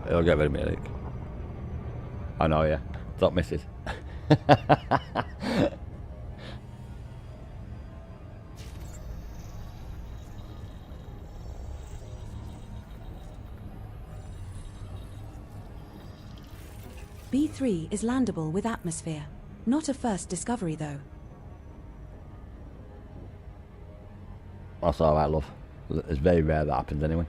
It'll get rid of me headache. I know, yeah. Top misses. B3 is landable with atmosphere. Not a first discovery though. That's alright, love. It's very rare that happens anyway.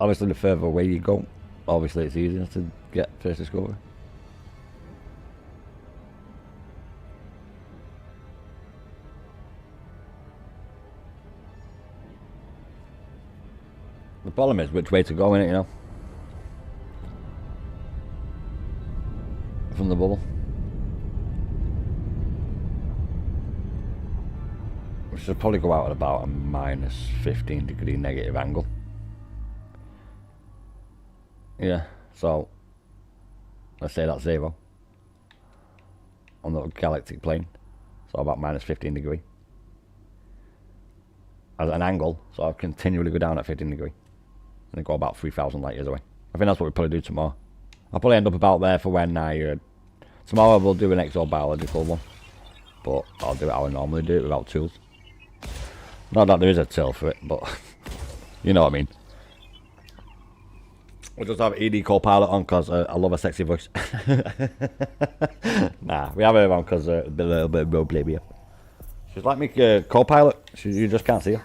Obviously, the further away you go, obviously it's easier to get first discovery. The problem is which way to go in it, you know. From the bubble. We should probably go out at about a minus 15 degree negative angle. Yeah, so let's say that's 0 on the galactic plane, so about minus 15 degree as an angle, so I'll continually go down at 15 degree and then go about 3,000 light years away. I think that's what we'll probably do tomorrow. I'll probably end up about there for when tomorrow we'll do an exobiological one, but I'll do it how I normally do it without tools. Not that there is a tool for it, but you know what I mean. We'll just have ED co-pilot on because I love a sexy voice. Nah, we have her on because a little bit of role play here. She's like me co-pilot. You just can't see her.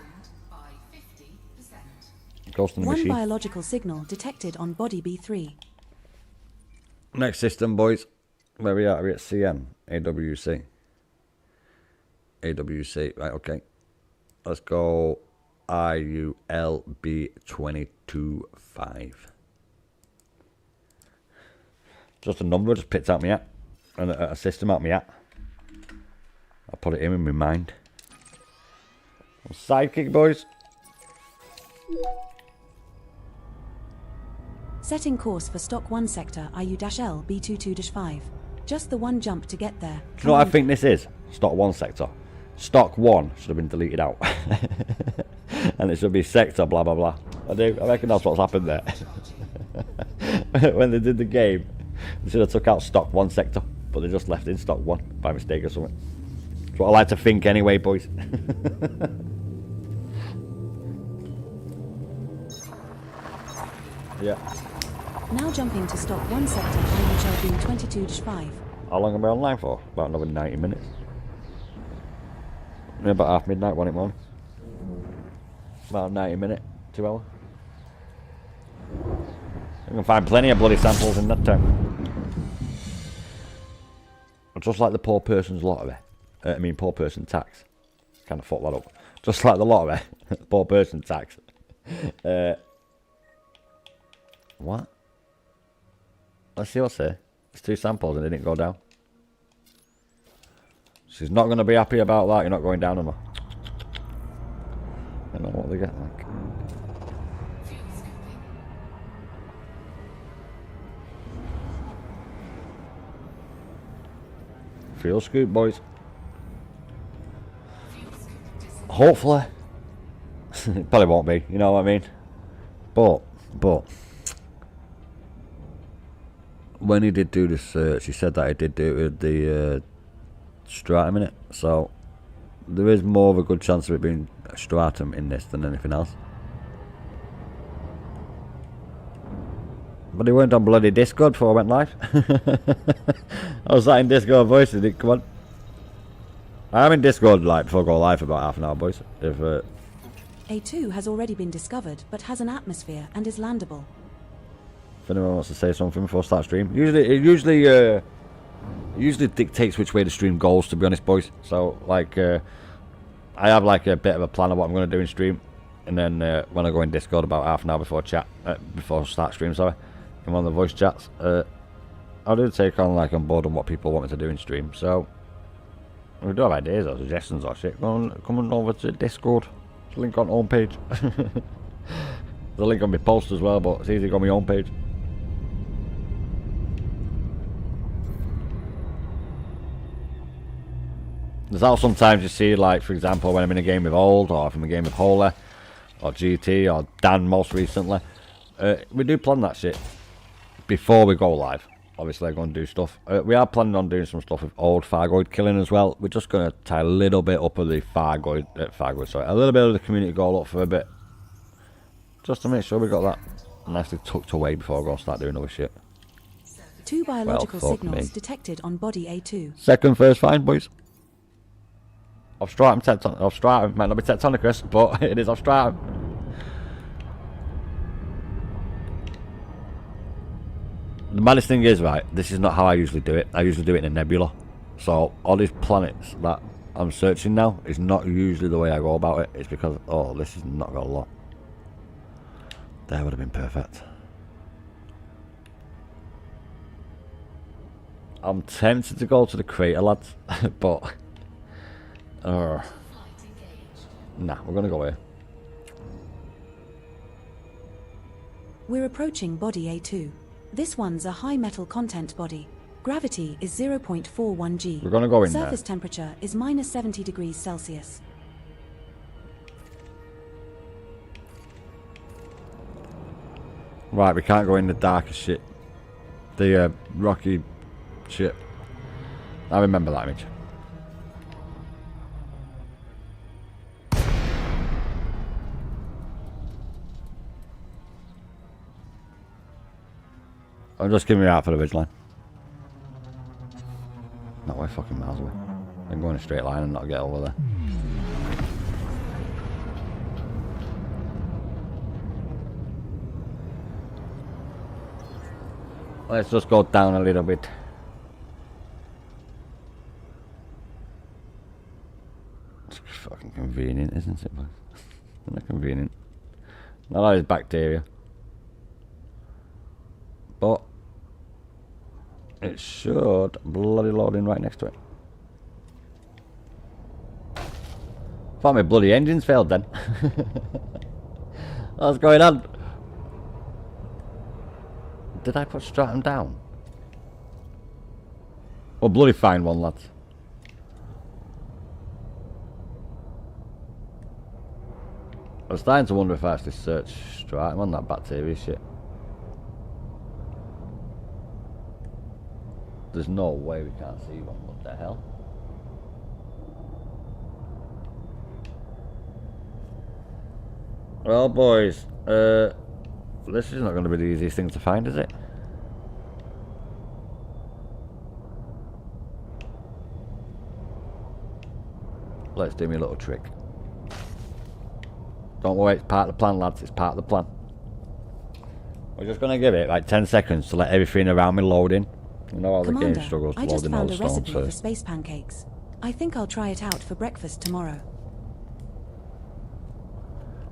Ghost in the One machine. biological signal detected on body B3. Next system, boys. Where we at? We're at CM. AWC. AWC. Right, okay. Let's go IULB225. Just a number just picked out me at. And a system out me at. I'll put it in my mind. Sidekick, boys. Setting course for stock 1 sector IU-L B22-5. Just the one jump to get there. Do you know what I think this is? Stock 1 sector. Stock 1 should have been deleted out. And it should be sector blah blah blah. I reckon that's what's happened there. When they did the game, they should have took out stock 1 sector, but they just left in stock 1 by mistake or something. That's what I like to think anyway, boys. Yeah. Now jumping to stock 1 sector IU-L B22-5. How long am I online for? About another 90 minutes. Yeah, about half midnight, 1 in the morning. About 90 minutes, 2 hours. You can find plenty of bloody samples in that time. Just like the poor person's lottery. Poor person tax. Kind of fucked that up. Just like the lottery. Poor person tax. What? Let's see what's here. It's 2 samples and they didn't go down. She's not going to be happy about that. You're not going down on her. I don't know what they get like. fuel scoop, boys. Hopefully. It probably won't be, you know what I mean? But when he did do the search, he said that he did do it with the Stratum in it. So there is more of a good chance of it being a Stratum in this than anything else. But he weren't on bloody Discord before I went live. I was sat in Discord voice and it come on. I'm in Discord like before I go live for about half an hour, boys. If A2 has already been discovered, but has an atmosphere and is landable. If anyone wants to say something before I start stream, it usually dictates which way the stream goes. To be honest, boys. So like, I have like a bit of a plan of what I'm going to do in stream, and then when I go in Discord about half an hour before before I start stream, sorry, in one of the voice chats, I do take on like on board on what people want me to do in stream. So if you do have ideas or suggestions or shit, come on over to Discord. There's a link on homepage. There's a link on my post as well, but it's easy to go on my homepage. There's also sometimes you see, like, for example, when I'm in a game with Old, or if I'm in a game with Holy, or GT, or Dan most recently, we do plan that shit before we go live. Obviously, I'm going to do stuff. We are planning on doing some stuff with Old Fargoid killing as well. We're just going to tie a little bit up of the a little bit of the community goal up for a bit. Just to make sure we got that nicely tucked away before we go start doing other shit. 2 biological Well, fuck signals me. detected on body A2. Second, first, fine, boys. Off Stratum, might not be tectonicus, but it is off Stratum. The maddest thing is, right, this is not how I usually do it. I usually do it in a nebula. So all these planets that I'm searching now is not usually the way I go about it. It's because, oh, this is not got a lot. That would have been perfect. I'm tempted to go to the crater, lads, but nah, we're gonna go here. We're approaching body A2. This one's a high metal content body. Gravity is 0.41 G. We're gonna go in Surface there. temperature is minus 70 degrees Celsius. Right, we can't go in the darkest shit. The rocky shit. I remember that image. I'm just giving me out for the ridge line. Not way fucking miles away. I can go in a straight line and not get over there. Let's just go down a little bit. It's fucking convenient, isn't it? Isn't it convenient? Not that it's bacteria. But it should bloody load in right next to it. Thought my bloody engines failed then. What's going on? Did I put Stratum down? Well, bloody fine one, lads. I was starting to wonder if I actually searched Stratum on that bacteria shit. There's no way we can't see one. What the hell? Well, boys, this is not going to be the easiest thing to find, is it? Let's do me a little trick. Don't worry, it's part of the plan, lads. It's part of the plan. We're just going to give it like 10 seconds to let everything around me load in. You know how the game struggles to I load just in all found the a stones recipe for first. space pancakes. I think I'll try it out for breakfast tomorrow.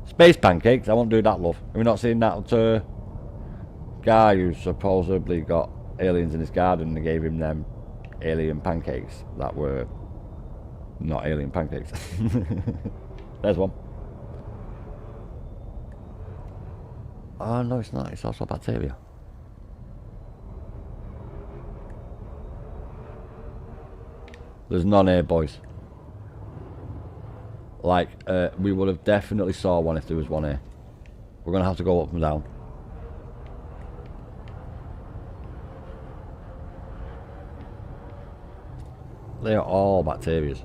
Space pancakes? I won't do that, love. Have you not seen that guy who supposedly got aliens in his garden and they gave him them alien pancakes that were not alien pancakes? There's one. Oh no, it's not. It's also There's none here, boys. Like, we would have definitely saw one if there was one here. We're going to have to go up and down. They are all bacterias.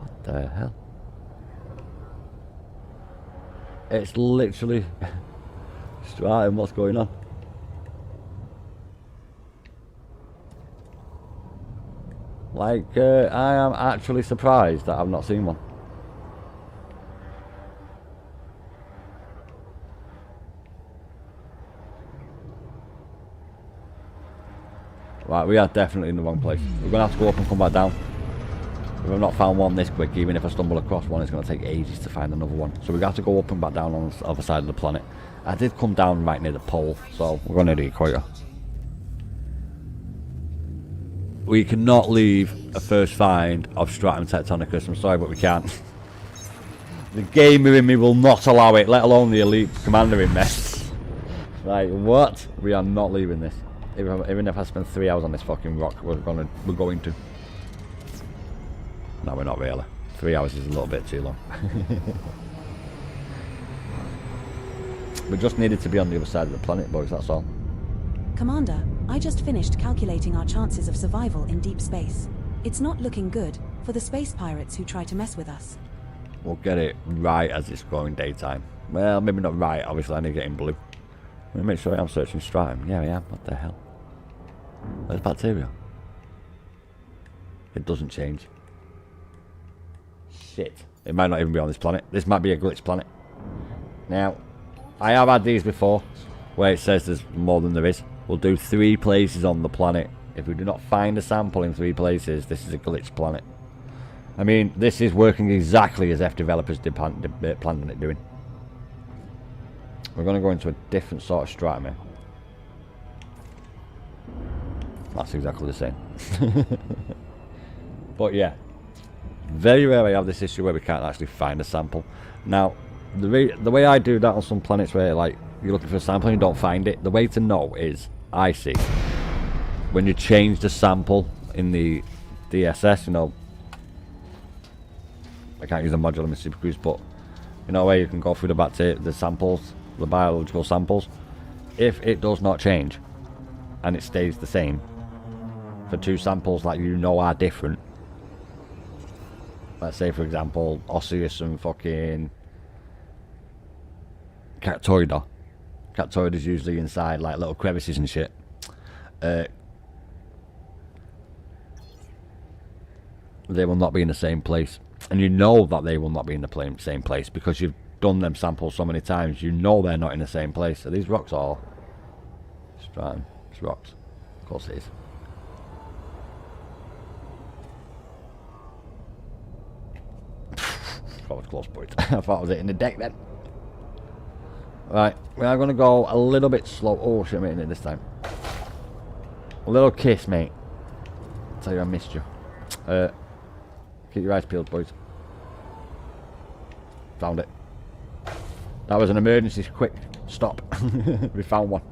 What the hell? It's literally Stratum. What's going on? Like, I am actually surprised that I've not seen one. Right, we are definitely in the wrong place. We're going to have to go up and come back down. If I've not found one this quick, even if I stumble across one, it's going to take ages to find another one. So we're going to have to go up and back down on the other side of the planet. I did come down right near the pole, so we're going to do equator. We cannot leave a first find of Stratum Tectonicus. I'm sorry, but we can't. The gamer in me will not allow it, let alone the elite commander in me. Like, what? We are not leaving this. Even if I spend 3 hours on this fucking rock, we're going to. No, we're not really. 3 hours is a little bit too long. We just needed to be on the other side of the planet, boys, that's all. Commander, I just finished calculating our chances of survival in deep space. It's not looking good for the space pirates who try to mess with us. We'll get it right as it's growing daytime. Well, maybe not right, obviously I need to get in blue. Let me make sure I am searching Stratum. Yeah, I am. What the hell? Where's bacteria? It doesn't change. Shit. It might not even be on this planet. This might be a glitch planet. Now, I have had these before, where it says there's more than there is. We'll do 3 places on the planet. If we do not find a sample in 3 places, this is a glitch planet. I mean, this is working exactly as F developers planned on it doing. We're going to go into a different sort of stratum here. That's exactly the same. But yeah, very rare I have this issue where we can't actually find a sample. Now, the way I do that on some planets where like you're looking for a sample and you don't find it, the way to know is, I see, when you change the sample in the DSS, you know, I can't use a modular in Super Cruise, but you know where you can go through the samples, the biological samples. If it does not change and it stays the same for 2 samples that you know are different, let's say for example osseous and fucking cactoida. Cactoid is usually inside like little crevices and shit. They will not be in the same place, and you know that they will not be in the same place because you've done them samples so many times. You know they're not in the same place. So these rocks are Stratum. It's rocks, of course it is. That was close, boys. I thought I was hitting the deck then. Right, we are going to go a little bit slow. Oh shit, I'm hitting it this time. A little kiss, mate. Tell you I missed you. Keep your eyes peeled, boys. Found it. That was an emergency quick stop. We found one.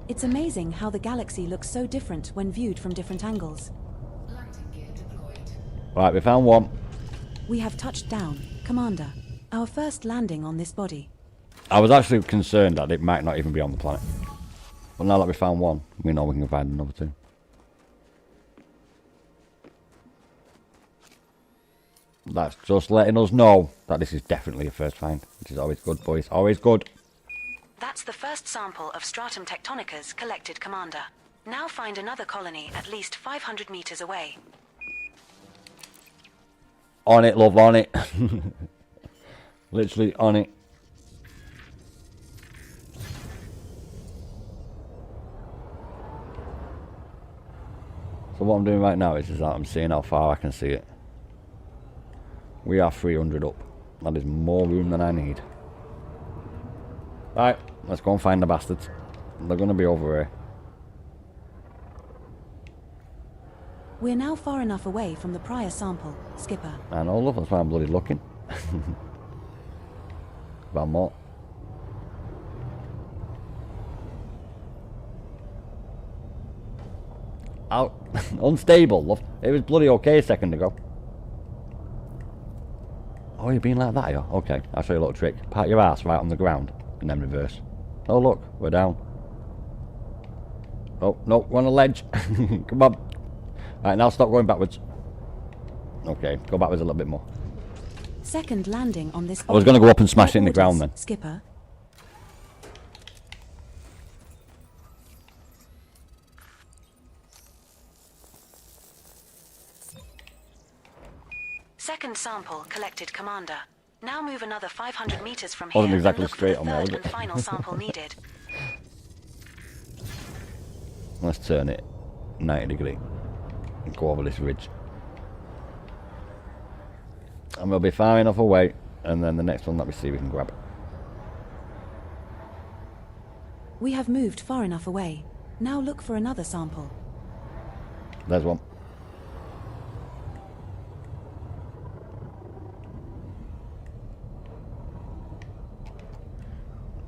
It's amazing how the galaxy looks so different when viewed from different angles. Landing gear deployed. Right, we found one. We have touched down, Commander. Our first landing on this body. I was actually concerned that it might not even be on the planet. But now that we found one, we know we can find another 2. That's just letting us know that this is definitely a first find, which is always good, boys. Always good. That's the first sample of Stratum Tectonicus collected, Commander. Now find another colony at least 500 meters away. On it, love, on it. Literally on it. So what I'm doing right now is that I'm seeing how far I can see it. We are 300 up. That is more room than I need. Right, let's go and find the bastards. They're going to be over here. We're now far enough away from the prior sample, Skipper. I know, love, that's why I'm bloody looking. About more. Out. Unstable, love. It was bloody okay a second ago. Oh, you're being like that, yeah? Okay, I'll show you a little trick. Pat your ass right on the ground and then reverse. Oh, look, we're down. Oh, no, we're on a ledge. Come on. Right, now stop going backwards. Okay, go backwards a little bit more. Second landing on this. I was going to go up and smash it in the ground then. Skipper. Second sample collected, Commander. Now move another 500 meters from here. Wasn't exactly and look straight for on the there, third was it? and final sample needed. Let's turn it 90 degree and go over this ridge. And we'll be far enough away, and then the next one that we see we can grab. We have moved far enough away. Now look for another sample. There's one.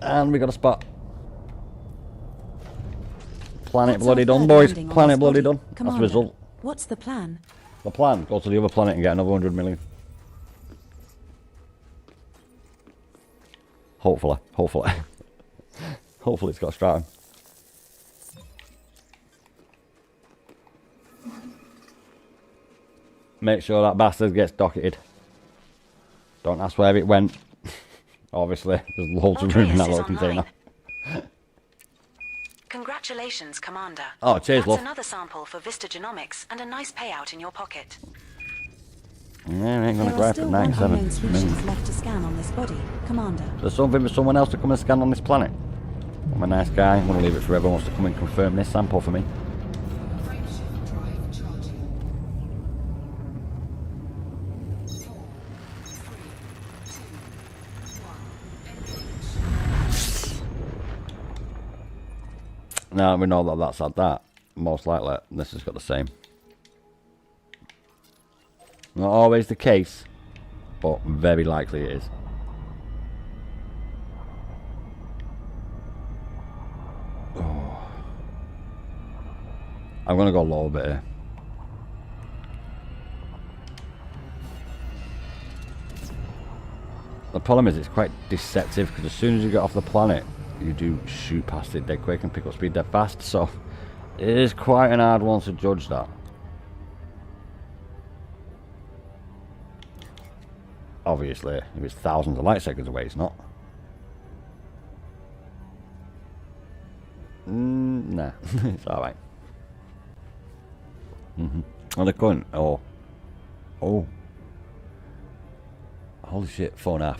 And we got a spot. Planet What's bloody our done, third boys. landing on Planet this bloody body? done. That's the Commander, result. what's the plan? The plan, go to the other planet and get another 100 million. Hopefully, hopefully. Hopefully it's got a Stratum. Make sure that bastard gets docketed. Don't ask where it went. Obviously, there's loads of room in that little container. Congratulations, Commander. Oh, cheers, That's love. another sample for Vista Genomics and a nice payout in your pocket. Yeah, I ain't gonna There are grab still it. one unknown 97 species million. left to scan on this body, Commander. There's something for someone else to come and scan on this planet. I'm a nice guy. I'm gonna leave it for everyone wants to come and confirm this sample for me. Frameshift drive charging. 4, 3, 2, 1. Now we know that that's had that. Most likely, this has got the same. Not always the case, but very likely it is. Oh. I'm gonna go low a bit here. The problem is it's quite deceptive because as soon as you get off the planet, you do shoot past it dead quick and pick up speed dead fast. So it is quite an hard one to judge that. Obviously, if it's thousands of light seconds away, it's not. Nah, it's alright. Oh, they couldn't. Oh. Holy shit, 4.5.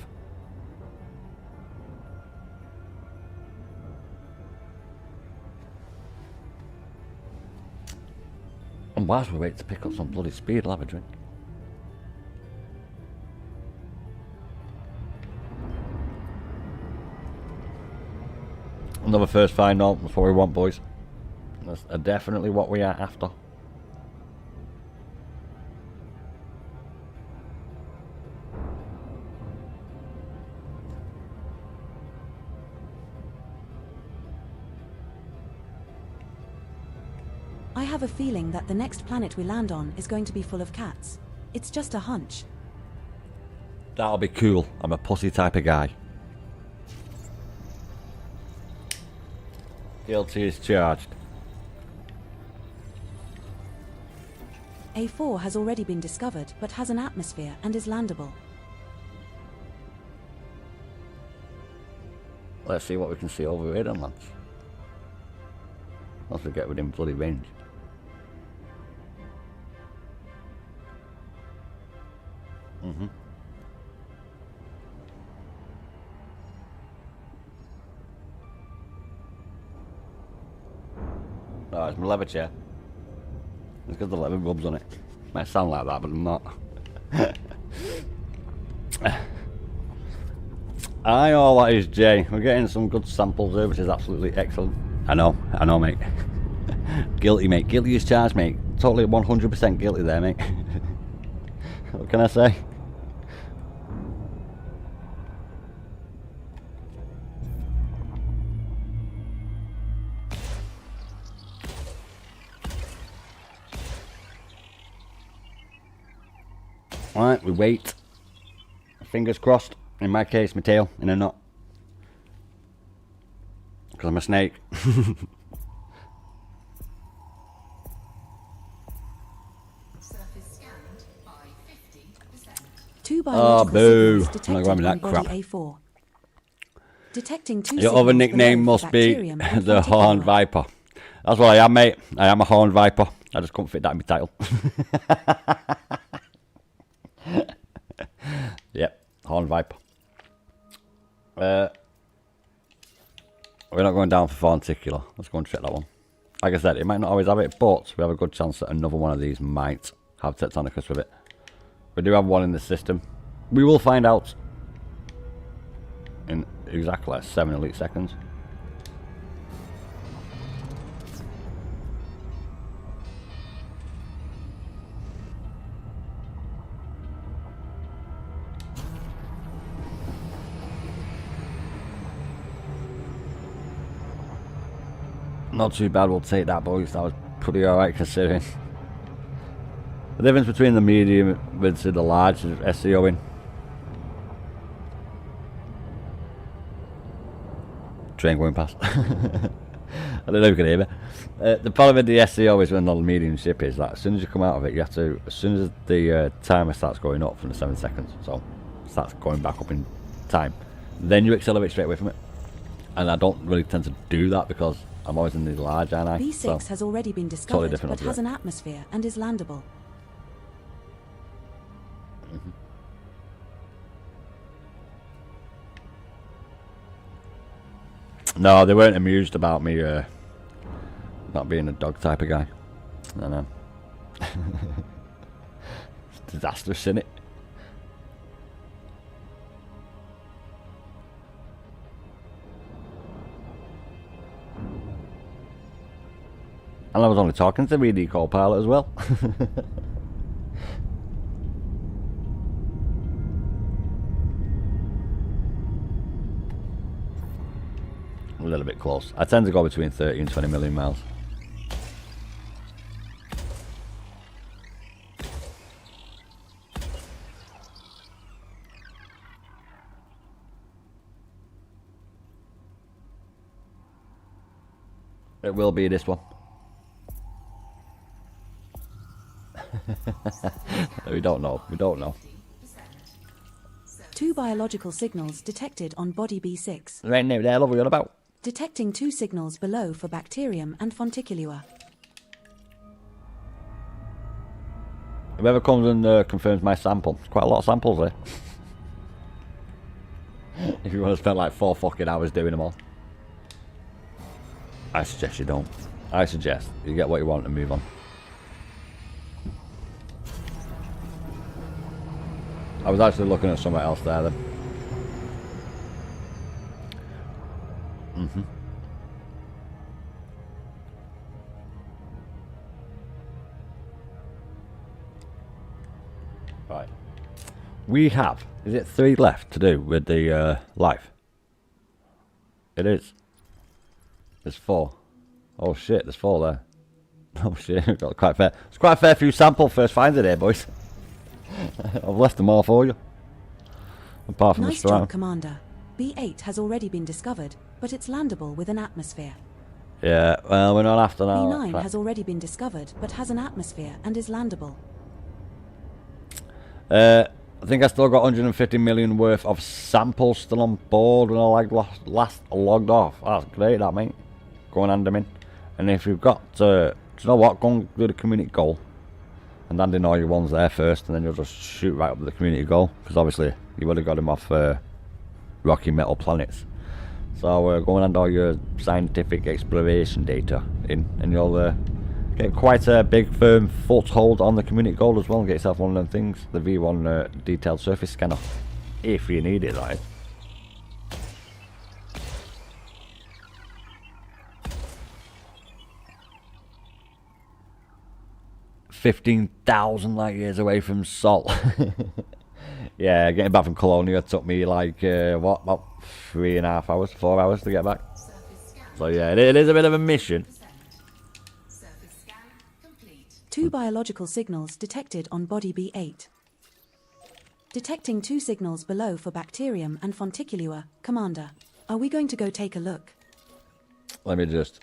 And whilst we wait to pick up some bloody speed, I'll have a drink. Another first final, that's what we want, boys. That's definitely what we are after. I have a feeling that the next planet we land on is going to be full of cats. It's just a hunch. That'll be cool. I'm a pussy type of guy. Guilty is charged. A4 has already been discovered, but has an atmosphere and is landable. Let's see what we can see over here then, lads. Once we get within bloody range. Oh, it's my leather chair. It's got the leather rubs on it. Might sound like that, but I'm not. Aye, all that is Jay. We're getting some good samples here, which is absolutely excellent. I know, mate. Guilty, mate. Guilty as charged, mate. Totally 100% guilty there, mate. What can I say? Alright, we wait. Fingers crossed. In my case, my tail in a knot. Because I'm a snake. Surface scanned by 50%. Two biological boo. signals I'm not detected grabbing on that body crap. A4. Detecting two Your signals other nickname below must for be bacterium and the Horned Fonticula. Viper. That's what I am, mate. I am a Horned Viper. I just couldn't fit that in my title. Yep, Horned Viper. We're not going down for Fonticula. Let's go and check that one. Like I said, it might not always have it, but we have a good chance that another one of these might have Tectonicus with it. We do have one in the system. We will find out in exactly 7 elite seconds. Not too bad, we'll take that, boys. That was pretty alright considering. The difference between the medium and the large is SEOing. Train going past. I don't know if you can hear me. The problem with the SEO is when the medium ship is that as soon as you come out of it, you have to, as soon as the timer starts going up from the 7 seconds, so starts going back up in time, then you accelerate straight away from it. And I don't really tend to do that because I'm always in the large, aren't I? B6 So, has already been totally discovered, different but has opposite. an atmosphere and is landable. No, they weren't amused about me not being a dog type of guy. I know. It's disastrous, isn't it? And I was only talking to VD Copilot as well. A little bit close. I tend to go between 30 and 20 million miles. It will be this one. We don't know. We don't know. Two biological signals detected on body B6. Right now, there, love, what you're on about. Detecting two signals below for bacterium and Fonticulua. Whoever comes and confirms my sample. It's quite a lot of samples there. If you want to spend like 4 fucking hours doing them all. I suggest you don't. I suggest you get what you want and move on. I was actually looking at somewhere else there then. Right. We have, is it 3 left to do with the life? It is. There's 4. Oh shit, there's 4 there. Oh shit, we've got quite fair. It's quite a fair few sample first finds in here, boys. I've left them all for you. Apart from Nice the Stratum. job, Commander. B8 has already been discovered, but it's landable with an atmosphere. Yeah, well, we're not after now. B9 has already been discovered, but has an atmosphere and is landable. I think I still got 150 million worth of samples still on board when I last logged off. That's great, that, mate. Go and hand them in. And if you've got, do you know what? Go and do the community goal. And hand in all your ones there first, and then you'll just shoot right up to the community goal. Because obviously, you would have got them off rocky metal planets. So go and hand all your scientific exploration data in, and you'll get quite a big firm foothold on the community goal as well, and get yourself one of them things, the V1 detailed surface scanner, if you need it, that is. $15,000 light years away from salt. Yeah, getting back from Colonia took me like what, about 3.5 hours, 4 hours to get back. So yeah, it is a bit of a mission. Two biological signals detected on body B8. Detecting 2 signals below for bacterium and fonticulua, Commander. Are we going to go take a look? Let me just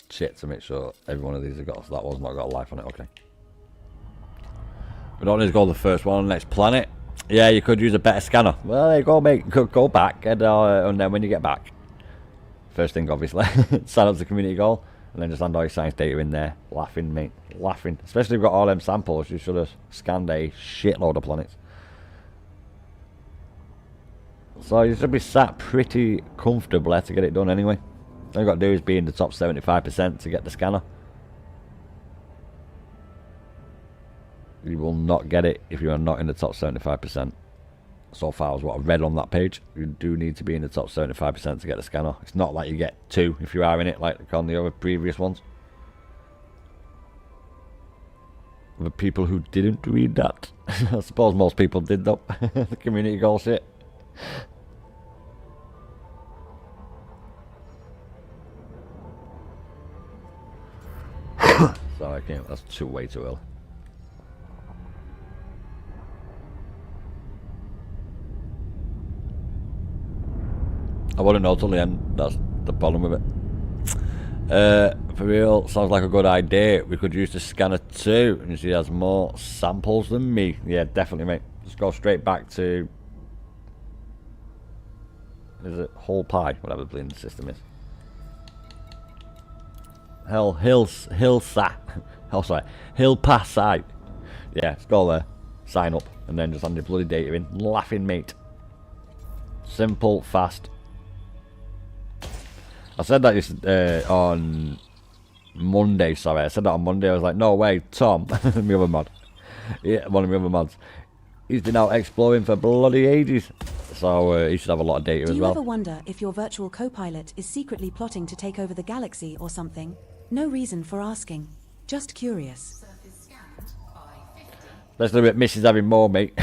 check to make sure every one of these have got, so that one's not got a life on it, okay. We don't need to go to the first one on the next planet. Yeah, you could use a better scanner. Well, there you go, mate. You could go back, and then when you get back, first thing, obviously, sign up to the community goal, and then just land all your science data in there. Laughing, mate. Laughing. Especially if you've got all them samples, you should have scanned a shitload of planets. So you should be sat pretty comfortably to get it done anyway. All you've got to do is be in the top 75% to get the scanner. You will not get it if you are not in the top 75%. So far as what I've read on that page, you do need to be in the top 75% to get the scanner. It's not like you get 2 if you are in it, like on the other previous ones. The people who didn't read that. I suppose most people did though. The community goal shit. Sorry, I can't. That's way too early. I wouldn't know till the end. That's the problem with it. For real, sounds like a good idea. We could use the scanner too. And you see, he has more samples than me. Yeah, definitely, mate. Just go straight back to. Is it whole pie? Whatever the bleeding system is. Hill Pass site. Yeah, just go there, sign up, and then just hand your bloody data in. Laughing, mate. Simple, fast. I said that on Monday, sorry. I said that on Monday. I was like, no way, Tom, my other mod. Yeah, one of my other mods. He's been out exploring for bloody ages. So he should have a lot of data as well. Do you ever wonder if your virtual co-pilot is secretly plotting to take over the galaxy or something? No reason for asking. Just curious. Surface scanned by 50. Let's do it. Missy's having more, mate.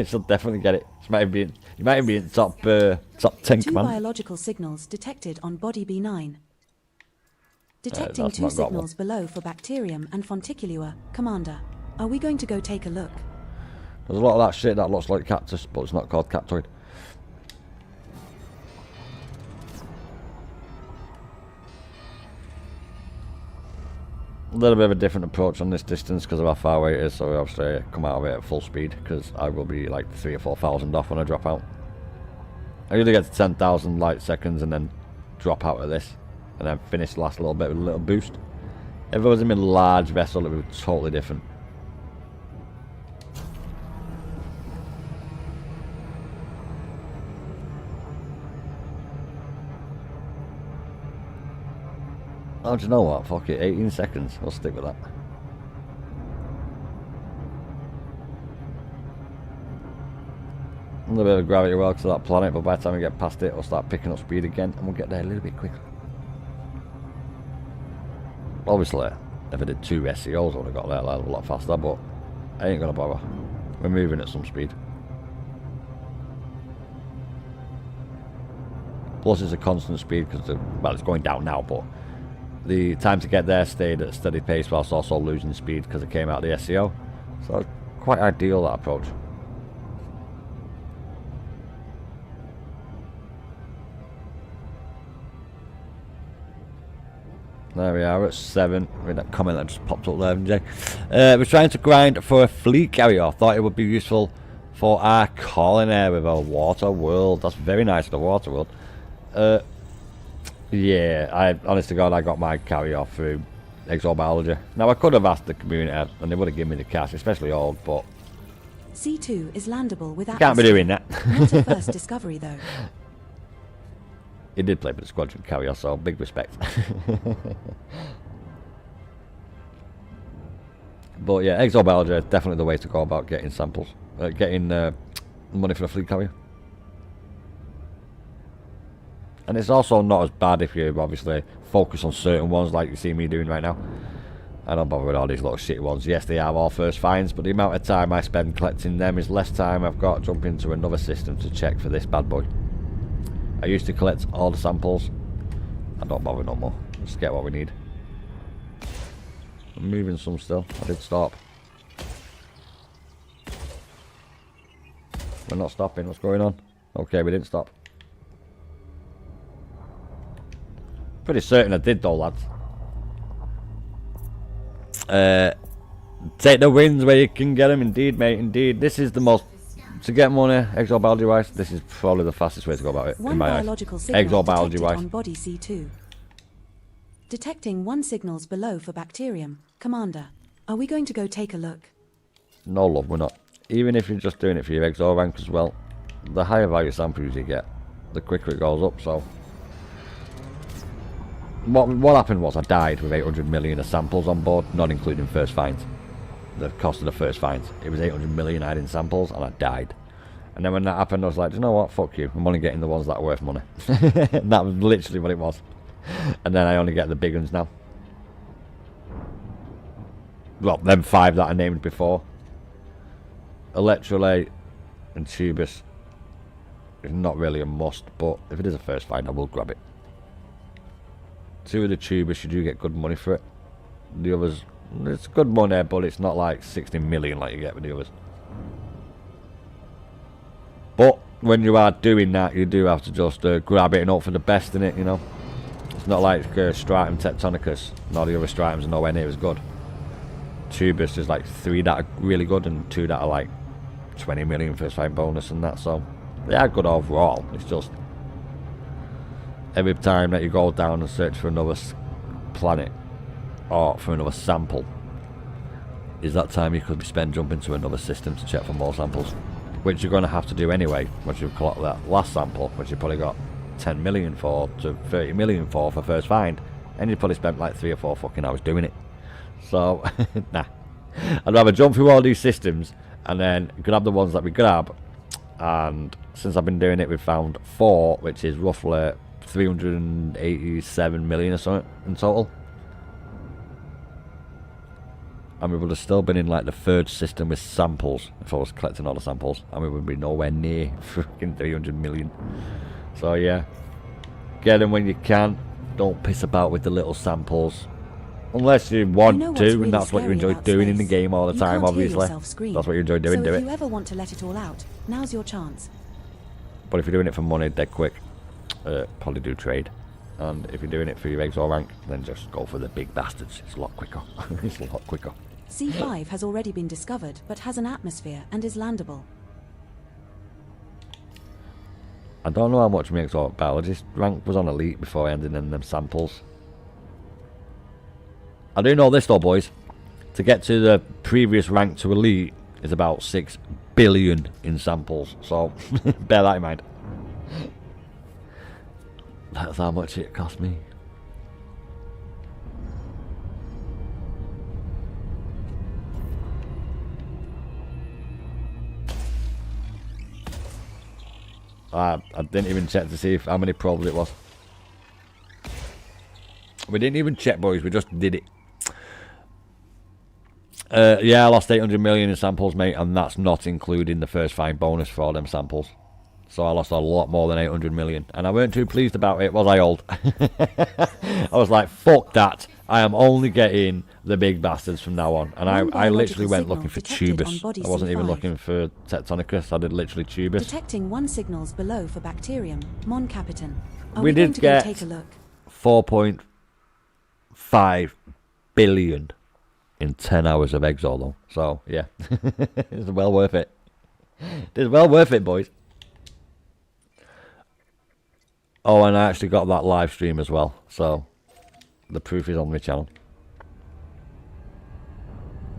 She'll definitely get it. You might even be in top 10 2 command. biological signals detected on body B9. Detecting 2 signals below for bacterium and fonticulua, Commander. Are we going to go take a look? There's a lot of that shit that looks like cactus, but it's not called cactoid. A little bit of a different approach on this distance because of how far away it is, so we obviously come out of it at full speed because I will be like 3,000 or 4,000 off when I drop out. I usually get to 10,000 light seconds and then drop out of this and then finish the last little bit with a little boost. If it was in a large vessel, it would be totally different. Oh, do you know what? Fuck it, 18 seconds. I'll stick with that. A little bit of gravity well to that planet, but by the time we get past it, we'll start picking up speed again, and we'll get there a little bit quicker. Obviously, if I did 2 SEOs, I would have got there a lot faster, but I ain't gonna bother. We're moving at some speed. Plus, it's a constant speed because, well, it's going down now, but the time to get there stayed at a steady pace whilst also losing speed because it came out of the SEO. So it's quite ideal, that approach. There we are at 7. Read that comment that just popped up there, MJ. We're trying to grind for a fleet carrier. Thought it would be useful for our colony with a water world. That's very nice, the water world. Yeah, I honest to God, I got my carrier through exobiology. Now I could have asked the community and they would have given me the cash, especially old, but C2 is landable with can't be doing that. Not a first discovery though. He did play for the squadron carrier, so big respect. But yeah, exobiology is definitely the way to go about getting samples, getting money for a fleet carrier. And it's also not as bad if you obviously focus on certain ones like you see me doing right now. I don't bother with all these little shitty ones. Yes, they are all first finds, but the amount of time I spend collecting them is less time I've got to jump into another system to check for this bad boy. I used to collect all the samples. I don't bother no more. Just get what we need. I'm moving some still. I did stop. We're not stopping. What's going on? Okay, we didn't stop. Pretty certain I did though, lads. Take the wins where you can get them. Indeed, mate. Indeed. This is the most... To get money, exobiology-wise, this is probably the fastest way to go about it, in my eyes. Exobiology-wise. On body C2. Detecting 1 signals below for bacterium. Commander, are we going to go take a look? No, love, we're not. Even if you're just doing it for your exo rank as well, the higher value samples you get, the quicker it goes up, so... What happened was I died with 800 million of samples on board, not including first finds. The cost of the first finds. It was 800 million I had in samples and I died. And then when that happened I was like, do you know what, fuck you, I'm only getting the ones that are worth money. That was literally what it was. And then I only get the big ones now. Well, them 5 that I named before. Electrolyte and Tubus is not really a must, but if it is a first find I will grab it. 2 of the Tubus, you do get good money for it. The others, it's good money, but it's not like 60 million like you get with the others. But when you are doing that, you do have to just grab it and hope for the best in it, you know. It's not like Stratum Tectonicus. No, the other Stratums are nowhere near as good. Tubus is like 3 that are really good and 2 that are like 20 million first find bonus and that, so they are good overall. It's just every time that you go down and search for another planet or for another sample is that time you could be spent jumping to another system to check for more samples, which you're going to have to do anyway once you've collected that last sample, which you probably got 10 million for to 30 million for first find, and you probably spent like 3 or 4 fucking hours doing it. So nah, I'd rather jump through all these systems and then grab the ones that we grab, and since I've been doing it we've found 4, which is roughly 387 million or something in total. And we would have still been in like the 3rd system with samples if I was collecting all the samples, and we would be nowhere near freaking 300 million. So yeah, get them when you can. Don't piss about with the little samples unless you want to, really and that's what you enjoy doing in the game all the time. Obviously, that's what you enjoy doing. So do if it. you ever want to let it all out, now's your chance. But if you're doing it for money, dead quick, probably do trade. And if you're doing it for your exo rank, then just go for the big bastards. It's a lot quicker. It's a lot quicker. C5 has already been discovered, but has an atmosphere and is landable. I don't know how much my exo biologist rank was on elite before I ended in them samples. I do know this though, boys. To get to the previous rank to elite is about 6 billion in samples. So bear that in mind. That's how much it cost me. I didn't even check to see how many probes it was. We didn't even check, boys. We just did it. Yeah, I lost 800 million in samples, mate, and that's not including the first find bonus for all them samples. So I lost a lot more than 800 million, and I weren't too pleased about it, was I, old? I was like, fuck that. I am only getting the big bastards from now on. And I literally went looking for Tubus. I wasn't even looking for Tectonicus. I did literally Tubus. Detecting 1 signals below for bacterium. Mon Capitan. We did get 4.5 billion in 10 hours of exo though. So yeah, it's well worth it. It's well worth it, boys. Oh, and I actually got that live stream as well, so the proof is on my channel.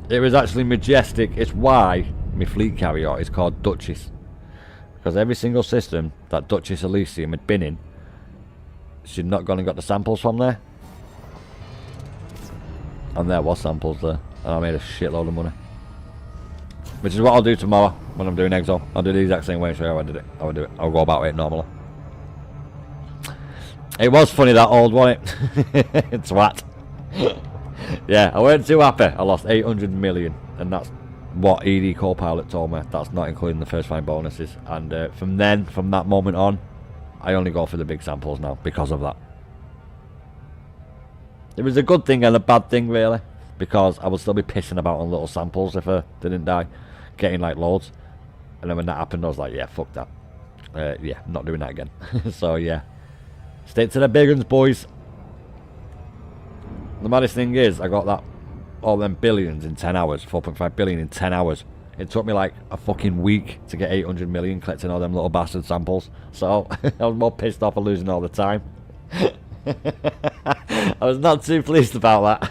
It was actually majestic. It's why my fleet carrier is called Duchess, because every single system that Duchess Elysium had been in, she'd not gone and got the samples from there, and there was samples there, and I made a shitload of money. Which is what I'll do tomorrow when I'm doing exo. I'll do the exact same way and show you how I did it. I'll go about it normally. It was funny, that old, wasn't it? Twat. Yeah, I weren't too happy. I lost 800 million, and that's what ED Copilot told me. That's not including the first find bonuses. And from that moment on, I only go for the big samples now because of that. It was a good thing and a bad thing, really, because I would still be pissing about on little samples if I didn't die, getting like loads. And then when that happened, I was like, yeah, fuck that. Yeah, not doing that again. So yeah, stick to the big ones, boys. The maddest thing is, I got that all them billions in 10 hours, 4.5 billion in 10 hours. It took me like a fucking week to get 800 million collecting all them little bastard samples. So I was more pissed off of losing all the time. I was not too pleased about that.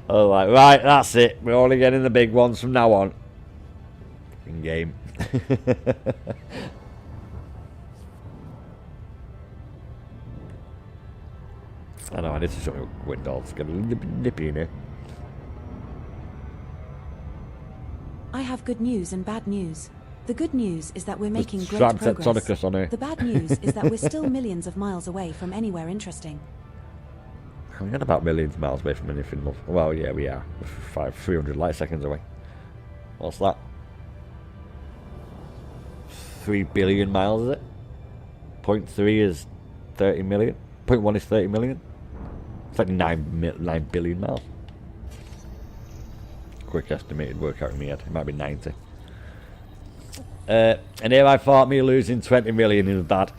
I was like, right, that's it. We're only getting the big ones from now on. In game. I know, I need to show you windows. It's getting a little bit nippy in here. I have good news and bad news. The good news is that we're making great Stratum progress. on here. The bad news is that we're still millions of miles away from anywhere interesting. We're not about millions of miles away from anything, love. Well, yeah, we are. 300 light seconds away. What's that? 3 billion miles, is it? 0.3 is 30 million. 0.1 is 30 million. It's like 9 billion miles. Quick estimated workout in my head. It might be 90. And here I thought me losing 20 million is bad.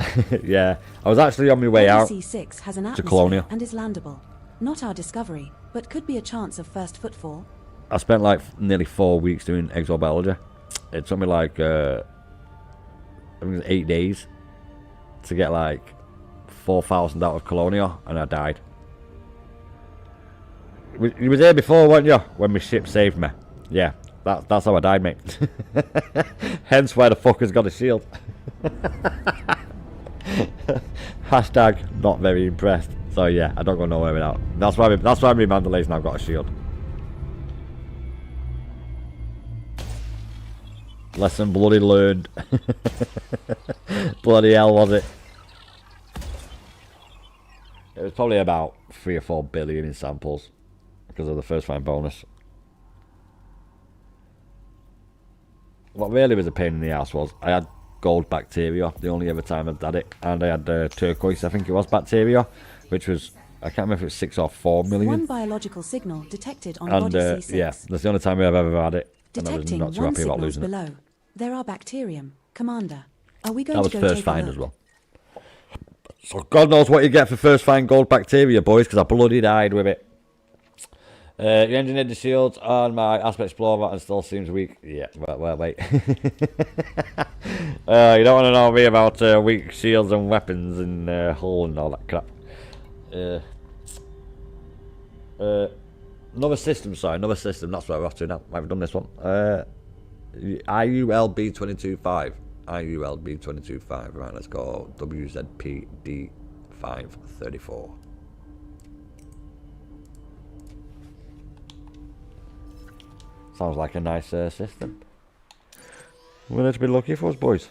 Yeah, I was actually on my way out C6 has an to atmosphere Colonia. and is landable. Not our discovery, but could be a chance of first footfall. I spent like nearly 4 weeks doing exobiology. It took me like I think it was 8 days to get like 4,000 out of Colonia, and I died. You was here before, weren't you? When my ship saved me. Yeah, that's how I died, mate. Hence why the fucker's got a shield. Hashtag not very impressed. So yeah, I don't go nowhere without. That's why my Mandalay's now got a shield. Lesson bloody learned. Bloody hell, was it? It was probably about 3 or 4 billion in samples because of the first find bonus. What really was a pain in the ass was I had gold bacteria, the only other time I'd had it, and I had turquoise, I think it was, bacteria, which was, I can't remember if it was 6 or 4 million. One biological signal detected on And body C6. yeah, that's the only time I've ever had it, and I was Detecting not too one happy about signals losing it. below. There are bacterium. Commander, are we going That was to go first take find a as look? well. So God knows what you get for first find gold bacteria, boys, because I bloody died with it. You engineered the shields on my Aspect Explorer and still seems weak. Yeah, well wait. You don't want to know me about weak shields and weapons and hull and all that crap. Another system, that's what we're off to now. I've done this one. IULB225. IULB225. Right, let's go. WZPD534. Sounds like a nice system. We're going to be lucky for us, boys.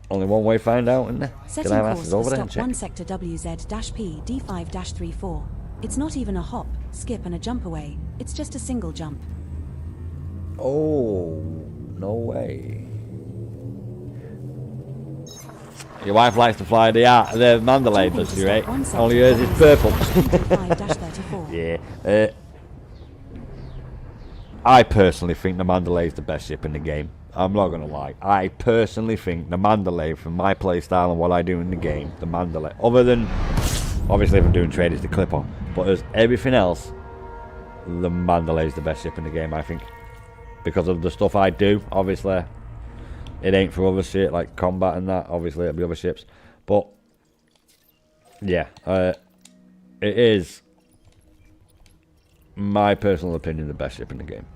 Only one way to find out, isn't there? Setting course for stop 1 sector WZ-P D5-34. It's not even a hop, skip and a jump away. It's just a single jump. Oh, no way. Your wife likes to fly the Mandalay, does she, right? Only hers is purple. Yeah. I personally think the Mandalay is the best ship in the game. I'm not going to lie. I personally think the Mandalay, from my playstyle and what I do in the game, the Mandalay, other than, obviously if I'm doing trade, it's the Clipper, but as everything else, the Mandalay is the best ship in the game, I think. Because of the stuff I do, obviously. It ain't for other shit, like combat and that, obviously it'll be other ships. But, yeah, it is, my personal opinion, the best ship in the game.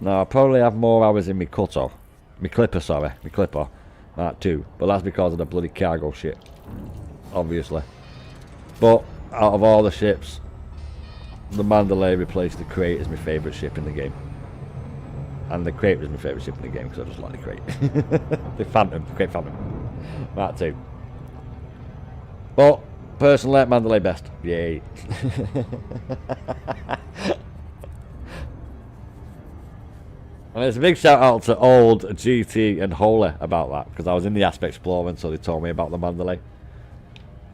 Now, I probably have more hours in my Clipper, Mark 2. But that's because of the bloody cargo shit, obviously. But, out of all the ships, the Mandalay replaced the Crate as my favourite ship in the game. And the Crate was my favourite ship in the game because I just like the Crate. The Crate Phantom. Mark 2. But, personally, Mandalay best. Yay. And it's a big shout out to old GT and Holy about that, because I was in the Aspect Explorer, so they told me about the Mandalay.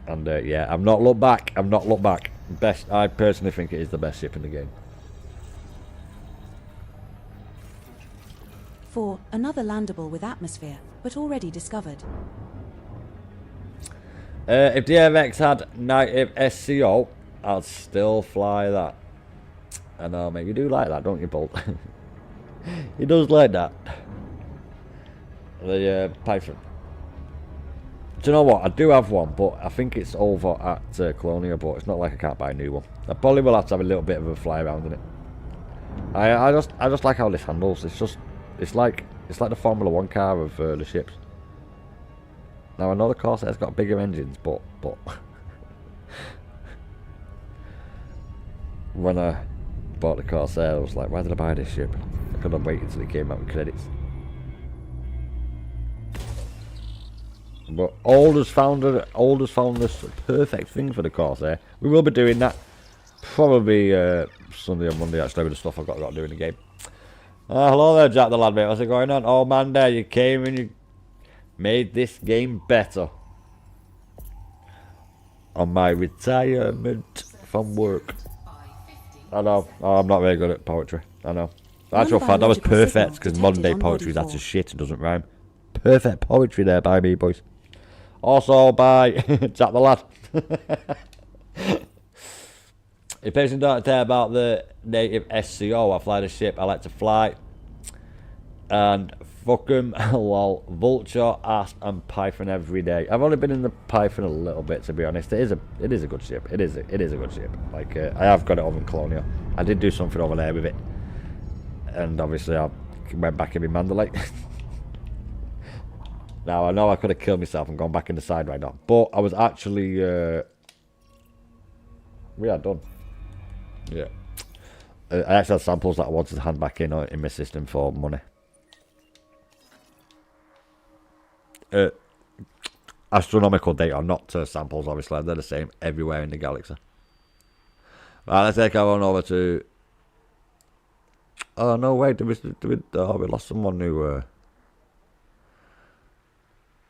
And yeah, I've not looked back. Best. I personally think it is the best ship in the game. 4. Another landable with atmosphere, but already discovered. If DMX had native SCO, I'd still fly that. I know, mate. You do like that, don't you, Bolt? He does like that. The Python. Do you know what? I do have one, but I think it's over at Colonia, but it's not like I can't buy a new one. I probably will have to have a little bit of a fly around in it. I just like how this handles. It's like the Formula 1 car of the ships. Now I know the Corsair's got bigger engines, but when I bought the Corsair, I was like, why did I buy this ship? I could have waited until it came out with credits. But Aldous found this perfect thing for the Corsair. We will be doing that probably Sunday or Monday, actually, with the stuff I've got to do in the game. Hello there, Jack the lad, mate. What's it going on? Oh man, there you came and you made this game better on my retirement from work. I know. Oh, I'm not very good at poetry. I know. Actual fact, that was perfect because modern day poetry that's just shit and doesn't rhyme. Perfect poetry there by me, boys. Also by Jack the lad. If person don't care about the native SCO, I fly the ship I like to fly. And fuck 'em, lol, Vulture, Asp and Python every day. I've only been in the Python a little bit, to be honest. It is a good ship. It is a good ship. Like I have got it over in Colonia. I did do something over there with it. And obviously I went back in my Mandalay. Now I know I could have killed myself and gone back in the side right now. But I was actually we are done. Yeah. I actually had samples that I wanted to hand back in my system for money. Astronomical data, not samples, obviously. They're the same everywhere in the galaxy. Right, let's take our on over to... Oh, no, wait. We lost someone who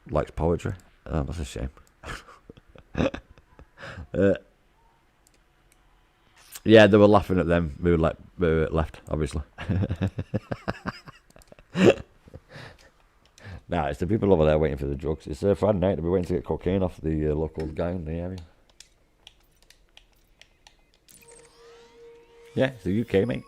likes poetry. Oh, that's a shame. Yeah, they were laughing at them. We were left, obviously. Nah, it's the people over there waiting for the drugs. It's Friday night. They'll be waiting to get cocaine off the local guy in the area. Yeah, it's the UK, mate.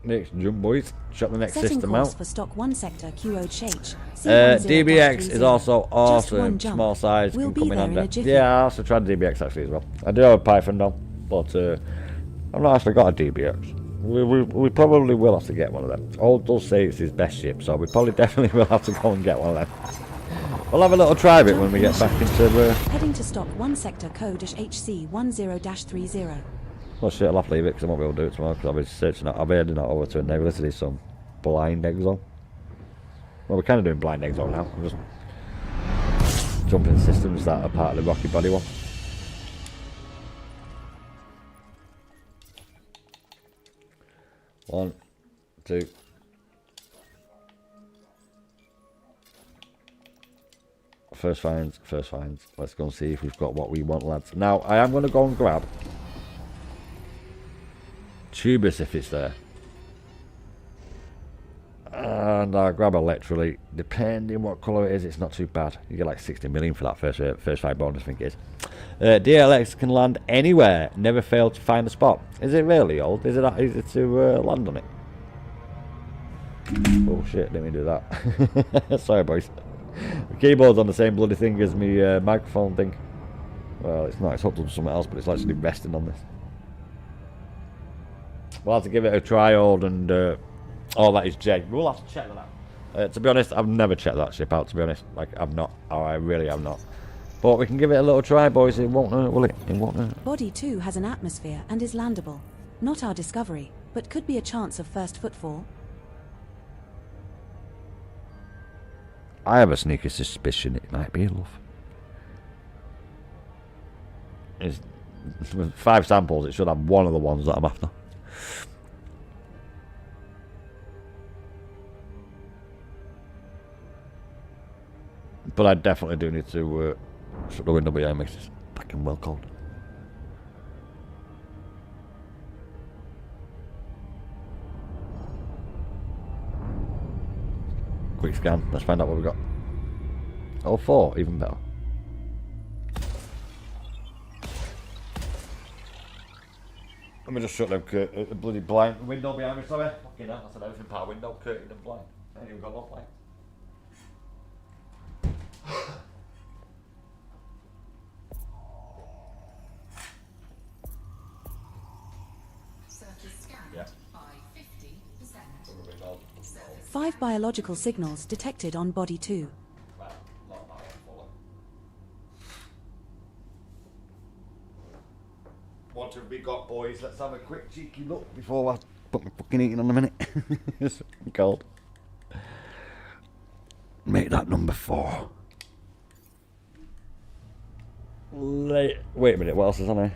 Next jump, boys. Shut the next system out. For stock 1 sector QOH. DBX is also awesome. Small size can come in under. Yeah, I also tried DBX actually as well. I do have a Python though, but I've not actually got a DBX. We probably will have to get one of them. Old does say it's his best ship, so we probably definitely will have to go and get one of them. We'll have a little try of it when we get back into... Heading to stock 1 sector code HC10-30. Well shit, I'll have to leave it because I won't be able to do it tomorrow because I'll be searching out. I'll be heading out over to Debellis to do some blind exo. Well, we're kind of doing blind exo now. I'm just jumping systems that are part of the Rocky Body one. One, two. First finds. Let's go and see if we've got what we want, lads. Now, I am going to go and grab Tubus if it's there. And I'll grab Electrolyte. Depending what colour it is, it's not too bad. You get like 60 million for that first fight bonus, I think it is. DLX can land anywhere. Never fail to find a spot. Is it really old? Is it easy to land on it? Oh shit, let me do that. Sorry boys. The keyboard's on the same bloody thing as my microphone thing. Well, it's not. It's hooked up to something else, but it's actually resting on this. We'll have to give it a try, old, and oh, that is J. We'll have to check that out. To be honest, I've never checked that ship out, to be honest. Like, I've not. Oh, I really have not. But we can give it a little try, boys. It won't hurt, will it? It won't hurt. Body 2 has an atmosphere and is landable. Not our discovery, but could be a chance of first footfall. I have a sneaky suspicion it might be, love. It's, with 5 samples, it should have one of the ones that I'm after. But I definitely do need to Shut the window behind me, it's fucking well cold. Quick scan, let's find out what we got. Oh, 4, even better. Let me just shut the bloody blind window behind me, sorry. Fucking hell, that's an everything part window, curtain and blind. I ain't even got no light. Surface scanned Yeah. by 50%. 5 biological signals detected on body 2. What have we got, boys? Let's have a quick cheeky look before I put my fucking eating on a minute. It's cold. Make that number 4. Wait a minute, what else is on here?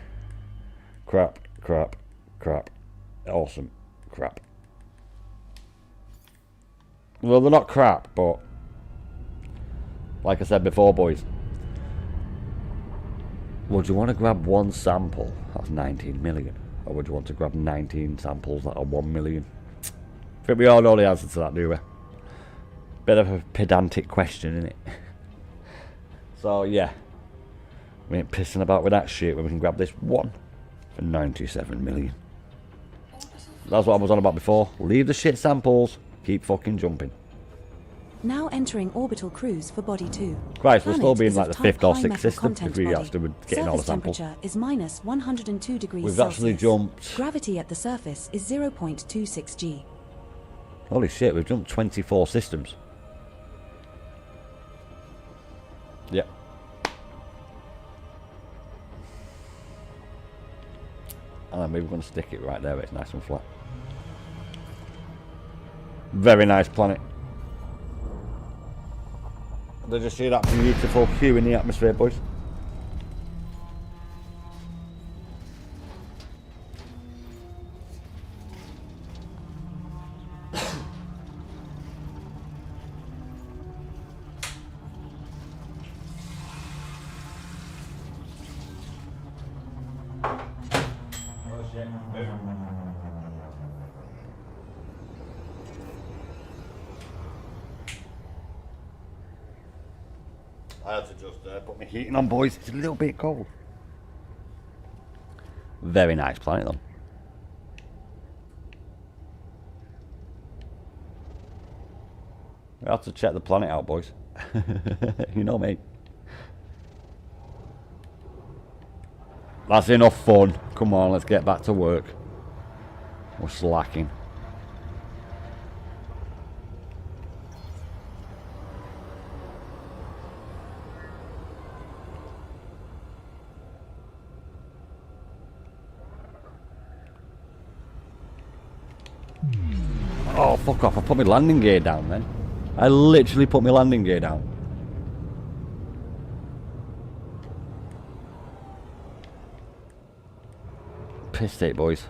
Crap, crap, crap. Awesome, crap. Well, they're not crap, but like I said before, boys, would you want to grab one sample that's 19 million? Or would you want to grab 19 samples that are 1 million? I think we all know the answer to that, do we? Bit of a pedantic question, isn't it? So, yeah. We ain't pissing about with that shit when we can grab this one for 97 million. That's what I was on about before. Leave the shit samples. Keep fucking jumping. Now entering orbital cruise for body 2. Christ, we'll still be in Planet like is the of 5th or type 6th high system metal if we content have to body. getting all the Surface samples. temperature is minus 102 degrees We've Celsius. actually jumped. Gravity at the surface is 0.26 G. Holy shit, we've jumped 24 systems. Yep. And then we're going to stick it right there, it's nice and flat. Very nice planet. Did you see that beautiful hue in the atmosphere, boys? I had to just put my heating on, boys. It's a little bit cold. Very nice planet, though. We have to check the planet out, boys. You know me. That's enough fun. Come on, let's get back to work. We're slacking. Oh, fuck off. I put my landing gear down then. I literally put my landing gear down. Piss take, boys.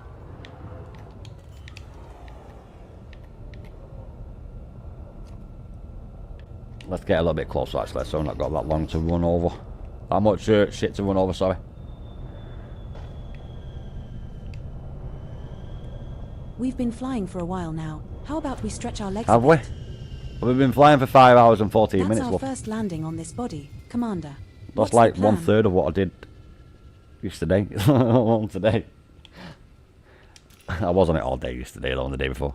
Let's get a little bit closer, actually, so I've not got that long to run over. How much shit to run over, sorry. We've been flying for a while now. How about we stretch our legs Have a we? bit? We've been flying for 5 hours and 14 That's minutes, our love. first landing on this body, Commander. That's What's like the plan? 1/3 of what I did yesterday. On today. I was on it all day yesterday, though, and the day before.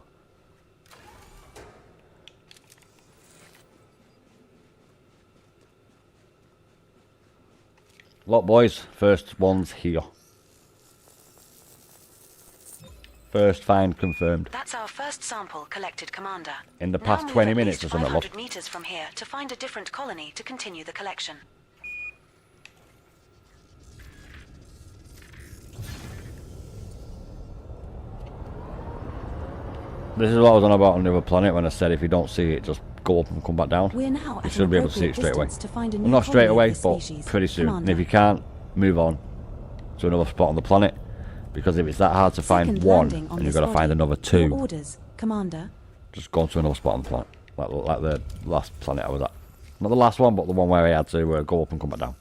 Look, boys, first one's here. First find confirmed. That's our first sample collected, Commander. In the Now past move 20 at minutes least or something, love. 500 meters from here to find a different colony to continue the collection. This is what I was on about on the other planet when I said if you don't see it, just go up and come back down. We're now You at should an be able to see it appropriate straight away. distance to find a Well, new not straight colony of away, this but species. pretty soon. And Commander. if you can't, move on to another spot on the planet. Because if it's that hard to find Second one, landing on and you've this got to find body. another Your 2, orders, Commander. just go to another spot on the planet. Like the last planet I was at. Not the last one, but the one where I had to go up and come back down.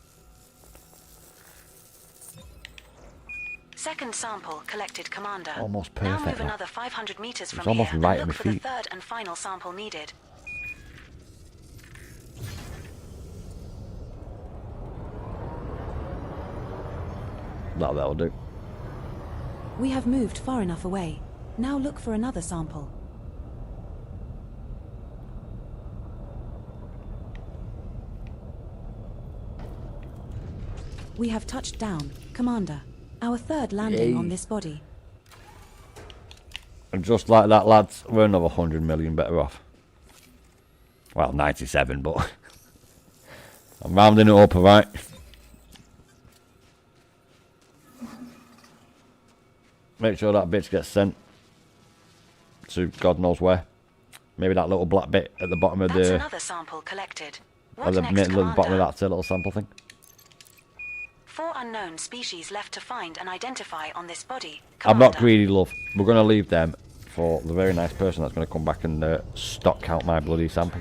Second sample collected, Commander. Almost Now perfect, move that. another 500 meters It's from almost here right and at look my for the feet. third and final sample needed. That'll do. We have moved far enough away. Now look for another sample. We have touched down, Commander. Our third landing Yay. on this body. And just like that, lads, we're another 100 million better off. Well, 97, but I'm rounding it up, alright? Make sure that bitch gets sent to God knows where. Maybe that little black bit at the bottom of That's the... another sample collected. At What the next, bottom of Commander? that little sample thing. 4 unknown species left to find and identify on this body, I'm not Commander. greedy, love. We're going to leave them for the very nice person that's going to come back and stock count my bloody sample.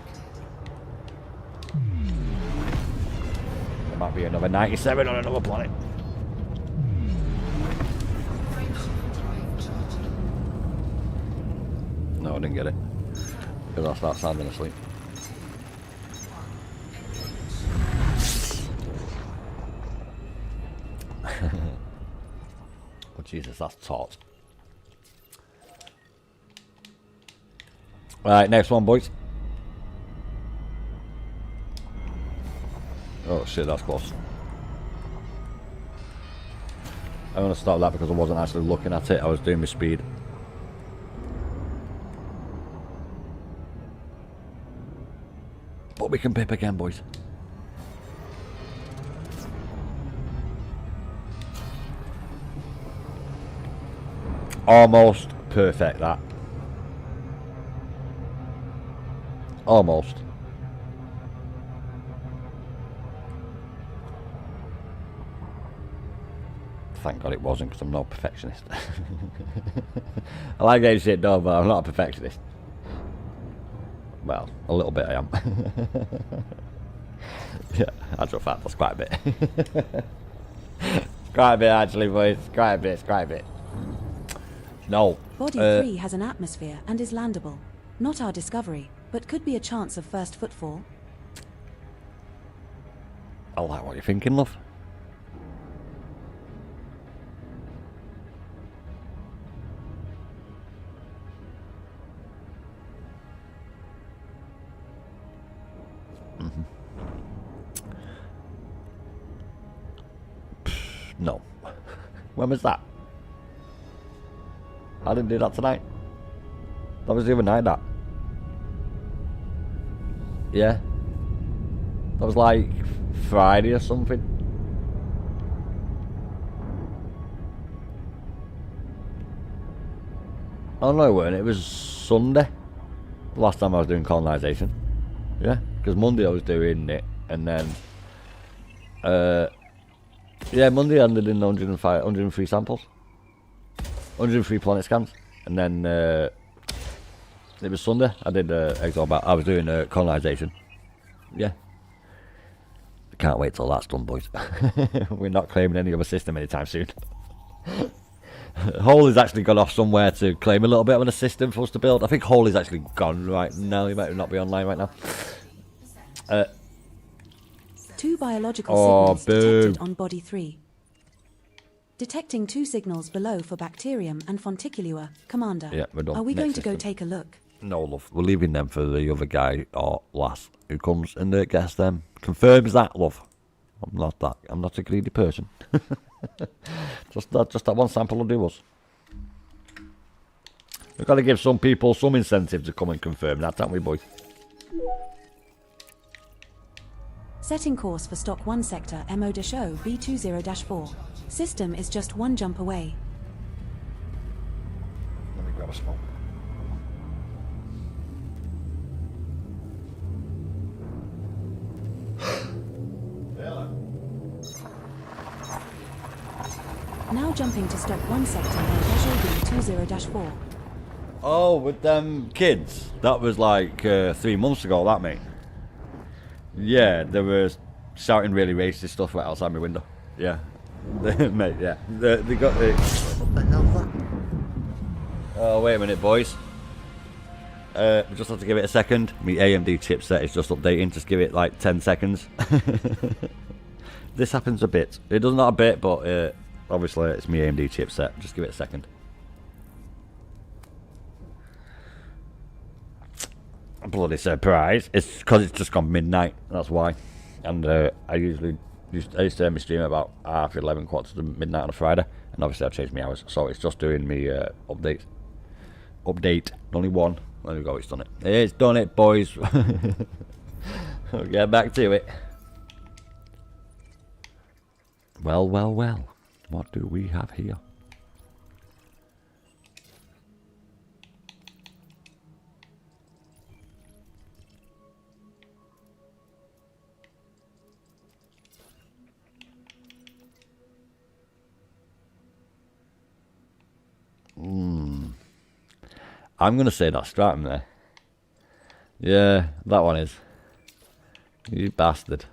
There might be another 97 on another planet. No, I didn't get it. Because I start sounding asleep. Oh Jesus, that's taut. Right, next one, boys. Oh shit, that's close. I'm gonna stop that because I wasn't actually looking at it, I was doing my speed. But we can pip again, boys. Almost perfect, that. Almost. Thank God it wasn't, because I'm not a perfectionist. I like getting shit done, but I'm not a perfectionist. Well, a little bit I am. Yeah, actual fact, that's quite a bit. Quite a bit, actually, boys. Quite a bit. No. Body 3 has an atmosphere and is landable. Not our discovery, but could be a chance of first footfall. I like what you're thinking, love. No. When was that? I didn't do that tonight. That was the other night, that. Yeah. That was like Friday or something. Oh no, it weren't. It was Sunday. The last time I was doing colonisation. Yeah. Because Monday I was doing it, and then... yeah, Monday I ended in 103 samples. 103 planet scans. And then it was Sunday. I did I was doing colonisation. Yeah. I can't wait till that's done, boys. We're not claiming any other system anytime soon. Holy's actually gone off somewhere to claim a little bit of a system for us to build. I think Holy's actually gone right now. He might not be online right now. 2 biological signals detected boo. on body 3. Detecting 2 signals below for bacterium and fonticulua, Commander. Yeah, we're done. Are we Next going to go system. take a look? No, love. We're leaving them for the other guy or lass who comes and gets them. Confirms that, love. I'm not a greedy person. just that one sample will do us. We've got to give some people some incentive to come and confirm that, haven't we, boys? Setting course for stock 1 sector MO Show B20-4. System is just 1 jump away. Let me grab a smoke. Now jumping to stock 1 sector MO Show B20-4. Oh, with them kids. That was like 3 months ago, that, mate. Yeah, they were shouting really racist stuff right outside my window. Yeah. Mate, yeah. They got the... What the hell's that? Oh, wait a minute, boys. We just have to give it a second. My AMD chipset is just updating. Just give it like 10 seconds. This happens a bit. It does not a bit, but obviously it's my AMD chipset. Just give it a second. A bloody surprise. It's because it's just gone midnight. That's why. And I used to end my stream at about 11:30, quarter to midnight on a Friday. And obviously I've changed my hours. So it's just doing me update. Only one. There we go, it's done it. It's done it, boys. We'll get back to it. Well, well, well. What do we have here? I'm going to say that Stratum there. Yeah, that one is. You bastard.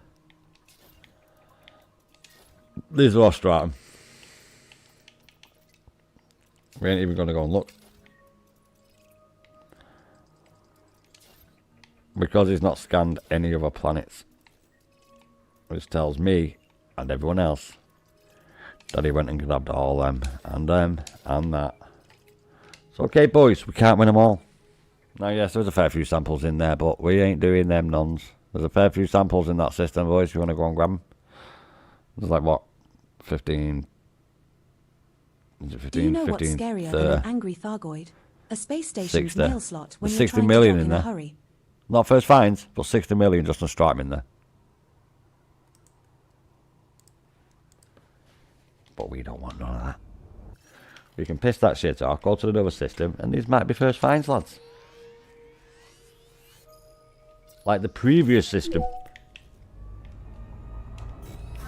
These are all Stratum. We ain't even going to go and look. Because he's not scanned any other planets. Which tells me, and everyone else, that he went and grabbed all them, and that. So okay, boys, we can't win them all. Now, yes, there's a fair few samples in there, but we ain't doing them nuns. There's a fair few samples in that system, boys, if you want to go and grab them. There's like, what, 15... Is it 15? Do you know 15, what's scarier than an angry Thargoid? A space station's 60. mail slot when There's you're 60 trying million to in drop in there. a hurry. Not first finds, but 60 million just on Stratum in there. But we don't want none of that. We can piss that shit off, go to another system, and these might be first finds, lads. Like the previous system.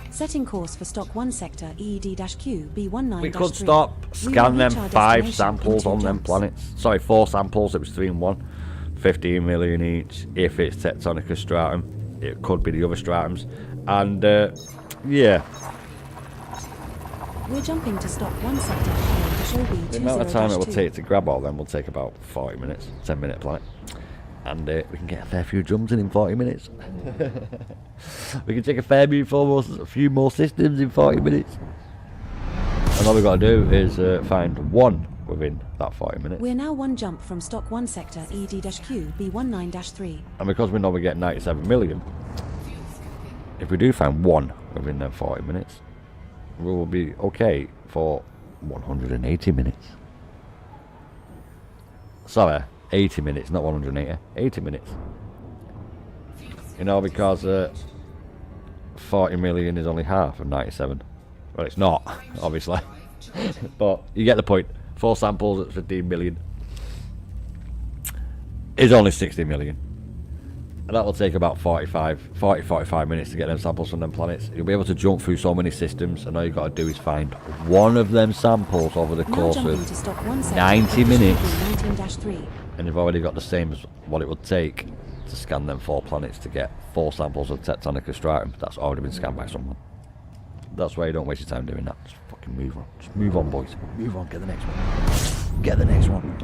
Setting course for stock 1 sector EED-Q B19-3. We could stop, scan them 5 samples on them planets. Sorry, 4 samples, it was 3 and 1. 15 million each, if it's Tectonica Stratum. It could be the other Stratums. And, yeah. We're jumping to stock 1 sector. The amount of time it will take to grab all them will take about 40 minutes, 10-minute planet. And we can get a fair few jumps in 40 minutes. We can take a few more systems in 40 minutes. And all we've got to do is find one within that 40 minutes. We're now 1 jump from stock 1 sector ED-Q B19-3. And because we know we get 97 million, if we do find one within them 40 minutes, we will be okay for 180 minutes. Sorry, 80 minutes, not 180. 80 minutes. You know, because 40 million is only half of 97. Well, it's not, obviously. But you get the point. 4 samples at 15 million is only 60 million. And that will take about 45 minutes to get them samples from them planets. You'll be able to jump through so many systems, and all you've got to do is find one of them samples over the course of 90 minutes. And you've already got the same as what it would take to scan them 4 planets to get 4 samples of Tectonica Stratum. That's already been scanned by someone. That's why you don't waste your time doing that. Just fucking move on. Just move on, boys. Move on, get the next one. Get the next one.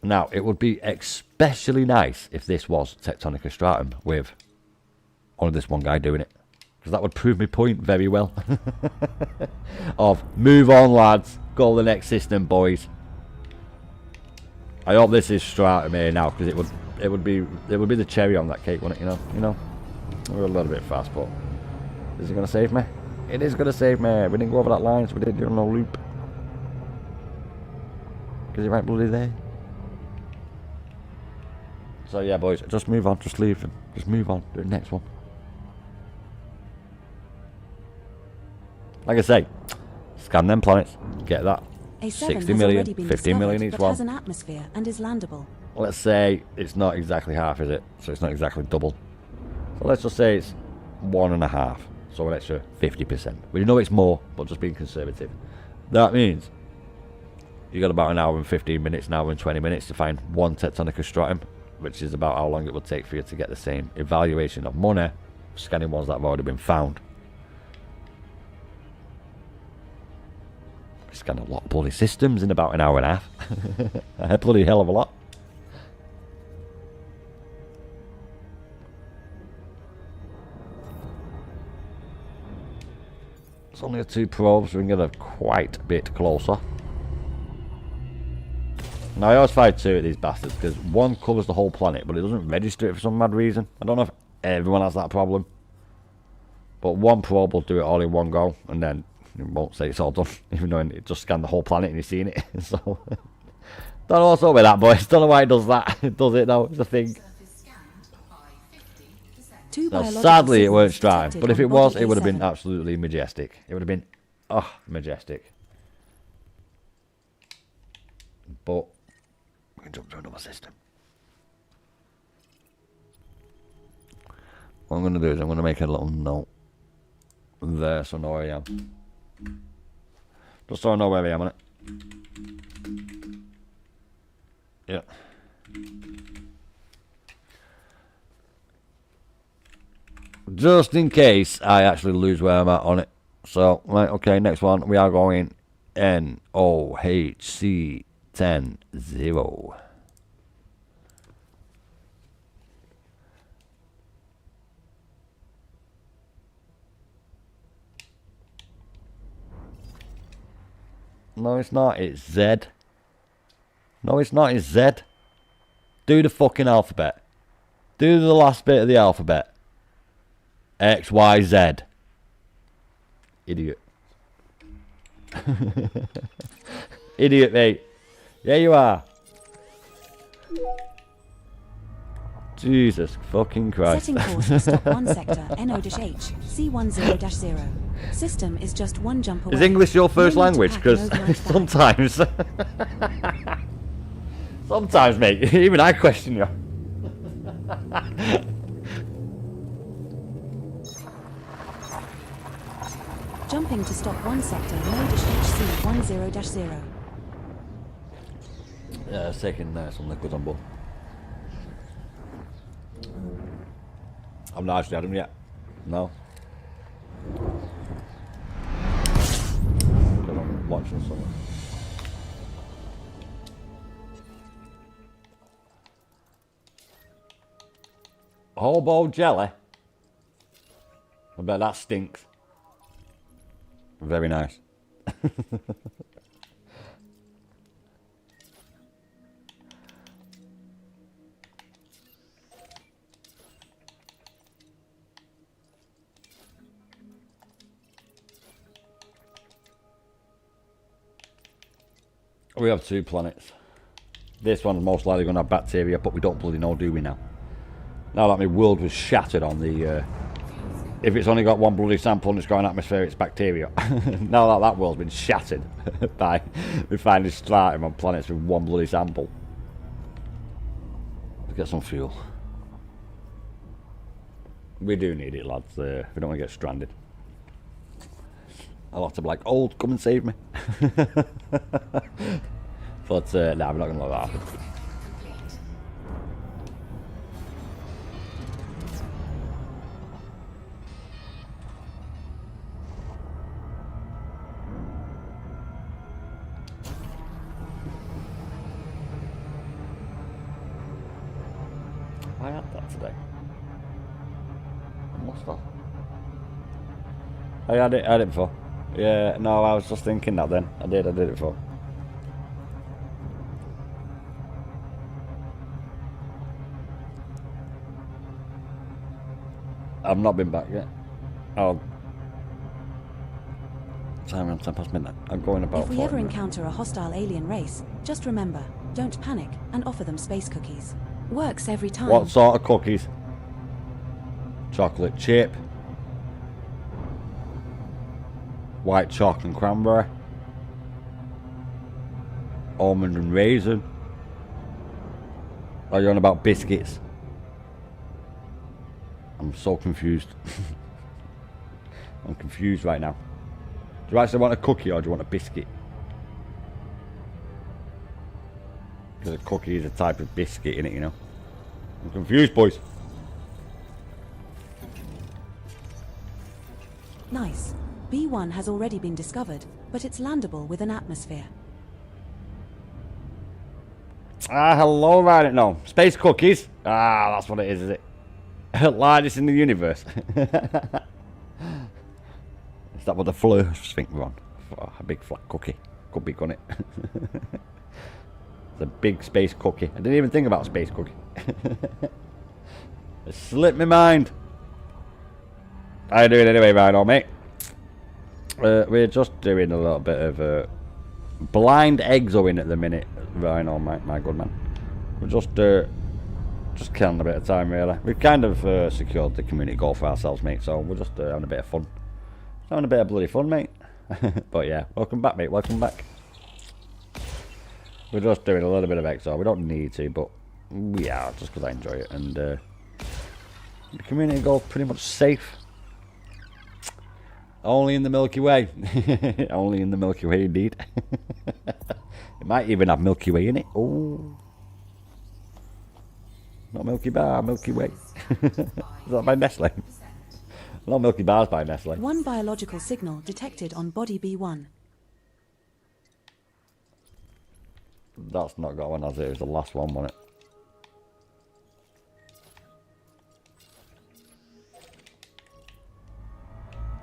Now, it would be especially nice if this was Tectonica Stratum with only this one guy doing it. Because that would prove my point very well. Of, move on, lads. Go to the next system, boys. I hope this is Stratum here now, because it would be the cherry on that cake, wouldn't it? You know, we're a little bit fast, but is it going to save me? It is going to save me. We didn't go over that line, so we didn't do no loop. Because it right bloody there. So yeah, boys, just move on, just leave them. Just move on, do the next one. Like I say, scan them planets, get that. 60 million, 15 million each one. Has an atmosphere and is landable. Let's say it's not exactly half, is it? So it's not exactly double. So let's just say it's 1.5. So an extra 50%. We know it's more, but just being conservative. That means you got about an hour and 15 minutes, an hour and 20 minutes to find one Tectonica Stratum, which is about how long it would take for you to get the same evaluation of money scanning ones that have already been found. We scanned a lot of bloody systems in about an hour and a half. A bloody hell of a lot. It's only 2 probes, so we can get a quite a bit closer. Now I always find 2 of these bastards because one covers the whole planet, but it doesn't register it for some mad reason. I don't know if everyone has that problem, but one probe will do it all in one go, and then it won't say it's all done, even though it just scanned the whole planet and you've seen it. So don't know what's up with that, boys. Don't know why it does that. It does it though. It's a thing. Now, sadly, it weren't Stratum, but if it was, it would have been absolutely majestic. It would have been, oh, majestic. But we can jump to another system. What I'm going to do is I'm going to make a little note there so I know where I am. Just so I know where I am on it. Yeah. Just in case I actually lose where I'm at on it. So, right, okay, next one. We are going NOHC 10-0. No, it's not. It's Z. No, it's not. It's Z. Do the fucking alphabet. Do the last bit of the alphabet. X, Y, Z. Idiot. Idiot, mate. Yeah, you are. Jesus fucking Christ. Setting course for stop 1 sector, NO-H, C10-0. System is just 1 jump away. Is English your first language? Because sometimes... sometimes, mate, even I question you. Jumping to stop 1 sector, NO-HC10-0. Yeah, taking some liquids on board. I've not actually had them yet. No. Because I'm watching something. Hobo jelly? I bet that stinks. Very nice. We have 2 planets. This one's most likely going to have bacteria, but we don't bloody know, do we now? Now that my world was shattered on the... if it's only got 1 bloody sample and it's got an atmosphere, it's bacteria. Now that that world's been shattered by we finding Stratum on planets with 1 bloody sample. Let's get some fuel. We do need it, lads. We don't want to get stranded. I'll have to be like, old, come and save me. But, nah, we're not going to let that happen. I had that today. I must have. I had it before. Yeah, no, I was just thinking that then. I did it before. I've not been back yet. Oh. Time around 10 past midnight. I'm going about. If we ever encounter a hostile alien race, just remember, don't panic and offer them space cookies. Works every time. What sort of cookies? Chocolate chip. White chocolate and cranberry. Almond and raisin. Are you on about biscuits? I'm so confused. I'm confused right now. Do you actually want a cookie or do you want a biscuit? Because a cookie is a type of biscuit in it, you know. I'm confused, boys. Nice. B1 has already been discovered, but it's landable with an atmosphere. Ah, hello, right? No, space cookies. Ah, that's what it is it? Largest in the universe. Is that what the Flurs think we're on? Oh, a big flat cookie. Could be, couldn't it? It's a big space cookie. I didn't even think about space cookie. It slipped my mind. How you doing anyway, Rhino, mate? We're just doing a little bit of blind exoing at the minute, Rhino, my good man. We're just killing a bit of time, really. We've kind of secured the community goal for ourselves, mate, so we're just having a bit of fun. Having a bit of bloody fun, mate. But yeah, welcome back, mate, welcome back. We're just doing a little bit of exo. We don't need to, but we are, just because I enjoy it. And the community goal pretty much safe. Only in the Milky Way. Only in the Milky Way, indeed. It might even have Milky Way in it. Oh. Not Milky Bar, Milky Way. Is that by Nestle? Not Milky Bars by Nestle. One biological signal detected on body B1. That's not got one, has it? It was the last one, wasn't it?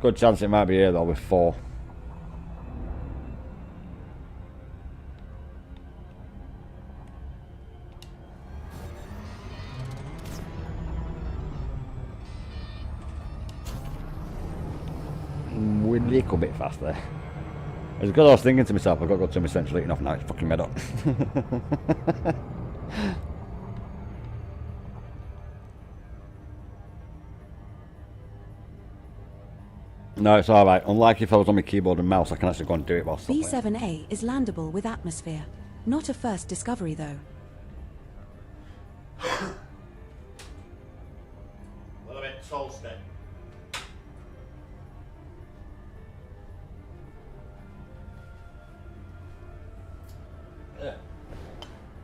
Good chance it might be here though with 4. We're a little bit fast there. It's because I was thinking to myself, I've got to go to my central heating off now, it's fucking made up. No, it's alright. Unlike if I was on my keyboard and mouse, I can actually go and do it whilst B7A is landable with atmosphere. Not a first discovery, though. A little bit toasty.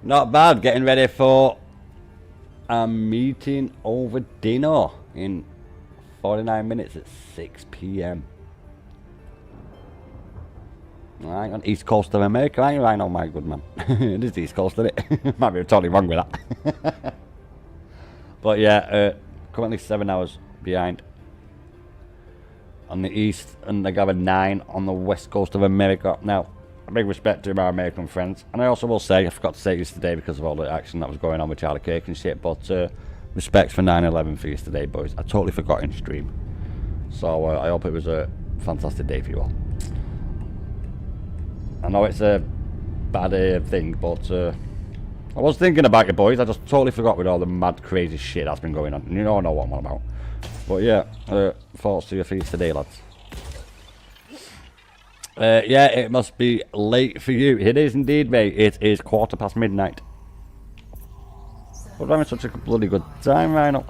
Not bad. Getting ready for a meeting over dinner in 49 minutes at 6 p.m. Right, on East Coast of America, ain't you? Right now, my good man. It is the East Coast, isn't it? Might be totally wrong with that. But yeah, currently 7 hours behind on the East, and I got a 9 on the West Coast of America. Now, a big respect to my American friends. And I also will say, I forgot to say this today because of all the action that was going on with Charlie Cake and shit, but respects for 9/11 for yesterday, boys. I totally forgot in stream. So I hope it was a fantastic day for you all. I know it's a bad thing, but I was thinking about you, boys. I just totally forgot with all the mad, crazy shit that's been going on. You all know what I'm on about. But yeah, thoughts to your feet today, lads. Yeah, it must be late for you. It is indeed, mate. It is 4:15 midnight. We're having such a bloody good time right now.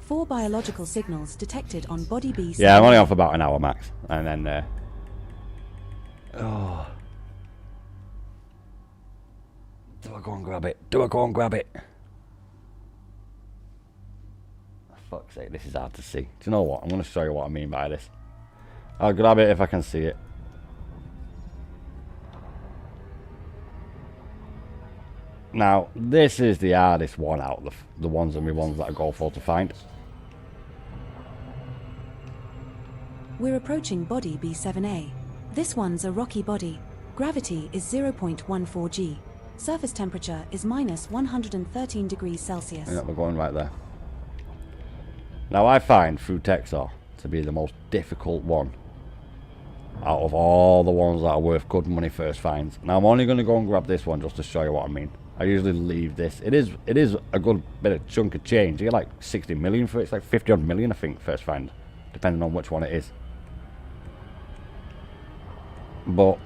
4 biological signals detected on body B7. Yeah, I'm only on for about an hour max. And then... oh. Do I go and grab it? Do I go and grab it? For fuck's sake, this is hard to see. Do you know what? I'm going to show you what I mean by this. I'll grab it if I can see it. Now, this is the hardest one out of the ones and the ones that I go for to find. We're approaching body B7A. This one's a rocky body. Gravity is 0.14 G. Surface temperature is minus 113 degrees Celsius. Yeah, we're going right there. Now, I find through Texar to be the most difficult one out of all the ones that are worth good money first finds. Now, I'm only going to go and grab this one just to show you what I mean. I usually leave this. It is a good bit of chunk of change. You get like 60 million for it. It's like 50 odd million, I think, first find, depending on which one it is. But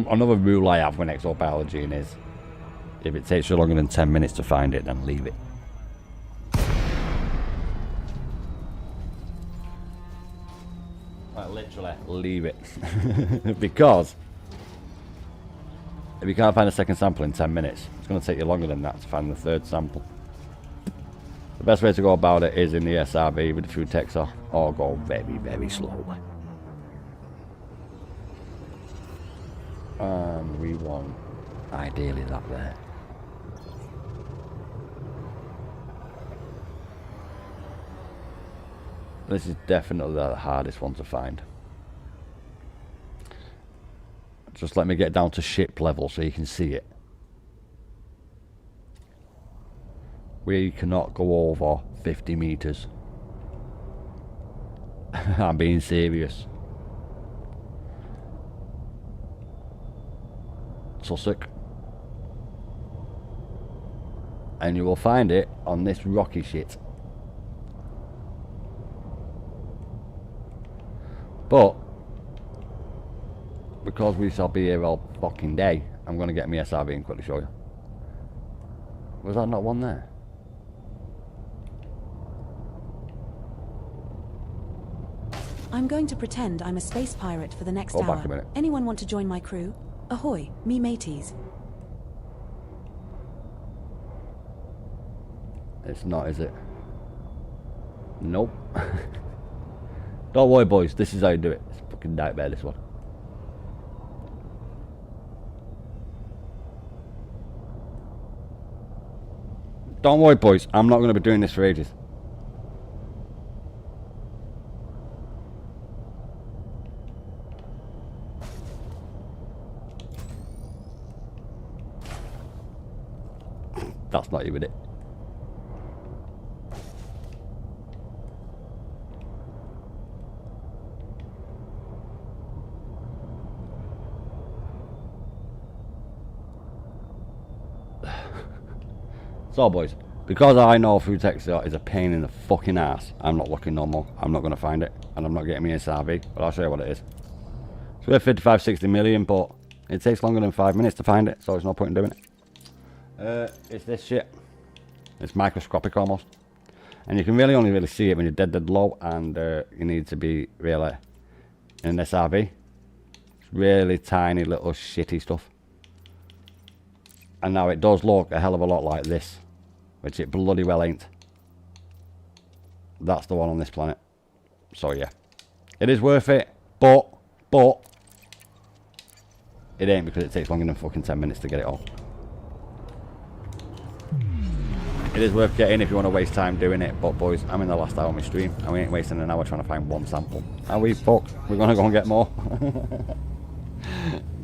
another rule I have when exobiology is, if it takes you longer than 10 minutes to find it, then leave it. Like, literally, leave it. Because If you can't find a second sample in 10 minutes, it's going to take you longer than that to find the third sample. The best way to go about it is in the SRV with the food text off, or go very, very slowly. And we want, ideally, that there. This is definitely the hardest one to find. Just let me get down to ship level so you can see it. We cannot go over 50 meters. I'm being serious. Sussex. And you will find it on this rocky shit. But because we shall be here all fucking day, I'm going to get my SRV and quickly show you. Was that not one there? I'm going to pretend I'm a space pirate for the next Go hour. back a minute. Anyone want to join my crew? Ahoy, me mateys. It's not, is it? Nope. Don't worry, boys. This is how you do it. It's a fucking nightmare, this one. Don't worry, boys. I'm not going to be doing this for ages. That's not even it. So boys, because I know food texture is a pain in the fucking ass, I'm not looking no more. I'm not going to find it, and I'm not getting me a SRV, but I'll show you what it is. It's worth 55-60 million, but it takes longer than 5 minutes to find it, so there's no point in doing it. It's this shit. It's microscopic almost, and you can really only see it when you're dead low, and you need to be really in an SRV. It's really tiny little shitty stuff. And now it does look a hell of a lot like this, which it bloody well ain't. That's the one on this planet. So yeah, it is worth it, but it ain't, because it takes longer than fucking 10 minutes to get it all. It is worth getting if you want to waste time doing it, but boys, I'm in the last hour of my stream, and we ain't wasting an hour trying to find one sample. And we fuck, we're gonna go and get more.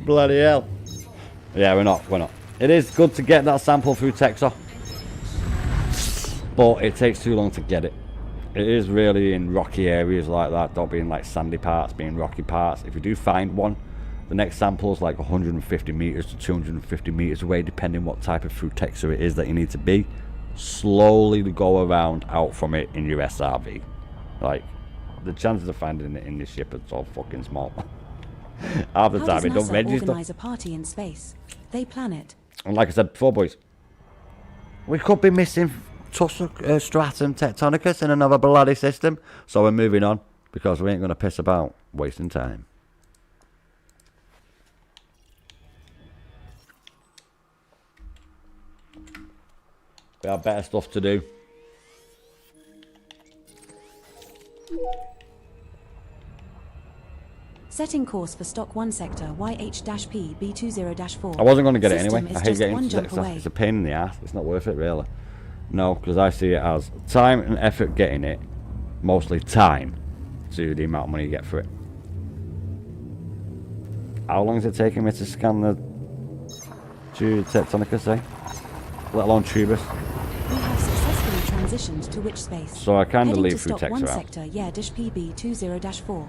Bloody hell. Yeah, we're not. It is good to get that sample through Texas, but it takes too long to get it. It is really in rocky areas like that, don't be in like sandy parts, be in rocky parts. If you do find one, the next sample is like 150 meters to 250 meters away, depending what type of fruit texture it is that you need to be. Slowly go around out from it in your SRV. Like, the chances of finding it in this ship are so fucking small. Half the time it don't register. Organize a party in space? They plan it. And like I said before, boys, we could be missing Stratum Tectonicus in another bloody system. So we're moving on, because we ain't going to piss about wasting time. We have better stuff to do. Setting course for stock 1 sector YH-P B20-4. I wasn't going to get it anyway. System I is hate just getting one into jump that stuff. away. It's a pain in the ass. It's not worth it, really. No, because I see it as time and effort getting it. Mostly time to the amount of money you get for it. How long is it taking me to scan the Tectonicus, say? Let alone Tubus. We have successfully transitioned to which space? So I kind of Heading leave to through stock 1 texture out. sector YH-P B20-4.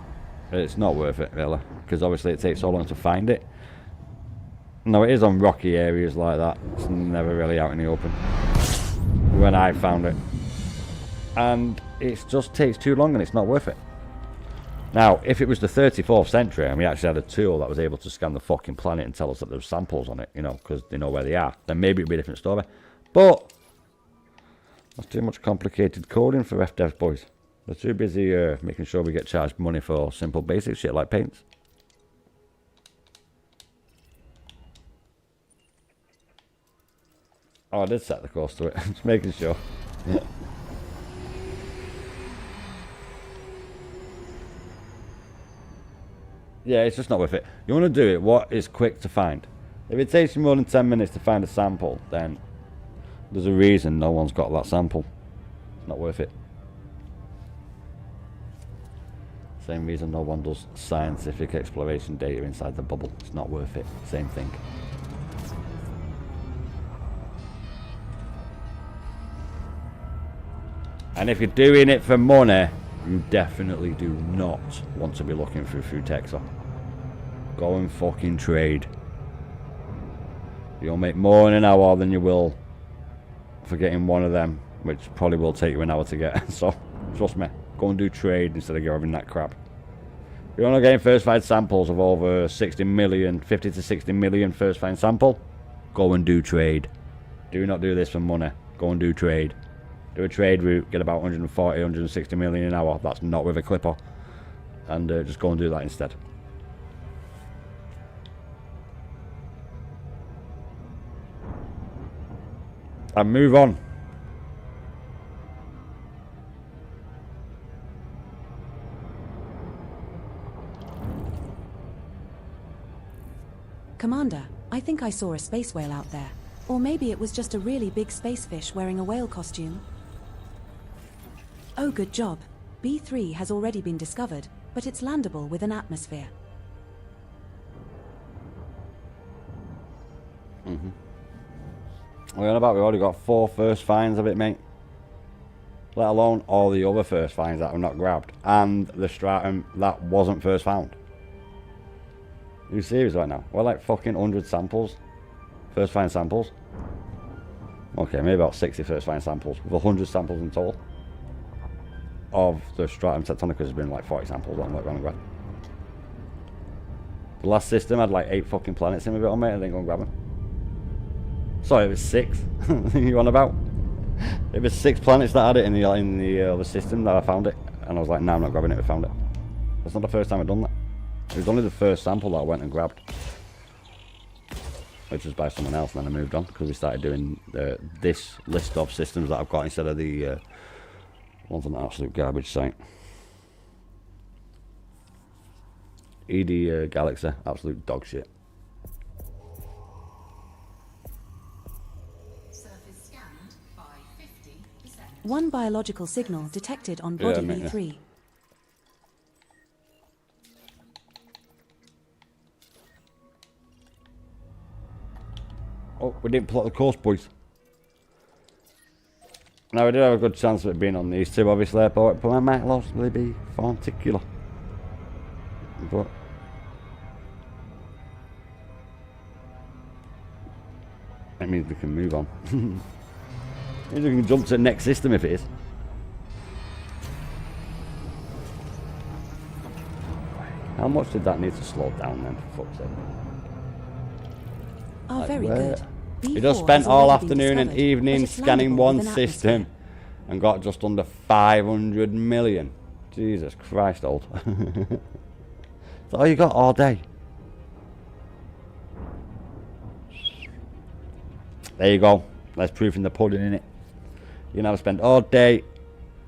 It's not worth it, really, because obviously it takes so long to find it. No, it is on rocky areas like that. It's never really out in the open when I found it, and it just takes too long, and it's not worth it. Now, if it was the 34th century and we actually had a tool that was able to scan the fucking planet and tell us that there were samples on it, you know, because they know where they are, then maybe it'd be a different story. But that's too much complicated coding for FDevs, boys. They're too busy making sure we get charged money for simple basic shit like paints. Oh, I did set the course to it. Just making sure. Yeah, it's just not worth it. You want to do it what is quick to find. If it takes you more than 10 minutes to find a sample, then there's a reason no one's got that sample. It's not worth it. Same reason no one does scientific exploration data inside the bubble. It's not worth it. Same thing. And if you're doing it for money, you definitely do not want to be looking through Futexa. Go and fucking trade. You'll make more in an hour than you will for getting one of them, which probably will take you an hour to get. So, trust me, go and do trade instead of grabbing that crap. If you're only getting first find samples of over 60 million, 50 to 60 million first find sample, go and do trade. Do not do this for money. Go and do trade. Do a trade route, get about 140, 160 million an hour. That's not with a clipper. And just go and do that instead. And move on. Commander, I think I saw a space whale out there. Or maybe it was just a really big space fish wearing a whale costume. Oh, good job. B3 has already been discovered, but it's landable with an atmosphere. We're on about, we've already got 4 first finds of it, mate. Let alone all the other first finds that were not grabbed. And the Stratum that wasn't first found. Are you serious right now? We're like fucking 100 samples. First find samples. Okay, maybe about 60 first find samples. With 100 samples in total. Of the Stratum Tectonicus has been like 40 samples on like random grab. The last system had like 8 fucking planets in with it on, mate. I didn't go and grab them. Sorry, it was 6. You on about? It was 6 planets that had it in the other system that I found it, and I was like, nah, I'm not grabbing it. I found it. That's not the first time I've done that. It was only the first sample that I went and grabbed, which was by someone else, and then I moved on because we started doing this list of systems that I've got instead of the ones on the absolute garbage site. ED Galaxy, absolute dog shit. Surface scanned by 50%. One biological signal detected on body B3. Oh, we didn't plot the course, boys. Now, we did have a good chance of it being on these two, obviously, but I might possibly be particular. But that means we can move on. Means we can jump to the next system if it is. How much did that need to slow down then, for fuck's sake? Oh, Like, very where? good. He B4 just spent has all already been afternoon and discovered, evening but it's scanning landable one with an system atmosphere. and got just under 500 million. Jesus Christ, old. That's all you got all day. There you go. There's proof in the pudding, innit? You can have spent all day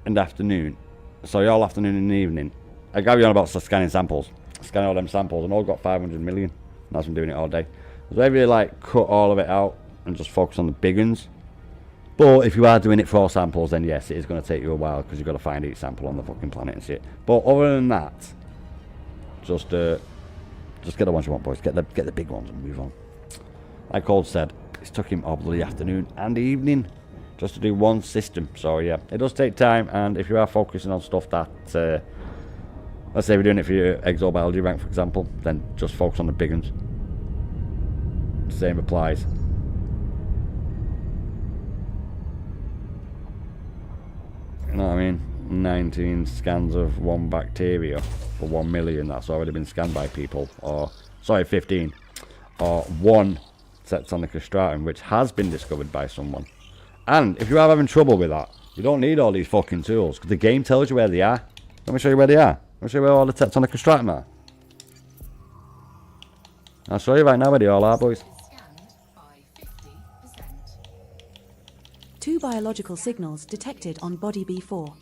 and afternoon. Sorry, all afternoon and evening. I got you on about scanning samples. Scanning all them samples and all got 500 million. And that's been doing it all day. So maybe like cut all of it out and just focus on the big ones. But if you are doing it for all samples, then yes, it is going to take you a while because you've got to find each sample on the fucking planet and shit. But other than that, just get the ones you want, boys. Get the big ones and move on. Like Cold said, it's took him all the afternoon and evening just to do one system. So yeah, it does take time, and if you are focusing on stuff that, let's say you're doing it for your exobiology rank, for example, then just focus on the big ones. Same applies. You know what I mean? 19 scans of one bacteria for 1 million. That's already been scanned by people. Or, sorry, 15. Or 1 Tectonicus stratum, which has been discovered by someone. And if you are having trouble with that, you don't need all these fucking tools, because the game tells you where they are. Let me show you where they are. Let me show you where all the Tectonicus stratum are. I'll show you right now where they all are, boys. Scanned by 50%. 2 biological signals detected on body B4.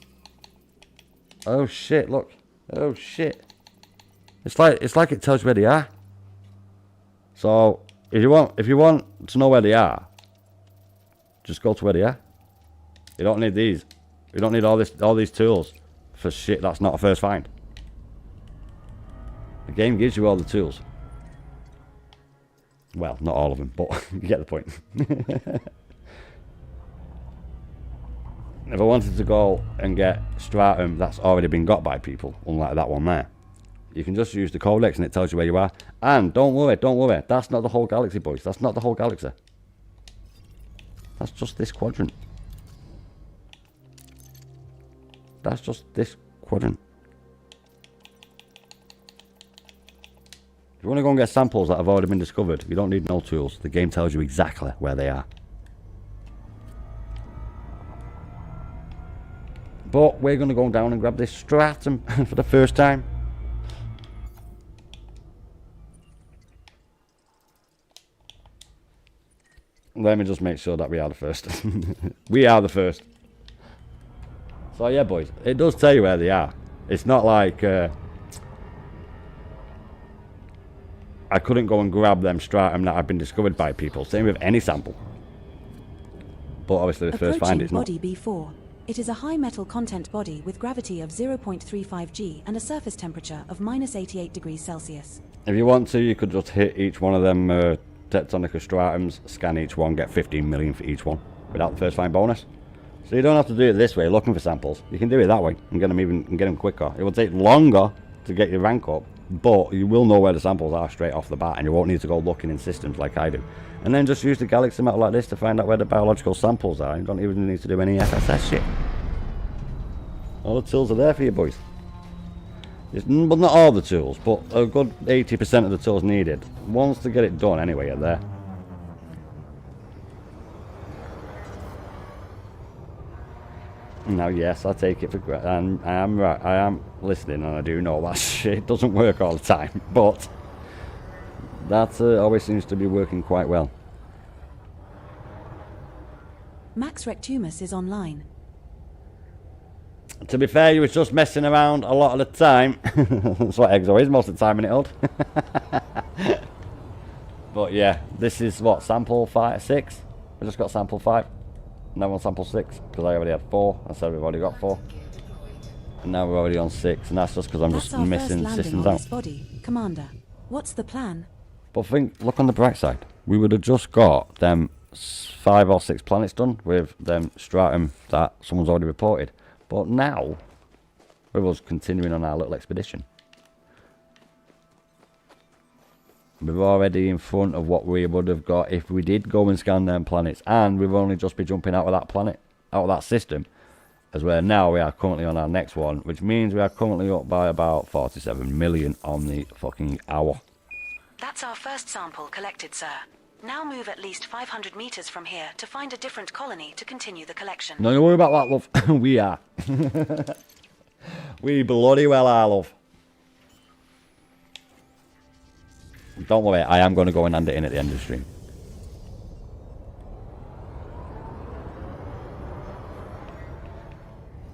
Oh shit, look. Oh shit. It's like it tells you where they are. So if you want to know where they are, just go to where they are. You don't need these. You don't need all these tools for shit that's not a first find. The game gives you all the tools. Well, not all of them, but you get the point. If I wanted to go and get Stratum that's already been got by people, unlike that one there, you can just use the codex and it tells you where you are. And don't worry, that's not the whole galaxy, boys. That's not the whole galaxy. That's just this quadrant. That's just this quadrant. If you want to go and get samples that have already been discovered, you don't need no tools. The game tells you exactly where they are. But we're going to go down and grab this Stratum for the first time. Let me just make sure that we are the first. We are the first. So yeah, boys, it does tell you where they are. It's not like I couldn't go and grab them Stratum that have been discovered by people. Same with any sample. But obviously the first find is not. Body B4. It is a high metal content body with gravity of 0.35 G and a surface temperature of -88 degrees Celsius. If you want to, you could just hit each one of them Tectonica Stratums, scan each one, get 15 million for each one without the first find bonus. So you don't have to do it this way, looking for samples. You can do it that way and get them quicker. It will take longer to get your rank up, but you will know where the samples are straight off the bat, and you won't need to go looking in systems like I do. And then just use the galaxy map like this to find out where the biological samples are. You don't even need to do any FSS shit. All the tools are there for you, boys. Well, not all the tools, but a good 80% of the tools needed. Once to get it done anyway are there. Now, yes, I take it for granted, and I am right. I am listening, and I do know that shit doesn't work all the time, but that always seems to be working quite well. Max Rectumus is online. To be fair, you was just messing around a lot of the time. That's what Exo is most of the time, innit, old? But yeah, this is what, sample 6? We just got sample 5. Now we're on sample 6, because I already had 4. I said we've already got 4. And now we're already on 6, and that's just because I'm just missing systems out. Body, Commander. What's the plan? But look on the bright side. We would have just got them 5 or 6 planets done with them Stratum that someone's already reported. But now, with us continuing on our little expedition, we're already in front of what we would have got if we did go and scan them planets, and we've only just be jumping out of that planet, out of that system, as where now we are currently on our next one, which means we are currently up by about 47 million on the fucking hour. That's our first sample collected, sir. Now move at least 500 meters from here to find a different colony to continue the collection. No, don't worry about that, love. We are. We bloody well are, love. Don't worry, I am going to go and hand it in at the end of the stream.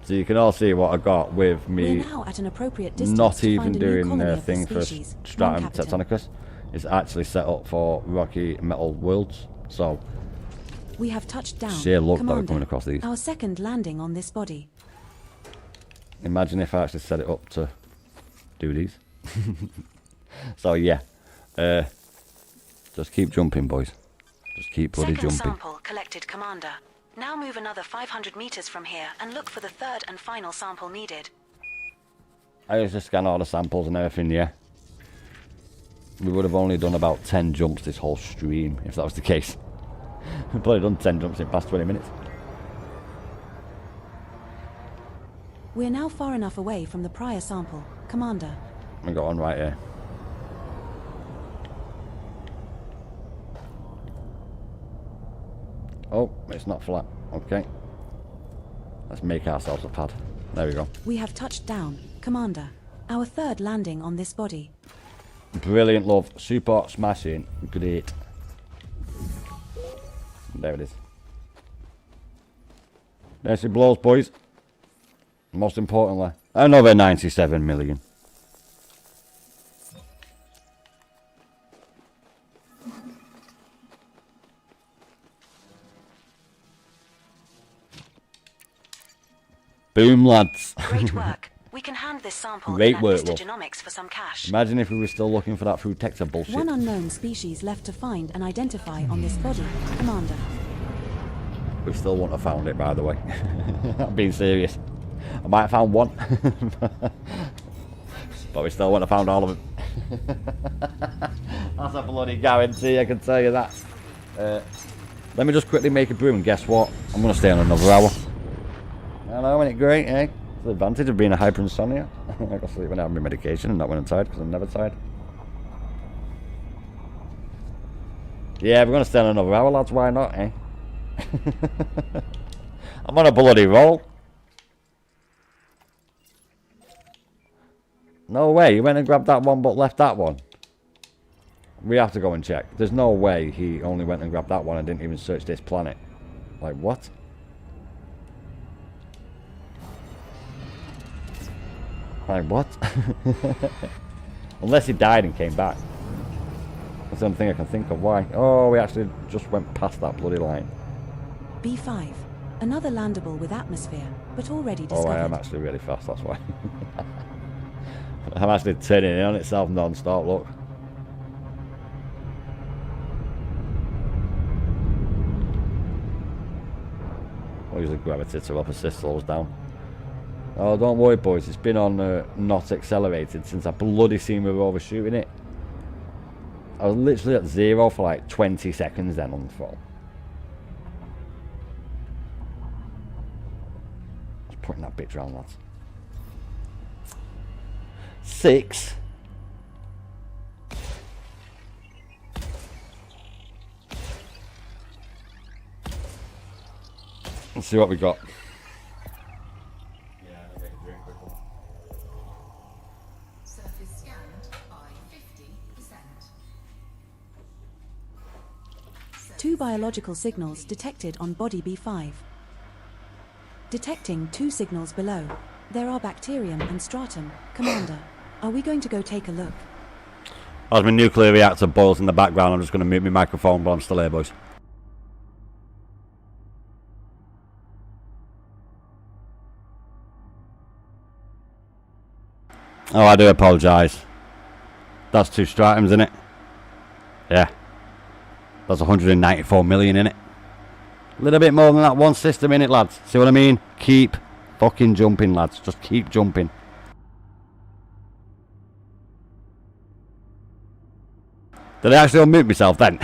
So you can all see what I got with me. We're now at an appropriate distance not even to find a new doing colony a of thing the for species, Stratum non-capital. Tectonicus. It's actually set up for rocky metal worlds. So We have touched down. sheer luck that we're Commander, coming across these. our second landing on this body. Imagine if I actually set it up to do these. So yeah, just keep jumping, boys. Just keep bloody Second jumping. sample collected, Commander. Now move another 500 meters from here and look for the third and final sample needed. I used to scan all the samples and everything, yeah. We would have only done about 10 jumps this whole stream, if that was the case. We've probably done 10 jumps in the past 20 minutes. We're now far enough away from the prior sample, Commander. We got one right here. Oh, it's not flat. Okay. Let's make ourselves a pad. There we go. We have touched down, Commander. Our third landing on this body. Brilliant, love. Super smashing. Great. There it is. There she blows, boys. Most importantly, another 97 million. Boom, lads. Great work. We can hand this sample Great at work, Mr. love. Genomics for some cash. Imagine if we were still looking for that food texture bullshit. One unknown species left to find and identify on this body, Commander. We still wouldn't have found it, by the way. I'm being serious. I might have found one. But we still wouldn't have found all of them. That's a bloody guarantee, I can tell you that. Let me just quickly make a brew, and guess what? I'm going to stay on another hour. Hello, ain't it great, eh? It's the advantage of being a hyper insomnia. I can sleep when I have my medication and not when I'm tired, because I'm never tired. Yeah, we're going to stay on another hour, lads. Why not, eh? I'm on a bloody roll. No way, he went and grabbed that one but left that one. We have to go and check. There's no way he only went and grabbed that one and didn't even search this planet. Like, what? Like, what? Unless he died and came back. That's the only thing I can think of. Why? Oh, we actually just went past that bloody line. B5. Another landable with atmosphere, but already Oh, discovered. I am actually really fast, that's why. I'm actually turning in on itself non-stop, look. I'll use the gravity to help assist those down. Oh, don't worry, boys. It's been on not accelerated since I bloody seen we were overshooting it. I was literally at 0 for like 20 seconds then on the throttle. Just putting that bitch round, lads. 6. Let's see what we got. Surface scanned by 50%. 2 biological signals detected on body B5. Detecting 2 signals below. There are bacterium and stratum. Commander, are we going to go take a look? As my nuclear reactor boils in the background, I'm just going to mute my microphone, but I'm still here, boys. Oh, I do apologise. That's 2 Stratums, isn't it? Yeah. That's 194 million in it. A little bit more than that one system in it, lads. See what I mean? Keep fucking jumping, lads. Just keep jumping. Did I actually unmute myself then?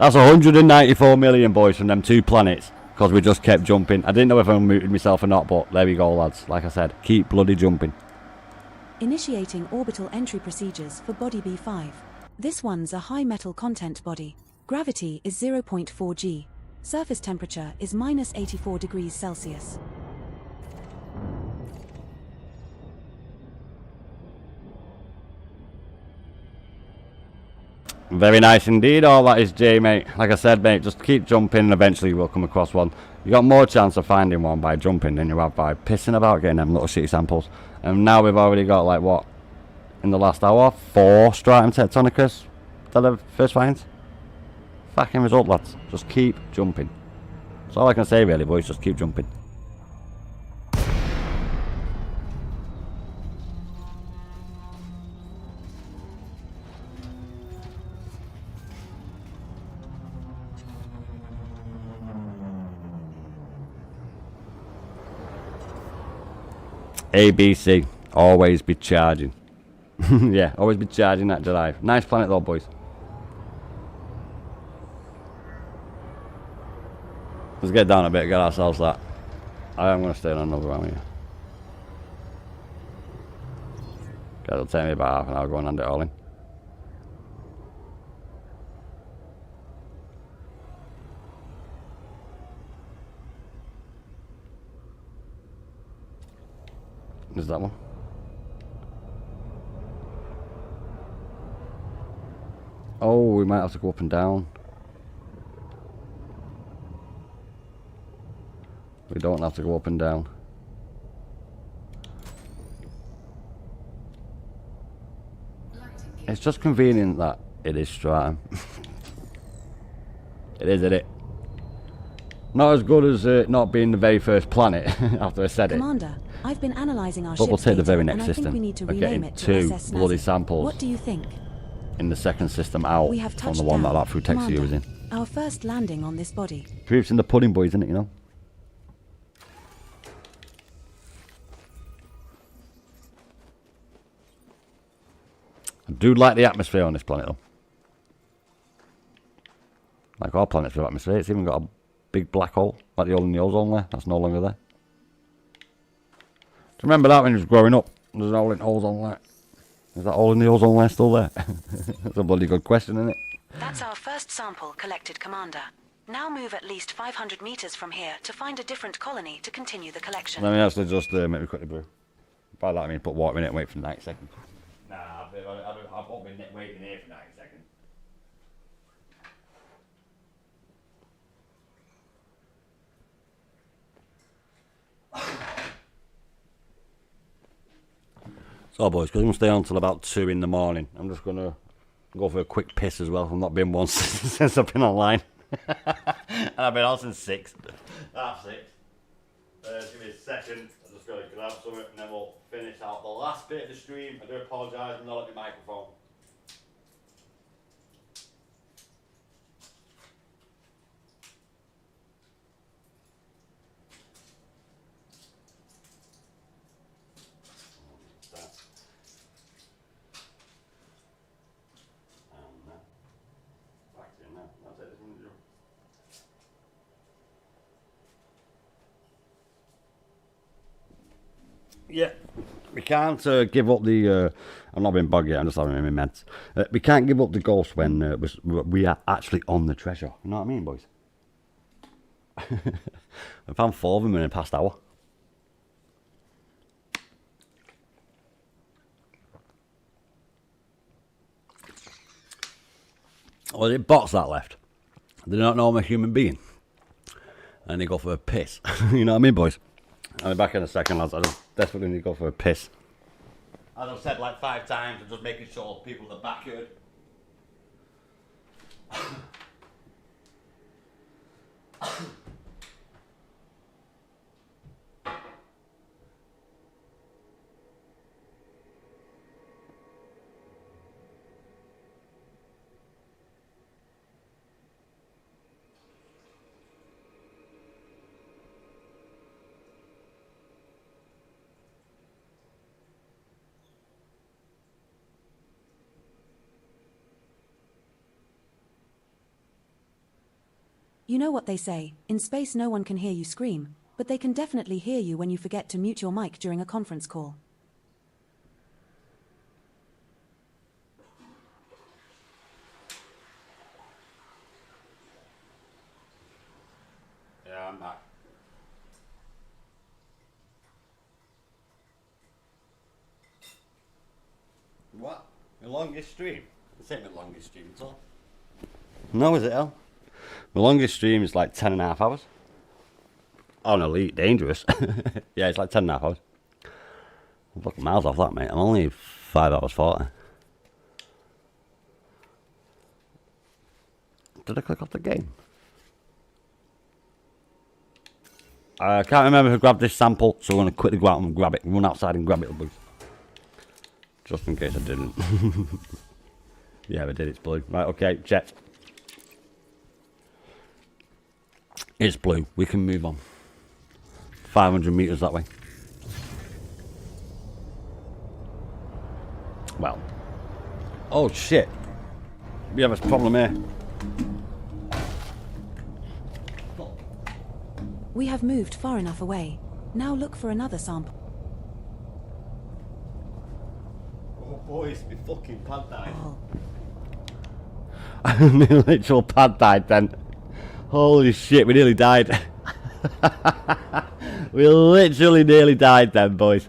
That's 194 million, boys, from them 2 planets. Because we just kept jumping. I didn't know if I unmuted myself or not, but there we go, lads. Like I said, keep bloody jumping. Initiating orbital entry procedures for body B5. This one's a high metal content body. Gravity is 0.4 G. Surface temperature is minus 84 degrees Celsius. Very nice indeed, all that is, Jay, mate. Like I said, mate, just keep jumping and eventually you will come across one. You got more chance of finding one by jumping than you have by pissing about getting them little shitty samples. And now we've already got, like, what? In the last hour? 4 Stratum tectonicus that are first finds. Fucking result, lads. Just keep jumping. That's all I can say, really, boys. Just keep jumping. ABC, always be charging. Yeah, always be charging that drive. Nice planet though, boys. Let's get down a bit, get ourselves that. I am going to stay on another one here. Guys, it'll take me about half an hour going and it all in. Is that one? Oh, we might have to go up and down. We don't have to go up and down. It's just convenient that it is Stratum. It is, isn't it? Not as good as not being the very first planet after I said Commander, I've been analysing our it. But we'll ship's take the very data, next and I think system. we need to We're rename getting it to 2 SS bloody Nazi. samples What do you think? in the second system out We have from touched the one down. that Food Texture was in. Our first landing on this body. Proof's in the pudding, boys, isn't it, you know? I do like the atmosphere on this planet, though. Like all planets with atmosphere, it's even got a big black hole, like the hole in the ozone there. That's no longer there. Do you remember that when you was growing up? There's an hole in the ozone layer. Is that hole in the ozone layer still there? That's a bloody good question, isn't it? That's our first sample collected, Commander. Now move at least 500 meters from here to find a different colony to continue the collection. Let me actually just make me quickly brew. By that I mean put water in it and wait for 90 seconds. Nah, I won't be waiting here for 90 seconds. So boys, because I'm going to stay on till about 2 in the morning, I'm just going to go for a quick piss as well. I've not been once since I've been online. And I've been on since 6. Half 6. Give me a second. I'm just going to grab something and then we'll finish out the last bit of the stream. I do apologise, I'm not at my microphone. Yeah, we can't give up the. I'm not being buggy. I'm just having my meds. We can't give up the ghost when we are actually on the treasure. You know what I mean, boys? I found 4 of them in the past hour. Well, it bots that left. They don't know I'm a human being, and they go for a piss. You know what I mean, boys? I'll be back in a second, lads. I just desperately need to go for a piss. As I've said like 5 times, I'm just making sure people at the back heard. You know what they say, in space no one can hear you scream, but they can definitely hear you when you forget to mute your mic during a conference call. Yeah, I'm back. What? My longest stream? This ain't my longest stream at all. No, is it, El? My longest stream is like 10.5 hours. Oh no, elite, dangerous. Yeah, it's like 10.5 hours. I'm fucking miles off that, mate. I'm only 5 hours 40. Did I click off the game? I can't remember who grabbed this sample, so I'm going to quickly go out and grab it. Run outside and grab it, boys. Just in case I didn't. Yeah, I did. It's blue. Right, okay, check. It's blue. We can move on. 500 meters that way. Well. Oh, shit. We have a problem here. We have moved far enough away. Now look for another sample. Oh, boys, my fucking pad died. Oh. My literal pad died then. Holy shit, we nearly died. We literally nearly died then, boys.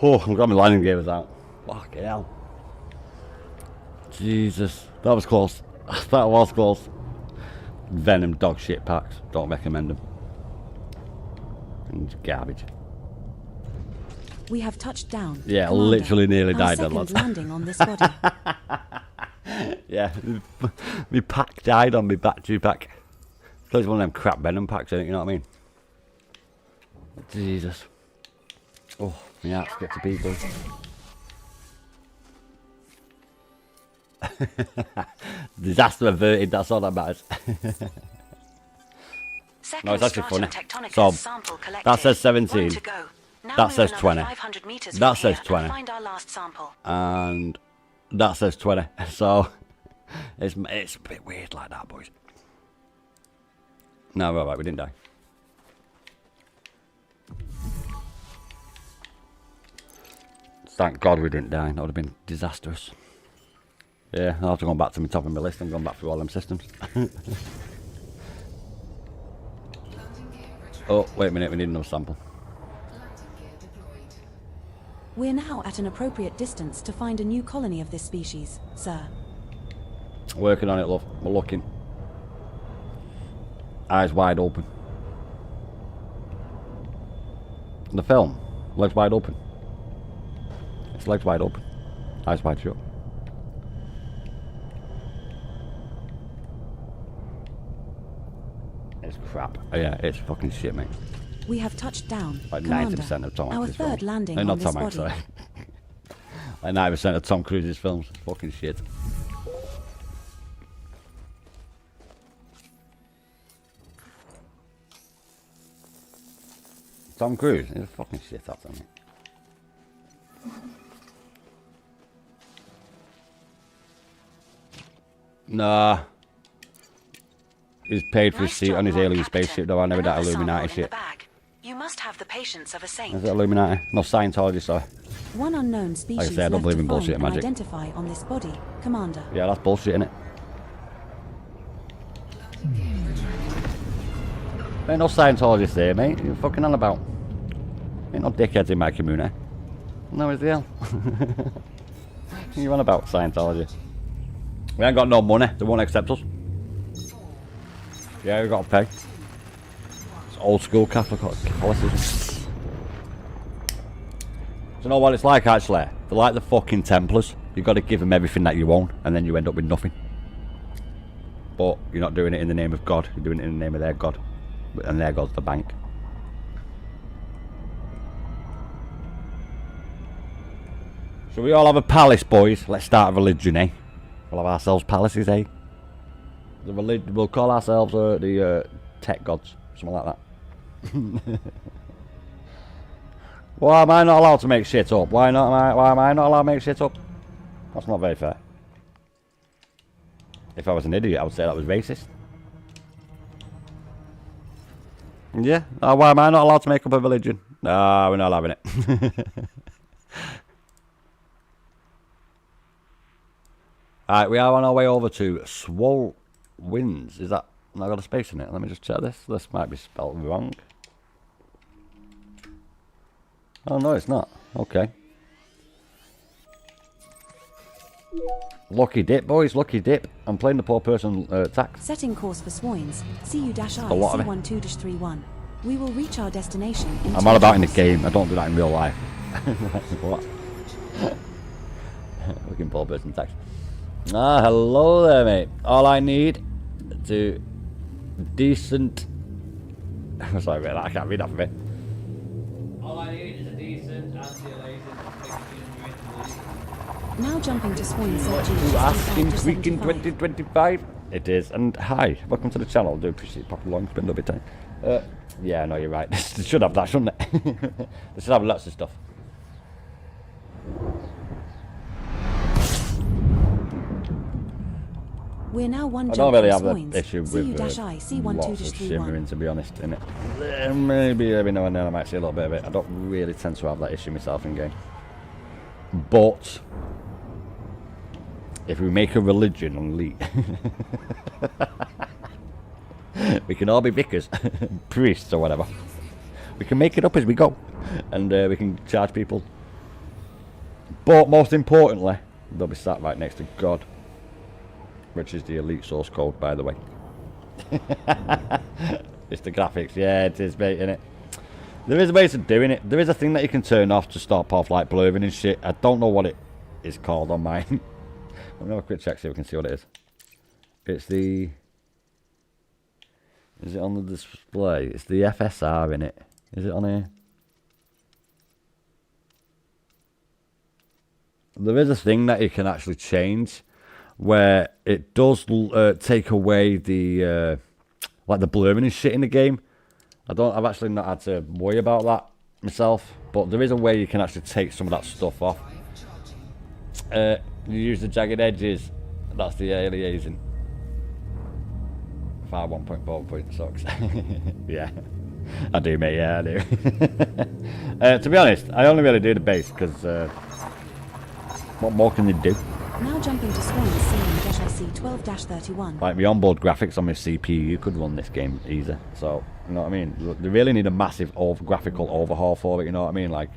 Oh, I've got my landing gears out. Fucking hell. Jesus, that was close. That was close. Venom dog shit packs. Don't recommend them. fucking garbage. We have touched down. Yeah, Commander. literally nearly Our died then, second lads. landing on this body. Yeah, my pack died on my battery pack. It's one of them crap Venom packs, isn't it? You know what I mean? Jesus. Oh, my heart's get to beat, boys. Disaster averted, that's all that matters. No, it's actually funny. So, that says 17. That says 20. That says 20. And that says 20. So, it's a bit weird like that, boys. No, right, we didn't die. Thank God we didn't die. That would have been disastrous. Yeah, I'll have to go back to my top of my list and go back through all them systems. Oh, wait a minute, we need another sample. We're now at an appropriate distance to find a new colony of this species, sir. Working on it, love. We're looking. Eyes wide open. The film, legs wide open. It's legs wide open. Eyes wide shut. It's crap. Oh, yeah, it's fucking shit, mate. We have touched down. Like Commander. 90% of Tom Our Hanks's third films. landing No, on not this Tom body. Hanks, sorry. Like 90% of Tom Cruise's films. Fucking shit. Tom Cruise is a fucking shit, that's on it. Nah. He's paid for his seat on his alien spaceship, though. I never that Illuminati shit. You must have the patience of a saint. Is it Illuminati? No, Scientology, sorry. One unknown species I don't left believe to in find bullshit and magic. identify on this body, Commander. Yeah, that's bullshit, innit? Ain't no Scientologists there, mate. You're fucking on about. Ain't no dickheads in my community. No, is the hell? You on about Scientology? We ain't got no money. They won't accept us. Yeah, we got to pay. It's old school Catholic Catholicism. Do you know what it's like, actually? They're like the fucking Templars. You've got to give them everything that you own, and then you end up with nothing. But you're not doing it in the name of God. You're doing it in the name of their God. And their God's the bank. So we all have a palace, boys. Let's start a religion, eh? We'll have ourselves palaces, eh? The religion. We'll call ourselves the tech gods, something like that. Why am I not allowed to make shit up? Why am I not allowed to make shit up? That's not very fair. If I was an idiot, I would say that was racist. Yeah. Why am I not allowed to make up a religion? No, we're not having it. Alright, we are on our way over to Swole Winds. Is that... I've got a space in it. Let me just check this. This might be spelled wrong. Oh, no, it's not. Okay. Lucky dip, boys. Lucky dip. I'm playing the poor person tax. Setting course for Swoins, CU-I A lot of it. C12-31. We will reach our destination in I'm 2 all about in the hours. game. I don't do that in real life. What? Looking poor person tax. Ah, hello there, mate. All I need to decent. Sorry, mate, I can't read off of it. All I need is a decent anti-aliasing. Now jumping to Swoins, You asking freaking 2025? It is. And hi, welcome to the channel. I do appreciate it. Proper long, spend a bit of time. Yeah, no, you're right. They should have that, shouldn't they? They should have lots of stuff. We're now one I jump don't really from have Swoins, that issue with CU-I lots of shimmering, C12-31. to be honest, innit? Maybe every now and then I might see a little bit of it. I don't really tend to have that issue myself in game. But if we make a religion on Elite, we can all be vicars, priests or whatever. We can make it up as we go, and we can charge people. But most importantly, they'll be sat right next to God, which is the Elite source code, by the way. It's the graphics, yeah, it is, mate, innit? There is ways of doing it. There is a thing that you can turn off to stop off like blurring and shit. I don't know what it is called on mine. Let me have a quick check, see if we can see what it is. It's the... Is it on the display? It's the FSR in it. Is it on here? There is a thing that you can actually change where it does take away the like the blurring and shit in the game. I've actually not had to worry about that myself, but there is a way you can actually take some of that stuff off. You use the jagged edges. That's the aliasing. 1.4 sucks. Yeah, I do, mate. Yeah, I do. To be honest, I only really do the base because what more can they do? Now jumping to Swan is seeing -IC12-31. Like the onboard graphics on my CPU could run this game easy. So you know what I mean. They really need a massive graphical overhaul for it. You know what I mean? Like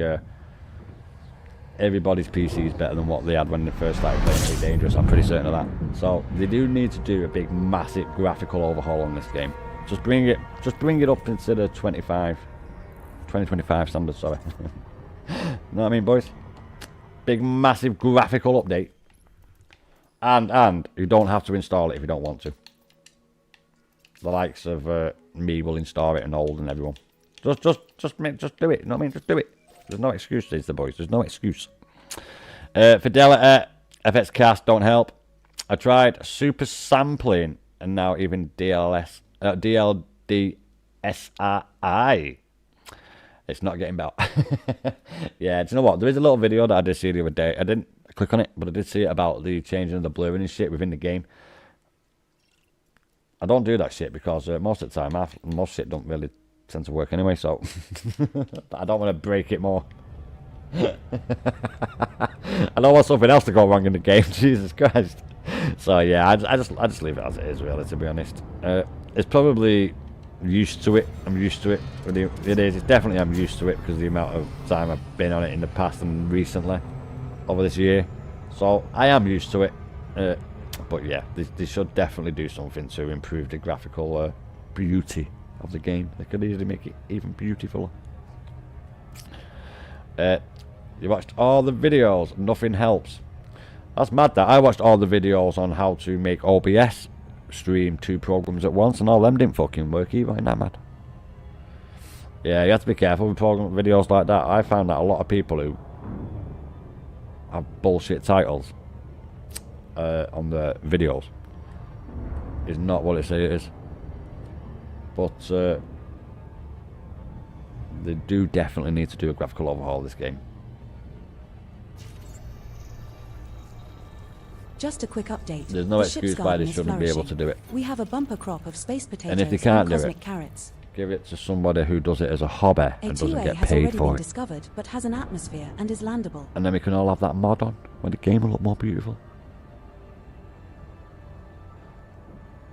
everybody's PC is better than what they had when they first started playing Elite Dangerous. I'm pretty certain of that. So they do need to do a big, massive graphical overhaul on this game. Just bring it up instead of 2025 standards. Sorry. You know what I mean, boys? Big, massive graphical update. And you don't have to install it if you don't want to. The likes of me will install it, and Old and everyone. Just do it. You know what I mean? Just do it. There's no excuse, these the boys. There's no excuse. Fidelity, FX Cast don't help. I tried super sampling, and now even DLDSRI. It's not getting better. Yeah, do you know what? There is a little video that I did see the other day. I didn't click on it, but I did see it about the changing of the blurring and shit within the game. I don't do that shit because most of the time, most shit don't really tend to work anyway, so I don't want to break it more. I don't want something else to go wrong in the game. Jesus Christ. So yeah, I just leave it as it is, really, to be honest. It's probably used to it. I'm used to it. It is. It's definitely I'm used to it because of the amount of time I've been on it in the past and recently over this year. So I am used to it. But yeah, they should definitely do something to improve the graphical beauty of the game. They could easily make it even beautifuler. You watched all the videos. Nothing helps. That's mad. That I watched all the videos on how to make OBS stream 2 programs at once, and all them didn't fucking work either. Ain't that mad? Yeah, you have to be careful with program videos like that. I found that a lot of people who have bullshit titles on the videos is not what it says it is. But they do definitely need to do a graphical overhaul of this game. Just a quick update. There's no The excuse ship's why they garden is shouldn't be able flourishing. to do it. We have a bumper crop of space potatoes And if they can't do cosmic it, carrots. give it to somebody who does it as a hobby A and doesn't 2A get has paid already for been it. discovered, but has an atmosphere and is landable. And then we can all have that mod on when the game will look more beautiful.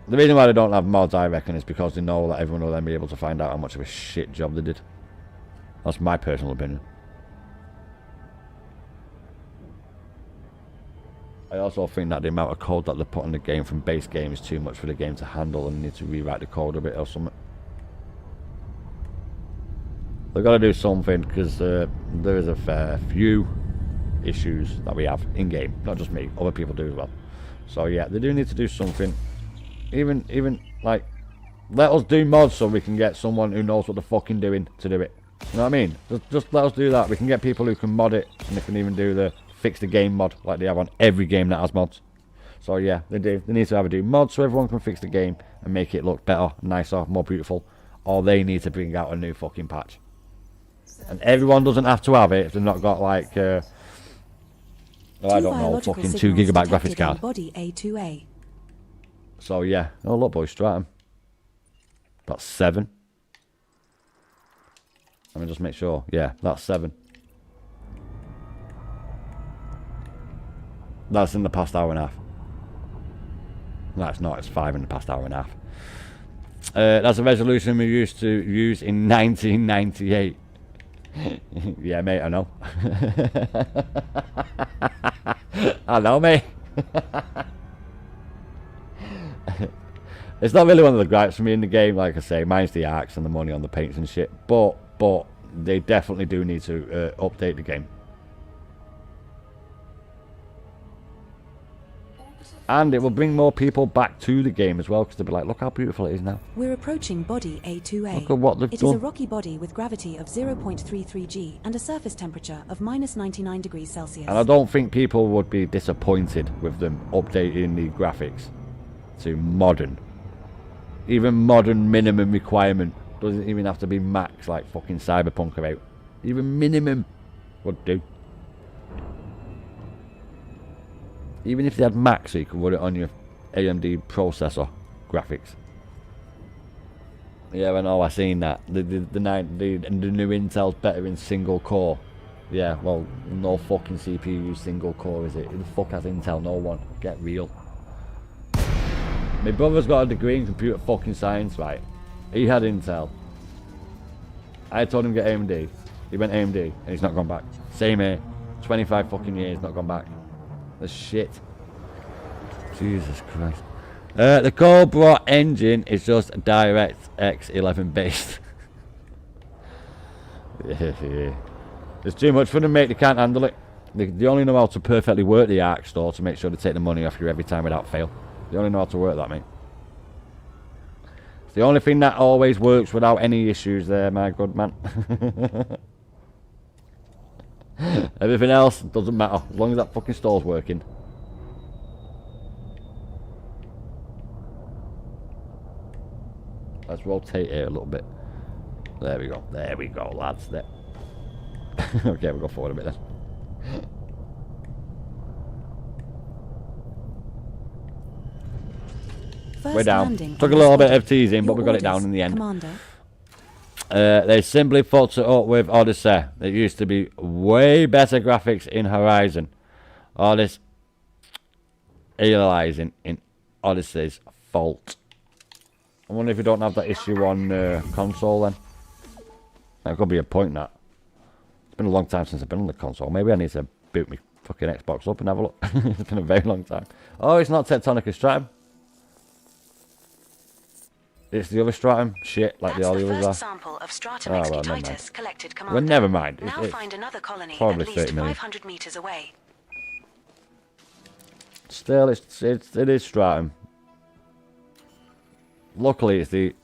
The reason why they don't have mods, I reckon, is because they know that everyone will then be able to find out how much of a shit job they did. That's my personal opinion. I also think that the amount of code that they put in the game from base game is too much for the game to handle, and need to rewrite the code a bit or something. They've got to do something, because there is a fair few issues that we have in game. Not just me, other people do as well. So yeah, they do need to do something. Even like, let us do mods so we can get someone who knows what they're fucking doing to do it. You know what I mean? Just let us do that. We can get people who can mod it, and they can even do the fix the game mod like they have on every game that has mods. So yeah, they do. They need to either do mods so everyone can fix the game and make it look better, nicer, more beautiful, or they need to bring out a new fucking patch. And everyone doesn't have to have it if they've not got like I don't know, fucking 2 GB graphics card. Body A2A. So yeah, oh look, boys, Stratum. That's 7. Let me just make sure. Yeah, that's 7. That's in the past hour and a half. No, it's not. It's 5 in the past hour and a half. That's a resolution we used to use in 1998. Yeah, mate, I know. I know, mate. It's not really one of the gripes for me in the game. Like I say, mine's the arcs and the money on the paints and shit. But they definitely do need to update the game. And it will bring more people back to the game as well, because they'll be like, look how beautiful it is now. We're approaching body A2A. Look at what they've It done. is a rocky body with gravity of 0.33 G and a surface temperature of minus 99 degrees Celsius. And I don't think people would be disappointed with them updating the graphics to modern. Even modern minimum requirement. Doesn't even have to be max like fucking Cyberpunk about. Even minimum would do. Even if they had max, so you could run it on your AMD processor graphics. Yeah, I know, I've seen that. The new Intel's better in single core. Yeah, well, no fucking CPU single core, is it? Who the fuck has Intel? No one. Get real. My brother's got a degree in computer fucking science, right? He had Intel. I told him to get AMD. He went AMD, and he's not gone back. Same here. 25 fucking years, not gone back. That's shit. Jesus Christ. The Cobra engine is just DirectX 11 based. Yeah. It's too much for them, mate. They can't handle it. They only know how to perfectly work the ARC store to make sure they take the money off you every time without fail. They only know how to work that, mate. It's the only thing that always works without any issues there, my good man. Everything else doesn't matter, as long as that fucking store's working. Let's rotate here a little bit. There we go. There we go, lads. There. Okay, we'll go forward a bit then. We're down. Took a little bit of teasing, but we got it down in the end. Commander. They simply fucked it up with Odyssey. There used to be way better graphics in Horizon. All this aliasing in Odyssey's fault. I wonder if you don't have that issue on console then. That could be a point, that. It's been a long time since I've been on the console. Maybe I need to boot my fucking Xbox up and have a look. It's been a very long time. Oh, it's not Tectonica Stratum. It's the other Stratum. Shit, like all the others are. Sample of Stratum Oh, well, never mind. collected, Well, never mind. Now It's find another colony probably at 30 least million. 500 meters away. Still, it is Stratum. Luckily, it's the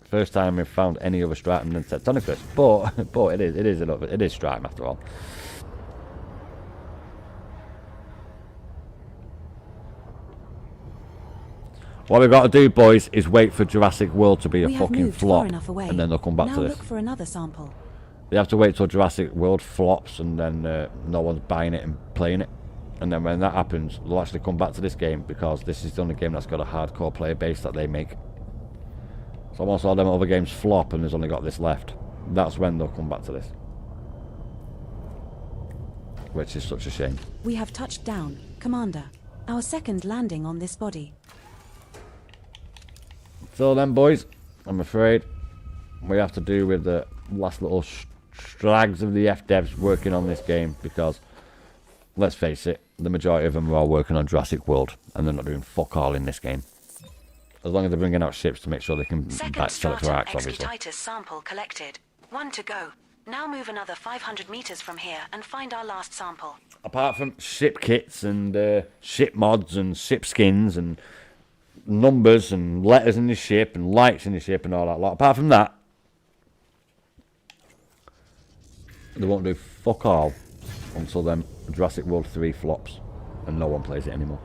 first time we've found any other Stratum than Tectonicus, but it is Stratum after all. What we've got to do, boys, is wait for Jurassic World to be a fucking flop, and then they'll come back to this. Now look for another sample. They have to wait till Jurassic World flops, and then no one's buying it and playing it. And then when that happens, they'll actually come back to this game, because this is the only game that's got a hardcore player base that they make. So once all them other games flop and there's only got this left, that's when they'll come back to this. Which is such a shame. We have touched down, Commander. Our second landing on this body. So then, boys, I'm afraid we have to do with the last little strags of the F-devs working on this game, because, let's face it, the majority of them are all working on Jurassic World, and they're not doing fuck all in this game. As long as they're bringing out ships to make sure they can Second sell it for Stratum Arcs, obviously. Titus sample collected. 1 to go. Now move another 500 meters from here and find our last sample. Apart from ship kits and ship mods and ship skins and numbers and letters in the ship and lights in the ship and all that lot, apart from that, they won't do fuck all until then Jurassic World 3 flops and no one plays it anymore.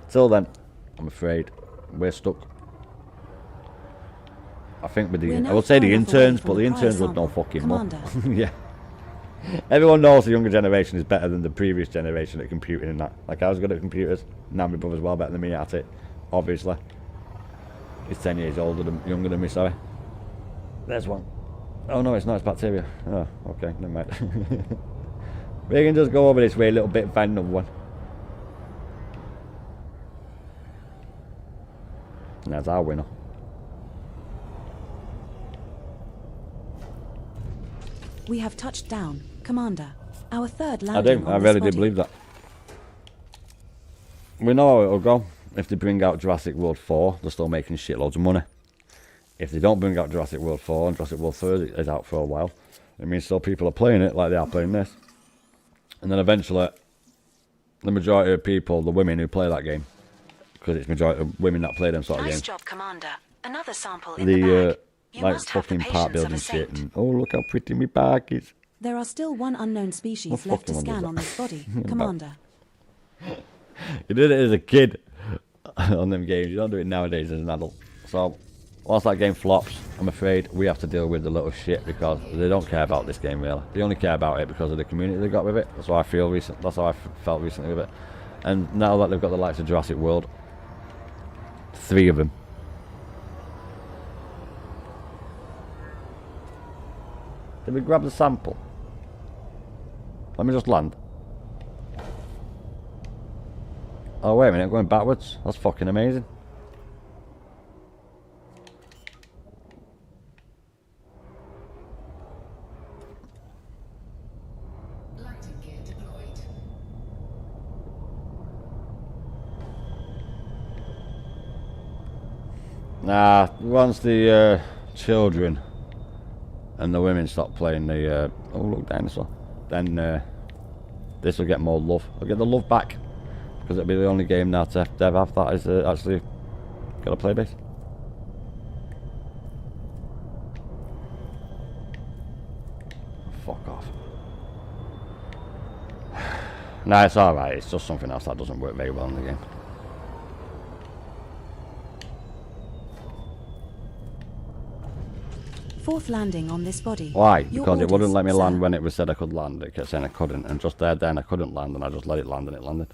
Till then, I'm afraid we're stuck. I think with the, I would say the interns, but the interns would know fucking more. Yeah. Everyone knows the younger generation is better than the previous generation at computing and that. Like, I was good at computers. Now my brother's well better than me at it, obviously. He's 10 years younger than me, sorry. There's one. Oh no, it's not, it's bacteria. Oh, okay, never mind. We can just go over this way a little bit and find another one. And that's our winner. We have touched down, Commander. Our third landing. I really do believe that. We know how it'll go. If they bring out Jurassic World 4, they're still making shitloads of money. if they don't bring out Jurassic World 4 and Jurassic World 3 is out for a while, it means still people are playing it like they are playing this. And then eventually, the majority of people, the women who play that game, because it's majority of women that play them sort of Nice games. job, Commander. Another sample in the bag. You like must have the fucking part patience of building a shit. saint. And, oh, look how pretty my bag is. There are still one unknown species What left to fucking one scan was on that? this body, Commander. You did it as a kid on them games. You don't do it nowadays as an adult. So, once that game flops, I'm afraid we have to deal with the little shit because they don't care about this game really. They only care about it because of the community they got with it. That's how I feel recently. That's how I felt recently with it. And now that they've got the likes of Jurassic World, 3 of them. Did we grab the sample? Let me just land. Oh wait a minute, I'm going backwards. That's fucking amazing. Landing gear deployed. Nah, once the children and the women stop playing the oh look, dinosaur, then this will get more love. I'll get the love back because it'll be the only game now to ever have that is actually got a play base. Fuck off. Nah, it's alright. It's just something else that doesn't work very well in the game. Fourth landing on this body. Why? Your Because it wouldn't orders, let me sir. land when it was said I could land. It kept saying I couldn't, and just there then I couldn't land, and I just let it land, and it landed.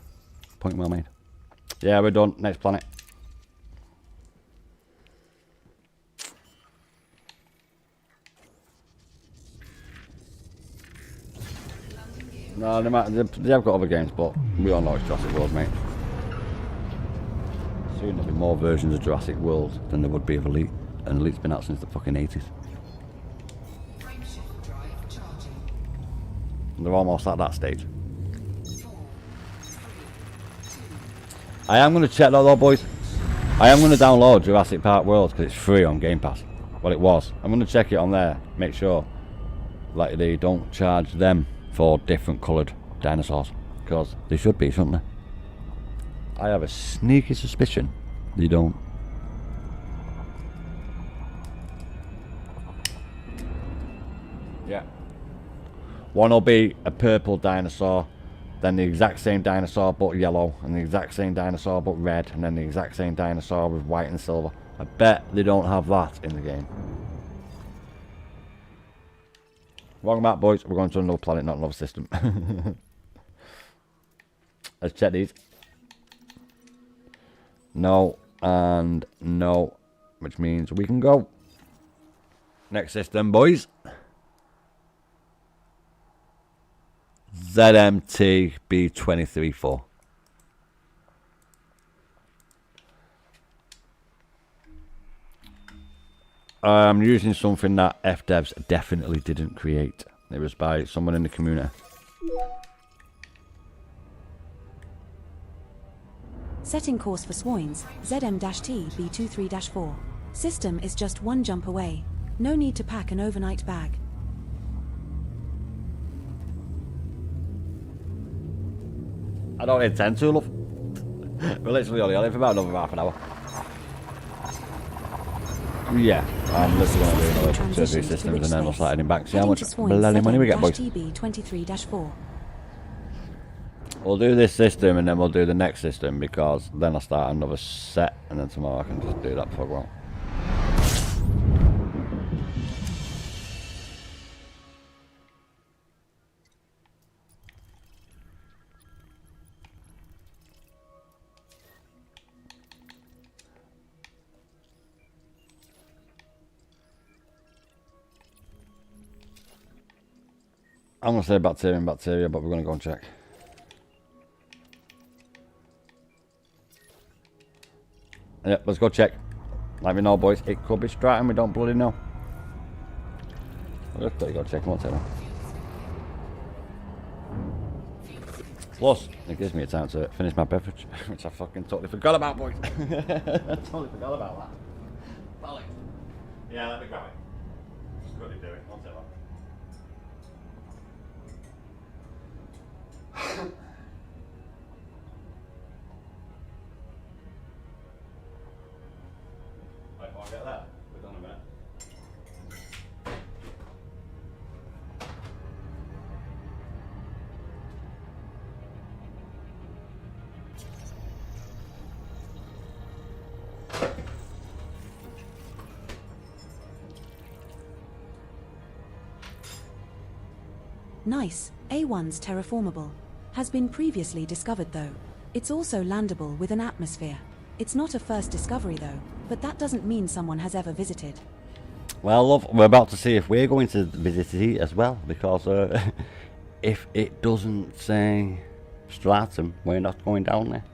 Point well made. Yeah, we're done. Next planet. No, they have got other games, but we all know it's Jurassic World, mate. Soon there'll be more versions of Jurassic World than there would be of Elite, and Elite's been out since the fucking 80s. Frameshift drive charging. And they're almost at that stage. 4, 3, I am going to check that though, boys. I am going to download Jurassic Park World because it's free on Game Pass. Well, it was. I'm going to check it on there, make sure like they don't charge them for different coloured dinosaurs, because they should be, shouldn't they? I have a sneaky suspicion they don't. Yeah. One will be a purple dinosaur, then the exact same dinosaur but yellow, and the exact same dinosaur but red, and then the exact same dinosaur with white and silver. I bet they don't have that in the game. Wrong map, boys. We're going to another planet, not another system. Let's check these. No and no, which means we can go. Next system, boys. ZMT B234. I'm using something that FDevs definitely didn't create. It was by someone in the community. Setting course for Swoins, ZM-T B23-4. System is just one jump away. No need to pack an overnight bag. I don't intend to, love. We're literally only on it for about another half an hour. Yeah, I'm literally going to do another 2 or 3 systems and then we'll start heading back. See how much bloody money we get, boys. ZM-TB23-4. We'll do this system and then we'll do the next system because then I'll start another set and then tomorrow I can just do that before I go out. I'm going to say bacteria, but we're going to go and check. Yep, let's go check. Let me know, boys. It could be Stratum, we don't bloody know. We'll just go check, won't it? Plus, it gives me a time to finish my beverage, which I fucking totally forgot about, boys. I totally forgot about that. Yeah, let me grab it. Just quickly do it. One second. Right, I'll get that. We're done in a minute. Nice. A1's terraformable. Has been previously discovered though. It's also landable with an atmosphere. It's not a first discovery though, but that doesn't mean someone has ever visited. Well, love, we're about to see if we're going to visit it as well, because if it doesn't say Stratum, we're not going down there.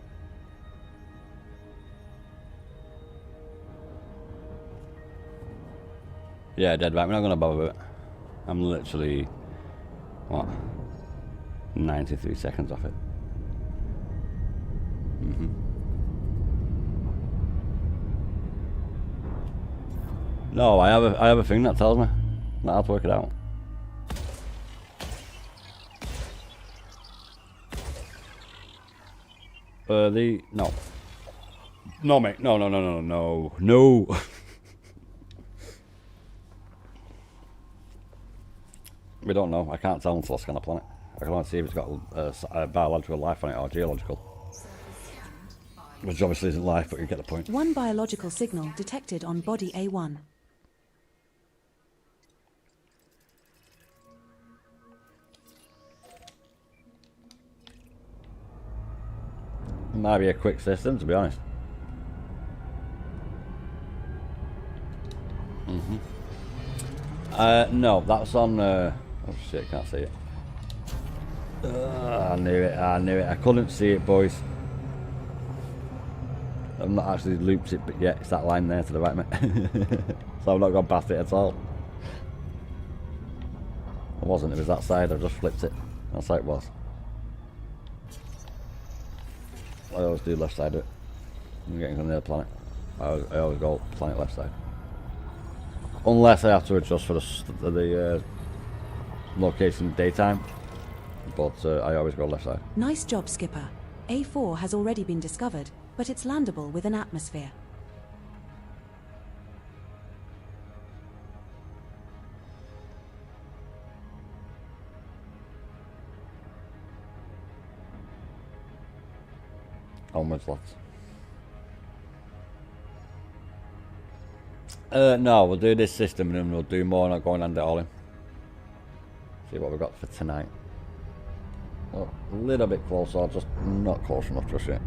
Yeah, dead right, we're not going to bother with it. I'm literally, what, 93 seconds off it. No, I have a thing that tells me not how to work it out. No, mate, no. We don't know. I can't tell until I scan the planet. I can only see if it's got a biological life on it or geological. Which obviously isn't life, but you get the point. One biological signal detected on body A1. Might be a quick system, to be honest. No, that's on. Oh shit, can't see it. I knew it. I couldn't see it, boys. I've not actually looped it, but yeah, it's that line there to the right, mate. So I've not gone past it at all. It wasn't. It was that side. I just flipped it. That's how it was. I always do left side of it. I'm getting on the other planet. I always go planet left side. Unless I have to adjust for the location daytime. But I always go left side. Nice job, Skipper. A4 has already been discovered, but it's landable with an atmosphere. Onwards, lads. No, we'll do this system and then we'll do more, not going and it all in. See what we've got for tonight. Oh, a little bit closer, just not close enough just yet.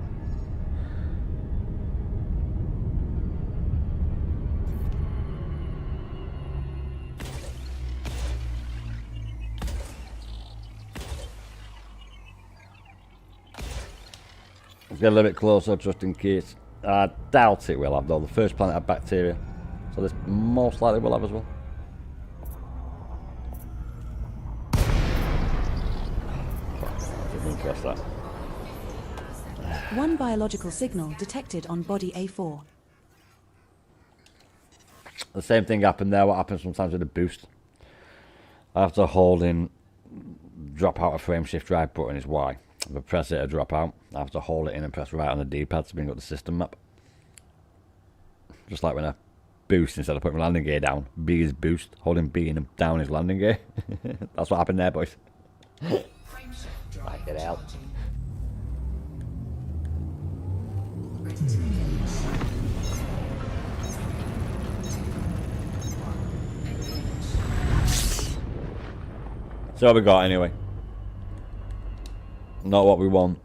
Let's get a little bit closer just in case. I doubt it will have though. The first planet had bacteria, so this most likely will have as well. Didn't press that. One biological signal detected on body A4. The same thing happened there. What happens sometimes with the boost? I have to hold in drop out of frame shift right button is Y. If I press it to drop out, I have to hold it in and press right on the D-pad to bring up the system map. Just like when I boost, instead of putting my landing gear down, B is boost, holding B and down is landing gear. That's what happened there, boys. Like it out. So what we got anyway? Not what we want.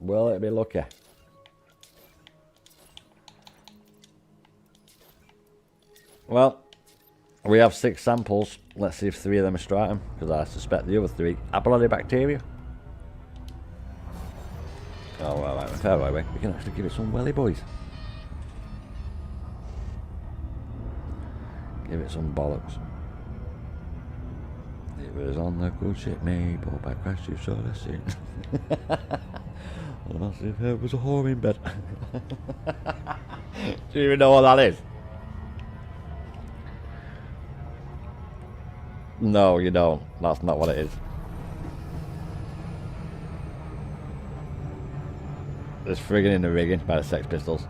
Will it be lucky? Well, we have 6 samples. Let's see if 3 of them are Stratum, because I suspect the other 3 are bloody bacteria. Oh well, right, fair way. We can actually give it some welly, boys. Give it some bollocks. Here was on the good ship Maple by Christ you should have seen. And as if there was a whore in bed. Do you even know what that is? No, you don't. That's not what it is. There's friggin' in the rigging by the Sex Pistols.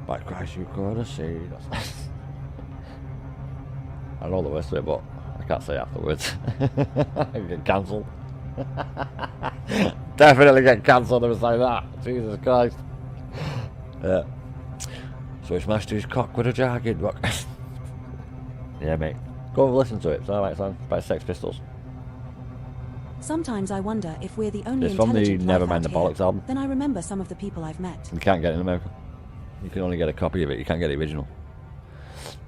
By Christ, you could have seen. I know the rest of it, but I can't say afterwards. I get cancelled. Definitely get cancelled if I say that. Jesus Christ. Yeah. So he smashed his cock with a jagged rock. Yeah, mate. Go and listen to it. It's alright, son. By Sex Pistols. Sometimes I wonder if we're the only It's from the intelligent life Nevermind out the here. Bollocks album. Then I remember some of the people I've met. You can't get it in America. You can only get a copy of it. You can't get the original.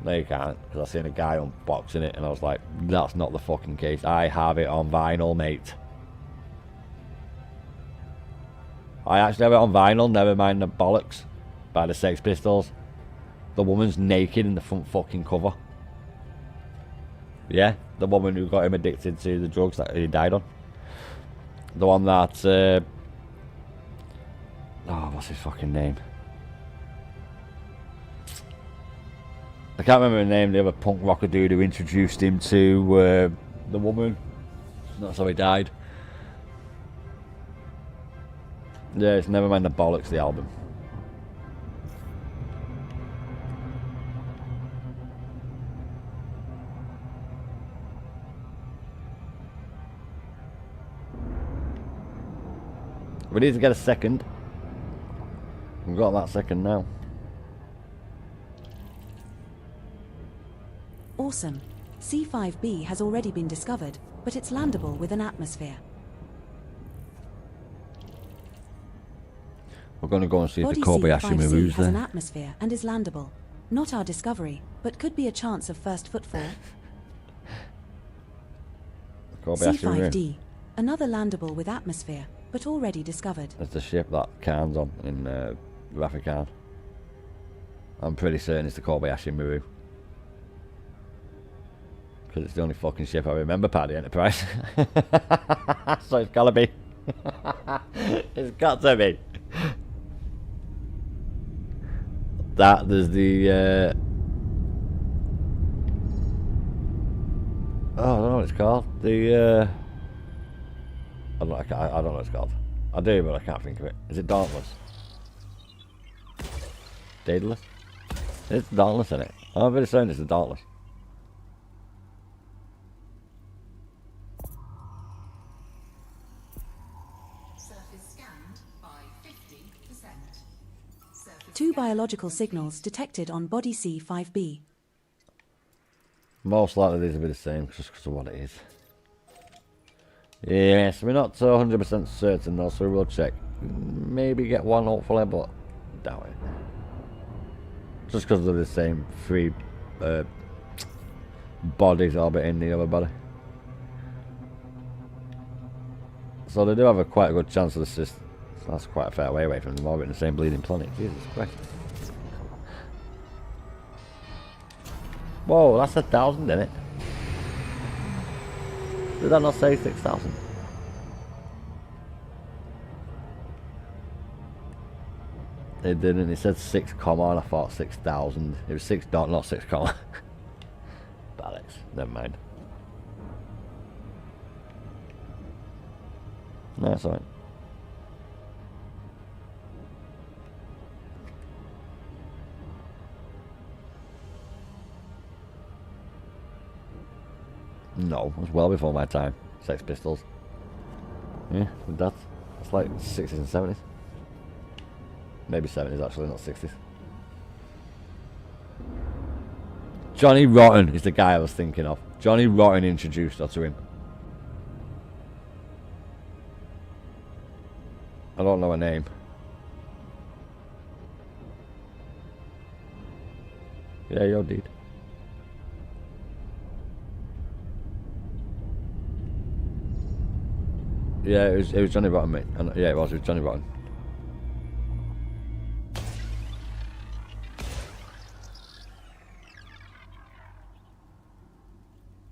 No, you can't. Because I seen a guy unboxing it and I was like, that's not the fucking case. I have it on vinyl, mate. I actually have it on vinyl, never mind the bollocks. By the Sex Pistols. The woman's naked in the front fucking cover. Yeah, the woman who got him addicted to the drugs that he died on. The one that... oh, what's his fucking name? I can't remember her name, the other punk rocker dude who introduced him to the woman. That's how he died. Yeah, it's Nevermind the Bollocks, the album. We need to get a second. We've got that second now. Awesome. C5b has already been discovered, but it's landable with an atmosphere. We're going to go and see if Body the Kobayashi C5C Maru's has an there. atmosphere and is landable. Not our discovery, but could be a chance of first footfall. Kobayashi Maru. C5D, another landable with atmosphere, but already discovered. That's the ship that Khan's on in Rafi Khan. I'm pretty certain it's the Kobayashi Maru. Because it's the only fucking ship I remember part of the Enterprise. So it's gotta be. It's got to be. That, there's the... oh, I don't know what it's called. The... I don't know what it's called. I do, but I can't think of it. Is it Dauntless? Daedalus? It's Dauntless, isn't it? I'm very certain it's the Dauntless. Surface scanned by 50%. Surface 2 biological signals detected on body C5b. Most likely these will be the same, just because of what it is. Yes, we're not 100% certain though, so we'll check. Maybe get one hopefully, but doubt it. Just because of the same 3 bodies orbiting the other body. So they do have quite a good chance of the system. That's quite a fair way away from them orbiting the same bleeding planet. Jesus Christ. Whoa, that's 1,000, isn't it? Did that not say 6,000? It didn't. It said 6 comma and I thought 6,000. It was 6 dot, not 6 comma. Bollocks. Never mind. No, that's alright. No, it was well before my time. Sex Pistols. Yeah, that's like 60s and 70s. Maybe 70s actually, not 60s. Johnny Rotten is the guy I was thinking of. Johnny Rotten introduced her to him. I don't know her name. Yeah, you're dead. Yeah, it was Johnny Rotten, mate. Yeah, it was Johnny Rotten.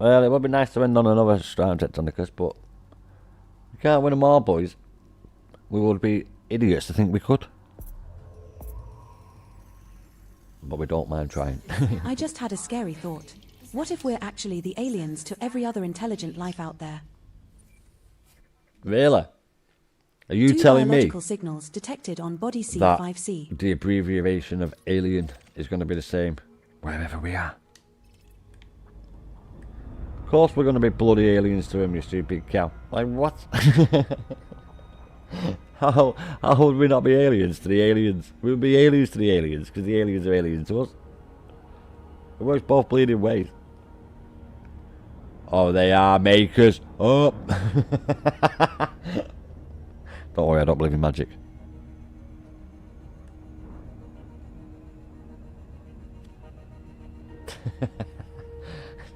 Well, it would be nice to end on another Stratum Tectonicus, but we can't win them all, boys. We would be idiots to think we could. But we don't mind trying. I just had a scary thought. What if we're actually the aliens to every other intelligent life out there? Really? Are you Two telling me biological signals detected on body that C5C. the abbreviation of alien is going to be the same wherever we are? Of course we're going to be bloody aliens to him, you stupid cow. Like, what? How would we not be aliens to the aliens? We would be aliens to the aliens, because the aliens are aliens to us. It works both bleeding ways. Oh, they are makers. Oh. Don't worry, I don't believe in magic.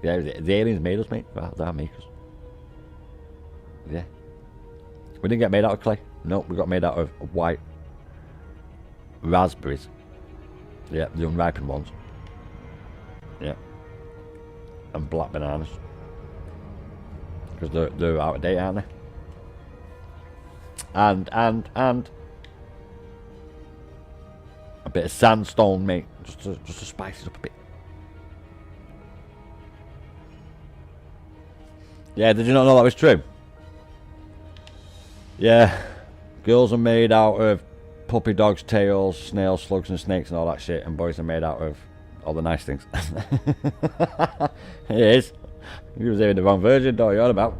Yeah, the aliens made us, mate. They are makers. Yeah. We didn't get made out of clay. No, we got made out of white raspberries. Yeah, the unripened ones. Yeah. And black bananas. Because they're out of date, aren't they? And a bit of sandstone, mate, just to spice it up a bit. Yeah, did you not know that was true? Yeah, girls are made out of puppy dogs' tails, snails, slugs and snakes and all that shit, and boys are made out of all the nice things. It is. You was hearing the wrong version, don't you? All about.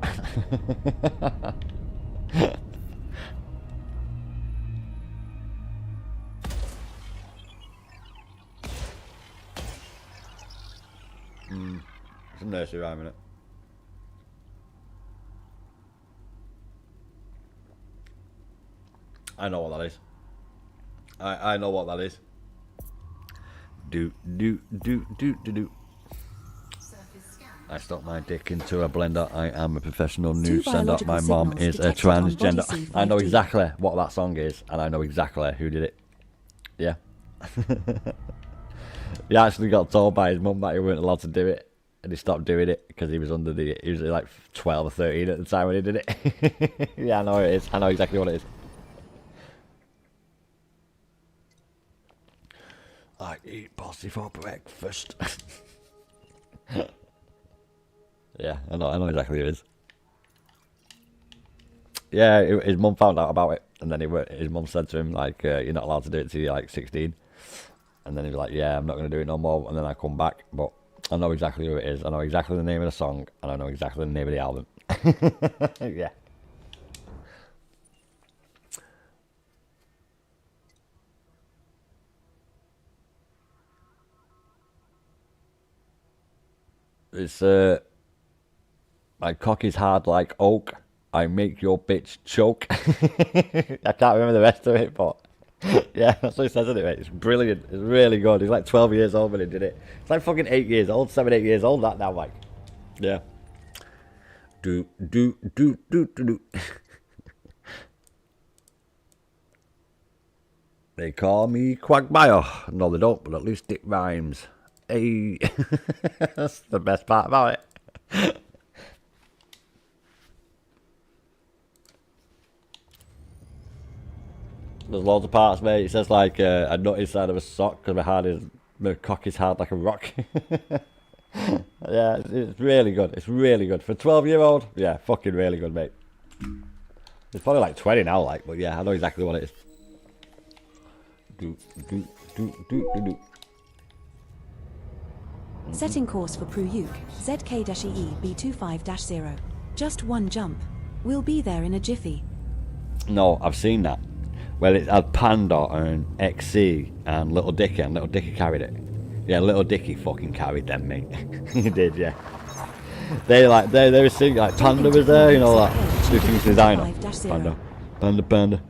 It's a nursery rhyme, innit? I know what that is. I know what that is. Do. I stuck my dick into a blender. I am a professional news sender. My mom is a transgender. I know exactly what that song is, and I know exactly who did it. Yeah. He actually got told by his mum that he weren't allowed to do it, and he stopped doing it because he was he was like 12 or 13 at the time when he did it. Yeah, I know it is. I know exactly what it is. I eat pussy for breakfast. Yeah, I know exactly who it is. Yeah, his mum found out about it, and then his mum said to him, like, you're not allowed to do it till you're like 16. And then he was like, yeah, I'm not going to do it no more. And then I come back, but I know exactly who it is. I know exactly the name of the song, and I know exactly the name of the album. Yeah. It's, my cock is hard like oak. I make your bitch choke. I can't remember the rest of it, but yeah, that's what he says in it, mate. It's brilliant. It's really good. He's like 12 years old when he did it. It's like fucking 8 years old, 7, 8 years old, that now, like. Yeah. Do. They call me Quagmire. No, they don't, but at least it rhymes. Hey. That's the best part about it. There's loads of parts, mate. It says like a nut inside of a sock because my cock is hard like a rock. Yeah, it's really good. It's really good. For a 12-year-old, yeah, fucking really good, mate. It's probably like 20 now, like, but yeah, I know exactly what it is. Do. Setting course for Pruyuk, ZK-EE B25-0. Just one jump. We'll be there in a jiffy. No, I've seen that. Well, it had Panda and XC and Little Dicky, and Little Dicky carried it. Yeah, Little Dicky fucking carried them, mate. He did, yeah. They were singing, like, Panda was there, you know, that Snooping designer. Panda.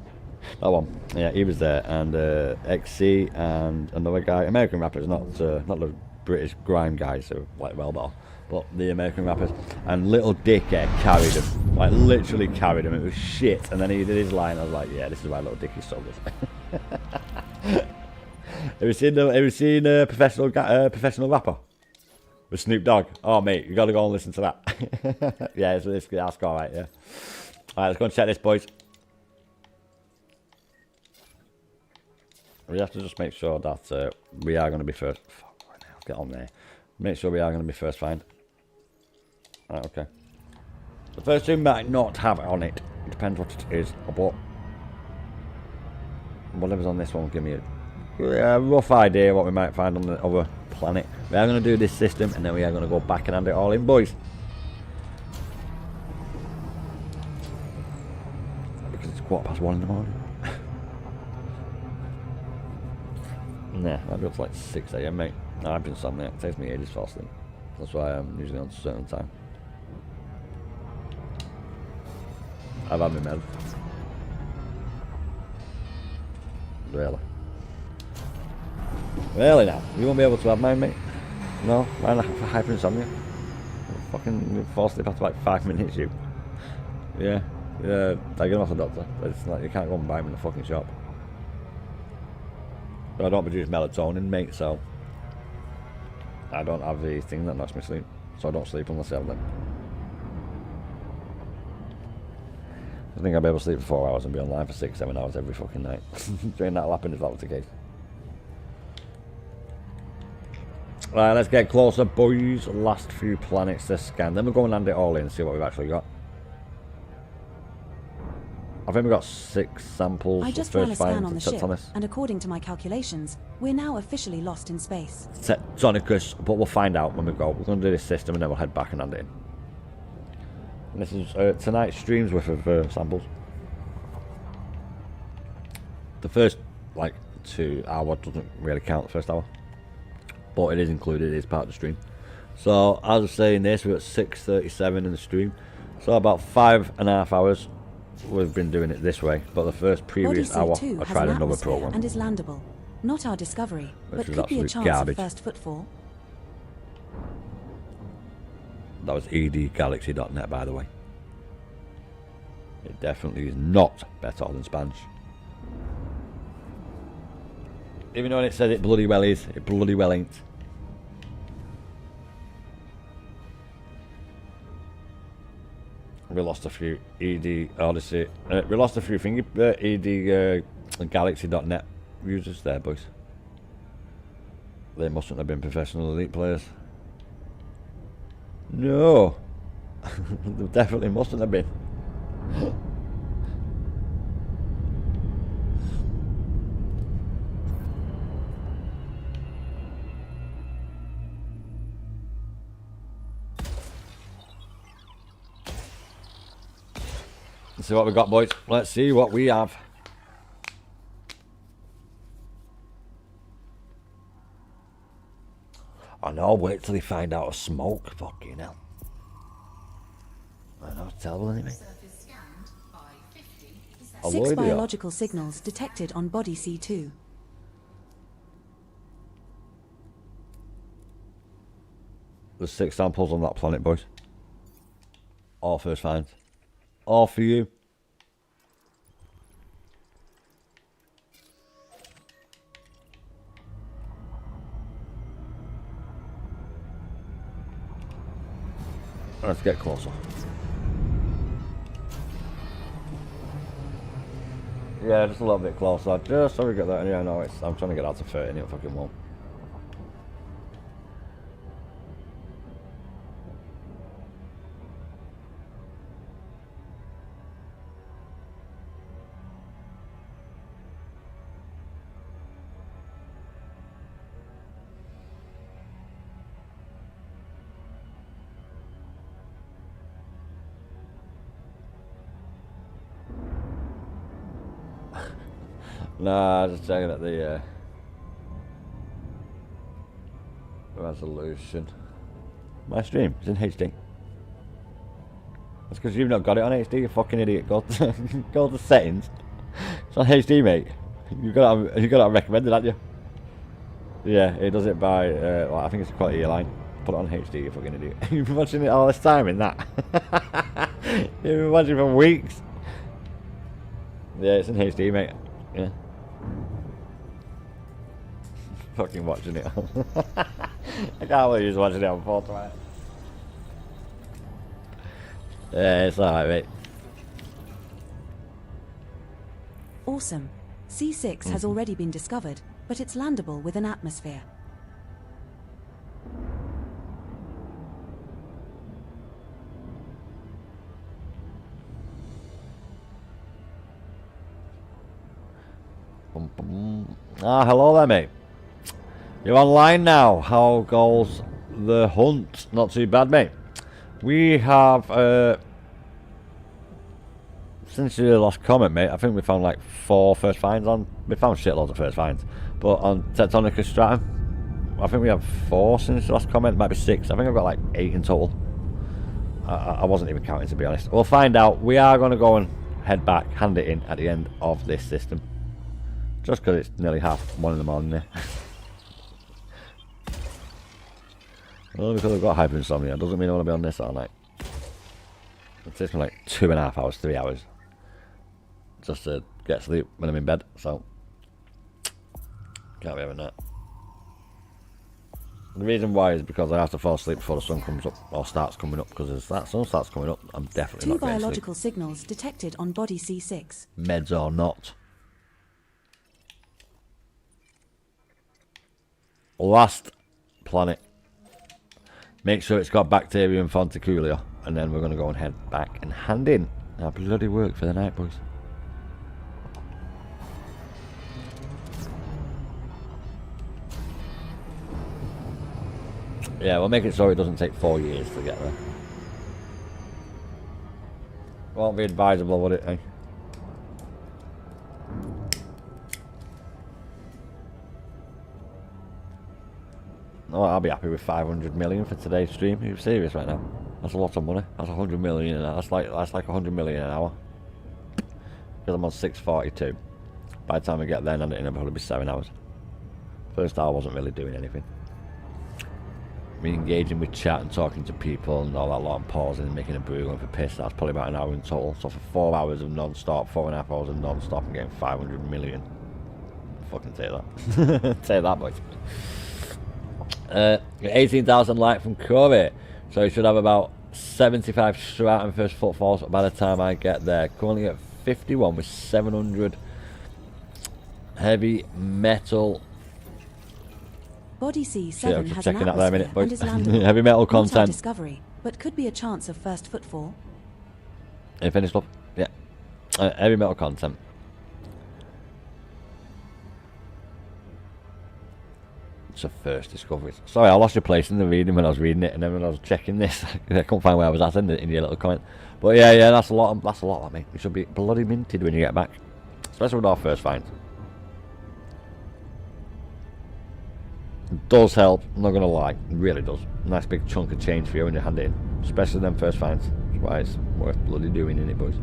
That one. Yeah, he was there, and XC and another guy, American rappers, not the British grime guys who like well better, but the American rappers, and Little Dicky carried him, like literally carried him. It was shit, and then he did his line. I was like, yeah, this is why Little Dicky's so good. Have you seen a professional rapper with Snoop Dogg. Oh, mate, you got to go and listen to that. Yeah, that's all right, yeah. All right, let's go and check this, boys. We have to just make sure that we are going to be first. Fuck, let's get on there. Make sure we are going to be first find. Right, okay. The first two might not have it on it. It depends what it is. But whatever's on this one will give me a rough idea what we might find on the other planet. We are going to do this system and then we are going to go back and hand it all in, boys. Because it's 1:15 in the morning. Nah, that looks like 6 AM, mate. No, I've been somewhere. It takes me ages to fall asleep. That's why I'm usually on a certain time. I've had my med. Really? Really now? You won't be able to have mine, mate? No? Mine for hyperinsomnia? Fucking fall asleep after like 5 minutes, you. Yeah. Yeah, I get them off the doctor. It's like you can't go and buy them in the fucking shop. But I don't produce melatonin, mate, so I don't have the thing that knocks me asleep. So I don't sleep unless I have them. I think I'll be able to sleep for 4 hours and be online for 6-7 hours every fucking night. During that lapping if that was the case. Right, let's get closer, boys. Last few planets to scan. Then we'll go and land it all in and see what we've actually got. I think we've got 6 samples. I just ran a scan on the ship, and according to my calculations, we're now officially lost in space. Tectonicus, but we'll find out when we go. We're going to do this system and then we'll head back and hand it in. And this is tonight's streams with samples. The first, like, 2 hours doesn't really count, the first hour. But it is included, it is part of the stream. So, as I was saying this, we've got 6:37 in the stream. So about 5.5 hours. We've been doing it this way, but the first previous hour I tried another program. And is landable. Not our discovery, but could be a chance of first footfall. That was edgalaxy.net, by the way. It definitely is not better than Spanish. Even though it says it bloody well is, it bloody well ain't. We lost a few ED Odyssey. We lost a few edgalaxy.net users there, boys. They mustn't have been professional elite players. No, they definitely mustn't have been. Let's see what we got, boys. Let's see what we have. I know, wait till they find out a smoke. Fucking hell. I know, it's terrible, isn't it, mate? 6 biological signals detected on body C2. There's 6 samples on that planet, boys. All first finds. All for you. Let's get closer. Yeah, just a little bit closer. Just so we get that. Yeah, no, I'm trying to get out to 30 and it fucking won't. Nah, just checking at the resolution. My stream is in HD. That's because you've not got it on HD, you fucking idiot. Go to settings. It's on HD, mate. You got it recommended, haven't you? Yeah, it does it by. Well, I think it's a quality line. Put it on HD, you fucking idiot. You've been watching it all this time in that. You've been watching it for weeks. Yeah, it's in HD, mate. Yeah. fucking watching it on. I can't believe he's watching it on 420. Yeah, it's alright, mate. Awesome. C6 has already been discovered, but it's landable with an atmosphere. Ah, hello there, mate. You're online now. How goes the hunt? Not too bad, mate. We have, since your last comment, mate, I think we found like 4 first finds on. We found shitloads of first finds. But on Tectonica Stratum, I think we have 4 since your last comment. Might be 6. I think I've got like 8 in total. I wasn't even counting, to be honest. We'll find out. We are going to go and head back, hand it in at the end of this system. Just because it's nearly 1:30 in the morning there. Well, because I've got hyper insomnia doesn't mean I want to be on this all night. It takes me like 2.5 hours, 3 hours just to get sleep when I'm in bed, so can't be having that. The reason why is because I have to fall asleep before the sun comes up or starts coming up, because as that sun starts coming up, I'm definitely not getting sleep. 2 biological signals detected on body C6. Meds or not. Last planet. Make sure it's got bacterium fonticulio, and then we're going to go and head back and hand in our bloody work for the night, boys. Yeah, we'll make it so it doesn't take 4 years to get there. Won't be advisable, would it, eh? Oh, I'll be happy with 500 million for today's stream. Are you serious right now? That's a lot of money. That's 100 million an hour. That's like 100 million an hour. Because I'm on 642. By the time I get there, and it'll probably be 7 hours. First hour I wasn't really doing anything. I mean, engaging with chat and talking to people and all that lot, and pausing and making a brew, going for piss. That's probably about an hour in total. So for 4 hours of non-stop, 4.5 hours of non-stop, and getting 500 million. Fucking take that. Take that, boys. 18,000 light from Corey, so you should have about 75 Stratum first footfalls by the time I get there. Currently at 51 with 700 heavy metal. Body C7 has an checking out there a minute, atmosphere and boys. is landable. Heavy metal Not our content. discovery, but could be a chance of first footfall. You finished up? Yeah. Heavy metal content. It's a first discovery. Sorry, I lost your place in the reading when I was reading it, and then when I was checking this, I couldn't find where I was at in your little comment. But yeah, that's a lot. That's a lot, mate. We should be bloody minted when you get back, especially with our first finds. It does help. I'm not gonna lie, it really does. Nice big chunk of change for you when you hand it in, especially them first finds. That's why it's worth bloody doing, innit, boys?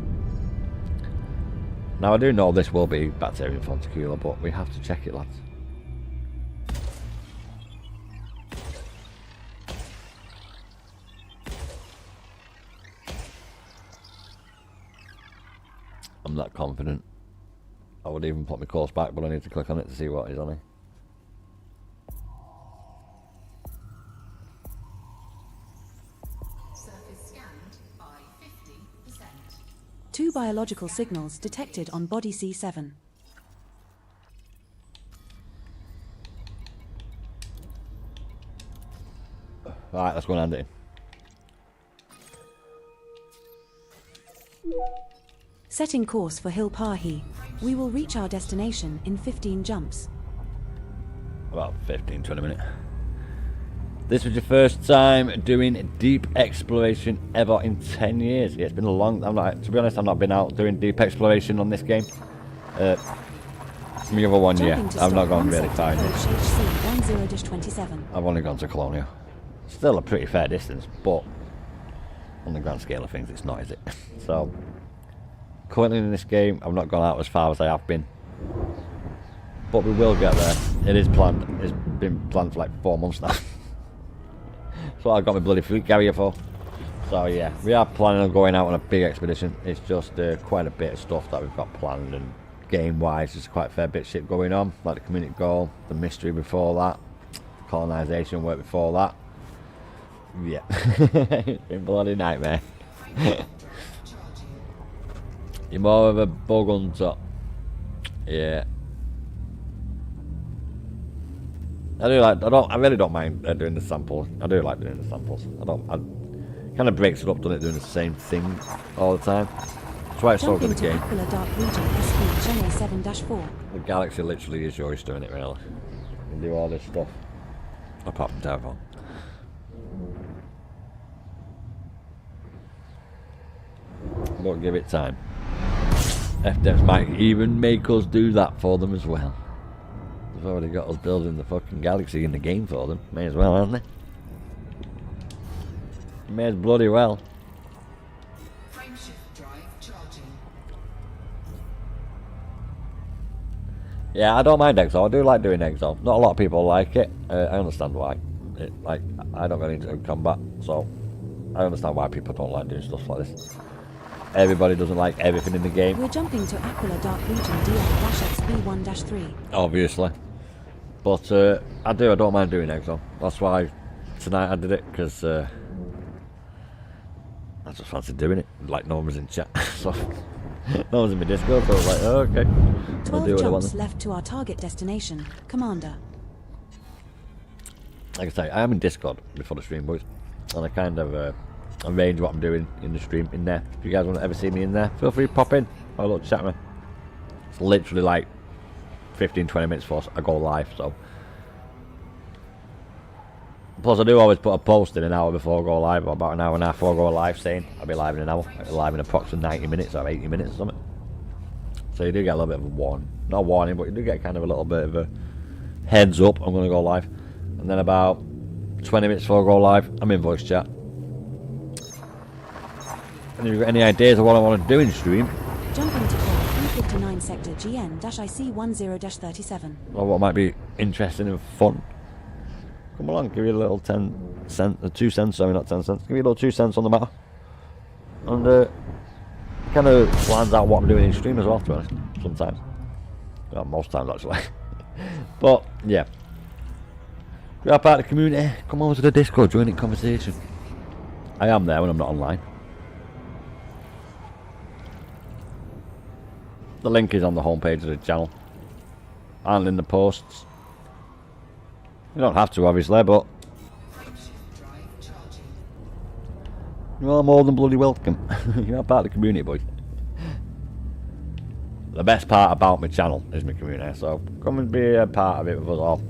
Now I do know this will be bacterium fonticulum, but we have to check it, lads. I'm that confident. I would even put my course back, but I need to click on it to see what is on it. Surface scanned by 50%. 2 biological signals detected on body C7. Right, let's go and hand it in. Setting course for Hill Pahi. We will reach our destination in 15 jumps. About 15-20 minutes. This was your first time doing deep exploration ever in 10 years. Yeah, it's been a long. To be honest, I've not been out doing deep exploration on this game. The other one, yeah, I've not gone really far. I've only gone to Colonial. Still a pretty fair distance, but on the grand scale of things, it's not, is it? So, currently in this game, I've not gone out as far as I have been. But we will get there. It is planned. It's been planned for like 4 months now. That's what I got my bloody fruit carrier for. So yeah, we are planning on going out on a big expedition. It's just quite a bit of stuff that we've got planned and game-wise, there's quite a fair bit of shit going on, like the community goal, the mystery before that, colonisation work before that. Yeah, it's been a bloody nightmare. You're more of a bug hunter. Yeah. I really don't mind doing the samples. I do like doing the samples. Kind of breaks it up, doesn't it, doing the same thing all the time. That's why it's so good a game. The Galaxy literally is yours doing it, really. You can do all this stuff. Apart from Telephone. Don't give it time. FDevs might even make us do that for them as well. They've already got us building the fucking Galaxy in the game for them. May as well, haven't they? May as bloody well. Frameshift drive charging. Yeah, I don't mind Exo. I do like doing Exo. Not a lot of people like it. I understand why. I don't go into combat, so I understand why people don't like doing stuff like this. Everybody doesn't like everything in the game. We're jumping to Aquila Dark Region DL-XP1-3. Obviously. But I don't mind doing Exo. That's why tonight I did it, because I just fancied doing it. Like, no one was in chat. So no one's in my Discord, so I was like, oh, okay. 12 jumps left to our target destination, Commander. Like I say, I am in Discord before the stream, boys. And I kind of arrange what I'm doing in the stream in there. If you guys want to ever see me in there, feel free to pop in. Have a little chat, man. It's literally like 15-20 minutes before I go live, so. Plus, I do always put a post in an hour before I go live, or about an hour and a half before I go live, saying I'll be live in an hour. I'll be live in approximately 90 minutes or 80 minutes or something. So you do get a little bit of a warning. Not a warning, but you do get kind of a little bit of a heads up, I'm going to go live. And then about 20 minutes before I go live, I'm in voice chat. And if you've got any ideas of what I want to do in stream, Jumping to call 359 sector GN-IC10-37. or what might be interesting and fun, come along, give you a little 2 cents, sorry, not 10 cents, give you a little 2 cents on the matter. And kind of plans out what I'm doing in stream as well, to be honest, sometimes. Well, most times, actually. But, yeah. We are part of the community. Come over to the Discord, join in conversation. I am there when I'm not online. The link is on the homepage of the channel and in the posts. You don't have to, obviously, but you are more than bloody welcome. You are part of the community, boys. The best part about my channel is my community, so come and be a part of it with us all.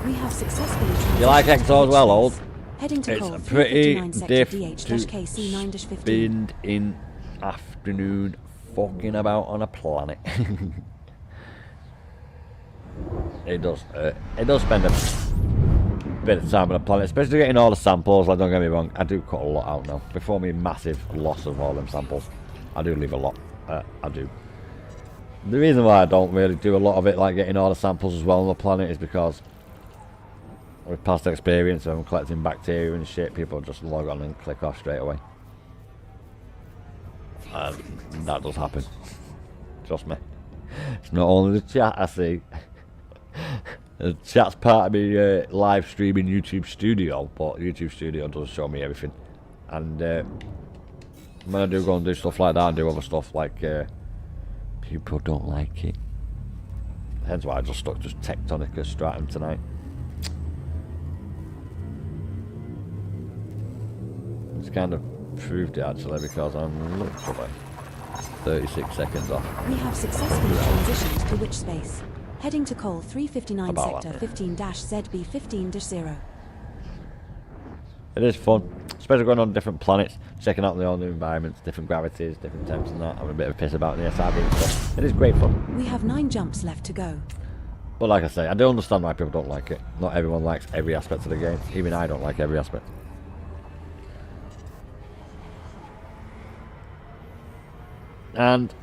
We have successfully. You like Exo as well, old? Heading to Cole It's pretty 359 sector diff DH-KC9-15. spend in afternoon fucking about on a planet. It does spend a bit of time on a planet, especially getting all the samples. Like, don't get me wrong, I do cut a lot out now. Before me massive loss of all them samples, I do leave a lot. I do. The reason why I don't really do a lot of it, like getting all the samples as well on the planet, is because with past experience of collecting bacteria and shit, people just log on and click off straight away. And that does happen. Trust me. It's not only the chat I see. The chat's part of me live streaming YouTube Studio, but YouTube Studio does show me everything. And when I do go and do stuff like that and do other stuff, like people don't like it. Hence why I just stuck just Tectonica Stratum tonight. It's kind of proved it actually, because I'm literally 36 seconds off. We have successfully transitioned to Witch Space. Heading to Cole 359 About sector that. 15-ZB15-0. It is fun, especially going on different planets, checking out the all new environments, different gravities, different temps and that, having a bit of a piss about the SRB and stuff. It is great fun. We have 9 jumps left to go. But like I say, I do understand why people don't like it. Not everyone likes every aspect of the game. Even I don't like every aspect. And,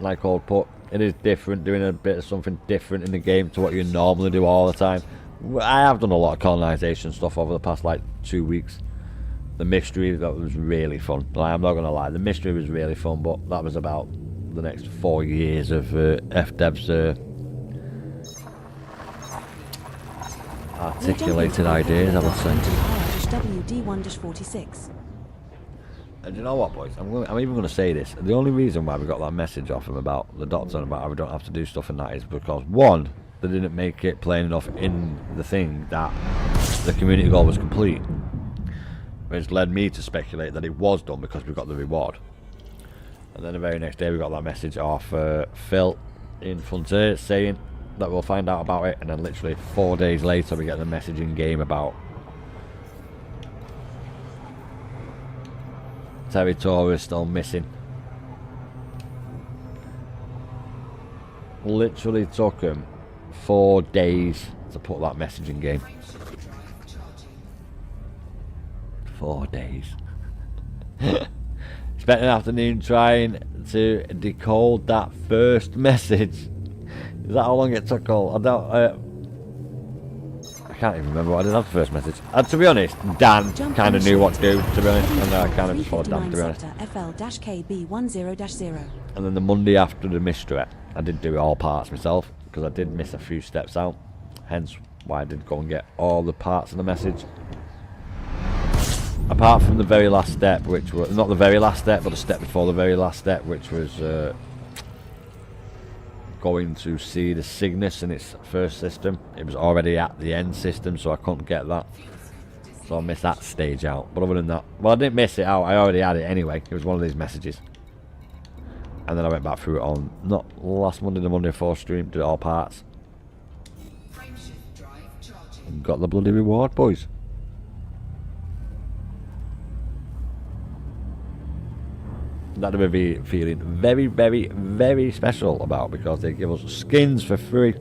like old put, it is different, doing a bit of something different in the game to what you normally do all the time. I have done a lot of colonisation stuff over the past like 2 weeks. The mystery, that was really fun. Like, I'm not gonna lie, the mystery was really fun, but that was about the next 4 years of FDev's articulated ideas, I would say. WD1-46. And you know what, boys? I'm even going to say this. The only reason why we got that message off him about the dots and about how we don't have to do stuff and that is because, one, they didn't make it plain enough in the thing that the community goal was complete. Which led me to speculate that it was done because we got the reward. And then the very next day we got that message off Phil in Frontier saying that we'll find out about it, and then literally 4 days later we get the message in game about territory still missing. Literally took them 4 days to put that message in game. 4 days. Spent an afternoon trying to decode that first message. Is that how long it took all? I can't even remember what I did have the first message. To be honest, Dan kind of knew what to do, to be honest, and I kind of just followed Dan, to be honest. FL-KB10-0. And then the Monday after the mystery, I did do all parts myself, because I did miss a few steps out, hence why I did go and get all the parts of the message. Apart from the very last step, which was, not the very last step, but the step before the very last step, which was going to see the Cygnus in its first system. It was already at the end system, so I couldn't get that. So I missed that stage out. But other than that, well, I didn't miss it out. I already had it anyway. It was one of these messages. And then I went back through it on, not last Monday, the Monday before stream, did all parts. And got the bloody reward, boys. That would be feeling very, very, very special about, because they give us skins for free.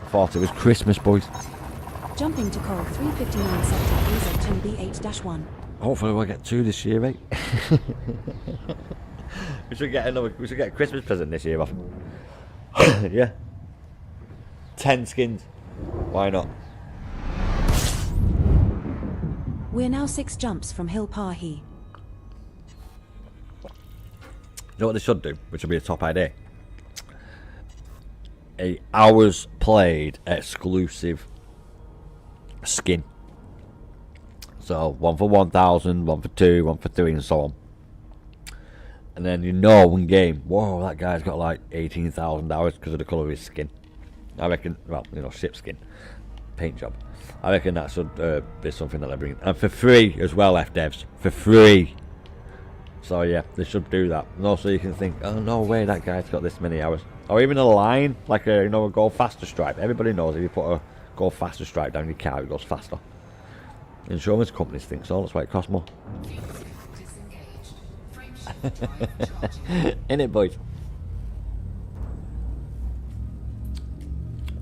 I thought it was Christmas, boys. Jumping to call 359 sector B8-1. Hopefully we'll get 2 this year, mate. We should get a Christmas present this year off. Yeah. 10 skins. Why not? We're now 6 jumps from Hill Pahi. You know what they should do, which would be a top idea? A hours played exclusive skin. So 1 for 1,000, 1 for 2, 1 for 3, and so on. And then you know in game, whoa, that guy's got like 18,000 hours because of the colour of his skin. I reckon, well, you know, ship skin, paint job. I reckon that should be something that they bring. And for free as well, FDevs, for free. So yeah, they should do that. And also you can think, oh no way, that guy's got this many hours. Or even a line, like a, you know, a go faster stripe. Everybody knows if you put a go faster stripe down your car, it goes faster. Insurance companies think so, that's why it costs more. Innit, boys?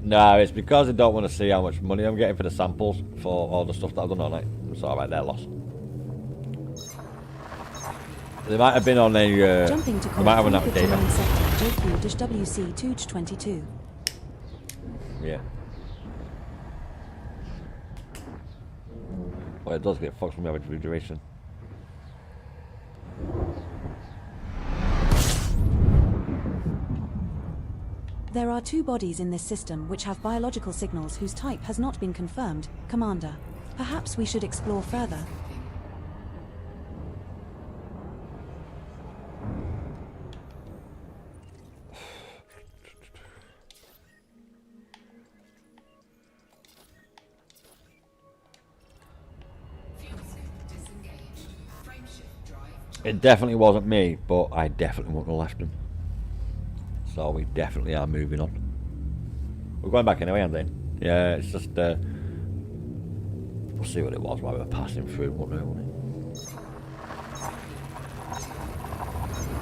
No, it's because I don't want to see how much money I'm getting for the samples for all the stuff that I've done all night. It's alright, they're lost. They might have been on a. Jumping to they might have an update. JQ-WC-22. Yeah. Well, it does get fucked from the average duration. There are 2 bodies in this system which have biological signals whose type has not been confirmed, Commander. Perhaps we should explore further. It definitely wasn't me, but I definitely wouldn't have left him. So we definitely are moving on. We're going back anyway, aren't they? Yeah, it's just we'll see what it was while we were passing through, won't we?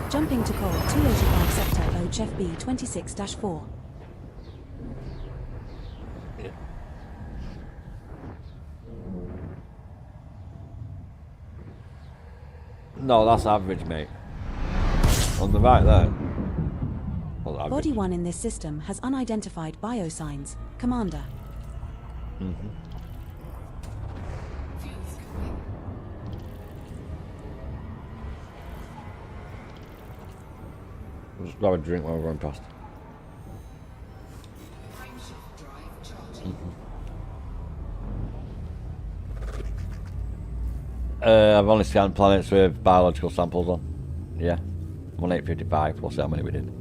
Jumping to call 285 sector OHFB 26-4. Yeah. No, that's average, mate. On the right there. Well, Body 1 in this system has unidentified biosigns, Commander. Just grab a drink while we're going past. Frameshift drive charging. I've only scanned planets with biological samples on. Yeah. 1855, we'll see how many we did.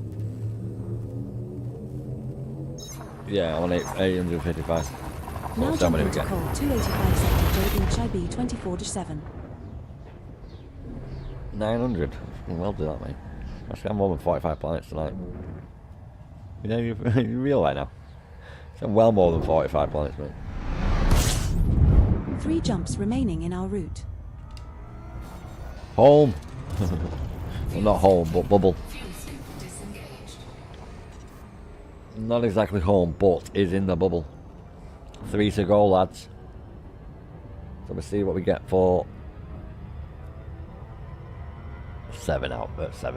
Yeah, I'm on 855. Now We'll see how many jumping we to get. call 285 sector JB 24-7. 900. Well do that, mate. I scanned more than 45 planets tonight. You know, you realise now. Scanned well more than 45 planets, mate. 3 jumps remaining in our route. Home! Well, not home, but bubble. Fuel sync disengaged. Not exactly home, but is in the bubble. 3 to go, lads. So we'll see what we get for 7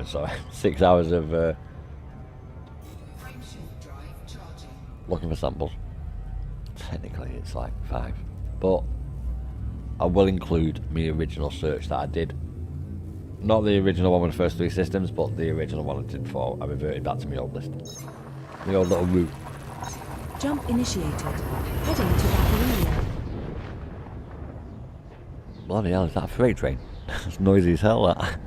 sorry. 6 hours of Frameshift drive charging. looking for samples. Technically it's like 5. But I will include my original search that I did. Not the original one with the first 3 systems, but the original one I did before I reverted back to my old list. My old little route. Jump initiated. Heading to Baccaria. Bloody hell, is that a freight train? It's noisy as hell, that.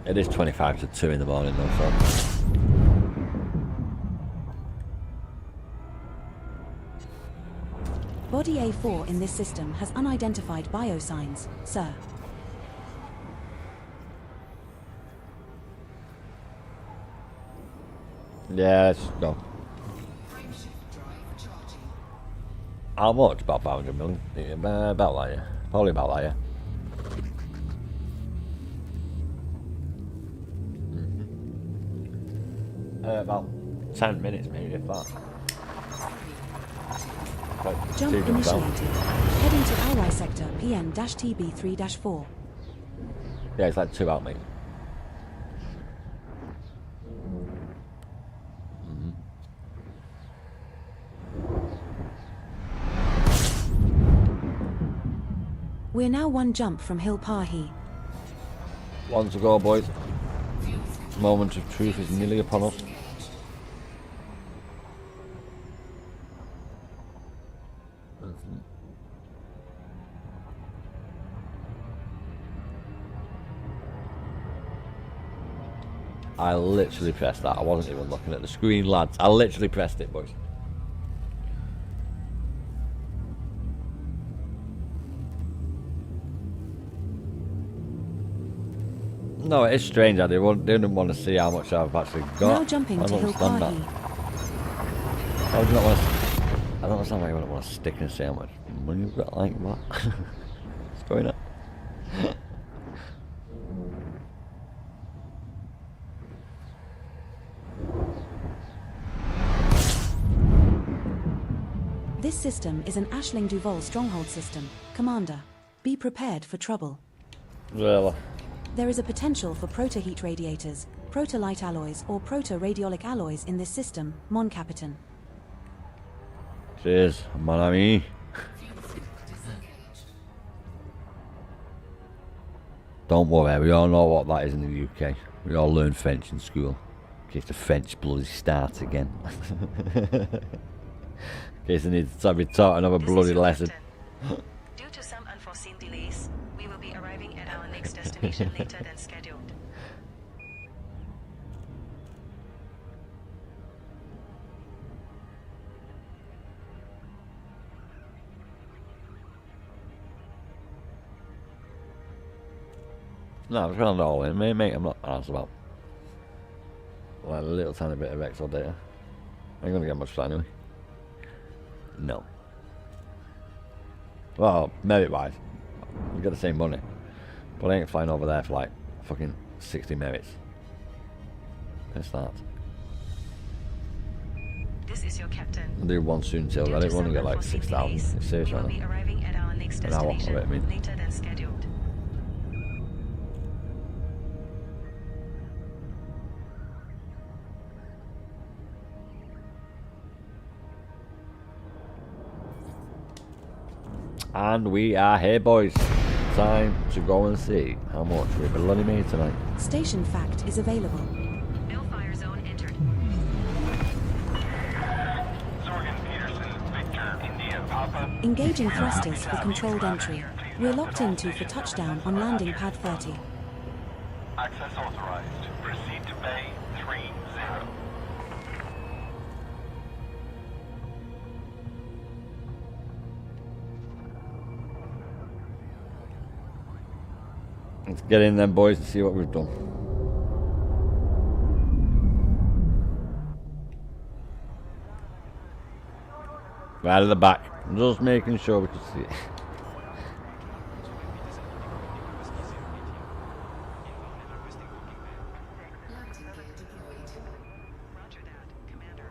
It is 25 to 2 in the morning though, so... Body A4 in this system has unidentified biosigns, sir. Yeah, let's go. Frameshift drive charging. How much? About 500 million? Yeah, about that, yeah. Probably about that, yeah. About 10 minutes maybe, if that. Jump Two jumps out. initiated. Heading to rRcepta PN-TB3-4. Yeah, it's like 2 out, mate. We're now 1 jump from Hill Pahi. 1 to go, boys. Moment of truth is nearly upon us. I literally pressed that. I wasn't even looking at the screen, lads. I literally pressed it, boys. No, it is strange that they didn't want to see how much I've actually got. Now jumping I to don't Hill understand that. Pahi. Why would you not want to... I don't understand why you wouldn't want to stick and see how much money you've got, like, what? What's going on? This system is an Ashling Duval stronghold system. Commander, be prepared for trouble. Really? There is a potential for proto-heat radiators, proto-light alloys, or proto-radiolic alloys in this system, Mon Capitan. Cheers, mon ami. Don't worry, we all know what that is in the UK. We all learn French in school. In case the French bloody starts again. In case they need to be taught another This is bloody your lesson. captain. Due to some unforeseen delays, we will be arriving at our next destination later than scheduled. No, it's around all in. Mate, I'm not asked about like a little tiny bit of extra data. I ain't gonna get much for that anyway. No. Well, merit wise, we get the same money. But I ain't flying over there for like fucking 60 merits. Let's start. This is your captain. I'll do one soon till Due I to don't want to some get like unforeseen 6,000. delays, It's serious we will right be now. arriving at our next An hour, destination I mean. later than scheduled. And we are here, boys. time to go and see how much we bloody made tonight. Station fact is available. No fire zone entered. Engaging thrusters for controlled entry. We're locked into for touchdown on landing pad 30. Access authorized. Proceed to Bay 30. Let's get in then, boys, and see what we've done. Right at the back. Just making sure we can see it. Landing gear deployed. Roger that, Commander.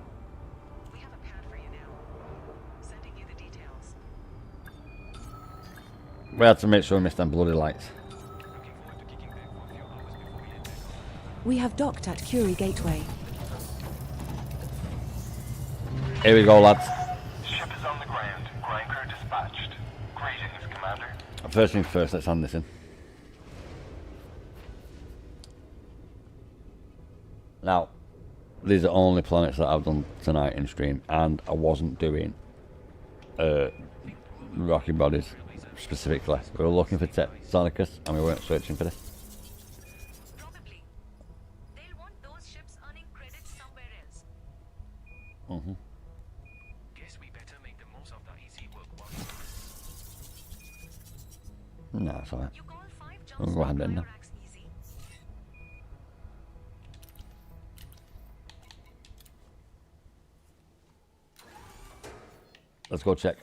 We have a pad for you now. Sending you the details. We had to make sure we missed them bloody lights. We have docked at Curie Gateway. Here we go, lads. Ship is on the ground. Ground crew dispatched. Greetings, Commander. First things first, let's hand this in. Now, these are only planets that I've done tonight in stream, and I wasn't doing rocky bodies specifically. We were looking for Tectonicus, and we weren't searching for this. Probably. They'll want those ships earning credits somewhere else. Mm-hmm. Guess we better make the most of that easy work while No, it's alright. You call 5 We'll jumps go ahead then, no? racks easy. Let's go check.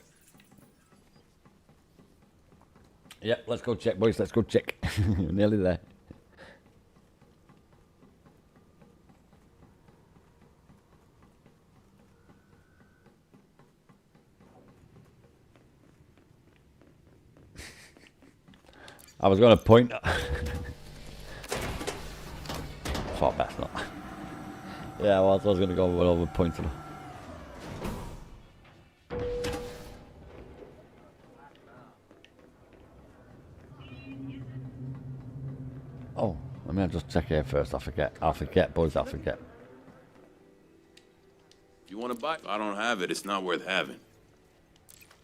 Yep, let's go check, boys. Let's go check. Nearly there. I was going to point. Thought best not. Yeah, well, I was going to go over pointing. Oh, let me just check here first. I forget, boys. I forget. If you want to buy, if I don't have it, it's not worth having.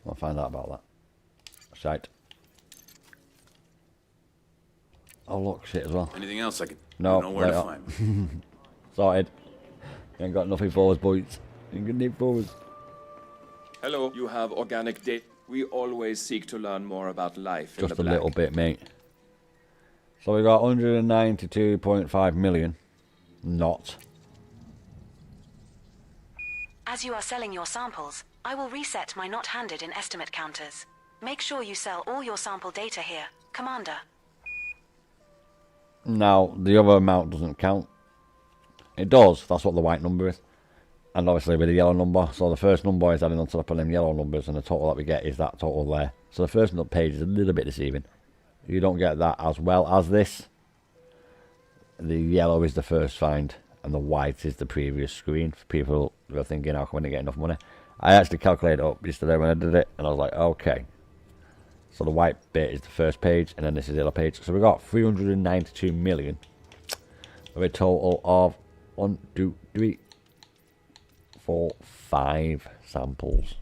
I'll find out about that. Shite. Oh, look, shit as well. Anything else I can No, know where right to up. find me. Sorted. Ain't got nothing for us, boys. Ain't got nothing for us. Hello, you have organic data. We always seek to learn more about life in Just the a black. little bit, mate. So we got 192.5 million. Not. As you are selling your samples, I will reset my not handed in estimate counters. Make sure you sell all your sample data here, Commander. Now, the other amount doesn't count. It does. That's what the white number is. And obviously with the yellow number. So the first number is adding on top of them yellow numbers, and the total that we get is that total there. So the first page is a little bit deceiving. You don't get that as well as this. The yellow is the first find, and the white is the previous screen. For people who are thinking, how come I didn't get enough money? I actually calculated it up yesterday when I did it, and I was like, okay. So the white bit is the first page, and then this is the other page. So we got 392 million of a total of 1, 2, 3, 4, 5 samples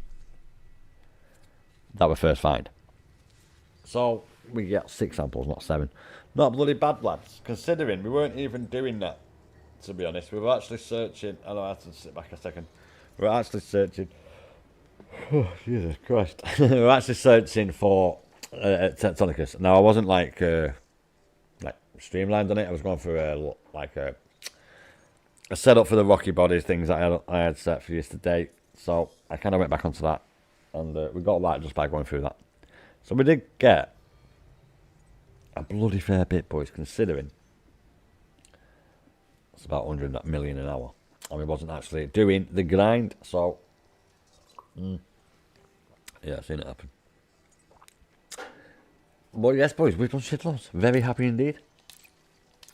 that were first find. So we get 6 samples, not 7. Not bloody bad, lads. Considering we weren't even doing that, to be honest. We were actually searching. I know I have to sit back a second. We were actually searching. Oh, Jesus Christ. We were actually searching for Tectonicus. Now, I wasn't like streamlined on it. I was going through a setup for the rocky bodies things that I had set for yesterday. So I kind of went back onto that. And we got that just by going through that. So we did get a bloody fair bit, boys, considering it's about 100 million an hour. And we wasn't actually doing the grind. So, yeah, I've seen it happen. But yes, boys, we've done shitloads. Very happy indeed.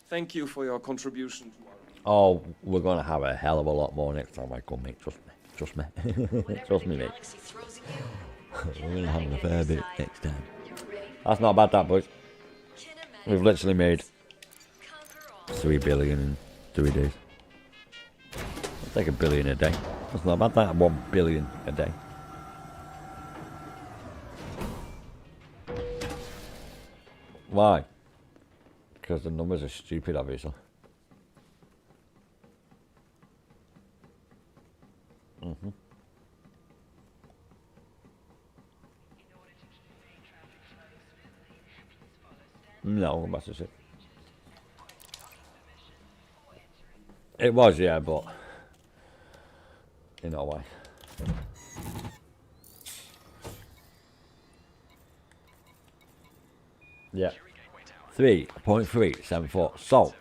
Thank you for your contribution to our... Oh, we're going to have a hell of a lot more next time I come, mate. Trust me. Trust me. Trust me, mate. We're going to have a fair bit next time. That's not bad, that, boys. We've literally made 3 billion in 3 days. I'll take 1 billion a day. That's not bad, that. 1 billion a day. Why? Because the numbers are stupid, obviously. No, that's just it. It was, yeah, but in a way. Yeah. 3.374. So,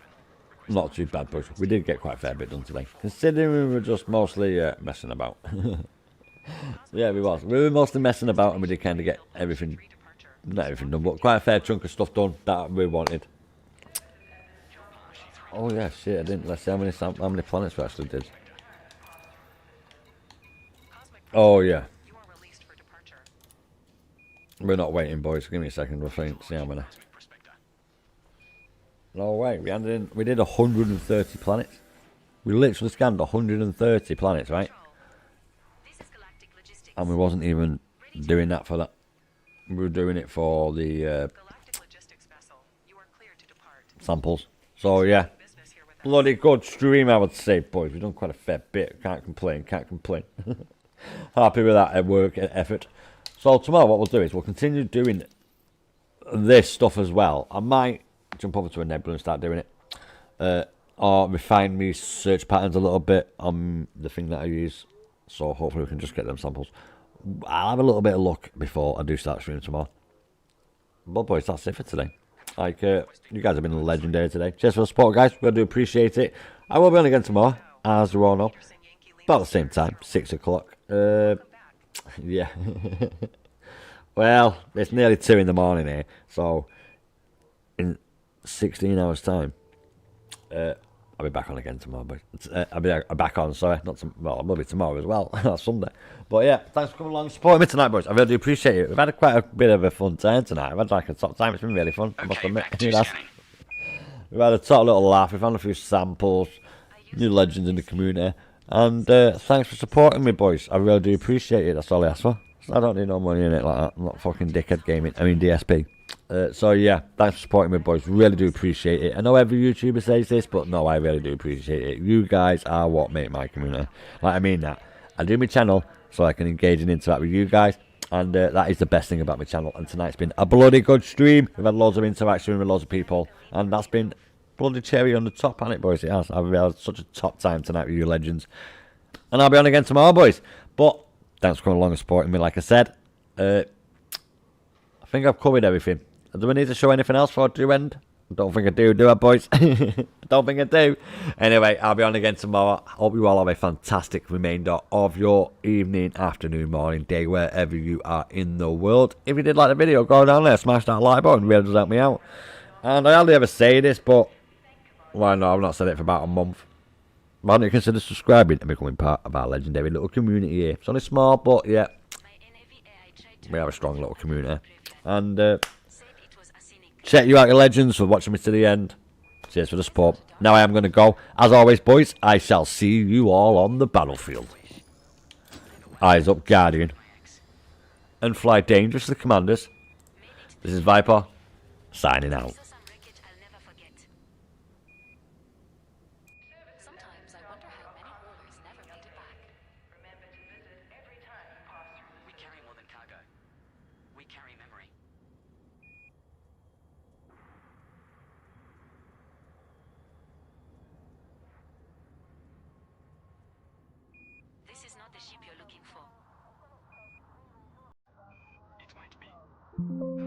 not too bad, but we did get quite a fair bit done today. Considering we were just mostly messing about. Yeah, we was. We were mostly messing about and we did kind of get everything, not everything done, but quite a fair chunk of stuff done that we wanted. Oh yeah, shit, I didn't. Let's see how many planets we actually did. Oh yeah. We're not waiting, boys. Give me a second. We'll see how many. No way. We did 130 planets. We literally scanned 130 planets, right? And we wasn't even doing that for that. We were doing it for the samples. So yeah, bloody good stream, I would say, boys. We've done quite a fair bit. Can't complain. Can't complain. Happy with that work and effort. So tomorrow, what we'll do is we'll continue doing this stuff as well. I might jump over to a Nebula and start doing it, or refine me search patterns a little bit on the thing that I use. So hopefully we can just get them samples. I'll have a little bit of luck before I do start streaming tomorrow. But boys, that's it for today. Like, you guys have been legendary today. Cheers for the support, guys. We do appreciate it. I will be on again tomorrow, as you all know. About the same time, 6 o'clock. Yeah. Well, it's nearly 2 in the morning here. So, in 16 hours' time, I'll be back on again tomorrow, but I'll be back on, sorry, well, I'll be tomorrow as well, that's Sunday. But yeah, thanks for coming along and supporting me tonight, boys. I really do appreciate it. We've had quite a bit of a fun time tonight. I've had like a top time. It's been really fun, I must admit. We've had a top little laugh. We've had a few samples, new legends in the community, and thanks for supporting me, boys. I really do appreciate it. That's all I ask for. I don't need no money in it like that. I'm not fucking dickhead gaming. I mean DSP. So yeah, thanks for supporting me, boys. Really do appreciate it. I know every YouTuber says this, but no, I really do appreciate it. You guys are what make my community. Like, I mean that. I do my channel so I can engage and interact with you guys, and that is the best thing about my channel. And tonight's been a bloody good stream. We've had loads of interaction with loads of people, and that's been bloody cherry on the top, hasn't it, boys? It has. I've had such a top time tonight with you legends, and I'll be on again tomorrow, boys. But thanks for coming along and supporting me. Like I said, I think I've covered everything. Do I need to show anything else before I do end? I don't think I do I, boys? I don't think I do. Anyway, I'll be on again tomorrow. Hope you all have a fantastic remainder of your evening, afternoon, morning, day, wherever you are in the world. If you did like the video, go down there, smash that like button. It really does help me out. And I hardly ever say this, but well, no, I've not said it for about a month. Why don't you consider subscribing and becoming part of our legendary little community here? It's only small, but yeah, we have a strong little community. And check you out, your legends, for watching me to the end. Cheers for the support. Now I am going to go. As always, boys, I shall see you all on the battlefield. Eyes up, Guardian. And fly dangerously, commanders. This is Viper, signing out. Sometimes I wonder how many haulers never made it back. Remember to visit every time you pass through. We carry more than cargo. We carry memory. This is not the ship you're looking for. It might be.